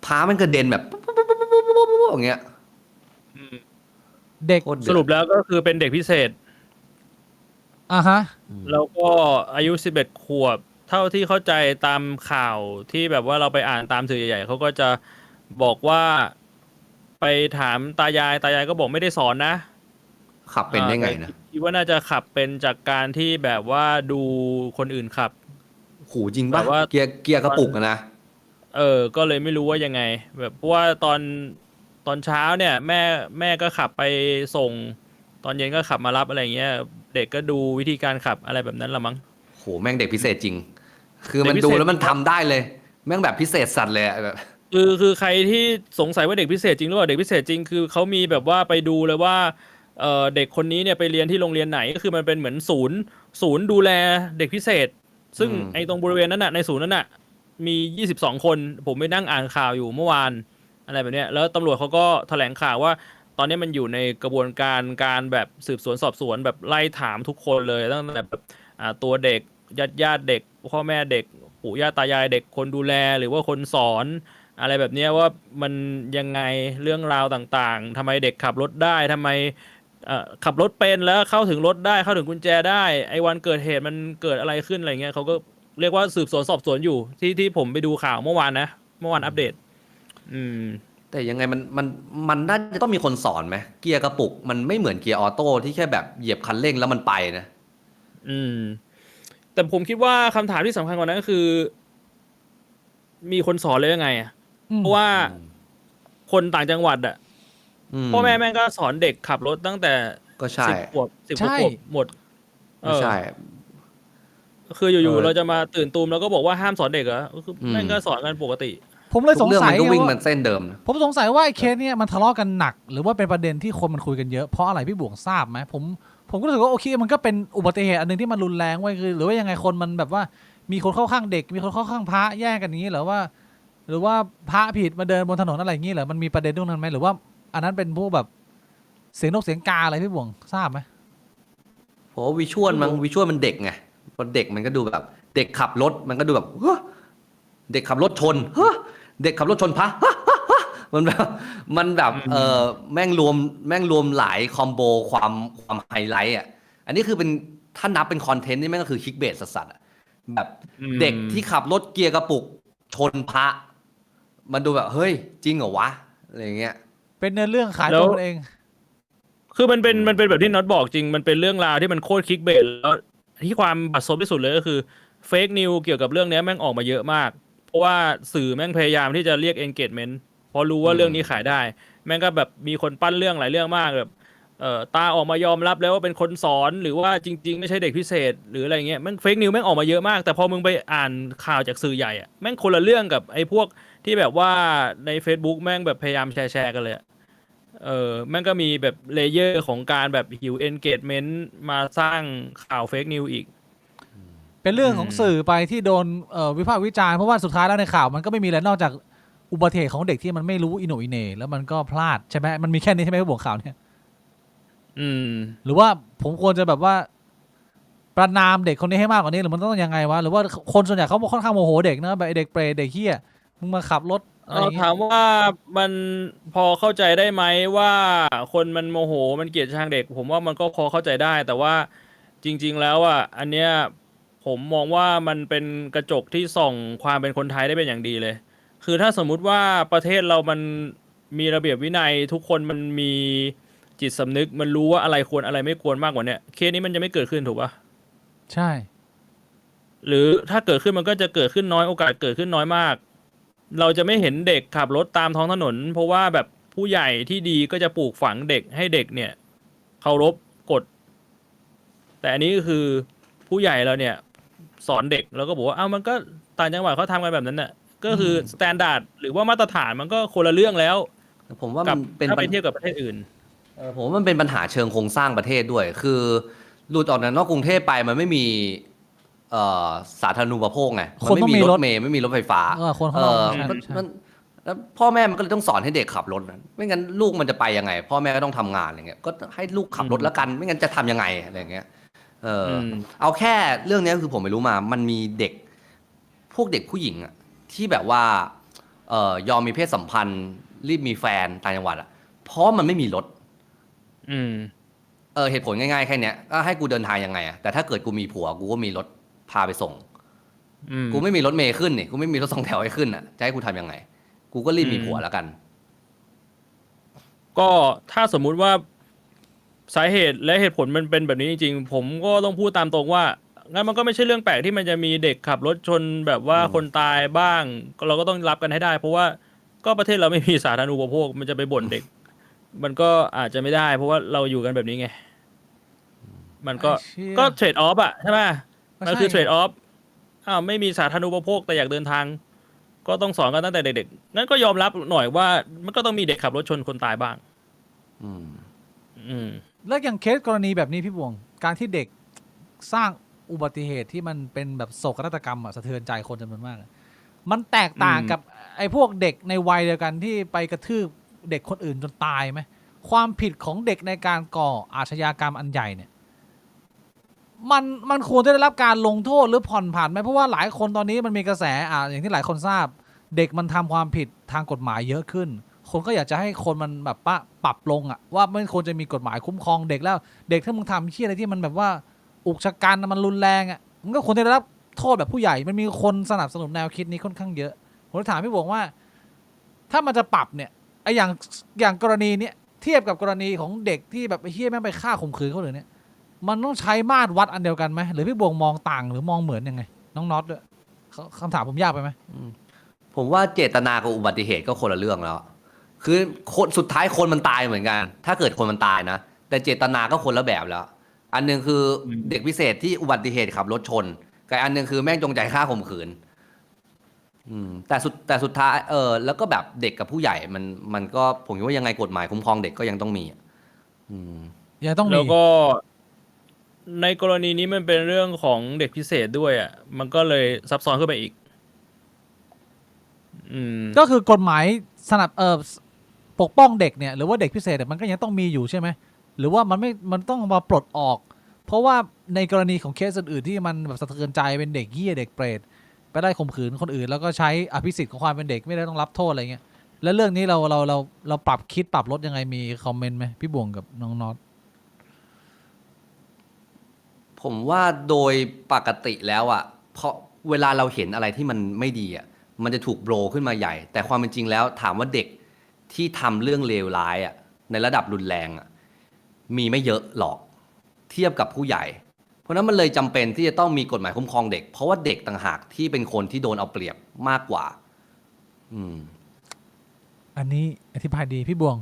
พามันกระเด็นแบบอย่างเงี้ย เด็ก โคตรเดือด สรุปแล้วก็คือเป็นเด็กพิเศษ อ่ะฮะ แล้วก็อายุ11 ขวบ เท่าที่เข้าใจตามข่าวที่แบบว่าเราไปอ่านตามสื่อใหญ่ๆเขาก็จะบอกว่าไปถามตายายก็บอกไม่ได้สอนนะ ขับเป็นได้ไงนะ คิดว่าน่าจะขับเป็นจากการที่แบบว่าดูคนอื่นขับ โหจริง แบ ป่ะ บว่า เกียร์กระปุกอะนะ ก็เลยไม่รู้ว่ายังไง แบบเพราะว่าตอนเช้าเนี่ย แม่ก็ขับไปส่ง ตอนเย็นก็ขับมารับอะไรเงี้ย เด็กก็ดูวิธีการขับอะไรแบบนั้นละมั้ง โหแม่งเด็กพิเศษจริง คือมัน เด็กพิ ดู เศษ แล้วมันทำได้เลย แม่งแบบพิเศษสัตว์เลยอะแบบ คือใครที่สงสัยว่าเด็กพิเศษจริงหรือเปล่าเด็กพิเศษจริงคือเขามีแบบว่าไปดูเลยว่าเด็กคนนี้เนี่ยไปเรียนที่โรงเรียนไหนก็คือมันเป็นเหมือนศูนย์ดูแลเด็กพิเศษ ซึ่งไอ้ตรงบริเวณนั้นน่ะในศูนย์นั้นน่ะมี22 คนผมไปนั่งอ่านข่าวอยู่เมื่อวานอะไรแบบเนี้ยแล้วตำรวจเขาก็แถลงข่าวว่าตอนนี้มันอยู่ในกระบวนการแบบสืบสวนสอบสวนแบบไล่ถามทุกคนเลยตั้งแต่แบบตัวเด็กญาติเด็กพ่อแม่เด็กปู่ย่าตายายเด็กคนดูแลหรือว่าคนสอน อะไรแบบเนี้ยว่ามันยังไงเรื่องราวต่างๆทำไมเด็กขับรถได้ทำไมขับรถเป็นแล้วเข้าถึงรถได้เข้าถึงกุญแจได้ไอ้วันเกิดเหตุมันเกิดอะไรขึ้นอะไรเงี้ยเขาก็เรียกว่าสืบสวนสอบสวนอยู่ที่ผมไปดูข่าวเมื่อวานนะเมื่อวานอัปเดต แต่ยังไงมันน่าจะต้องมีคนสอนไหมเกียร์กระปุกมันไม่เหมือนเกียร์ออโต้ที่แค่แบบเหยียบคันเร่งแล้วมันไปนะ แต่ผมคิดว่าคำถามที่สำคัญกว่านั้นก็คือ มีคนสอนเลยยังไงอะเพราะว่าคนต่างจังหวัดอะพ่อแม่แม่งก็สอนเด็กขับรถตั้งแต่ ก็ใช่ 10 ขวบ ใช่ ขวบหมด ไม่ใช่ คืออยู่ เออ ๆเราจะมาตื่นตูมแล้วก็บอกว่าห้ามสอนเด็กเหรอคือแม่งก็สอนกันปกติ ผมเลย ทุ ส ก ง เรื่อง สั มั ย นก็วิ่ง ว่า มันเส้นเดิมนะ ผมสงสัยว่าไอ้เคสเนี่ยมันทะเลาะกันหนัก หรือว่าเป็นประเด็นที่คนมันคุยกันเยอะเพราะอะไรพี่บวงทราบไหมผมก็รู้สึกว่าโอเคมันก็เป็นอุบัติเหตุอันหนึงที่มันรุนแรงไว้ยคือหรือว่ายังไงคนมันแบบว่ามีคนเข้าข้างเด็ก มีคนเข้าข้างพระแย่งกันอย่างนี้เหรอว่า หรือว่าพระผิดมาเดินบนถนนอะไรอย่างนี้เหรอมันมีประเด็นตรงนั้นไหมหรือว่า อันนั้นเป็นพวกแบบเสียงนกเสียงกาอะไรพี่บวงทราบไหม เพราะวิชวลมันเด็กไงพอเด็กมันก็ดูแบบ เด็กขับรถมันก็ดูแบบเฮ้อเด็กขับรถชนเฮ้อเด็กขับรถชนพระมันแบบแม่งรวมหลายคอมโบความไฮไลท์อ่ะอันนี้คือเป็นถ้านับเป็นคอนเทนต์นี่แม่งก็คือคลิกเบสสัสๆอ่ะแบบเด็กที่ขับรถเกียร์กระปุกชนพระมันดูแบบเฮ้ยจริงเหรอวะอะไรเงี้ย เป็นเนื้อเรื่องขาย แล้ ตัว วมันเอง คือมันเป็นแบบที่น็อตบอกจริงมันเป็นเรื่องราวที่มันโคตรคลิกเบสแล้วที่ความบัดซบที่สุดเลยก็คือเฟกนิวเกี่ยวกับเรื่องนี้แม่งออกมาเยอะมาก เพราะว่าสื่อแม่งพยายามที่จะเรียก engagement เพราะรู้ว่าเรื่องนี้ขายได้ แม่งก็แบบมีคนปั้นเรื่องหลายเรื่องมากแบบ ตาออกมายอมรับแล้วว่าเป็นคนสอนหรือว่าจริงๆไม่ใช่เด็กพิเศษหรืออะไรเงี้ยแม่งเฟกนิวแม่งออกมาเยอะมากแต่พอมึงไปอ่านข่าวจากสื่อใหญ่อะแม่งคนละเรื่องกับไอ้พวกที่แบบว่าใน Facebook แม่งแบบพยายามแชร์กันเลยอะแม่งก็มีแบบเลเยอร์ของการแบบหิว engagement มาสร้างข่าวเฟกนิวอีก เป็นเรื่องของสื่อไปที่โดนวิพากษ์วิจารณ์เพราะว่าสุดท้ายแล้วในข่าวมันก็ไม่มีอะไรนอกจากอุบัติเหตุของเด็กที่มันไม่รู้อิโหนอิเหน่แล้วมันก็พลาดใช่ไหมมันมีแค่นี้ใช่ไหมบวกข่าวเนี่ย หรือว่าผมควรจะแบบว่าประนามเด็กคนนี้ให้มากกว่านี้หรือมันต้องยังไงวะหรือว่าคนส่วนใหญ่เขาค่อนข้างโมโหเด็กนะแบบไอ้เด็กเปรตเด็กเหี้ยมึงมาขับรถอะไรอย่างเงี้ ถาย มว่ามันพอเข้าใจได้ไหมว่าคนมันโมโหมันเกลียดชังเด็ก ผมว่ามันก็พอเข้าใจได้ แต่ว่าจริงๆแล้วอ่ะอันเนี้ยผมมองว่ามันเป็นกระจกที่ส่องความเป็นคนไทยได้เป็นอย่างดีเลย คือถ้าสมมุติว่าประเทศเรามันมีระเบียบวินัยทุกคนมันมีจิตสำนึกมันรู้ว่าอะไรควรอะไรไม่ควรมากกว่าเนี้ยเคสนี้มันจะไม่เกิดขึ้นถูกปะ ใช่ หรือถ้าเกิดขึ้นมันก็จะเกิดขึ้นน้อยโอกาสเกิดขึ้นน้อยมาก เราจะไม่เห็นเด็กขับรถตามท้องถนน เพราะว่าแบบผู้ใหญ่ที่ดีก็จะปลูกฝังเด็กให้เด็กเนี่ยเคารพกฎแต่อันนี้ก็คือผู้ใหญ่เราเนี่ยสอนเด็กแล้วก็บอกว่าอ้าวมันก็ต่างจังหวัดเขาทำกันแบบนั้นน่ะก็คือสแตนดาร์ดหรือว่ามาตรฐานมันก็คนละเรื่องแล้ว ผมว่า กั มันเป็น ถ้าไปเทียบกับประเทศอื่น ผมว่ามันเป็นปัญหาเชิงโครงสร้างประเทศด้วย คือหลุดออกจากนอกกรุงเทพไปมันไม่มีเอ่อสาธารณูปโภคไงมันไม่มีรถเมล์ไม่มีรถไฟฟ้า คนเขาต้อง มันแล้วพ่อแม่มันก็เลยต้องสอนให้เด็กขับรถนะไม่งั้นลูกมันจะไปยังไง พ่อแม่ก็ต้องทำงานอะไรเงี้ยก็ให้ลูกขับรถแล้วกัน ไม่งั้นจะทำยังไงอะไรเงี้ยเอาแค่เรื่องนี้คือผมไม่รู้มามันมีเด็กพวกเด็กผู้หญิงอะที่แบบว่ายอมมีเพศสัมพันธ์รีบมีแฟนต่างจังหวัดอะเพราะมันไม่มีรถเหตุผลง่ายๆแค่เนี้ยก็ให้กูเดินทางยังไงอะแต่ถ้าเกิดกูมีผัวกูก็มีรถพาไปส่งกูไม่มีรถเมล์ขึ้นนี่กูไม่มีรถสองแถวให้ขึ้นอะจะให้กูทำยังไงกูก็รีบมีผัวแล้วกันก็ถ้าสมมุติว่าสาเหตุและเหตุผลมันเป็นแบบนี้จริงๆผมก็ต้องพูดตามตรงว่างั้นมันก็ไม่ใช่เรื่องแปลกที่มันจะมีเด็กขับรถชนแบบว่าคนตายบ้างเราก็ต้องรับกันให้ได้ เพราะว่าก็ประเทศเราไม่มีสาธารณูปโภคมันจะไปบ่นเด็ก มันก็อาจจะไม่ได้ เพราะว่าเราอยู่กันแบบนี้ไงมันก็เทรดออฟอะใช่ไหมมันคือเทรดออฟไม่มีสาธารณูปโภคแต่อยากเดินทางก็ต้องสอนกันตั้งแต่เด็กๆงั้นก็ยอมรับหน่อยว่ามันก็ต้องมีเด็กขับรถชนคนตายบ้างแล้วอย่างเคสกรณีแบบนี้พี่บวงการที่เด็กสร้างอุบัติเหตุที่มันเป็นแบบโศกนาฏกรรมสะเทือนใจคนจำนวนมากมันแตกต่างกับไอ้พวกเด็กในวัยเดียวกันที่ไปกระทืบเด็กคนอื่นจนตายไหมความผิดของเด็กในการก่ออาชญากรรมอันใหญ่เนี่ยมันควรจะได้รับการลงโทษหรือผ่อนผันไหมเพราะว่าหลายคนตอนนี้มันมีกระแสอย่างที่หลายคนทราบเด็กมันทำความผิดทางกฎหมายเยอะขึ้นคนก็อยากจะให้คนมันแบบปรับลงว่าไม่ควรจะมีกฎหมายคุ้มครองเด็กแล้วเด็กถ้ามึงทำเชี่ยอะไรที่มันแบบว่าอุกชะกันมันรุนแรงมันก็ควรจะได้รับโทษแบบผู้ใหญ่มันมีคนสนับสนุนแนวคิดนี้ค่อนข้างเยอะผมถามพี่บวงว่าถ้ามันจะปรับเนี่ยไออย่างกรณีเนี้ยเทียบกับกรณีของเด็กที่แบบไอ้เหี้ยแม่งไปฆ่าข่มขืนเขาเลยเนี่ยมันต้องใช้มาตรวัดอันเดียวกันไหมหรือพี่บวงมองต่างหรือมองเหมือนยังไงน้องน็อตด้วยคำถามผมยากไปไหมผมว่าเจตนากับอุบัติเหตุก็คนละเรื่องแล้วคือคนสุดท้ายคนมันตายเหมือนกันถ้าเกิดคนมันตายนะแต่เจตนาก็คนละแบบแล้วอันนึงคือเด็กพิเศษที่อุบัติเหตุขับรถชนกับอันนึงคือแม่งจงใจฆ่าข่มขืนแต่สุดท้ายแล้วก็แบบเด็กกับผู้ใหญ่มันก็ผมคิดว่ายังไงกฎหมายคุ้มครองเด็กก็ยังต้องมียังต้องมีแล้วก็ในกรณีนี้มันเป็นเรื่องของเด็กพิเศษด้วยมันก็เลยซับซ้อนขึ้นไปอีกก็คือกฎหมายสนับปกป้องเด็กเนี่ยหรือว่าเด็กพิเศษมันก็ยังต้องมีอยู่ใช่ไหมหรือว่ามันต้องมาปลดออกเพราะว่าในกรณีของเคสอื่นๆที่มันแบบสะเทือนใจเป็นเด็กเหี้ยเด็กเปรตไปได้ข่มขืนคนอื่นแล้วก็ใช้อภิสิทธิ์ของความเป็นเด็กไม่ได้ต้องรับโทษอะไรเงี้ยแล้วเรื่องนี้เราปรับคิดปรับลดยังไงมีคอมเมนต์ไหมพี่บวงกับน้องน็อตผมว่าโดยปกติแล้วเพราะเวลาเราเห็นอะไรที่มันไม่ดีมันจะถูกโบรขึ้นมาใหญ่แต่ความเป็นจริงแล้วถามว่าเด็กที่ทำเรื่องเลวร้ายในระดับรุนแรงมีไม่เยอะหรอกเทียบกับผู้ใหญ่เพราะนั้นมันเลยจำเป็นที่จะต้องมีกฎหมายคุ้มครองเด็กเพราะว่าเด็กต่างหากที่เป็นคนที่โดนเอาเปรียบมากกว่าอันนี้อธิบายดีพี่บวง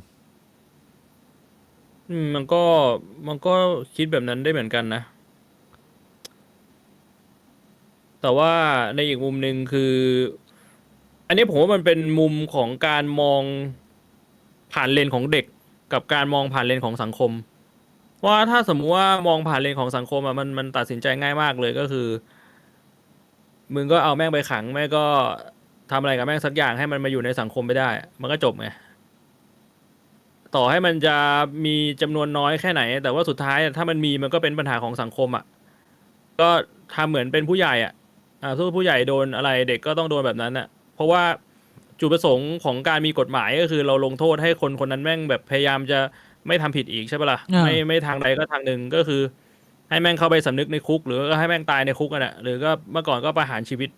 มันก็คิดแบบนั้นได้เหมือนกันนะ แต่ว่าในอีกมุมหนึ่งคือ อันนี้ผมว่ามันเป็นมุมของการมองผ่านเลนของเด็กกับการมองผ่านเลนของสังคมว่าถ้าสมมุติว่ามองผ่านเลนของสังคมมันตัดสินใจง่ายมากเลยก็คือมึงก็เอาแม่งไปขังแม่งก็ทำอะไรกับแม่งสักอย่างให้มันมาอยู่ในสังคมไม่ได้ มันก็จบไงต่อให้มันจะมีจำนวนน้อยแค่ไหน แต่ว่าสุดท้ายถ้ามันมีมันก็เป็นปัญหาของสังคมอ่ะก็ทำเหมือนเป็นผู้ใหญ่อ่ะสู้ผู้ใหญ่โดนอะไรเด็กก็ต้องโดนแบบนั้นอ่ะเพราะว่าจุดประสงค์ของการมีกฎหมายก็คือเราลงโทษให้คนคนนั้นแม่งแบบพยายามจะไม่ทำผิดอีกใช่ปะล่ะไม่ทางใดก็ทางหนึ่งก็คือ ให้แม่งเข้าไปสำนึกในคุกหรือก็ให้แม่งตายในคุกกันอ่ะหรือก็เมื่อก่อนก็ประหารชีวิต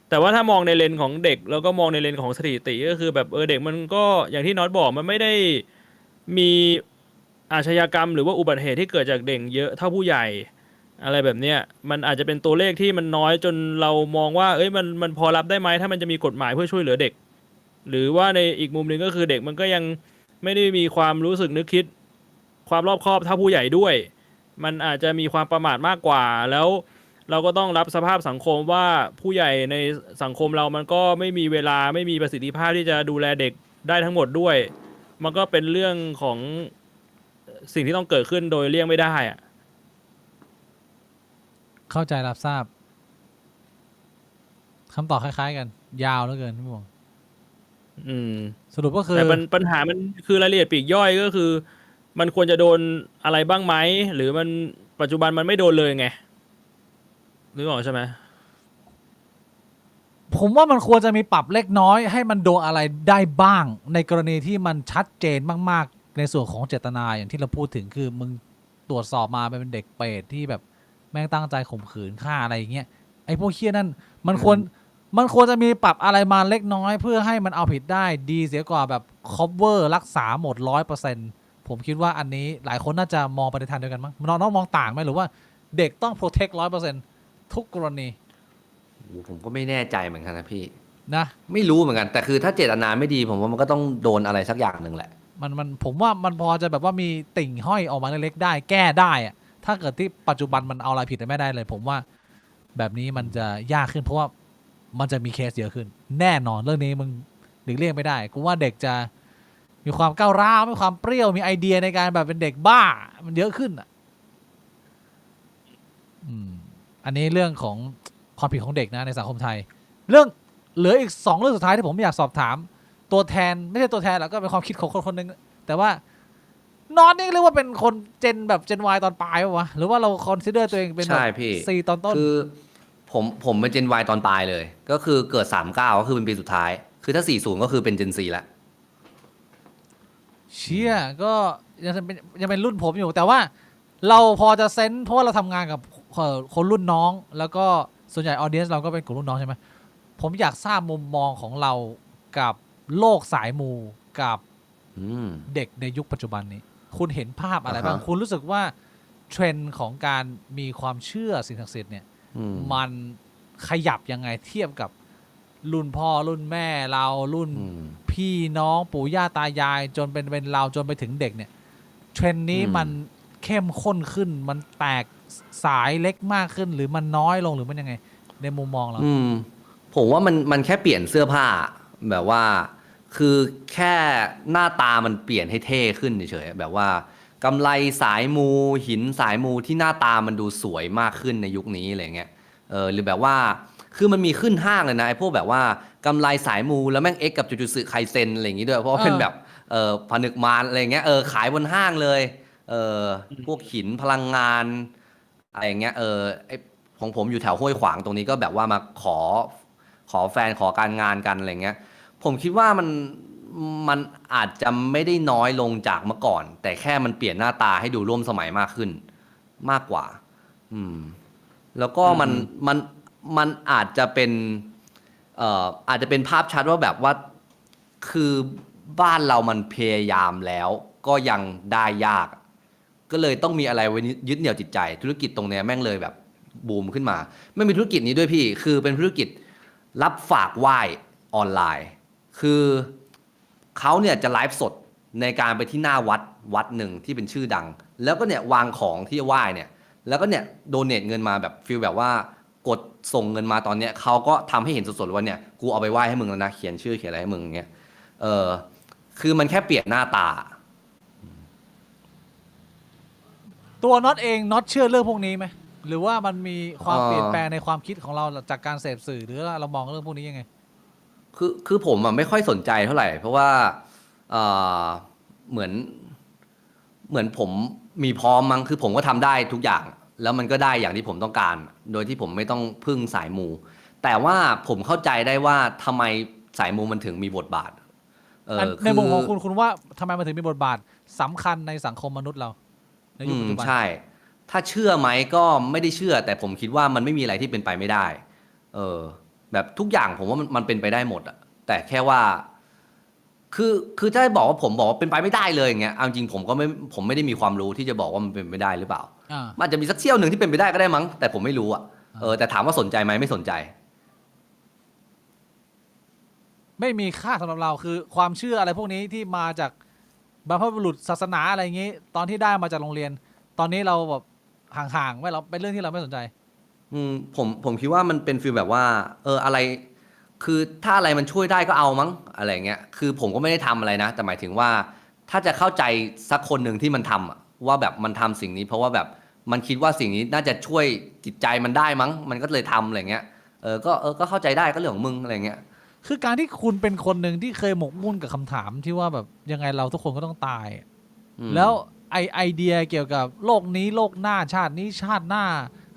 แต่ว่าถ้ามองในเลนของเด็กแล้วก็มองในเลนของสถิติก็คือแบบเด็กมันก็อย่างที่น็อตบอกมันไม่ได้มีอาชญากรรมหรือว่าอุบัติเหตุที่เกิดจากเด็กเยอะเท่าผู้ใหญ่อะไรแบบเนี้ยมันอาจจะเป็นตัวเลขที่มันน้อยจนเรามองว่ามันพอรับได้ไหมถ้ามันจะมีกฎหมายเพื่อช่วยเหลือเด็ก หรือว่าในอีกมุมหนึ่งก็คือเด็กมันก็ยังไม่ได้มีความรู้สึกนึกคิดความรอบคอบเท่าผู้ใหญ่ด้วย มันอาจจะมีความประมาทมากกว่าแล้วเราก็ต้องรับสภาพสังคมว่าผู้ใหญ่ในสังคมเรามันก็ไม่มีเวลาไม่มีประสิทธิภาพที่จะดูแลเด็กได้ทั้งหมดด้วย มันก็เป็นเรื่องของสิ่งที่ต้องเกิดขึ้นโดยเลี่ยงไม่ได้อะ เข้าใจรับทราบคำตอบคล้ายๆกัน ยาวเหลือเกินพี่บวง อืม สรุปก็คือ แต่ปัญหามันคือรายละเอียดปลีกย่อยก็คือ มันควรจะโดนอะไรบ้างไหมหรือมันปัจจุบันมันไม่โดนเลยไงนึกออกใช่ไหม ผมว่ามันควรจะมีปรับเล็กน้อยให้มันโดนอะไรได้บ้าง ในกรณีที่มันชัดเจนมากๆในส่วนของเจตนาอย่างที่เราพูดถึงคือมึงตรวจสอบมาเป็นเด็กเปรตที่แบบแม่งตั้งใจข่มขืนฆ่าอะไรอย่างเงี้ยไอ้พวกเคี้ยนั่นมันควรจะมีปรับอะไรมาเล็กน้อยเพื่อให้มันเอาผิดได้ดีเสียกว่าแบบ cover รักษาหมด 100%ผมคิดว่าอันนี้หลายคนน่าจะมองไปในทางเดียวกันมั้งน้องมองต่างไหมหรือว่าเด็กต้อง protect 100%ทุกกรณี ผมก็ไม่แน่ใจเหมือนกันนะพี่ นะ ไม่รู้เหมือนกัน แต่คือถ้าเจตนาไม่ดีผมว่ามันก็ต้องโดนอะไรสักอย่างหนึ่งแหละ มันผมว่ามันพอจะแบบว่ามีติ่งห้อยออกมาเล็กๆได้แก้ได้อะถ้าเกิดที่ปัจจุบันมันเอาอะไรผิดไม่ได้เลย ผมว่าแบบนี้มันจะยากขึ้นเพราะว่ามันจะมีเคสเยอะขึ้น แน่นอนเรื่องนี้มึงหลีกเลี่ยงไม่ได้กูว่าเด็กจะมีความก้าวร้าวมีความเปรี้ยวมีไอเดียในการแบบเป็นเด็กบ้ามันเยอะขึ้นอ่ะอันนี้เรื่องของความผิดของเด็กนะในสังคมไทย เรื่องเหลืออีก2เรื่องสุดท้ายที่ผมอยากสอบถาม ตัวแทนไม่ใช่ตัวแทนหรอกก็เป็นความคิดของคนคนหนึงแต่ว่านอนนี่เรียกว่าเป็นคนเจนแบบเจน Y ตอนปลายปะวะหรือว่าเราคอนซิเดอร์ตัวเองเป็นแบ ใช่ บ พี่ ซีตอนต้น คือผมเป็นเจน Y ตอนปลายเลย ก็คือเกิด 39 ก็คือเป็นปีสุดท้าย คือถ้า 40 ก็คือเป็นเจน C แล้ว เชี่ยก็ยังเป็นรุ่นผมอยู่ แต่ว่าเราพอจะเซนส์เพราะว่าเราทำงานกับคนรุ่นน้อง แล้วก็ส่วนใหญ่ออเดียนส์เราก็เป็นกลุ่มรุ่นน้องใช่ไหมผมอยากทราบมุมมองของเรากับโลกสายมูกับ เด็กในยุคปัจจุบันนี้ คุณเห็นภาพอะไรบ้าง คุณรู้สึกว่าเทรนด์ของการมีความเชื่อสิ่งศักดิ์สิทธิ์เนี่ยมันขยับยังไงเทียบกับรุ่นพ่อรุ่นแม่เรารุ่นพี่น้องปู่ย่าตายายจนเป็นเราจนไปถึงเด็กเนี่ยเทรนด์นี้มันเข้มข้นขึ้น มันแตกสายเล็กมากขึ้น หรือมันน้อยลงหรือมันยังไง ในมุมมองเรา ผมว่ามันแค่เปลี่ยนเสื้อผ้าแบบว่าคือแค่หน้าตามันเปลี่ยนให้เท่ขึ้นเฉยๆแบบว่ากำไลสายมูหินสายมูที่หน้าตามันดูสวยมากขึ้นในยุคนี้อะไรเงี้ยหรือแบบว่าคือมันมีขึ้นห้างเลยนะไอ้พวกแบบว่ากำไลสายมูแล้วแม่งเอ็กกับจูจูสึไคเซนอะไรอย่างงี้ด้วยเพราะว่าเป็นแบบผนึกมารอะไรเงี้ยขายบนห้างเลยพวกหินพลังงานอะไรอย่างเงี้ยไอ้ของผมอยู่แถวห้วยขวางตรงนี้ก็แบบว่ามาขอแฟนขอการงานกันอะไรเงี้ยผมคิดว่ามันอาจจะไม่ได้น้อยลงจากเมื่อก่อน แต่แค่มันเปลี่ยนหน้าตาให้ดูร่วมสมัยมากขึ้นมากกว่าแล้วก็มันอาจจะเป็นอาจจะเป็นภาพชัดว่าแบบว่าคือบ้านเรามันพยายามแล้วก็ยังได้ยากก็เลยต้องมีอะไรไว้ยึดเหนี่ยวจิตใจธุรกิจตรงเนี้ยแม่งเลยแบบบูมขึ้นมาไม่มีธุรกิจนี้ด้วยพี่คือเป็นธุรกิจรับฝากไหว้ออนไลน์คือเขาเนี่ยจะไลฟ์สด ในการไปที่หน้าวัดหนึ่งที่เป็นชื่อดัง แล้วก็เนี่ยวางของที่จะไหว้เนี่ยแล้วก็เนี่ยโดเนทเงินมาแบบฟีลแบบว่ากดส่งเงินมาตอนเนี้ยเขาก็ทำให้เห็นสดๆว่าเนี่ยกูเอาไปไหว้ให้มึงแล้วนะเขียนชื่อเขียนอะไรให้มึงอย่างเงี้ยคือมันแค่เปลี่ยนหน้าตา ตัวน็อตเองน็อตเชื่อเรื่องพวกนี้ไหมหรือว่ามันมีความเปลี่ยนแปลงในความคิดของเราจากการเสพสื่อหรือเรามองเรื่องพวกนี้ยังไง คือผมอ่ะไม่ค่อยสนใจเท่าไหร่ เพราะว่าเอ่อเหมือนผมมีพร้อมมั้งคือผมก็ทำได้ทุกอย่าง แล้วมันก็ได้อย่างที่ผมต้องการ โดยที่ผมไม่ต้องพึ่งสายมูแต่ว่าผมเข้าใจได้ว่าทำไมสายมูมันถึงมีบทบาทในมุมของคุณว่าทำไมมันถึงมีบทบาทสำคัญในสังคมมนุษย์เราในยุคปัจจุบันใช่ ถ้าเชื่อไหมก็ไม่ได้เชื่อ แต่ผมคิดว่ามันไม่มีอะไรที่เป็นไปไม่ได้แบบทุกอย่างผมว่ามันเป็นไปได้หมดอะแต่แค่ว่าคือถ้าบอกว่าผมบอกว่าเป็นไปไม่ได้เลยอย่างเงี้ยเอาจริงผมไม่ได้มีความรู้ที่จะบอกว่ามันเป็นไปได้หรือเปล่ามันอาจจะมีสักเสี้ยวหนึ่งที่เป็นไปได้ก็ได้มั้งแต่ผมไม่รู้อะแต่ถามว่าสนใจไหมไม่สนใจไม่มีค่าสำหรับเราคือความเชื่ออะไรพวกนี้ที่มาจากบรรพบุรุษศาสนาอะไรอย่างงี้ตอนที่ได้มาจากโรงเรียน ตอนนี้เราแบบห่างๆไม่เราเป็นเรื่องที่เราไม่สนใจผมคิดว่ามันเป็นฟีลแบบว่าอะไรคือถ้าอะไรมันช่วยได้ก็เอามั้งอะไรเงี้ยคือผมก็ไม่ได้ทำอะไรนะแต่หมายถึงว่าถ้าจะเข้าใจสักคนหนึ่งที่มันทำอะว่าแบบมันทำสิ่งนี้เพราะว่าแบบมันคิดว่าสิ่งนี้น่าจะช่วยจิตใจมันได้มั้งมันก็เลยทำอะไรเงี้ยก็เข้าใจได้ก็เรื่องของมึงอะไรเงี้ยคือการที่คุณเป็นคนหนึ่งที่เคยหมกมุ่นกับคำถามที่ว่าแบบยังไงเราทุกคนก็ต้องตายแล้วไอเดียเกี่ยวกับโลกนี้โลกหน้าชาตินี้ชาติหน้า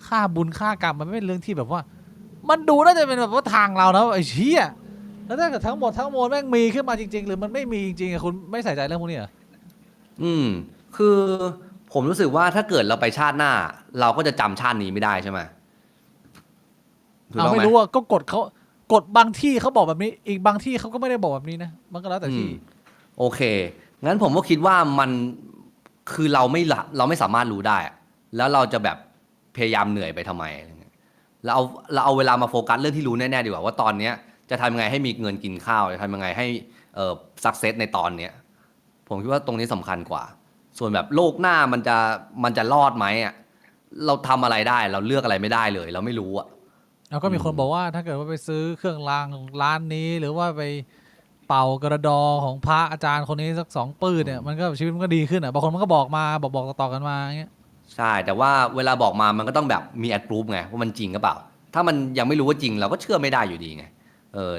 ค่าบุญค่ากรรมมันไม่เป็นเรื่องที่แบบว่ามันดูน่าจะเป็นแบบว่าทางเรานะไอ้เชี่ยแล้วถ้าเกิดทั้งหมดทั้งมวลแม่งมีขึ้นมาจริงๆหรือมันไม่มีจริงๆคุณไม่ใส่ใจเรื่องพวกนี้เหรอคือผมรู้สึกว่าถ้าเกิดเราไปชาติหน้าเราก็จะจำชาตินี้ไม่ได้ใช่ไหมไม่รู้ว่าก็กดบางที่เขาบอกแบบนี้อีกบางที่เขาก็ไม่ได้บอกแบบนี้นะมันก็แล้วแต่ที่โอเคงั้นผมก็คิดว่ามันคือเราไม่สามารถรู้ได้แล้วเราจะแบบพยายามเหนื่อยไปทำไมเราเอาเวลามาโฟกัสเรื่องที่รู้แน่ๆดีกว่าว่าตอนเนี้ยจะทำยังไงให้มีเงินกินข้าวจะทำยังไงให้ซักเซสในตอนเนี้ยผมคิดว่าตรงนี้สำคัญกว่าส่วนแบบโลกหน้ามันจะรอดไหมอ่ะเราทำอะไรได้เราเลือกอะไรไม่ได้เลยเราไม่รู้อ่ะแล้วก็มีคนบอกว่าถ้าเกิดว่าไปซื้อเครื่องรางร้านนี้หรือว่าไปเป่ากระดอของพระอาจารย์คนนี้สัก2 ปื้ดเนี่ยมันก็ชีวิตมันก็ดีขึ้นอ่ะบางคนมันก็บอกมาบอกต่อๆกันมาอย่างเงี้ยใช่แต่ว่าเวลาบอกมามันก็ต้องแบบมีแอดพรูฟไงว่ามันจริงหรือเปล่าถ้ามันยังไม่รู้ว่าจริงเราก็เชื่อไม่ได้อยู่ดีไง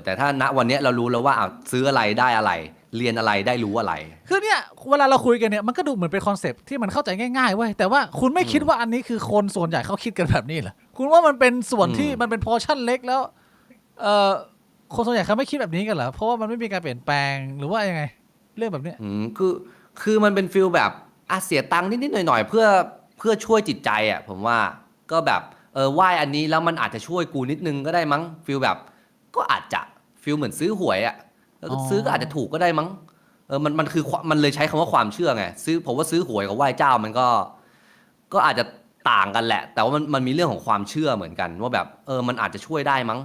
แต่ถ้าณวันนี้เรารู้แล้วว่าซื้ออะไรได้อะไรเรียนอะไรได้รู้อะไรคือเนี่ยเวลาเราคุยกันเนี่ยมันก็ดูเหมือนเป็นคอนเซปต์ที่มันเข้าใจง่ายๆเว้ยแต่ว่าคุณไม่คิดว่าอันนี้คือคนส่วนใหญ่เขาคิดกันแบบนี้เหรอคุณว่ามันเป็นส่วนที่มันเป็นพอร์ชั่นเล็กแล้วคนส่วนใหญ่เขาไม่คิดแบบนี้กันเหรอเพราะว่ามันไม่มีการเปลี่ยนแปลงหรือว่ายังไงเรื่องแบบนี้คือมันเป็นฟีลแบบเสียตังค์นิดๆหน่อยๆเพื่อช่วยจิตใจอ่ะผมว่าก็แบบไหว้อันนี้แล้วมันอาจจะช่วยกูนิดนึงก็ได้มั้งฟีลแบบก็อาจจะฟีลเหมือนซื้อหวยอ่ะแล้วซื้อก็อาจจะถูกก็ได้มั้งมันคือมันเลยใช้คำว่าความเชื่อไงผมว่าซื้อหวยกับไหว้เจ้ามันก็อาจจะต่างกันแหละแต่ว่ามันมีเรื่องของความเชื่อเหมือนกันว่าแบบมันอาจจะช่วยได้มั้ง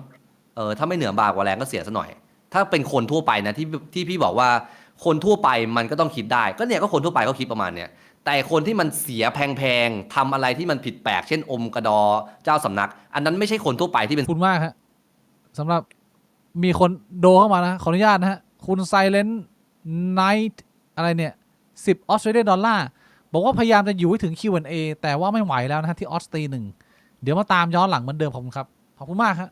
ถ้าไม่เหนือบากกว่าแรงก็เสียซะหน่อยถ้าเป็นคนทั่วไปนะที่พี่บอกว่าคนทั่วไปมันก็ต้องคิดได้ก็เนี่ยก็คนทั่วไปก็คิดประมาณเนี้ยแต่คนที่มันเสียแพงๆทำอะไรที่มันผิดแปลกเช่นอมกระดอเจ้าสำนักอันนั้นไม่ใช่คนทั่วไปที่เป็นคุณมากฮะสำหรับมีคนโดเข้ามานะขออนุญาตนะฮะคุณไซเลนไนท์อะไรเนี่ย10 ออสเตรเลียนดอลลาร์บอกว่าพยายามจะอยู่ให้ถึง Q&A แต่ว่าไม่ไหวแล้วนะฮะที่ออสตี1เดี๋ยวมาตามย้อนหลังเหมือนเดิมผมครับขอบคุณมากครับ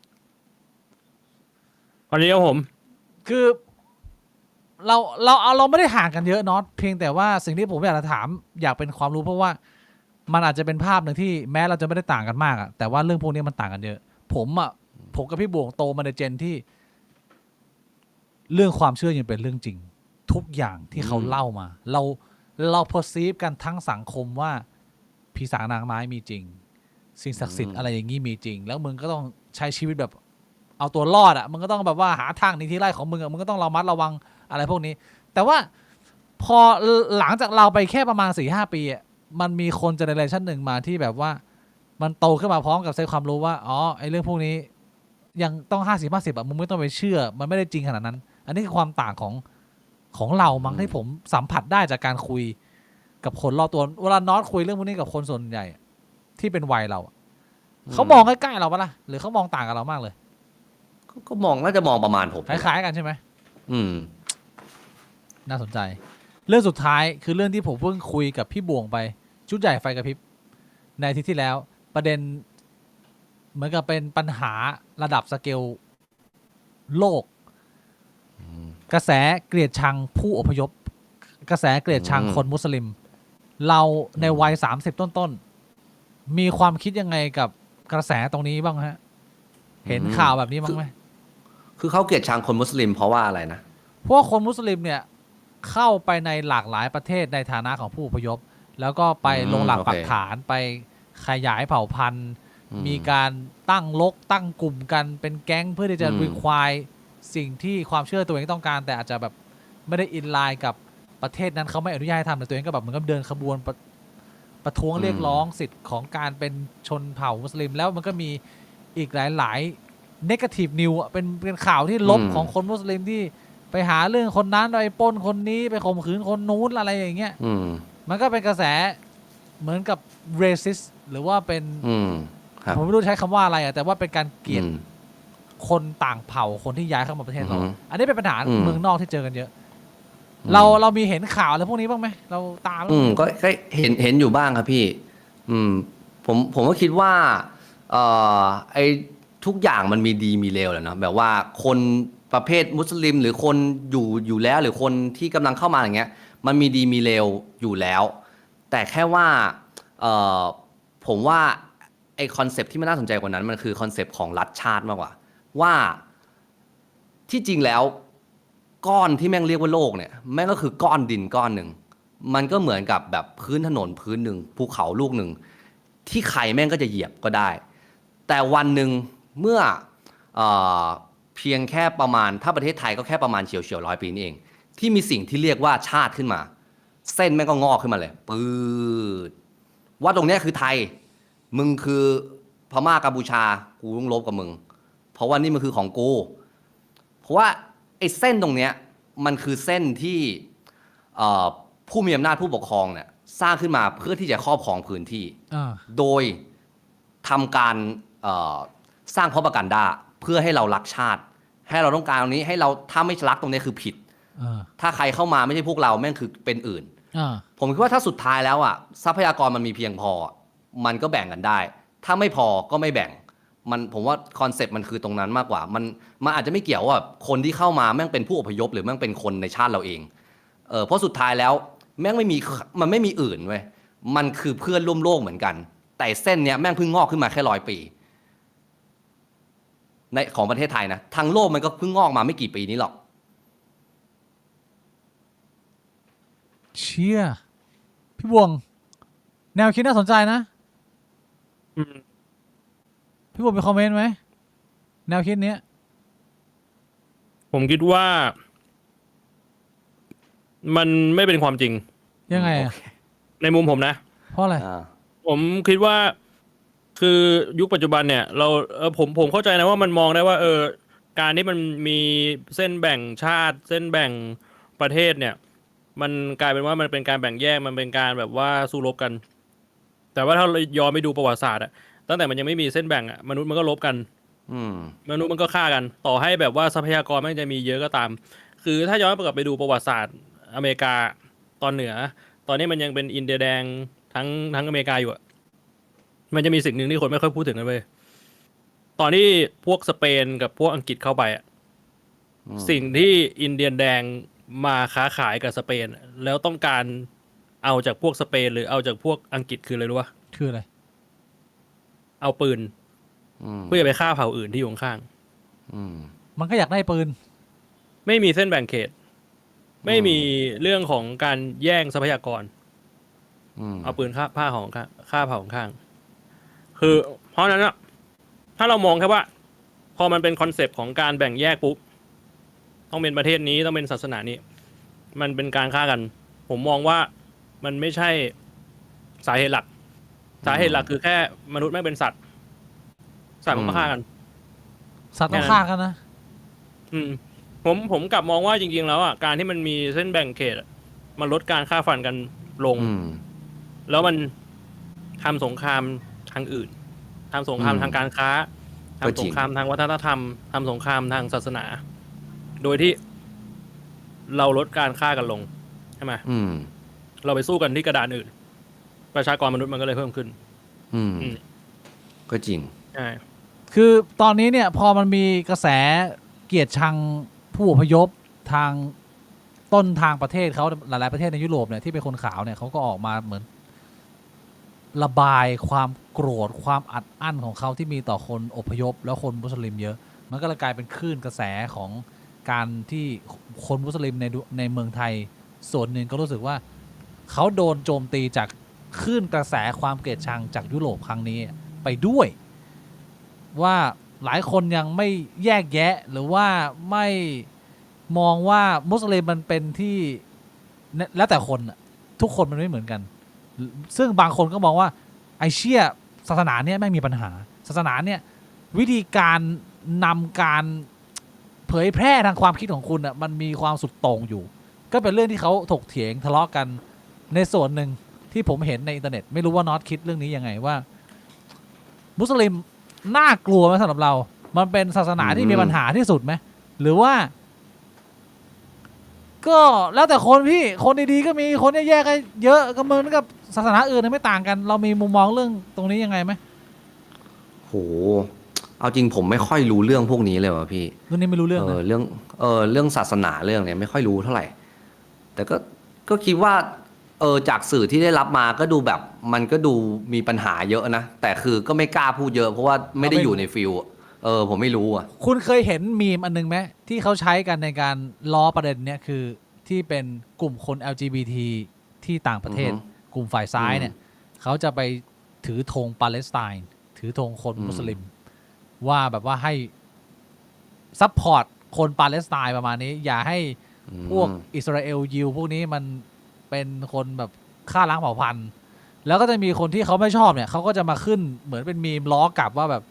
วันนี้ครับผมคือเราไม่ได้ห่างกันเยอะน็อตเพียงแต่ว่าสิ่งที่ผมอยากจะถามอยากเป็นความรู้เพราะว่ามันอาจจะเป็นภาพหนึ่งที่แม้เราจะไม่ได้ต่างกันมากอะแต่ว่าเรื่องพวกนี้มันต่างกันเยอะผมกับพี่บวงโตมาในเจนที่เรื่องความเชื่อยังเป็นเรื่องจริงทุกอย่างที่เขาเล่ามาเราperceiveกันทั้งสังคมว่าผีสางนางไม้มีจริงสิ่งศักดิ์สิทธิ์อะไรอย่างนี้มีจริงแล้วมึงก็ต้องใช้ชีวิตแบบเอาตัวรอดอ่ะมึงก็ต้องแบบว่าหาทางหนีที่ไล่ของมึงอ่ะมึงก็ต้องระมัดระวังอะไรพวกนี้แต่ว่าพอหลังจากเราไปแค่ประมาณ 4-5 ปีอ่ะมันมีคนเจเนอเรชันหนึ่งมาที่แบบว่ามันโตขึ้นมาพร้อมกับใช้ความรู้ว่าอ๋อไอ้เรื่องพวกนี้ยังต้อง50-50อ่ะมึงไม่ต้องไปเชื่อมันไม่ได้จริงขนาดนั้นอันนี้คือความต่าง ของเรามั้งที่ผมสัมผัสได้จากการคุยกับคนรอบตัวเวลาน็อตคุยเรื่องพวกนี้กับคนส่วนใหญ่ที่เป็นวัยเราเขามองใกล้ๆเราปะล่ะหรือเขามองต่างกับเรามากเลย ก็มองน่าจะมองประมาณผม คล้ายๆกันใช่ไหม อืม น่าสนใจ เรื่องสุดท้ายคือเรื่องที่ผมเพิ่งคุยกับพี่บวงไปชุดใหญ่ไฟกระพริบในอาทิตย์ที่แล้ว ประเด็นเหมือนกับเป็นปัญหาระดับสเกลโลก กระแสเกลียดชังผู้อพยพ กระแสเกลียดชังคนมุสลิม เราในวัย30ต้นๆมีความคิดยังไงกับกระแสตรงนี้บ้างฮะ เห็นข่าวแบบนี้บ้างไหม คือเขาเกลียดชังคนมุสลิมเพราะว่าอะไรนะ เพราะว่าคนมุสลิมเนี่ยเข้าไปในหลากหลายประเทศในฐานะของผู้อพยพ แล้วก็ไปลงหลักปักฐานไปขยายเผ่าพันธุ์ มีการตั้งลกตั้งกลุ่มกันเป็นแก๊งเพื่อที่จะรีควายสิ่งที่ความเชื่อตัวเองต้องการ แต่อาจจะแบบไม่ได้อินไลน์กับประเทศนั้นเขาไม่อนุญาตให้ทำแต่ตัวเองก็แบบเหมือนกับเดินขบวนประท้วงเรียกร้องสิทธิ์ของการเป็นชนเผ่ามุสลิม แล้วมันก็มีอีกหลายๆ negative news อะเป็นข่าวที่ลบของคนมุสลิมที่ไปหาเรื่องคนนั้นไปปล้นคนนี้ไปข่มขืนคนนู้นอะไรอย่างเงี้ยมันก็เป็นกระแสเหมือนกับ racist หรือว่าเป็นผมไม่รู้ใช้คำว่าอะไรแต่ว่าเป็นการเกลียดคนต่างเผ่าคนที่ย้ายเข้ามาประเทศเราอันนี้เป็นปัญหาเมืองนอกที่เจอกันเยอะเรามีเห็นข่าวอะไรพวกนี้บ้างไหมเราตามก็เห็นอยู่บ้างครับพี่ผมก็คิดว่าไอ้ทุกอย่างมันมีดีมีเลวแหละเนาะแบบว่าคนประเภทมุสลิมหรือคนอยู่แล้วหรือคนที่กำลังเข้ามาอย่างเงี้ยมันมีดีมีเลวอยู่แล้ว แต่แค่ว่าผมว่าไอ้คอนเซปต์ที่มันน่าสนใจกว่านั้นมันคือคอนเซปต์ของรัฐชาติมากกว่าว่าที่จริงแล้วก้อนที่แม่งเรียกว่าโลกเนี่ยแม่งก็คือก้อนดินก้อนหนึ่งมันก็เหมือนกับแบบพื้นถนนพื้นหนึ่งภูเขาลูกหนึ่งที่ใครแม่งก็จะเหยียบก็ได้แต่วันหนึ่งเมื่อเพียงแค่ประมาณถ้าประเทศไทยก็แค่ประมาณเฉียวๆ100 ปีนี่เองที่มีสิ่งที่เรียกว่าชาติขึ้นมาเส้นแม่งก็งอกขึ้นมาเลยปื๊ดว่าตรงนี้คือไทยมึงคือพม่ากัมพูชากูต้องลบกับมึงเพราะว่านี่มันคือของกูเพราะว่าไอ้เส้นตรงเนี้ยมันคือเส้นที่ผู้มีอำนาจผู้ปกครองเนี่ยสร้างขึ้นมาเพื่อที่จะครอบครองพื้นที่โดยทำการสร้างpropagandaเพื่อให้เรารักชาติให้เราต้องการตรงนี้ให้เราถ้าไม่รักตรงนี้คือผิดถ้าใครเข้ามาไม่ใช่พวกเราแม่งคือเป็นอื่นผมคิดว่าถ้าสุดท้ายแล้วทรัพยากรมันมีเพียงพอมันก็แบ่งกันได้ถ้าไม่พอก็ไม่แบ่งผมว่าคอนเซ็ปต์มันคือตรงนั้นมากกว่ามันอาจจะไม่เกี่ยวว่าคนที่เข้ามาแม่งเป็นผู้อพยพหรือแม่งเป็นคนในชาติเราเองเพราะสุดท้ายแล้วแม่งมันไม่มีอื่นเว้ยมันคือเพื่อนร่วมโลกเหมือนกันแต่เส้นเนี้ยแม่งเพิ่งงอกขึ้นมาแค่100 ปีในของประเทศไทยนะทางโลกมันก็เพิ่งงอกมาไม่กี่ปีนี้หรอกเชี่ยพี่บวงแนวคิดน่าสนใจนะพี่บวงมีคอมเมนต์ไหมแนวคิดนี้ผมคิดว่ามันไม่เป็นความจริงยังไงในมุมผมนะเพราะอะไรผมคิดว่าคือยุคปัจจุบันเนี่ยเราผมเข้าใจนะว่ามันมองได้ว่าการที่มันมีเส้นแบ่งชาติเส้นแบ่งประเทศเนี่ยมันกลายเป็นว่ามันเป็นการแบ่งแยกมันเป็นการแบบว่าสู้รบกันแต่ว่าถ้าเราย้อนไปดูประวัติศาสตร์ตั้งแต่มันยังไม่มีเส้นแบ่งมนุษย์มันก็รบกันมนุษย์มันก็ฆ่ากันต่อให้แบบว่าทรัพยากรมันจะมีเยอะก็ตามคือถ้าย้อนกลับไปดูประวัติศาสตร์อเมริกาตอนเหนือตอนนี้มันยังเป็นอินเดียแดงทั้งอเมริกาอยู่มันจะมีสิ่งหนึ่งที่คนไม่ค่อยพูดถึงกันเลยตอนที่พวกสเปนกับพวกอังกฤษเข้าไปสิ่งที่อินเดียแดงมาค้าขายกับสเปนแล้วต้องการเอาจากพวกสเปนหรือเอาจากพวกอังกฤษคืออะไรรู้ป่ะคืออะไรเอาปืนเพื่อจะไปฆ่าเผ่าอื่นที่อยู่ข้างมันก็อยากได้ปืนไม่มีเส้นแบ่งเขตไม่มีเรื่องของการแย่งทรัพยากรเอาปืนฆ่าเผ่าของข้างคือเพราะนั้นอะถ้าเรามองแค่ว่าพอมันเป็นคอนเซปต์ของการแบ่งแยกปุ๊บต้องเป็นประเทศนี้ต้องเป็นศาสนานี้มันเป็นการฆ่ากันผมมองว่ามันไม่ใช่สาเหตุหลักคือแค่มนุษย์ไม่เป็นสัตว์มันก็ฆ่ากันสัตว์ต้องฆ่ากันนะ ผมกลับมองว่าจริงๆแล้วอ่ะการที่มันมีเส้นแบ่งเขตอะมันลดการฆ่าฟันกันลง แล้วมันทำสงครามทางอื่นทำสงครามทางการค้า ก็จริง ทำสงครามทางวัฒนธรรมทำสงครามทางศาสนา โดยที่เราลดการฆ่ากันลงใช่ไหม เราไปสู้กันที่กระดานอื่น ประชากรมนุษย์มันก็เลยเพิ่มขึ้น อืม ก็จริง ใช่ คือตอนนี้เนี่ยพอมันมีกระแสเกลียดชังผู้อพยพทางต้นทางประเทศเขาหลายๆประเทศในยุโรปเนี่ยที่เป็นคนขาวเนี่ยเขาก็ออกมาเหมือนระบายความโกรธความอัดอั้นของเขาที่มีต่อคนอพยพแล้วคนมุสลิมเยอะ มันก็เลยกลายเป็นคลื่นกระแสของการที่คนมุสลิมในเมืองไทยส่วนหนึ่งก็รู้สึกว่าเขาโดนโจมตีจากคลื่นกระแสความเกลียดชังจากยุโรปครั้งนี้ไปด้วย ว่าหลายคนยังไม่แยกแยะหรือว่าไม่มองว่ามุสลิมมันเป็นที่แล้วแต่คนทุกคนมันไม่เหมือนกัน ซึ่งบางคนก็มองว่าไอเชี่ยศาสนาเนี่ยไม่มีปัญหาศาสนาเนี่ยวิธีการนำการเผยแพร่ทางความคิดของคุณมันมีความสุดโต่งอยู่ ก็เป็นเรื่องที่เขาถกเถียงทะเลาะกันในส่วนหนึ่งที่ผมเห็นในอินเทอร์เน็ตไม่รู้ว่าน็อตคิดเรื่องนี้ยังไงว่ามุสลิมน่ากลัวไหมสำหรับเรา มันเป็นศาสนาที่มีปัญหาที่สุดไหมหรือว่า ก็แล้วแต่คนพี่คนดีๆก็มีคนแย่ๆก็เยอะก็เหมือนกับศาสนาอื่นไม่ต่างกัน เรามีมุมมองเรื่องตรงนี้ยังไงไหม โห เอาจริงผมไม่ค่อยรู้เรื่องพวกนี้เลยว่ะพี่ เรื่องนี้ไม่รู้เรื่องนะ เรื่องศาสนาเรื่องเนี้ยไม่ค่อยรู้เท่าไหร่ แต่ก็คิดว่าจากสื่อที่ได้รับมาก็ดูแบบมันก็ดูมีปัญหาเยอะนะ แต่คือก็ไม่กล้าพูดเยอะเพราะว่าไม่ได้อยู่ในฟิลผมไม่รู้อ่ะ คุณเคยเห็นมีมอันนึงไหมที่เขาใช้กันในการล้อประเด็นเนี้ยคือที่เป็นกลุ่มคน LGBT ที่ต่างประเทศ กลุ่มฝ่ายซ้ายเนี่ยเขาจะไปถือธงปาเลสไตน์ถือธงคนมุสลิม ว่าแบบว่าให้ซัพพอร์ตคนปาเลสไตน์ประมาณนี้ อย่าให้พวกอิสราเอลยิวพวกนี้มันเป็นคนแบบฆ่าล้างเผ่าพันธุ์แล้วก็จะมีคนที่เขาไม่ชอบเนี่ยเขาก็จะมาขึ้นเหมือนเป็นมีมล้อกลับว่าแบบ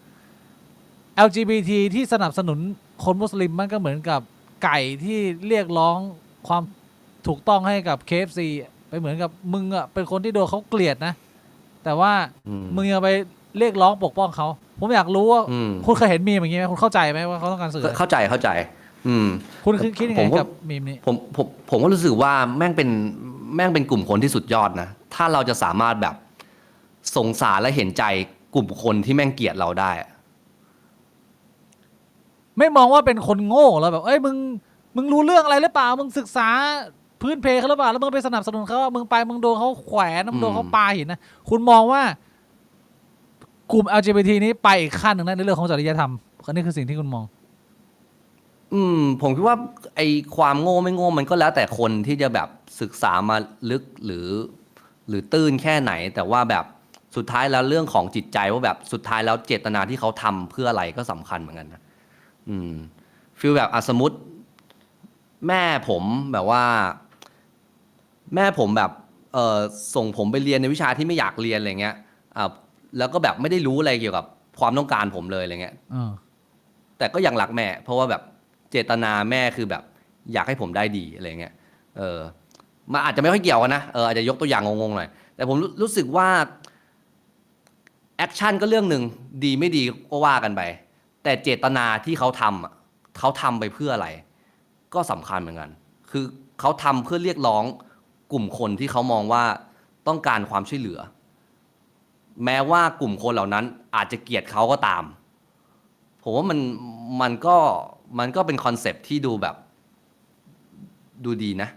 LGBT ที่สนับสนุนคนมุสลิมมันก็เหมือนกับไก่ที่เรียกร้องความถูกต้องให้กับ KFC ไปเหมือนกับมึงเป็นคนที่โดนเขาเกลียดนะ แต่ว่ามึงยังไปเรียกร้องปกป้องเขาผมอยากรู้ว่าคุณเคยเห็นมีมอย่างงี้ไหมคุณเข้าใจไหมว่าเขาต้องการสื่อ เข้าใจคุณคิดยังไงกับมีมนี้ผมก็รู้สึกว่าแม่งเป็นกลุ่มคนที่สุดยอดนะถ้าเราจะสามารถแบบสงสารและเห็นใจกลุ่มคนที่แม่งเกลียดเราได้ ไม่มองว่าเป็นคนโง่แล้วแบบเอ้ยมึงรู้เรื่องอะไรหรือเปล่ามึงศึกษาพื้นเพเขาหรือเปล่าแล้วมึงไปสนับสนุนเขามึงโดนเขาแขวนมึงโดนเขาปาหินนะคุณมองว่ากลุ่ม LGBT นี้ไปอีกขั้นหนึ่งนะในเรื่องของจริยธรรมอันนี้คือสิ่งที่คุณมองผมคิดว่าไอ้ความโง่ไม่โง่มันก็แล้วแต่คนที่จะแบบศึกษามาลึกหรือตื้นแค่ไหน แต่ว่าแบบสุดท้ายแล้วเรื่องของจิตใจว่าแบบสุดท้ายแล้วเจตนาที่เขาทำเพื่ออะไรก็สำคัญเหมือนกันนะฟีลแบบสมมุติแม่ผมแบบว่าแม่ผมแบบส่งผมไปเรียนในวิชาที่ไม่อยากเรียนอะไรเงี้ยแล้วก็แบบไม่ได้รู้อะไรเกี่ยวกับความต้องการผมเลยอะไรเงี้ยแต่ก็ยังรักแม่เพราะว่าแบบเจตนาแม่คือแบบอยากให้ผมได้ดีอะไรเงี้ยมันอาจจะไม่ค่อยเกี่ยวกันนะอาจจะยกตัวอย่างงงๆหน่อยแต่ผมรู้สึกว่าแอคชั่นก็เรื่องหนึ่งดีไม่ดีก็ว่ากันไปแต่เจตนาที่เขาทำไปเพื่ออะไรก็สำคัญเหมือนกันคือเขาทำเพื่อเรียกร้องกลุ่มคนที่เขามองว่าต้องการความช่วยเหลือแม้ว่ากลุ่มคนเหล่านั้นอาจจะเกลียดเขาก็ตามผมว่ามันก็เป็นคอนเซปต์ที่ดูแบบดูดีนะ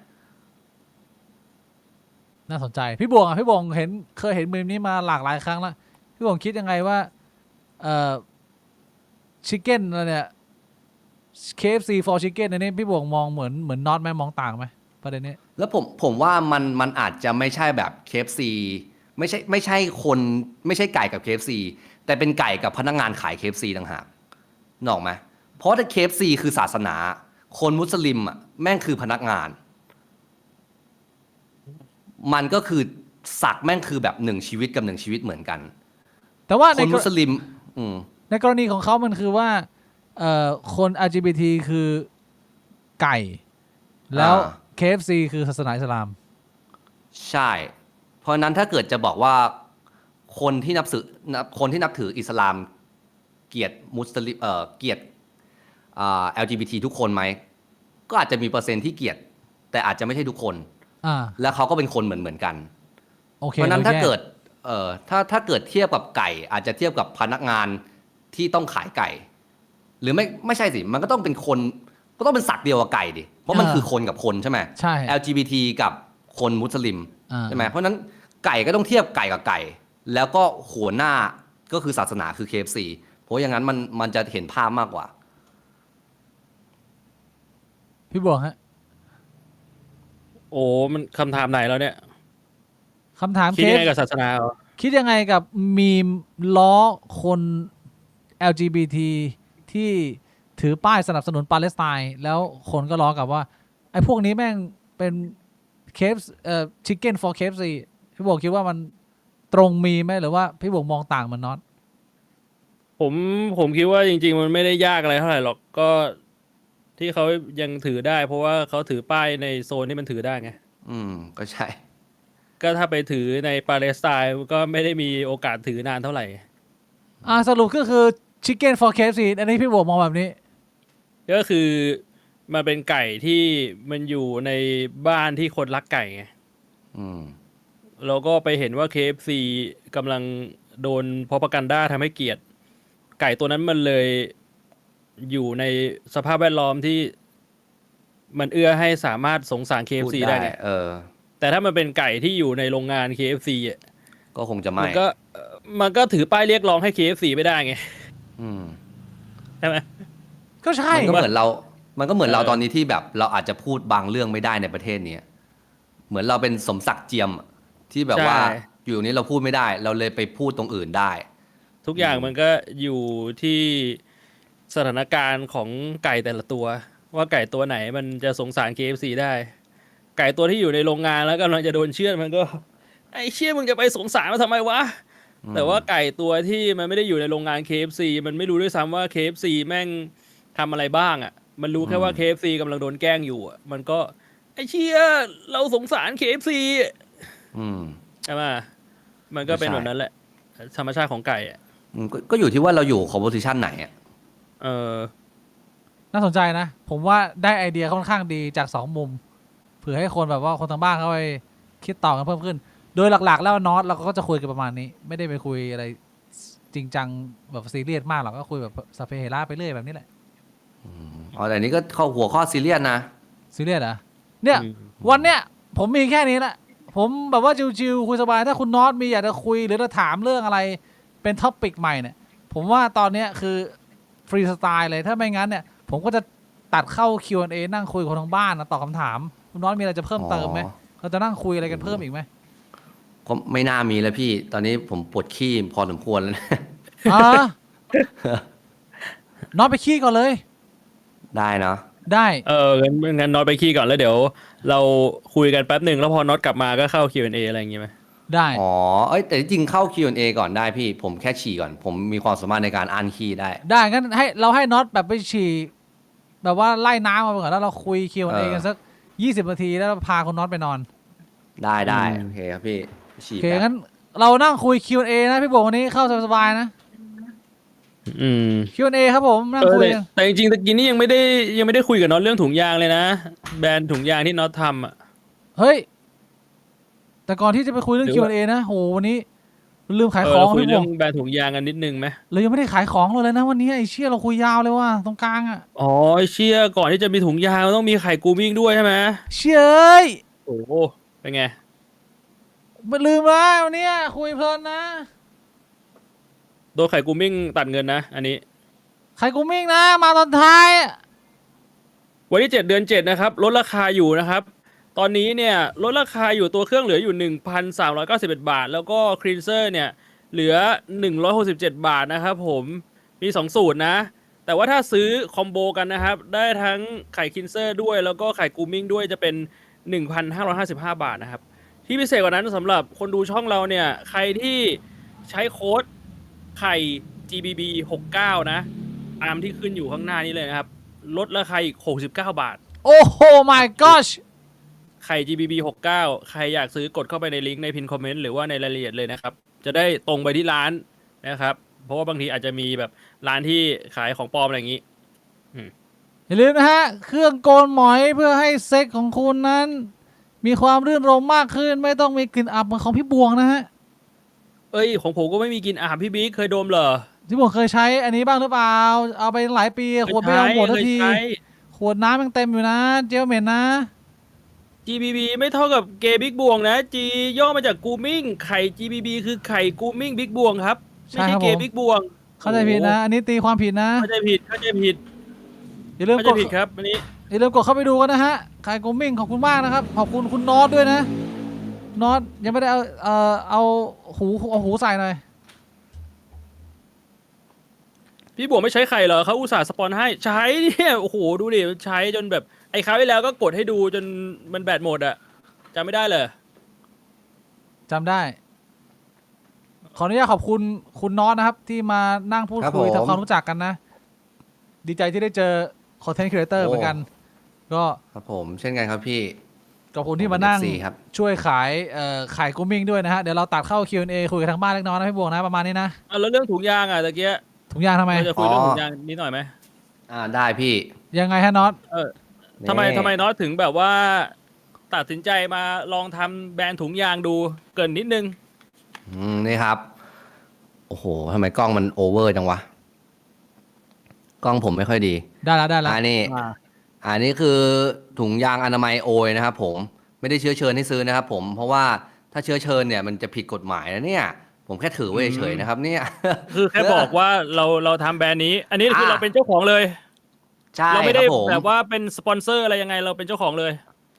น่าสนใจพี่บวงเคยเห็นมีมนี้มาหลากหลายครั้งแล้วพี่บวงคิดยังไงว่าชิคเก้นอะไรเนี่ย KFC for chicken อันนี้พี่บวงมองเหมือนน็อตไหมมองต่างไหมประเด็นนี้แล้วผมว่ามันอาจจะไม่ใช่แบบ KFC ไม่ใช่คนไม่ใช่ไก่กับ KFC แต่เป็นไก่กับพนักงานขาย KFC ต่างหากนึกออกไหมเพราะถ้า KFC คือศาสนาคนมุสลิมแม่งคือพนักงานมันก็คือสักแม่งคือแบบ1ชีวิตกับ1ชีวิตเหมือนกันแต่ว่าคนมุสลิมในกรณีของเขามันคือว่าคน LGBT คือ ไก่ แล้ว อ่า KFC คือศาสนาอิสลาม ใช่ เพราะฉะนั้นถ้าเกิดจะบอกว่าคนที่นับถืออิสลามเกลียดมุสลิมเกลียดLGBT ทุกคนไหมก็อาจจะมีเปอร์เซ็นต์ที่เกลียดแต่อาจจะไม่ใช่ทุกคน อ่า แล้วเขาก็เป็นคนเหมือนกัน โอเค เพราะฉะนั้น ร ถ้า แย เกิดถ้าเกิดเทียบกับไก่ อาจจะเทียบกับพนักงานที่ต้องขายไก่ หรือไม่ใช่สิมันก็ต้องเป็นคนก็ต้องเป็นสัตว์เดียวกับไก่ดิเพราะมันคือคนกับคนใช่ไหม ใช่ LGBT กับคนมุสลิม อ่า ใช่ไหมเพราะฉะนั้นไก่ก็ต้องเทียบไก่กับไก่ แล้วก็หัวหน้าก็คือศาสนาคือ KFC เพราะอย่างนั้นมันจะเห็นภาพมากกว่า พี่บวงฮะ โอ้มันคำถามไหนแล้วเนี่ย คำถาม คิดยังไงกับศาสนาเหรอ คิดยังไงกับมีมล้อคน LGBT ที่ถือป้ายสนับสนุนปาเลสไตน์แล้วคนก็ล้อกับว่า ไอ้พวกนี้แม่งเป็นchicken for KFC พี่บวกคิดว่ามันตรงมีไหมหรือว่าพี่บวกมองต่างเหมันน็อต ผมคิดว่าจริงๆมันไม่ได้ยากอะไรเท่าไหร่หรอกก็ที่เขายังถือได้ เพราะว่าเขาถือป้ายในโซนที่มันถือได้ไง ก็ใช่ ก็ถ้าไปถือในปาเลสไตน์ก็ไม่ได้มีโอกาสถือนานเท่าไหร่ สรุปก็คือ chicken for KFC อันนี้พี่บวกมองแบบนี้ ก็คือมันเป็นไก่ที่มันอยู่ในบ้านที่คนรักไก่ไง อืม เราก็ไปเห็นว่า KFC กำลังโดนพอปกันด้าทำให้เกลียดไก่ตัวนั้นมันเลยอยู่ในสภาพแวดล้อมที่มันเอื้อให้สามารถสงสาร พูด KFC ได้ ได้ไง แต่ถ้ามันเป็นไก่ที่อยู่ในโรงงาน KFC อ่ะ ก็คงจะไม่ มันก็ถือป้ายเรียกร้องให้ KFC ไม่ได้ไง อืม ใช่ไหม ก็ใช่ มันก็เหมือนเรา เออ ตอนนี้ที่แบบเราอาจจะพูดบางเรื่องไม่ได้ในประเทศนี้เหมือนเราเป็นสมศักดิ์เจียมที่แบบว่าอยู่นี้เราพูดไม่ได้ เราเลยไปพูดตรงอื่นได้ ทุกอย่างมันก็อยู่ที่สถานการณ์ของไก่แต่ละตัว ว่าไก่ตัวไหนมันจะสงสาร KFC ได้ ไก่ตัวที่อยู่ในโรงงานแล้วกำลังจะโดนเชือดมันก็ ไอ้เชี่ยมึงจะไปสงสารมันทำไมวะ แต่ว่าไก่ตัวที่มันไม่ได้อยู่ในโรงงาน KFC มันไม่รู้ด้วยซ้ำว่า KFC แม่งทำอะไรบ้างอ่ะ มันรู้แค่ว่า KFC กำลังโดนแกล้งอยู่อ่ะมันก็ไอ้เชี่ยเราสงสาร KFC อืม ใช่ไหมมันก็เป็นแบบนั้นแหละ ธรรมชาติของไก่อ่ะ ก็อยู่ที่ว่าเราอยู่คอมโพสิชันไหนอะ เออ น่าสนใจนะ ผมว่าได้ไอเดียค่อนข้างดีจากสองมุมเผื่อให้คนแบบว่าคนทางบ้านเขาไปคิดต่อกันเพิ่มขึ้น โดยหลักๆ แล้วน็อตเราก็จะคุยกันประมาณนี้ ไม่ได้ไปคุยอะไรจริงจังแบบซีเรียสมากหรอกก็คุยแบบสเปเฮล่าไปเรื่อยแบบนี้แหละ แต่นี้ก็เข้าหัวข้อซีเรียสนะ ซีเรียสเหรอเนี่ย อืม วันเนี้ยผมมีแค่นี้แหละผมแบบว่าชิวๆคุยสบายถ้าคุณน็อตมีอยากจะคุยหรือจะถามเรื่องอะไรเป็นท็อปิกใหม่เนี่ยผมว่าตอนเนี้ยคือฟรีสไตล์เลยถ้าไม่งั้นเนี่ยผมก็จะตัดเข้า Q&A นั่งคุยกับคนทางบ้านนะตอบคำถามคุณน็อตมีอะไรจะเพิ่มเติมไหมเราจะนั่งคุยอะไรกันเพิ่มอีกไหม ก็ไม่น่ามีแล้วพี่ ตอนนี้ผมปวดขี้พอสมควรแล้วนะ น็อตไปขี้ก่อนเลย ได้เนาะ ได้ งั้นน็อตไปขี้ก่อนแล้วเดี๋ยวเราคุยกันแป๊บหนึ่งแล้วพอน็อตกลับมาก็เข้า Q&A อะไรอย่างงี้ไหม ได้ แต่จริงๆเข้า Q&A ก่อนได้พี่ ผมแค่ฉี่ก่อน ผมมีความสามารถในการอ่านขี้ได้ ได้งั้นให้น็อตแบบไปฉี่แบบว่าไล่น้ำมาก่อนแล้วเราคุย Q&A กันสัก20 นาทีแล้วพาคุณน็อตไปนอน ได้โอเคครับพี่ โอ ฉี่ เค แป๊บ งั้นเรานั่งคุย Q&A นะพี่โบวันนี้เข้าสบายๆนะ อืม Q&A ครับผมนั่งคุยกัน แต่จริงๆตะกี้นี่ยังไม่ได้คุยกับน็อตเรื่องถุงยางเลยนะ แบรนด์ถุงยางที่น็อตทำอ่ะ เฮ้ยแต่ก่อนที่จะไปคุยเรื่อง หรือว่า Q&A นะโหวันนี้ลืมขายขอ เรา ง คุย พี่โบ เรื่องแบรนด์ถุงยางกันนิดนึงไหม เรายังไม่ได้ขายของเลยนะวันนี้ไอ้เชี่ยเราคุยยาวเลยว่ะตรงกลางอ่ะ อ๋อไอ้เชี่ยก่อนที่จะมีถุงยางมันต้องมีไข่กูมิ่งด้วยใช่ไหม เชี่ยเอ้ย โอ้โหเป็นไง ไม่ลืมแล้ววันนี้คุยเพลินนะ โดนไข่กูมิ่งตัดเงินนะ อันนี้ ใครกูมิ่งนะมาตอนท้ายอะ วันที่7 เดือน 7นะครับลดราคาอยู่นะครับ ตอนนี้เนี่ยลดราคาอยู่ตัวเครื่องเหลืออยู่ 1,391 บาท แล้วก็คลีนเซอร์เนี่ยเหลือ 167 บาทนะครับผมมี2สูตรนะ แต่ว่าถ้าซื้อคอมโบกันนะครับ ได้ทั้งไข่คลีนเซอร์ด้วยแล้วก็ไข่กูมิ่งด้วยจะเป็น 1,555 บาทนะครับ ที่พิเศษกว่านั้นสำหรับคนดูช่องเราเนี่ยใครที่ใช้โค้ดไข่ GBB 69นะตามที่ขึ้นอยู่ข้างหน้านี้เลยนะครับลดราคาอีก69 บาท โอ้โห my gosh ไข่ GBB 69ใครอยากซื้อกดเข้าไปในลิงก์ในพินคอมเมนต์หรือว่าในรายละเอียดเลยนะครับจะได้ตรงไปที่ร้านนะครับเพราะว่าบางทีอาจจะมีแบบร้านที่ขายของปลอมอะไรอย่างนี้ อย่าลืมนะฮะ เครื่องโกนหมอยเพื่อให้เซ็กของคุณนั้น มีความรื่นรมมากขึ้นไม่ต้องมีกลิ่นอับเหมือนของพี่บวงนะฮะ เอ้ยของผมก็ไม่มีกินอาหารพี่บิ๊กเคยดมเหรอ พี่บวงเคยใช้อันนี้บ้างหรือเปล่า เอาไปหลายปีขวดไม่เอาหมดทันที เคยใช้ ขวดน้ำยังเต็มอยู่นะ เจลเหม็นนะ GBB ไม่เท่ากับเกย์บิ๊กบวงนะ G ย่อมาจากกูมิ่งไข่ GBB คือไข่กูมิ่งบิ๊กบวงครับไม่ ใช่ ใช่ ครับ เก ผม ย์บิ๊กบวง เข้าใจผิดนะ อันนี้ตีความผิดนะ เข้าใจผิดเข้าใจผิด อย่าลืม เข้าก ใจ ด ผิดครับอันนี้ อย่าลืมกดเข้าไปดูกันนะฮะขายโกมิ่งขอบคุณมากนะครับ ขอบคุณคุณน็อตด้วยนะน็อตยังไม่ได้เอาหูใส่หน่อย พี่บวงไม่ใช้ไข่เหรอเขาอุตส่าห์สปอนให้ใช้เนี่ยโอ้โหดูดิใช้จนแบบไอ้คราวที่แล้วก็กดให้ดูจนมันแบตหมดอะจำไม่ได้เลย จำได้ ขออนุญาตขอบคุณคุณน็อตนะครับ ที่มานั่งพูด ครับ คุย ผม ทำความรู้จักกันนะ ดีใจที่ได้เจอคอนเทนต์ครีเอเตอร์เหมือนกัน ก็ ครับผมเช่นกันครับพี่ ขอบคุณที่มานั่ง ผม FC ครับ ช่วยขายขายกูมิ่งด้วยนะฮะ เดี๋ยวเราตัดเข้า Q&A คุยกับทางบ้านเล็กน้อยนะพี่บวงนะประมาณนี้นะ แล้วเรื่องถุงยางอะตะเกีย ถุงยางทำไม เราจะคุยเรื่องถุงยางนิดหน่อยไหม ได้พี่ ยังไงฮะน็อต ทำไม นี่ น็อตถึงแบบว่า ตัดสินใจมาลองทำแบรนด์ถุงยางดูเกินนิดนึง นี่ครับ โอ้โหทำไมกล้องมันโอเวอร์จังวะ กล้องผมไม่ค่อยดี ได้แล้ว อันนี้คือถุงยางอนามัยโอยนะครับผมไม่ได้เชื้อเชิญให้ซื้อนะครับผมเพราะว่าถ้าเชื้อเชิญเนี่ยมันจะผิดกฎหมายนะเนี่ยผมแค่ถือไว้เฉยๆนะครับเนี่ย คือแค่บอกว่าเราทำแบรนด์นี้ อันนี้คือเราเป็นเจ้าของเลย ใช่ เราไม่ ค ได้ รับผม แบบว่าเป็นสปอนเซอร์อะไรยังไงเราเป็นเจ้าของเลย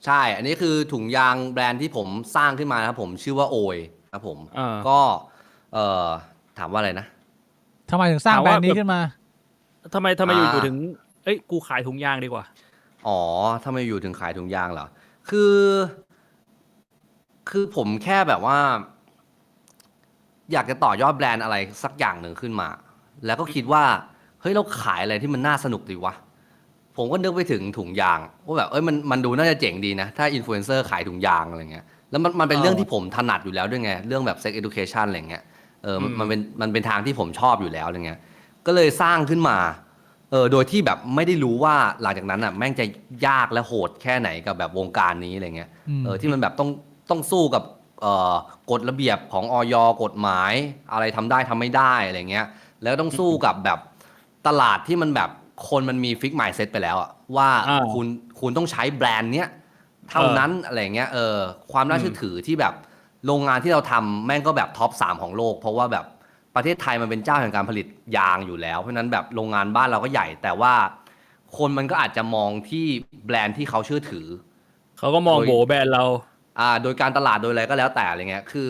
ใช่ อันนี้คือถุงยางแบรนด์ที่ผมสร้างขึ้นมานะครับผมชื่อว่าโอยครับผม อ่า ก็ถามว่าอะไรนะ ทำไมถึงสร้าง ถาม แบร ว่า นด์นี้ขึ้นมา ทำไมอยู่ถึงเอ้ยกูขายถุงยางดีกว่า อ๋อทำไมอยู่ถึงขายถุงยางเหรอคือ ผมแค่แบบว่า อยากจะต่อยอดแบรนด์อะไรสักอย่างหนึ่งขึ้นมา แล้วก็คิดว่าเฮ้ยเราขายอะไรที่มันน่าสนุกดีวะผมก็นึกไปถึงถุงยางว่าแบบมันดูน่าจะเจ๋งดีนะถ้าอินฟลูเอนเซอร์ขายถุงยางอะไรเงี้ยแล้วมันเป็นเรื่องที่ผมถนัดอยู่แล้วด้วยไงเรื่องแบบ sex education อะไรเงี้ยมันเป็นทางที่ผมชอบอยู่แล้วอะไรเงี้ยก็เลยสร้างขึ้นมาโดยที่แบบไม่ได้รู้ว่าหลังจากนั้นอ่ะแม่งจะยากและโหดแค่ไหนกับแบบวงการนี้อะไรเงี้ยที่มันแบบต้องสู้กับกฎระเบียบของอย.กฎหมายอะไรทำได้ทำไม่ได้อะไรเงี้ยแล้วต้องสู้กับแบบตลาดที่มันแบบคนมันมีฟิก mindset ไปแล้วอะว่าคุณต้องใช้แบรนด์เนี้ยเท่านั้นอะไรเงี้ยความน่าเชื่อถือที่แบบโรงงานที่เราทำแม่งก็แบบท็อป 3ของโลกเพราะว่าแบบประเทศไทยมันเป็นเจ้าแห่งการผลิตยางอยู่แล้วเพราะนั้นแบบโรงงานบ้านเราก็ใหญ่ แต่ว่าคนมันก็อาจจะมองที่แบรนด์ที่เขาเชื่อถือ เขาก็มองโบแบรนด์เรา โดยการตลาดโดยอะไรก็แล้วแต่อะไรเงี้ยคือ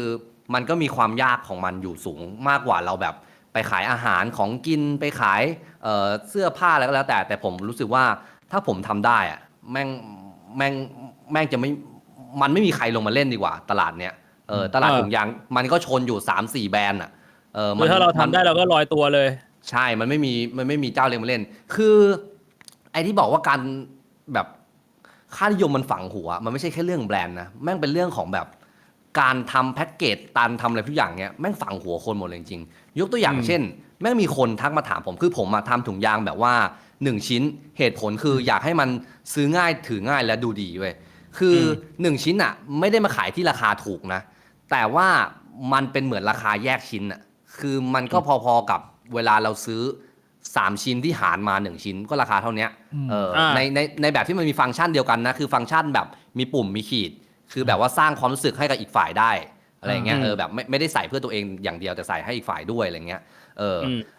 มันก็มีความยากของมันอยู่สูงมากกว่าเราแบบไปขายอาหารของกินไปขายเสื้อผ้าอะไรก็แล้วแต่ผมรู้สึกว่าถ้าผมทำได้อะแม่งจะมันไม่มีใครลงมาเล่นดีกว่าตลาดเนี้ยตลาดถุงยางมันก็ชนอยู่ 3-4 แบรนด์อ่ะถ้าเราทำได้เราก็ลอยตัวเลยใช่มันไม่มีเจ้าเล่นมาเล่นคือไอ้ที่บอกว่าการแบบค่านิยมมันฝังหัวมันไม่ใช่แค่เรื่องแบรนด์นะแม่งเป็นเรื่องของแบบการทำแพ็กเกจการทำอะไรทุกอย่างเนี้ยแม่งฝังหัวคนหมดเลยจริงๆยกตัวอย่างเช่นแม่งมีคนทักมาถามผมคือผมมาทำถุงยางแบบว่า1ชิ้นเหตุผลคืออยากให้มันซื้อง่ายถือง่ายและดูดีเว้ยคือ1ชิ้นอ่ะไม่ได้มาขายที่ราคาถูกนะแต่ว่ามันเป็นเหมือนราคาแยกชิ้นอ่ะคือมันก็พอๆกับเวลาเราซื้อ3ชิ้นที่หารมา1ชิ้นก็ราคาเท่านี้ในแบบที่มันมีฟังก์ชันเดียวกันนะคือฟังก์ชันแบบมีปุ่มมีขีดคือแบบว่าสร้างความรู้สึกให้กับอีกฝ่ายได้อะไรเงี้ยแบบไม่ได้ใส่เพื่อตัวเองอย่างเดียวแต่ใส่ให้อีกฝ่ายด้วยอะไรเงี้ย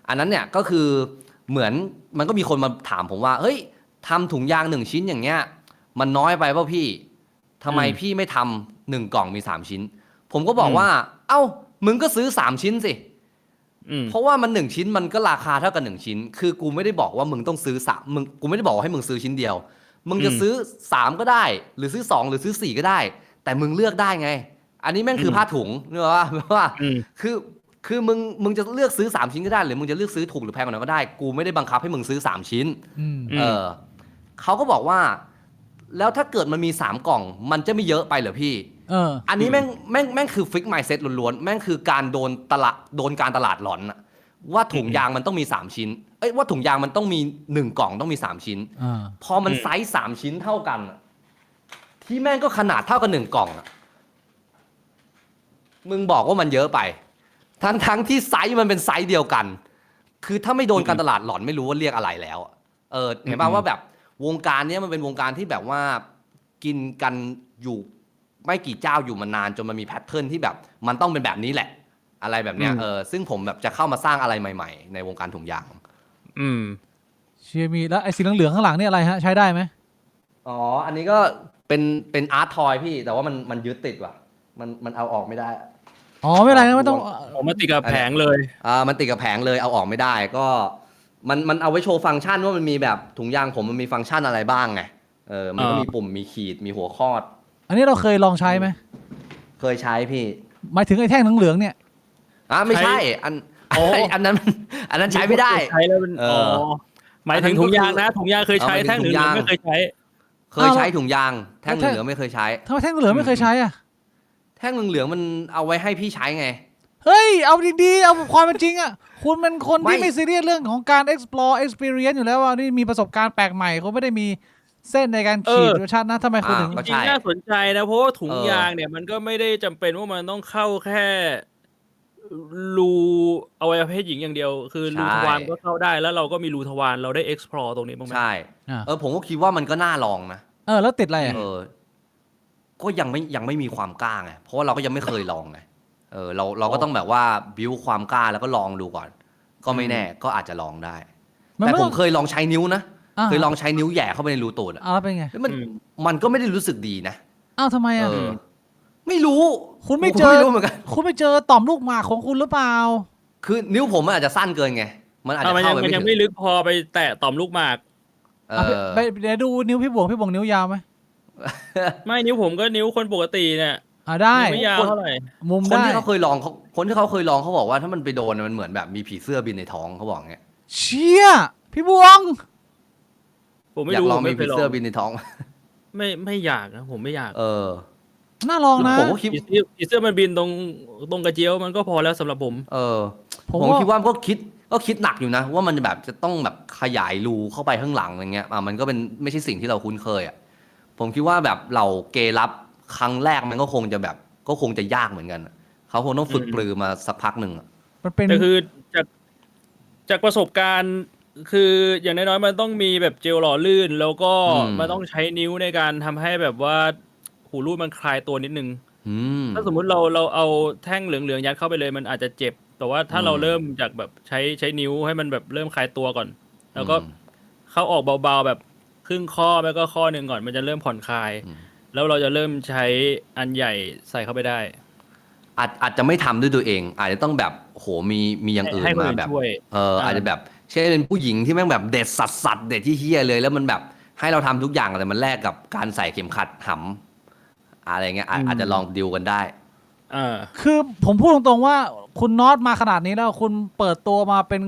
อันนั้นเนี่ยก็คือเหมือนมันก็มีคนมาถามผมว่าเฮ้ยทำถุงยาง1ชิ้นอย่างเงี้ยมันน้อยไปป่ะพี่ทำไมพี่ไม่ทำ1กล่องมี3ชิ้นผมก็บอกว่าเอ้ามึงก็ซื้อ3ชิ้นสิเพราะว่ามัน1ชิ้นมันก็ราคาเท่ากัน1ชิ้นคือกูไม่ได้บอกว่ามึงต้องซื้อกูไม่ได้บอกว่าให้มึงซื้อชิ้นเดียวมึงจะซื้อ3ก็ได้หรือซื้อ2หรือซื้อ4ก็ได้แต่มึงเลือกได้ไงอันนี้แม่งคือผ้าถุงนึกว่าคือมึงจะเลือกซื้อ3ชิ้นก็ได้หรือมึงจะเลือกซื้อถูกหรือแพงกว่านั้นก็ได้กูไม่ได้บังคับให้มึงซื้อ3ชิ้นเขาก็บอกว่า แล้วถ้าเกิดมันมี3กล่องมันจะไม่เยอะไปเหรอพี่ อันนี้แม่งคือฟิกไมซ์เซ็ตล้วนๆแม่งคือการโดนการตลาดหลอนอะว่าถุงยางมันต้องมี3ชิ้นว่าถุงยางมันต้องมี1กล่องต้องมี3ชิ้นพอมันไซส์3ชิ้นเท่ากันที่แม่งก็ขนาดเท่ากัน1กล่องอะมึงบอกว่ามันเยอะไปทั้งที่ไซส์มันเป็นไซส์เดียวกันคือถ้าไม่โดนการตลาดหลอนไม่รู้ว่าเรียกอะไรแล้วเห็นป่ะว่าแบบวงการนี้มันเป็นวงการที่แบบว่ากินกันอยู่ไม่กี่เจ้าอยู่มานานจนมันมีแพทเทิร์นที่แบบมันต้องเป็นแบบนี้แหละอะไรแบบเนี้ยซึ่งผมแบบจะเข้ามาสร้างอะไรใหม่ๆในวงการถุงยางเชียร์มีแล้วไอ้สีเหลืองๆข้างหลังนี่อะไรฮะใช้ได้ไหมอ๋ออันนี้ก็เป็นอาร์ตทอยพี่แต่ว่ามันยึดติดว่ะมันเอาออกไม่ได้อ๋อไม่เป็นไรนะไม่ต้องมันติดกับแผงเลยมันติดกับแผงเลยเอาออกไม่ได้ก็มันเอาไว้โชว์ฟังก์ชันว่ามันมีแบบถุงยางผมมันมีฟังก์ชันอะไรบ้างไงมันก็มีปุ่มมีขีดมีหัวข้ออันนี้เราเคยลองใช้ไหมเคยใช้พี่หมายถึงไอ้แท่งเหลืองๆเนี่ยไม่ใช่อันนั้นใช้ไม่ได้ใช้แล้วมันหมายถึงถุงยางนะถุงยางเคยใช้แท่งเหลืองไม่เคยใช้ถุงยางแท่งเหลืองไม่เคยใช้ทำไมแท่งเหลืองไม่เคยใช้อ่ะแท่งเหลืองมันเอาไว้ให้พี่ใช้ไงเฮ้ยเอาดีๆเอาความเป็นจริงอ่ะคุณเป็นคนที่ไม่ซีเรียสเรื่องของการ explore experience อยู่แล้วว่านี่มีประสบการณ์แปลกใหม่เขาไม่ได้มีเส้นในการขีดรสชาตินะทำไมคุณถึงจริงน่าสนใจนะเพราะว่าถุงยางเนี่ยมันก็ไม่ได้จำเป็นว่ามันต้องเข้าแค่รูอวัยวะเพศหญิงอย่างเดียวคือรูทวารก็เข้าได้แล้วเราก็มีรูทวารเราได้ explore ตรงนี้บ้างไหมใช่ผมก็คิดว่ามันก็น่าลองนะแล้วติดอะไรก็ยังไม่มีความกล้าไงเพราะว่าเราก็ยังไม่เคยลองไงเราก็ต้องแบบว่าบิวความกล้าแล้วก็ลองดูก่อนก็ไม่แน่ก็อาจจะลองได้แต่ผมเคยลองใช้นิ้วนะเคยลองใช้นิ้วแหย่เข้าไปในรูตูดแล้วเป็นไงมันก็ไม่ได้รู้สึกดีนะทำไมไม่รู้คุณไม่เจอเหมือนกันคุณไม่เจอต่อมลูกหมากของคุณหรือเปล่าคือนิ้วผมมันอาจจะสั้นเกินไงมันอาจจะเข้าไปมันยังไม่ลึกพอไปแตะต่อมลูกหมากไปเดี๋ยวดูนิ้วพี่บวงนิ้วยาวไหมไม่นิ้วผมก็นิ้วคนปกติเนี่ยได้ไม่ยาวเท่าไหร่มุมได้คนที่เขาเคยลองเขาบอกว่าถ้ามันไปโดนมันเหมือนแบบมีผีเสื้อบินในท้องเขาบอกเงี้ยเชี่ยพี่บวงผมไม่รู้ลองมีผีเสื้อบินในท้องไม่อยากนะผมไม่อยากน่าลองนะผมก็คิดผีเสื้อมันบินตรงกระเจียวมันก็พอแล้วสำหรับผมผมคิดว่าก็คิดหนักอยู่นะว่ามันแบบจะต้องแบบขยายรูเข้าไปข้างหลังอย่างเงี้ยมันก็เป็นไม่ใช่สิ่งที่เราคุ้นเคยผมคิดว่าแบบเราเกรับครั้งแรกมันก็คงจะยากเหมือนกันเขาคงต้องฝึกปรือมาสักพักหนึ่งแต่คือจากประสบการณ์คืออย่างน้อยๆมันต้องมีแบบเจลหล่อลื่นแล้วก็มันต้องใช้นิ้วในการทำให้แบบว่าหูรูดมันคลายตัวนิดนึงถ้าสมมุติเราเอาแท่งเหลืองๆยัดเข้าไปเลยมันอาจจะเจ็บแต่ว่าถ้าเราเริ่มจากแบบใช้นิ้วให้มันแบบเริ่มคลายตัวก่อนแล้วก็เข้าออกเบาๆแบบครึ่งข้อแล้วก็ข้อหนึ่งก่อนมันจะเริ่มผ่อนคลายแล้วเราจะเริ่มใช้อันใหญ่ใส่เข้าไปได้อาจจะไม่ทำด้วยตัวเองอาจจะต้องแบบโหมีอย่างอื่นมาแบบอาจจะแบบเช่นเป็นผู้หญิงที่แม่งแบบเด็ดสัดเด็ดที่เฮี้ยเลยแล้วมันแบบให้เราทำทุกอย่างแต่มันแลกกับการใส่เข็มขัดหำอะไรเงี้ยอาจจะลองดิวกันได้คือผมพูดตรงๆว่าคุณน็อตมาขนาดนี้แล้วคุณเปิดตัวมาเป็น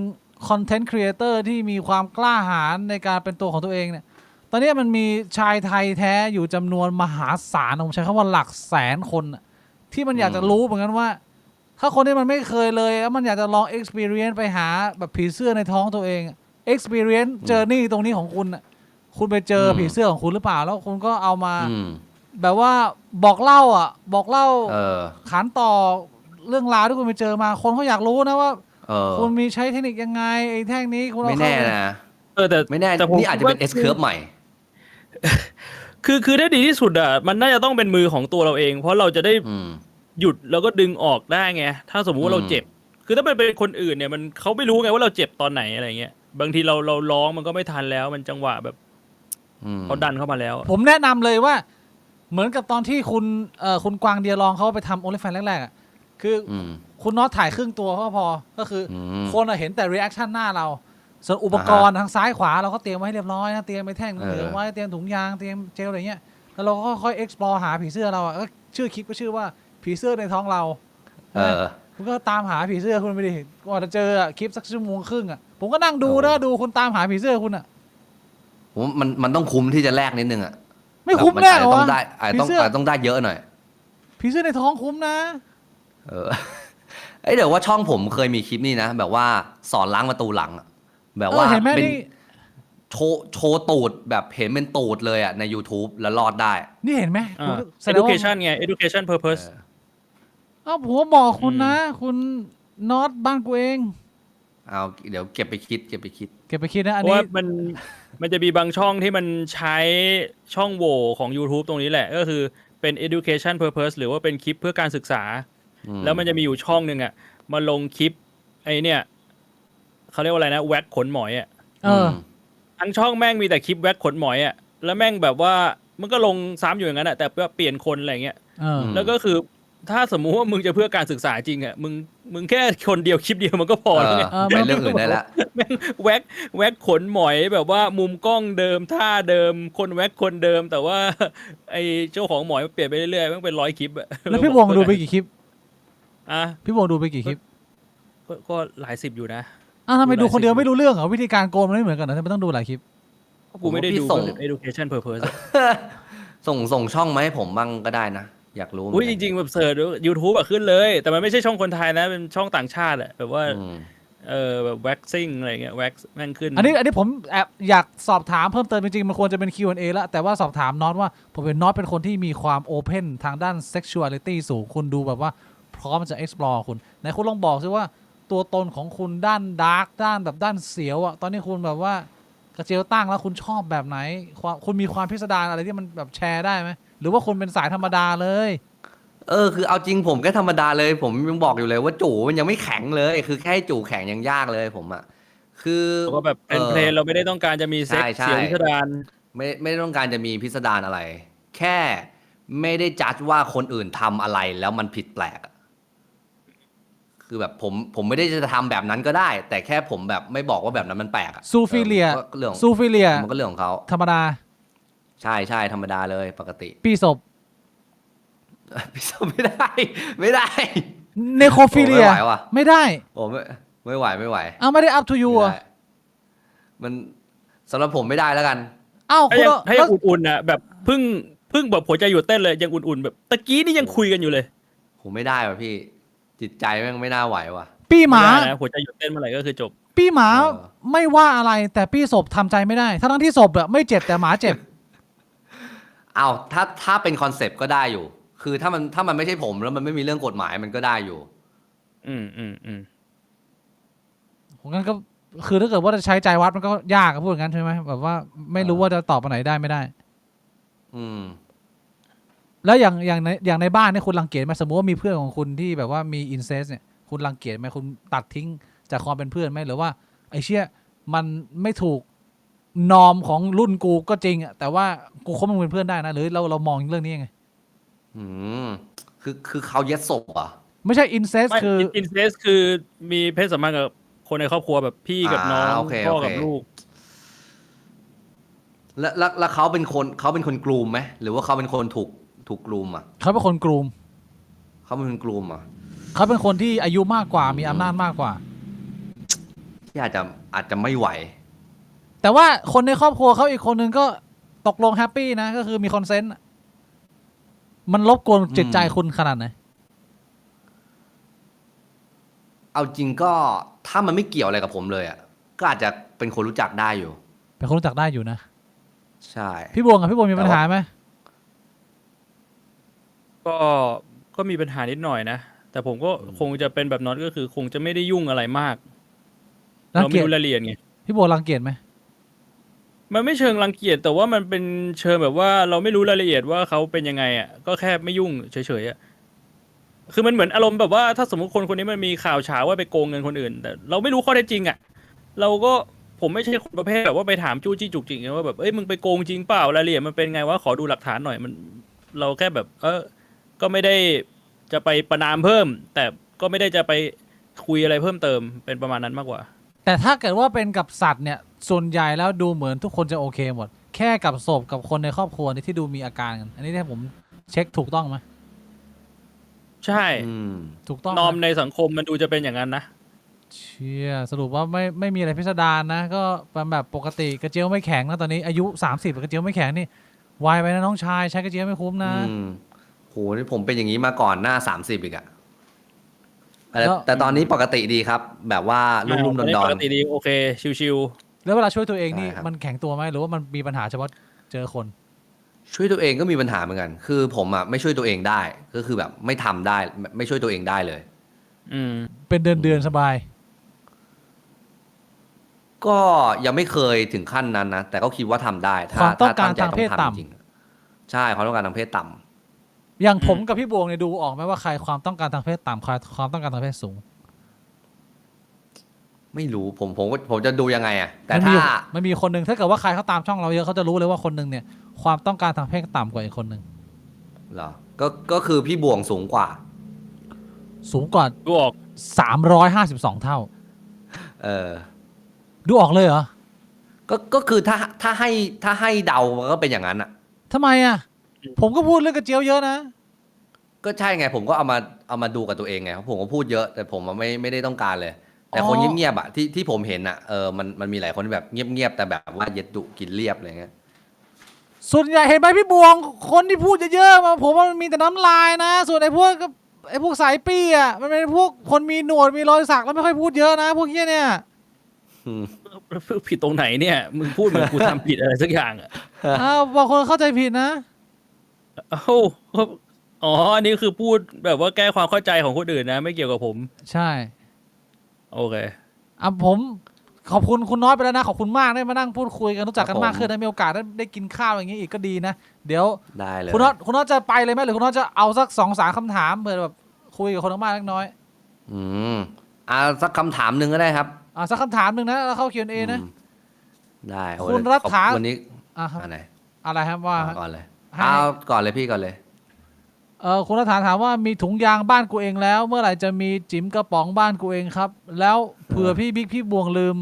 คอนเทนต์ครีเอเตอร์ที่มีความกล้าหาญในการเป็นตัวของตัวเองเนี่ยตอนนี้มันมีชายไทยแท้อยู่จำนวนมหาศาลผมใช้คำว่าหลักแสนคนที่มันอยากจะรู้เหมือนกันว่าถ้าคนที่มันไม่เคยเลยแล้วมันอยากจะลอง experience ไปหาแบบผีเสื้อในท้องตัวเอง experience journey ตรงนี้ของคุณคุณไปเจอผีเสื้อของคุณหรือเปล่าแล้วคุณก็เอามาแบบว่าบอกเล่าขานต่อเรื่องราวที่คุณไปเจอมาคนเขาอยากรู้นะว่าคุณมีใช้เทคนิคยังไงไอ้แท่งนี้คุณไม่แน่นะแต่ไม่แน่นี่อาจจะเป็น S curve ใหม่คือได้ดีที่สุดมันน่าจะต้องเป็นมือของตัวเราเองเพราะเราจะได้หยุดแล้วก็ดึงออกได้ไงถ้าสมมุติว่าเราเจ็บคือถ้าเป็นคนอื่นเนี่ยมันเขาไม่รู้ไงว่าเราเจ็บตอนไหนอะไรเงี้ยบางทีเราร้องมันก็ไม่ทันแล้วมันจังหวะแบบเขาดันเข้ามาแล้วผมแนะนำเลยว่าเหมือนกับตอนที่คุณกวางเดียลองเขาไปทำ OnlyFans แรกๆคือคุณน็อตถ่ายครึ่งตัวก็คือคนเห็นแต่ reaction หน้าเราส่วนอุปกรณ์ทางซ้ายขวาเราก็เตรียมไว้ให้เรียบร้อยนะเตรียมไปแท่งเหลืองไว้เตรียมถุงยางเตรียมเจลอะไรเงี้ยแล้วเราก็ค่อย explore หาผีเสื้อเราชื่อคลิปก็ชื่อว่าผีเสื้อในท้องเราคุณก็ตามหาผีเสื้อคุณไปดิกว่าจะเจอคลิปสักชั่วโมงครึ่งผมก็นั่งดูนะดูคุณตามหาผีเสื้อคุณมันต้องคุ้มที่จะแลกนิดนึงไ ไม่คุ้ม มัน แน่ อาจ เหร จะ อ ต้อง วะ ได้อาจจะต้อง ผีเสื้อ อาจจะต้องได้เยอะหน่อย ผีเสื้อในท้องคุ้มนะ เออ เอ้ยเดี๋ยวว่าช่องผมเคยมีคลิปนี่นะแบบว่าสอนล้างประตูหลังอะแบบว่า เห็นไหม เป็น นี่ โชว์ตูดแบบเห็นเป็นตูดเลยอ่ะใน YouTube แล้วรอดได้ นี่เห็นไหม อ่า แสดงว่า education ไง education เอ purpose อ เอ้าผมบอกคุณนะ คุณน็อตบ้านกูเอง เอาเดี๋ยวเก็บไปคิด เก็บไปคิดนะ เพ อัน ราะ นี้ ว่ามันจะมีบางช่องที่มันใช้ช่องโหว่ของ YouTube ตรงนี้แหละ ก็คือเป็น education purpose หรือว่าเป็นคลิปเพื่อการศึกษา แล้วมันจะมีอยู่ช่องหนึ่งอ่ะมาลงคลิปไอเนี่ยเขาเรียกว่าอะไรนะแว็กขนหมอยอ่ะ เออ ทั้งช่องแม่งมีแต่คลิปแว็กขนหมอยอ่ะแล้วแม่งแบบว่ามันก็ลงซ้ำอยู่อย่างนั้นอ่ะแต่ว่าเปลี่ยนคนอะไรเงี้ย เออ แล้วก็คือถ้าสมมุติว่ามึงจะเพื่อการศึกษาจริงอ่ะมึงแค่คนเดียวคลิปเดียวมันก็พอแล้วไง ไปเรื่องอื่นได้ละ แม่งแว็กขนหมอยแบบว่ามุมกล้องเดิมท่าเดิมคนแว็กคนเดิม แต่ว่าไอเจ้าของหมอยมันเปลี่ยนไปเรื่อยๆมันเป็น100คลิปอะ แล้วพี่วงดูไปกี่คลิป อ่ะ พี่วงดูไปกี่คลิป ก็หลายสิบอยู่นะ อ้าวทำไม ดู ดู หลาย คนเดียว สิบ ไม่รู้เรื่องเหรอวิธีการโกงมันไม่เหมือนกันเหรอทำไมต้องดูหลายคลิป กูไม่ได้ ผมว่าพี่ ดู ส่ง education purpose อะ ส่งช่องมาให้ผมบ้างก็ได้นะ อยากรู้ อุ้ยจริงๆแบบเสิร์ช YouTube อะขึ้นเลย แต่มันไม่ใช่ช่องคนไทยนะเป็นช่องต่างชาติแหละแบบว่า อืม แบบแว็กซิ่งอะไรเงี้ยแว็กแม่งขึ้น อันนี้ผมแอบอยากสอบถามเพิ่มเติมจริงๆมันควรจะเป็น Q&A แล้วแต่ว่าสอบถามน็อตว่าผมเป็นน็อตเป็นคนที่มีความโอเพนทางด้าน sexuality สูงคุณดูแบบว่าพร้อมจะ explore คุณไหนคุณลองบอกซิว่าตัวตนของคุณด้านดาร์กด้านแบบด้านเสียวอะตอนนี้คุณแบบว่ากระเจียวตั้งแล้วคุณชอบแบบไหนคุณมีความพิสดารอะไรที่มันแบบแชร์ได้ไหมหรือว่าคุณเป็นสายธรรมดาเลย คือเอาจริงผมก็ธรรมดาเลย ผมยังบอกอยู่เลยว่าจู่มันยังไม่แข็งเลย คือแค่ให้จู่แข็งยังยากเลยผมอ่ะคือ แล้วก็แบบเพลนเราไม่ได้ต้องการจะมีเซ็ก ใช่ เสียงพิสดาร ไม่ได้ต้องการจะมีพิสดารอะไร แค่ไม่ได้จัดว่าคนอื่นทำอะไรแล้วมันผิดแปลกอะคือแบบผมไม่ได้จะทำแบบนั้นก็ได้ แต่แค่ผมแบบไม่บอกว่าแบบนั้นมันแปลกอะ ซูฟิเลีย ก็เรื่อง ซูฟิเลีย มันก็เรื่องของเขา ธรรมดา ใช่ธรรมดาเลยปกติ ปีศพ พี่ส้มไม่ได้ ไม่ได้ เนโครฟิเลีย ไม่ไหวว่ะ ไม่ได้ ผมไม่ไหว อ้าวไม่ได้ up to you ไม่ อ่ะ ได้มันสำหรับผมไม่ได้แล้วกัน อ้าว ถ้า คุณ ยังถ้ายังอุ่นๆน่ะแบบเพิ่งแบบหัวใจหยุดเต้นเลยยังอุ่นๆแบบตะกี้นี่ยังคุยกันอยู่เลย ผมไม่ได้ว่ะพี่ จิตใจแม่งไม่น่าไหวว่ะ ปีหมา ไได้นะหัวใจหยุดเต้นเมื่อไหร่ก็คือจบ ปีหมา เออ ไม่ว่าอะไรแต่ปีศพทำใจไม่ได้ทั้งที่ศพอะไม่เจ็บแต่หมาเจ็บ เอาถ้าเป็นคอนเซปต์ก็ได้อยู่ คือถ้ามันไม่ใช่ผมแล้วมันไม่มีเรื่องกฎหมายมันก็ได้อยู่ อืม งั้นก็คือถ้าเกิดว่าจะใช้ใจวัดมันก็ยากอะพูดอย่างนั้นใช่ไหมแบบว่าไม่รู้ว่าจะตอบอันไหนได้ไม่ได้ อืม แล้วอย่างในบ้านเนี่ยคุณรังเกียจไหมสมมติว่ามีเพื่อนของคุณที่แบบว่ามีอินเซสเนี่ยคุณรังเกียจไหมคุณตัดทิ้งจากความเป็นเพื่อนไหมหรือว่าไอ้เชี่ยมันไม่ถูกนอมของรุ่นกูก็จริงอะแต่ว่ากูคบมึงเป็นเพื่อนได้นะหรือเรามองเรื่องนี้ยังไง อืมคือเขาเย็ดศพเหรอ่ะ ไม่ใช่อินเซส ไม่ คือ อินเซสคือมีเพศสัมพันธ์กับคนในครอบครัวแบบพี่กับน้อง โอเค พ่อ โอเค กับลูก แล้วเขาเป็นคนกลูมไหมหรือว่าเขาเป็นคนถูกกลูมอ่ะ เขาเป็นคนกลุ่ม เขาเป็นคนกลูมอ่ะ เขาเป็นคนที่อายุมากกว่ามีอำนาจมากกว่า ที่อาจจะไม่ไหว แต่ว่าคนในครอบครัวเขาอีกคนนึงก็ตกลงแฮปปี้นะก็คือมีคอนเซนต์มันรบกวนจิตใจคุณขนาดไหน เอาจริงก็ถ้ามันไม่เกี่ยวอะไรกับผมเลยอ่ะก็อาจจะเป็นคนรู้จักได้อยู่ เป็นคนรู้จักได้อยู่นะ ใช่ พี่บวงกับพี่บวงมีปัญหาไหม ก็มีปัญหานิดหน่อยนะ แต่ผมก็คงจะเป็นแบบน็อตก็คือคงจะไม่ได้ยุ่งอะไรมาก รัง เรา เกี ไม่ ยจ รู้รายละเอียดไง พี่บวงรังเกียจไหม มันไม่เชิงรังเกียจแต่ว่ามันเป็นเชิงแบบว่าเราไม่รู้รายละเอียดว่าเขาเป็นยังไงอ่ะก็แค่ไม่ยุ่งเฉยๆอ่ะคือมันเหมือนอารมณ์แบบว่าถ้าสมมติคนนี้มันมีข่าวเช้าว่าไปโกงเงินคนอื่น แต่เราไม่รู้ข้อเท็จจริงอ่ะเราก็ผมไม่ใช่คนประเภทแบบว่าไปถามจู้จี้จุกจิกไงว่าแบบเอ้ยมึงไปโกงจริงเปล่ารายละเอียดมันเป็นไงวะขอดูหลักฐานหน่อยมันเราแค่แบบก็ไม่ได้จะไปประณามเพิ่ม แต่ก็ไม่ได้จะไปคุยอะไรเพิ่มเติมเป็นประมาณนั้นมากกว่า แต่ถ้าเกิดว่าเป็นกับสัตว์เนี่ยส่วนใหญ่แล้วดูเหมือนทุกคนจะโอเคหมดแค่กับศพกับคนในครอบครัวนี่ที่ดูมีอาการกันอันนี้เนี่ยผมเช็คถูกต้องไหม ใช่ อืม ถูกต้อง นอม ไหม ในสังคมมันดูจะเป็นอย่างนั้นนะ เชี่ยสรุปว่าไม่มีอะไรพิสดารนะก็เป็นแบบปกติกระเจียวไม่แข็งนะตอนนี้อายุ30กระเจียวไม่แข็งนี่ วายไปนะน้องชายใช้กระเจี๊ยบไม่คุ้มนะ โหนี่ผมเป็นอย่างนี้มาก่อนหน้า30อีกอะแต่ แล้ว แต่ตอนนี้ปกติดีครับ แบบว่ารุ่มๆด ป อก น ติดีโอเคชิว แล้วเวลาช่วยตัวเองนี่ ใช่ครับ มันแข็งตัวไหมหรือว่ามันมีปัญหาเฉพาะเจอคน ๆช่วยตัวเองก็มีปัญหาเหมือนกัน คือผมอะไม่ช่วยตัวเองได้ ก็คือแบบไม่ทำได้ไม่ช่วยตัวเองได้เลย ๆอืม เป็นเดือนสบาย ก็ยังไม่เคยถึงขั้นนั้นนะแต่ก็คิดว่าทำได้ถ้า ความต้องการ ถ้ใจ ทางเพศ ำ ต่ำ จริงๆใช่ความต้องการทางเพศต่ำ อย่างผมกับพี่บวงเนี่ยดูออกไหมว่าใครความต้องการทางเพศต่ำใครความต้องการทางเพศสูง ไม่รู้ผมจะดูยังไงอะแต่ มันมี ถ้า มันมีคนหนึ่งถ้าเกิดว่าใครเขาตามช่องเราเยอะเขาจะรู้เลยว่าคนหนึ่งเนี่ยความต้องการทางเพศต่ำกว่าอีกคนหนึ่ง เหรอก็คือพี่บวงสูงกว่า สูงกว่า ดูออก 352 เท่า เออ ดูออกเลยเหรอ ก็คือถ้าให้เดามันก็เป็นอย่างนั้นอ่ะ ทำไมอ่ะผมก็พูดเรื่องกระเจียวเยอะนะ ก็ใช่ไงผมก็เอามาดูกับตัวเองไงเพราะผมก็พูดเยอะแต่ผมไม่ได้ต้องการเลย แต่คน อ๋อ เงียบๆอ่ะที่ผมเห็นอ่ะมันมีหลายคนที่แบบเงียบๆแต่แบบว่าเย็ดดุกินเรียบอะไรเงี้ย ส่วนใหญ่เห็นไหมพี่บวงคนที่พูดเยอะๆมาผมว่ามันมีแต่น้ำลายนะ ส่วนไอ้พวกสายปี้อ่ะมันเป็นพวกคนมีหนวดมีรอยสักแล้วไม่ค่อยพูดเยอะนะ พวกเนี้ยเนี่ย ผิดตรงไหนเนี่ย มึงพูดเหมือนกูทำผิดอะไรสักอย่างอ่ะ บางคนเข้าใจผิดนะ เอ้าอ๋ออันนี้คือพูดแบบว่าแก้ความเข้าใจของคนอื่นนะ ไม่เกี่ยวกับผม ใช่ โอเค ผมขอบคุณคุณน้อยไปแล้วนะขอบคุณมากได้มานั่งพูดคุยกันรู้จักกัน ครับผม มากขึ้นได้มีโอกาสได้กินข้าวอย่างนี้อีกก็ดีนะเดี๋ยว ได้เลย คุณน้อยจะไปเลยไหมหรือคุณน้อยจะเอาสัก2-3คำถามเผื่อแบบคุยกับคนทางบ้านเล็กน้อย อืมสักคำถามหนึ่งก็ได้ครับ สักคำถามหนึ่งนะแล้วเข้า Q&A นะ ได้โอ้ คุณรัฐา วันนี้ ครับ อันไหน อะไรครับว่า เอาก่อนเลย ให้ เอาก่อนเลยพี่ก่อนเลย คุณรัฐาถามว่ามีถุงยางบ้านกูเองแล้ว เมื่อไหร่จะมีจิ๋มกระป๋องบ้านกูเองครับ แล้วเผื่อพี่บิ๊กพี่บวงลืม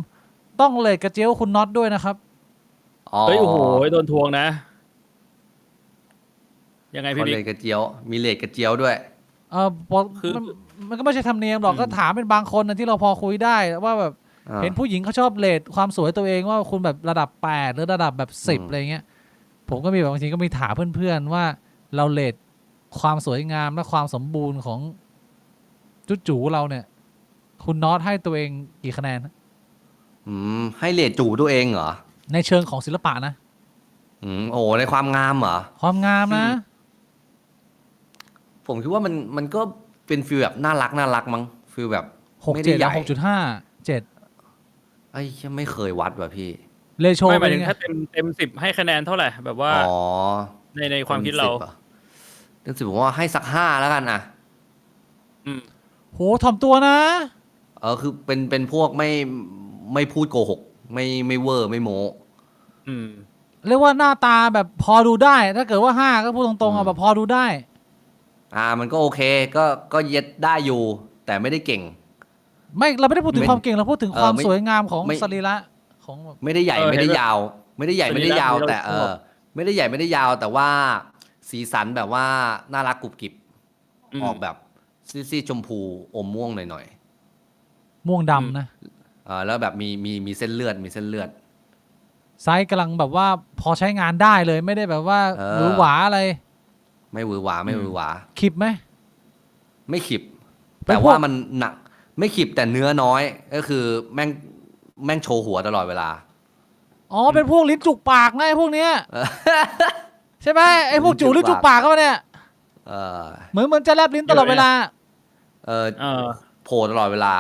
ต้องเลทกระเจียวคุณน็อตด้วยนะครับ เฮ้ยโอ้โหโดนทวงนะ ยังไง เขา พี่ เล บิ๊ ด ก กระเจียว มีเลดกระเจียวด้วย คือ มันก็ไม่ใช่ธรรมเนียมหรอกก็ถามเป็นบางคนนะที่เราพอคุยได้ว่าแบบ เห็นผู้หญิงเขาชอบเลทความสวยตัวเองว่าคุณแบบระดับ8หรือระดับแบบ10อะไรเงี้ยผมก็มีแบบบางทีก็มีถามเพื่อนๆว่าเราเลทความสวยงามและความสมบูรณ์ของจุจูเราเนี่ย คุณน็อตให้ตัวเองกี่คะแนน ให้เลดจู่ตัวเองเหรอ ในเชิงของศิลปะนะ โอ้ในความงามเหรอ ความงามนะ ผมคิดว่ามันก็เป็นฟีลแบบน่ารักมั้งฟีลแบบ 6 ไม่ได้ 7 ใหญ่ 6.5 7 ไอ้ยังไม่เคยวัดว่ะพี่ เลโช ไม่หมาย เป็น ถึง ไง ถ้าเต็ม10ให้คะแนนเท่าไหร่แบบว่า อ๋อ ในความคิดเรา เต็ม10ผมว่าให้สัก5แล้วกันอ่ะ อืม โหถ่อมตัวนะ คือเป็นพวกไม่พูดโกหก ไม่เวอร์ไม่โม้ อืม เรียกว่าหน้าตาแบบพอดูได้ ถ้าเกิดว่า5ก็พูดตรงๆแบบพอดูได้ มันก็โอเคก็เย็ดได้อยู่ แต่ไม่ได้เก่ง เราไม่ได้พูดถึงความเก่งเราพูดถึงความ ไม่ สวยงามของ ไม่ สรีระของแบบ ไม่ได้ใหญ่ ไม่ได้ยาว ไม่ได้ใหญ่ไม่ได้ยาว แต่ ชอบ ไม่ได้ใหญ่ไม่ได้ยาว แต่ว่าสีสันแบบว่าน่ารักกรุบกริบออกแบบซีดๆชมพูอมม่วงหน่อย ม่วงดำนะ ๆแล้วแบบมีเส้นเลือดมีเส้นเลือด ไซส์กำลังแบบว่าพอใช้งานได้เลยไม่ได้แบบว่า เออ หรือหวาอะไร ไม่หวือหวาไม่หวือหวา ขิบไหม ไม่ขิบ เป็น แต่ พวก ว่ามันหนักไม่ขิบแต่เนื้อน้อย ก็คือแม่งโชว์หัวตลอดเวลา อ๋อเป็นพวกลิ้นจุกปากนะไอ้พวกเนี้ย เออ ใช่ไหมไอ้พวกจู ลิ้ ลิ้ น น จุ จุ ก ก ปา ปาก กเขาเนี่ย เออ เหมือนจะแลบลิ้นตลอดเวลา เออ เออ โผล่ตลอดเวลา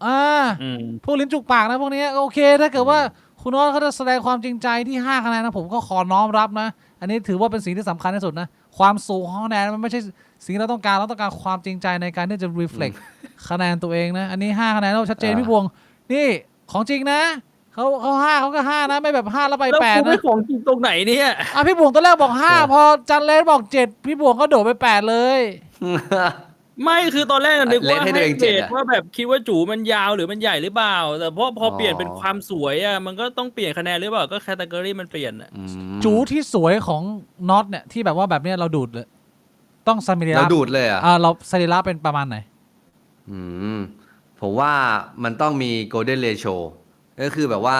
อืม พวกลิ้นจุกปากนะพวกนี้โอเค ถ้าเกิดว่าคุณน้องเขาจะแสดงความจริงใจที่5คะแนนนะผมก็ขอน้อมรับนะ อันนี้ถือว่าเป็นสิ่งที่สำคัญที่สุดนะความสูงของคะแนนมันไม่ใช่สิ่งที่เราต้องการความจริงใจในการที่จะ reflect คะแนนตัวเองนะ อันนี้5คะแนนเราชัดเจนพี่พวงนี่ของจริงนะเขา5เขาก็5นะไม่แบบ5แล้วไป แล้วกู 8 ไม่ นะ ของจริงตรงไหนเนี่ย พี่บวงตอนแรกบอก5พอจันเลนบอก7พี่บวงก็โดดไป8เลย ไม่คือตอนแรกนึกว่า เล่นให้ตัวเองเจ็ด รท อะ ว่าแบบคิดว่าจูมันยาวหรือมันใหญ่หรือเปล่า แต่พอ อ๋อ เปลี่ยนเป็นความสวยอ่ะมันก็ต้องเปลี่ยนคะแนนหรือเปล่าก็แคตตากรีมันเปลี่ยนอ่ะ จูที่สวยของน็อตเนี่ยที่แบบว่าแบบเนี้ยเราดูดเลยต้องสรี เรา ระ ดูดเลยเหรอ่ะ เราสรีระเป็นประมาณไหน ผมว่ามันต้องมี golden ratio ก็คือแบบว่า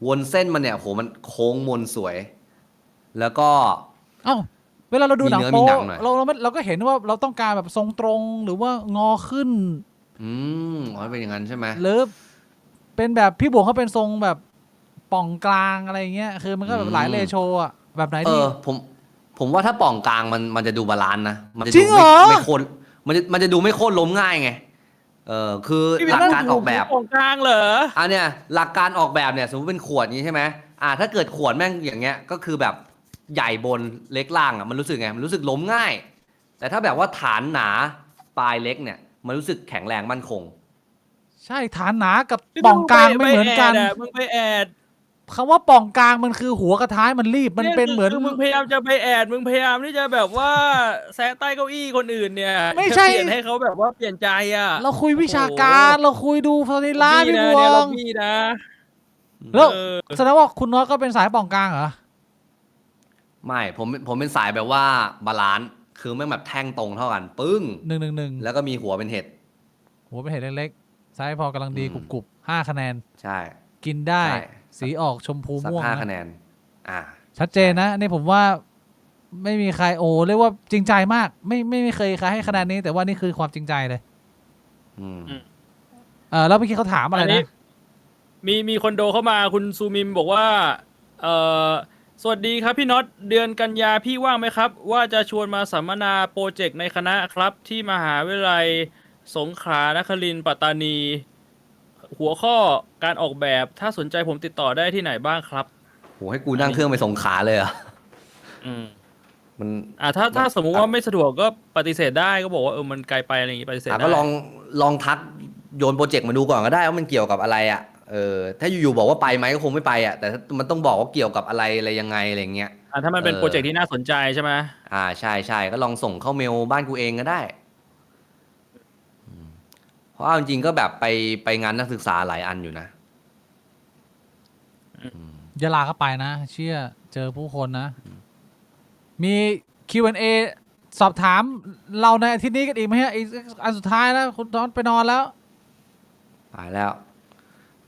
วนเส้นมันเนี่ยโหมันโค้งมนสวย แล้วก็ เอ้าเวลาเราดูหนัง มีเนื้อ โป๊ มีหนังหน่อย เราก็เห็นว่าเราต้องการแบบทรงตรงหรือว่างอขึ้น อ๋อเป็นอย่างนั้นใช่ไหม หรือเป็นแบบพี่บวงเขาเป็นทรงแบบป่องกลางอะไรเงี้ยคือมันก็แบบหลายเรโชอะแบบไหนดี ผมว่าถ้าป่องกลางมันจะดูบาลานซ์นะมันจะ จริ ดู งเหรอ ไม่โค่นมันจะดูไม่โค่นล้มง่ายไงคือหลักการออกแบบ ของกลางเหรอ อันเนี้ยหลักการออกแบบเนี่ยสมมติเป็นขวดนี้ใช่ไหมถ้าเกิดขวดแม่งอย่างเงี้ยก็คือแบบใหญ่บนเล็กล่างมันรู้สึกไงมันรู้สึกล้มง่าย แต่ถ้าแบบว่าฐานหนาปลายเล็กเนี่ยมันรู้สึกแข็งแรงมั่นคง ใช่ฐานหนากับป่องกลางไม่เหมือนกัน มึงไปแอด คำว่าป่องกลางมันคือหัวกับท้ายมันรีบมันเป็นเหมือน คือมึงพยายามจะไปแอดมึงพยายามที่จะแบบว่าแซะใต้เก้าอี้คนอื่นเนี่ย ไม่ใช่ เปลี่ยนให้เขาแบบว่าเปลี่ยนใจอ่ะ เราคุยวิชาการเราคุยดูสรีระพี่บว เนี่ยเรา ง พี่นะ แล้ว เออ แสดงว่าคุณน้อยก็เป็นสายป่องกลางเหรอ ไม่ผมเป็นสายแบบว่าบาลานซ์คือไม่งแบบแท่งตรงเท่ากันปึ้ง 111 แล้วก็มีหัวเป็นเห็ด หัวเป็นเห็ดเล็กๆไซส์พอกำลังดี อืม กรุบๆ5 คะแนน ใช่ กินได้ ใช่ สีออกชมพู สัก ม่วง 5 คะ นะ แนนชัดเจนนะอันนี้ผมว่าไม่มีใครโอ้เรียกว่าจริงใจมากไม่เคยใครให้คะแนนนี้ แต่ว่านี่คือความจริงใจเลย อืม แล้วเมื่อกี้เขาถามอะไร อันนี้ นะ มีคนโดเข้ามาคุณซูมิมบอกว่าเอ่อสวัสดีครับพี่น็อตเดือนกันยาพี่ว่างไหมครับ ว่าจะชวนมาสัมมนาโปรเจกต์ในคณะครับ ที่มหาวิทยาลัยสงขลานครินทร์ปัตตานี หัวข้อการออกแบบถ้าสนใจผมติดต่อได้ที่ไหนบ้างครับ โหให้กูนั่งเครื่องไปสงขลาเลยเหรอ่ะ อืม มัน ถ้าสมมุติว่าไม่สะดวกก็ปฏิเสธได้ก็บอกว่ามันไกลไปอะไรอย่างงี้ปฏิเสธได้ ก็ลองทักโยนโปรเจกต์มาดูก่อนก็ได้ว่ามันเกี่ยวกับอะไรอ่ะถ้าอยู่ๆบอกว่าไปไหมก็คงไม่ไปอ่ะแต่มันต้องบอกว่าเกี่ยวกับอะไรยังไงอะไรเงี้ย ถ้ามันเป็นโปรเจกต์ที่น่าสนใจใช่ไหม ใช่ก็ลองส่งเข้าเมลบ้านกูเองก็ได้เพราะเอาจริงๆก็แบบไปงานนักศึกษาหลายอันอยู่นะ ยะลาก็ไปนะ เชื่อเจอผู้คนนะ มี Q&A สอบถามเราในอาทิตย์นี้กันอีกไหมฮะอีกอันสุดท้ายแล้วคุณน้องไปนอนแล้ว ตายแล้ว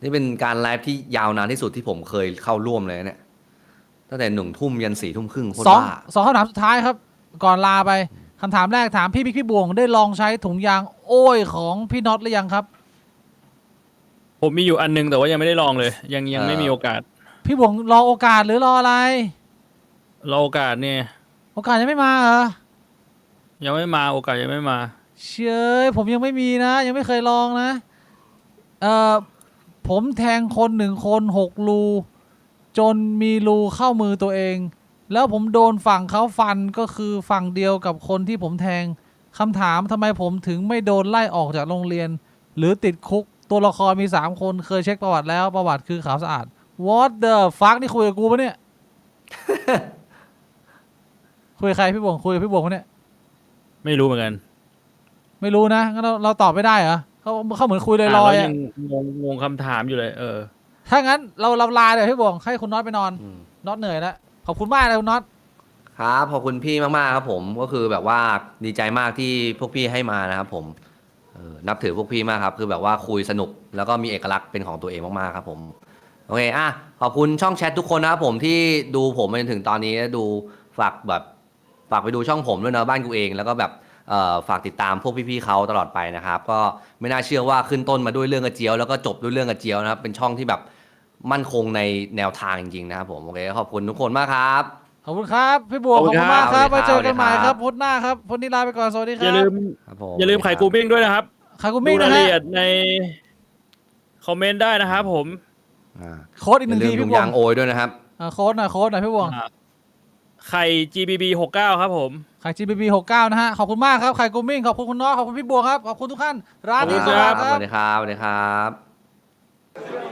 นี่เป็นการไลฟ์ที่ยาวนานที่สุดที่ผมเคยเข้าร่วมเลยเนี่ยตั้งแต่1 ทุ่มยัน4 ทุ่มครึ่งโคตร สอง บ้า สองคำถามสุดท้ายครับ ก่อนลาไปคำถามแรกถามพี่บิ๊กพี่บวงได้ลองใช้ถุงยางโอ้ยของพี่น็อตหรือยังครับ ผมมีอยู่อันนึงแต่ว่ายังไม่ได้ลองเลย ยังไม่มีโอกาส พี่บวงรอโอกาสหรือรออะไร รอโอกาสเนี่ย โอกาสยังไม่มาเหรอ ยังไม่มาโอกาสยังไม่มา เชยผมยังไม่มีนะ ยังไม่เคยลองนะผมแทงคน1 คน6 รูจนมีรูเข้ามือตัวเอง แล้วผมโดนฝั่งเขาฟันก็คือฝั่งเดียวกับคนที่ผมแทงคำถามทำไมผมถึงไม่โดนไล่ออกจากโรงเรียน หรือติดคุกตัวละครมี3 คนเคยเช็คประวัติแล้วประวัติคือขาวสะอาด What the fuck นี่คุยกับกูปะเนี่ย คุยกับใครพี่บวงคุยกับพี่บวงปะเนี่ย ไม่รู้เหมือนกัน ไม่รู้นะงั้นเราตอบไม่ได้เหรอเขาเหมือนคุยลอยๆ แล้ว อะ ยังงงคำถามอยู่เลย ถ้างั้นเราลาเดี๋ยวพี่บวงให้คุณน็อตไปนอน อืม น็อตเหนื่อยแล้วขอบคุณมากเลยคุณน็อต ครับขอบคุณพี่มากๆครับผมก็คือแบบว่าดีใจมากที่พวกพี่ให้มานะครับผมนับถือพวกพี่มากครับคือแบบว่าคุยสนุกแล้วก็มีเอกลักษณ์เป็นของตัวเองมากๆครับผมโอเคขอบคุณช่องแชททุกคนนะครับผมที่ดูผมมาจนถึงตอนนี้ดูฝากไปดูช่องผมด้วยนะบ้านกูเองแล้วก็แบบฝากติดตามพวกพี่ๆเขาตลอดไปนะครับก็ไม่น่าเชื่อว่าขึ้นต้นมาด้วยเรื่องกระเจียวแล้วก็จบด้วยเรื่องกระเจียวนะครับเป็นช่องที่แบบมั่นคงในแนวทางจริงๆนะครับผมโอเคขอบคุณทุกคนมากครับ ขอบคุณครับพี่บวง ข ข อ อ บบ คุ คุณ ณ ครับ มากครับ สวั ไว้ สดีครับ เจอกันใหม่ครับ สวัสดีครับ พุธหน้าครับพุธนี้ลาไปก่อนสวัสดีค อย่า รับ ลืม ครับผม อย่าลืมไข่กูปิ้งด้วยนะครับ ใครคุณ ดู มิ่งนะ รายละ ฮะ เอียดในคอมเมนต์ได้นะครับผม โค้ดอีก อย่า 1 ลื ที มถุ พี่ ง บวง ยางโอยด้วยนะครับ โค้ดหน่อยพี่บวง ไข่ GBB 69ครับผม ไข่ GBB 69นะฮะขอบคุณมากครับไข่กูมิ่งขอบคุณคุณน็อตขอบคุณพี่บวงครับขอบคุณทุกท่านราตรีสวัสดิ์ ส ครั วั บ สดีครับสวัสดีครับ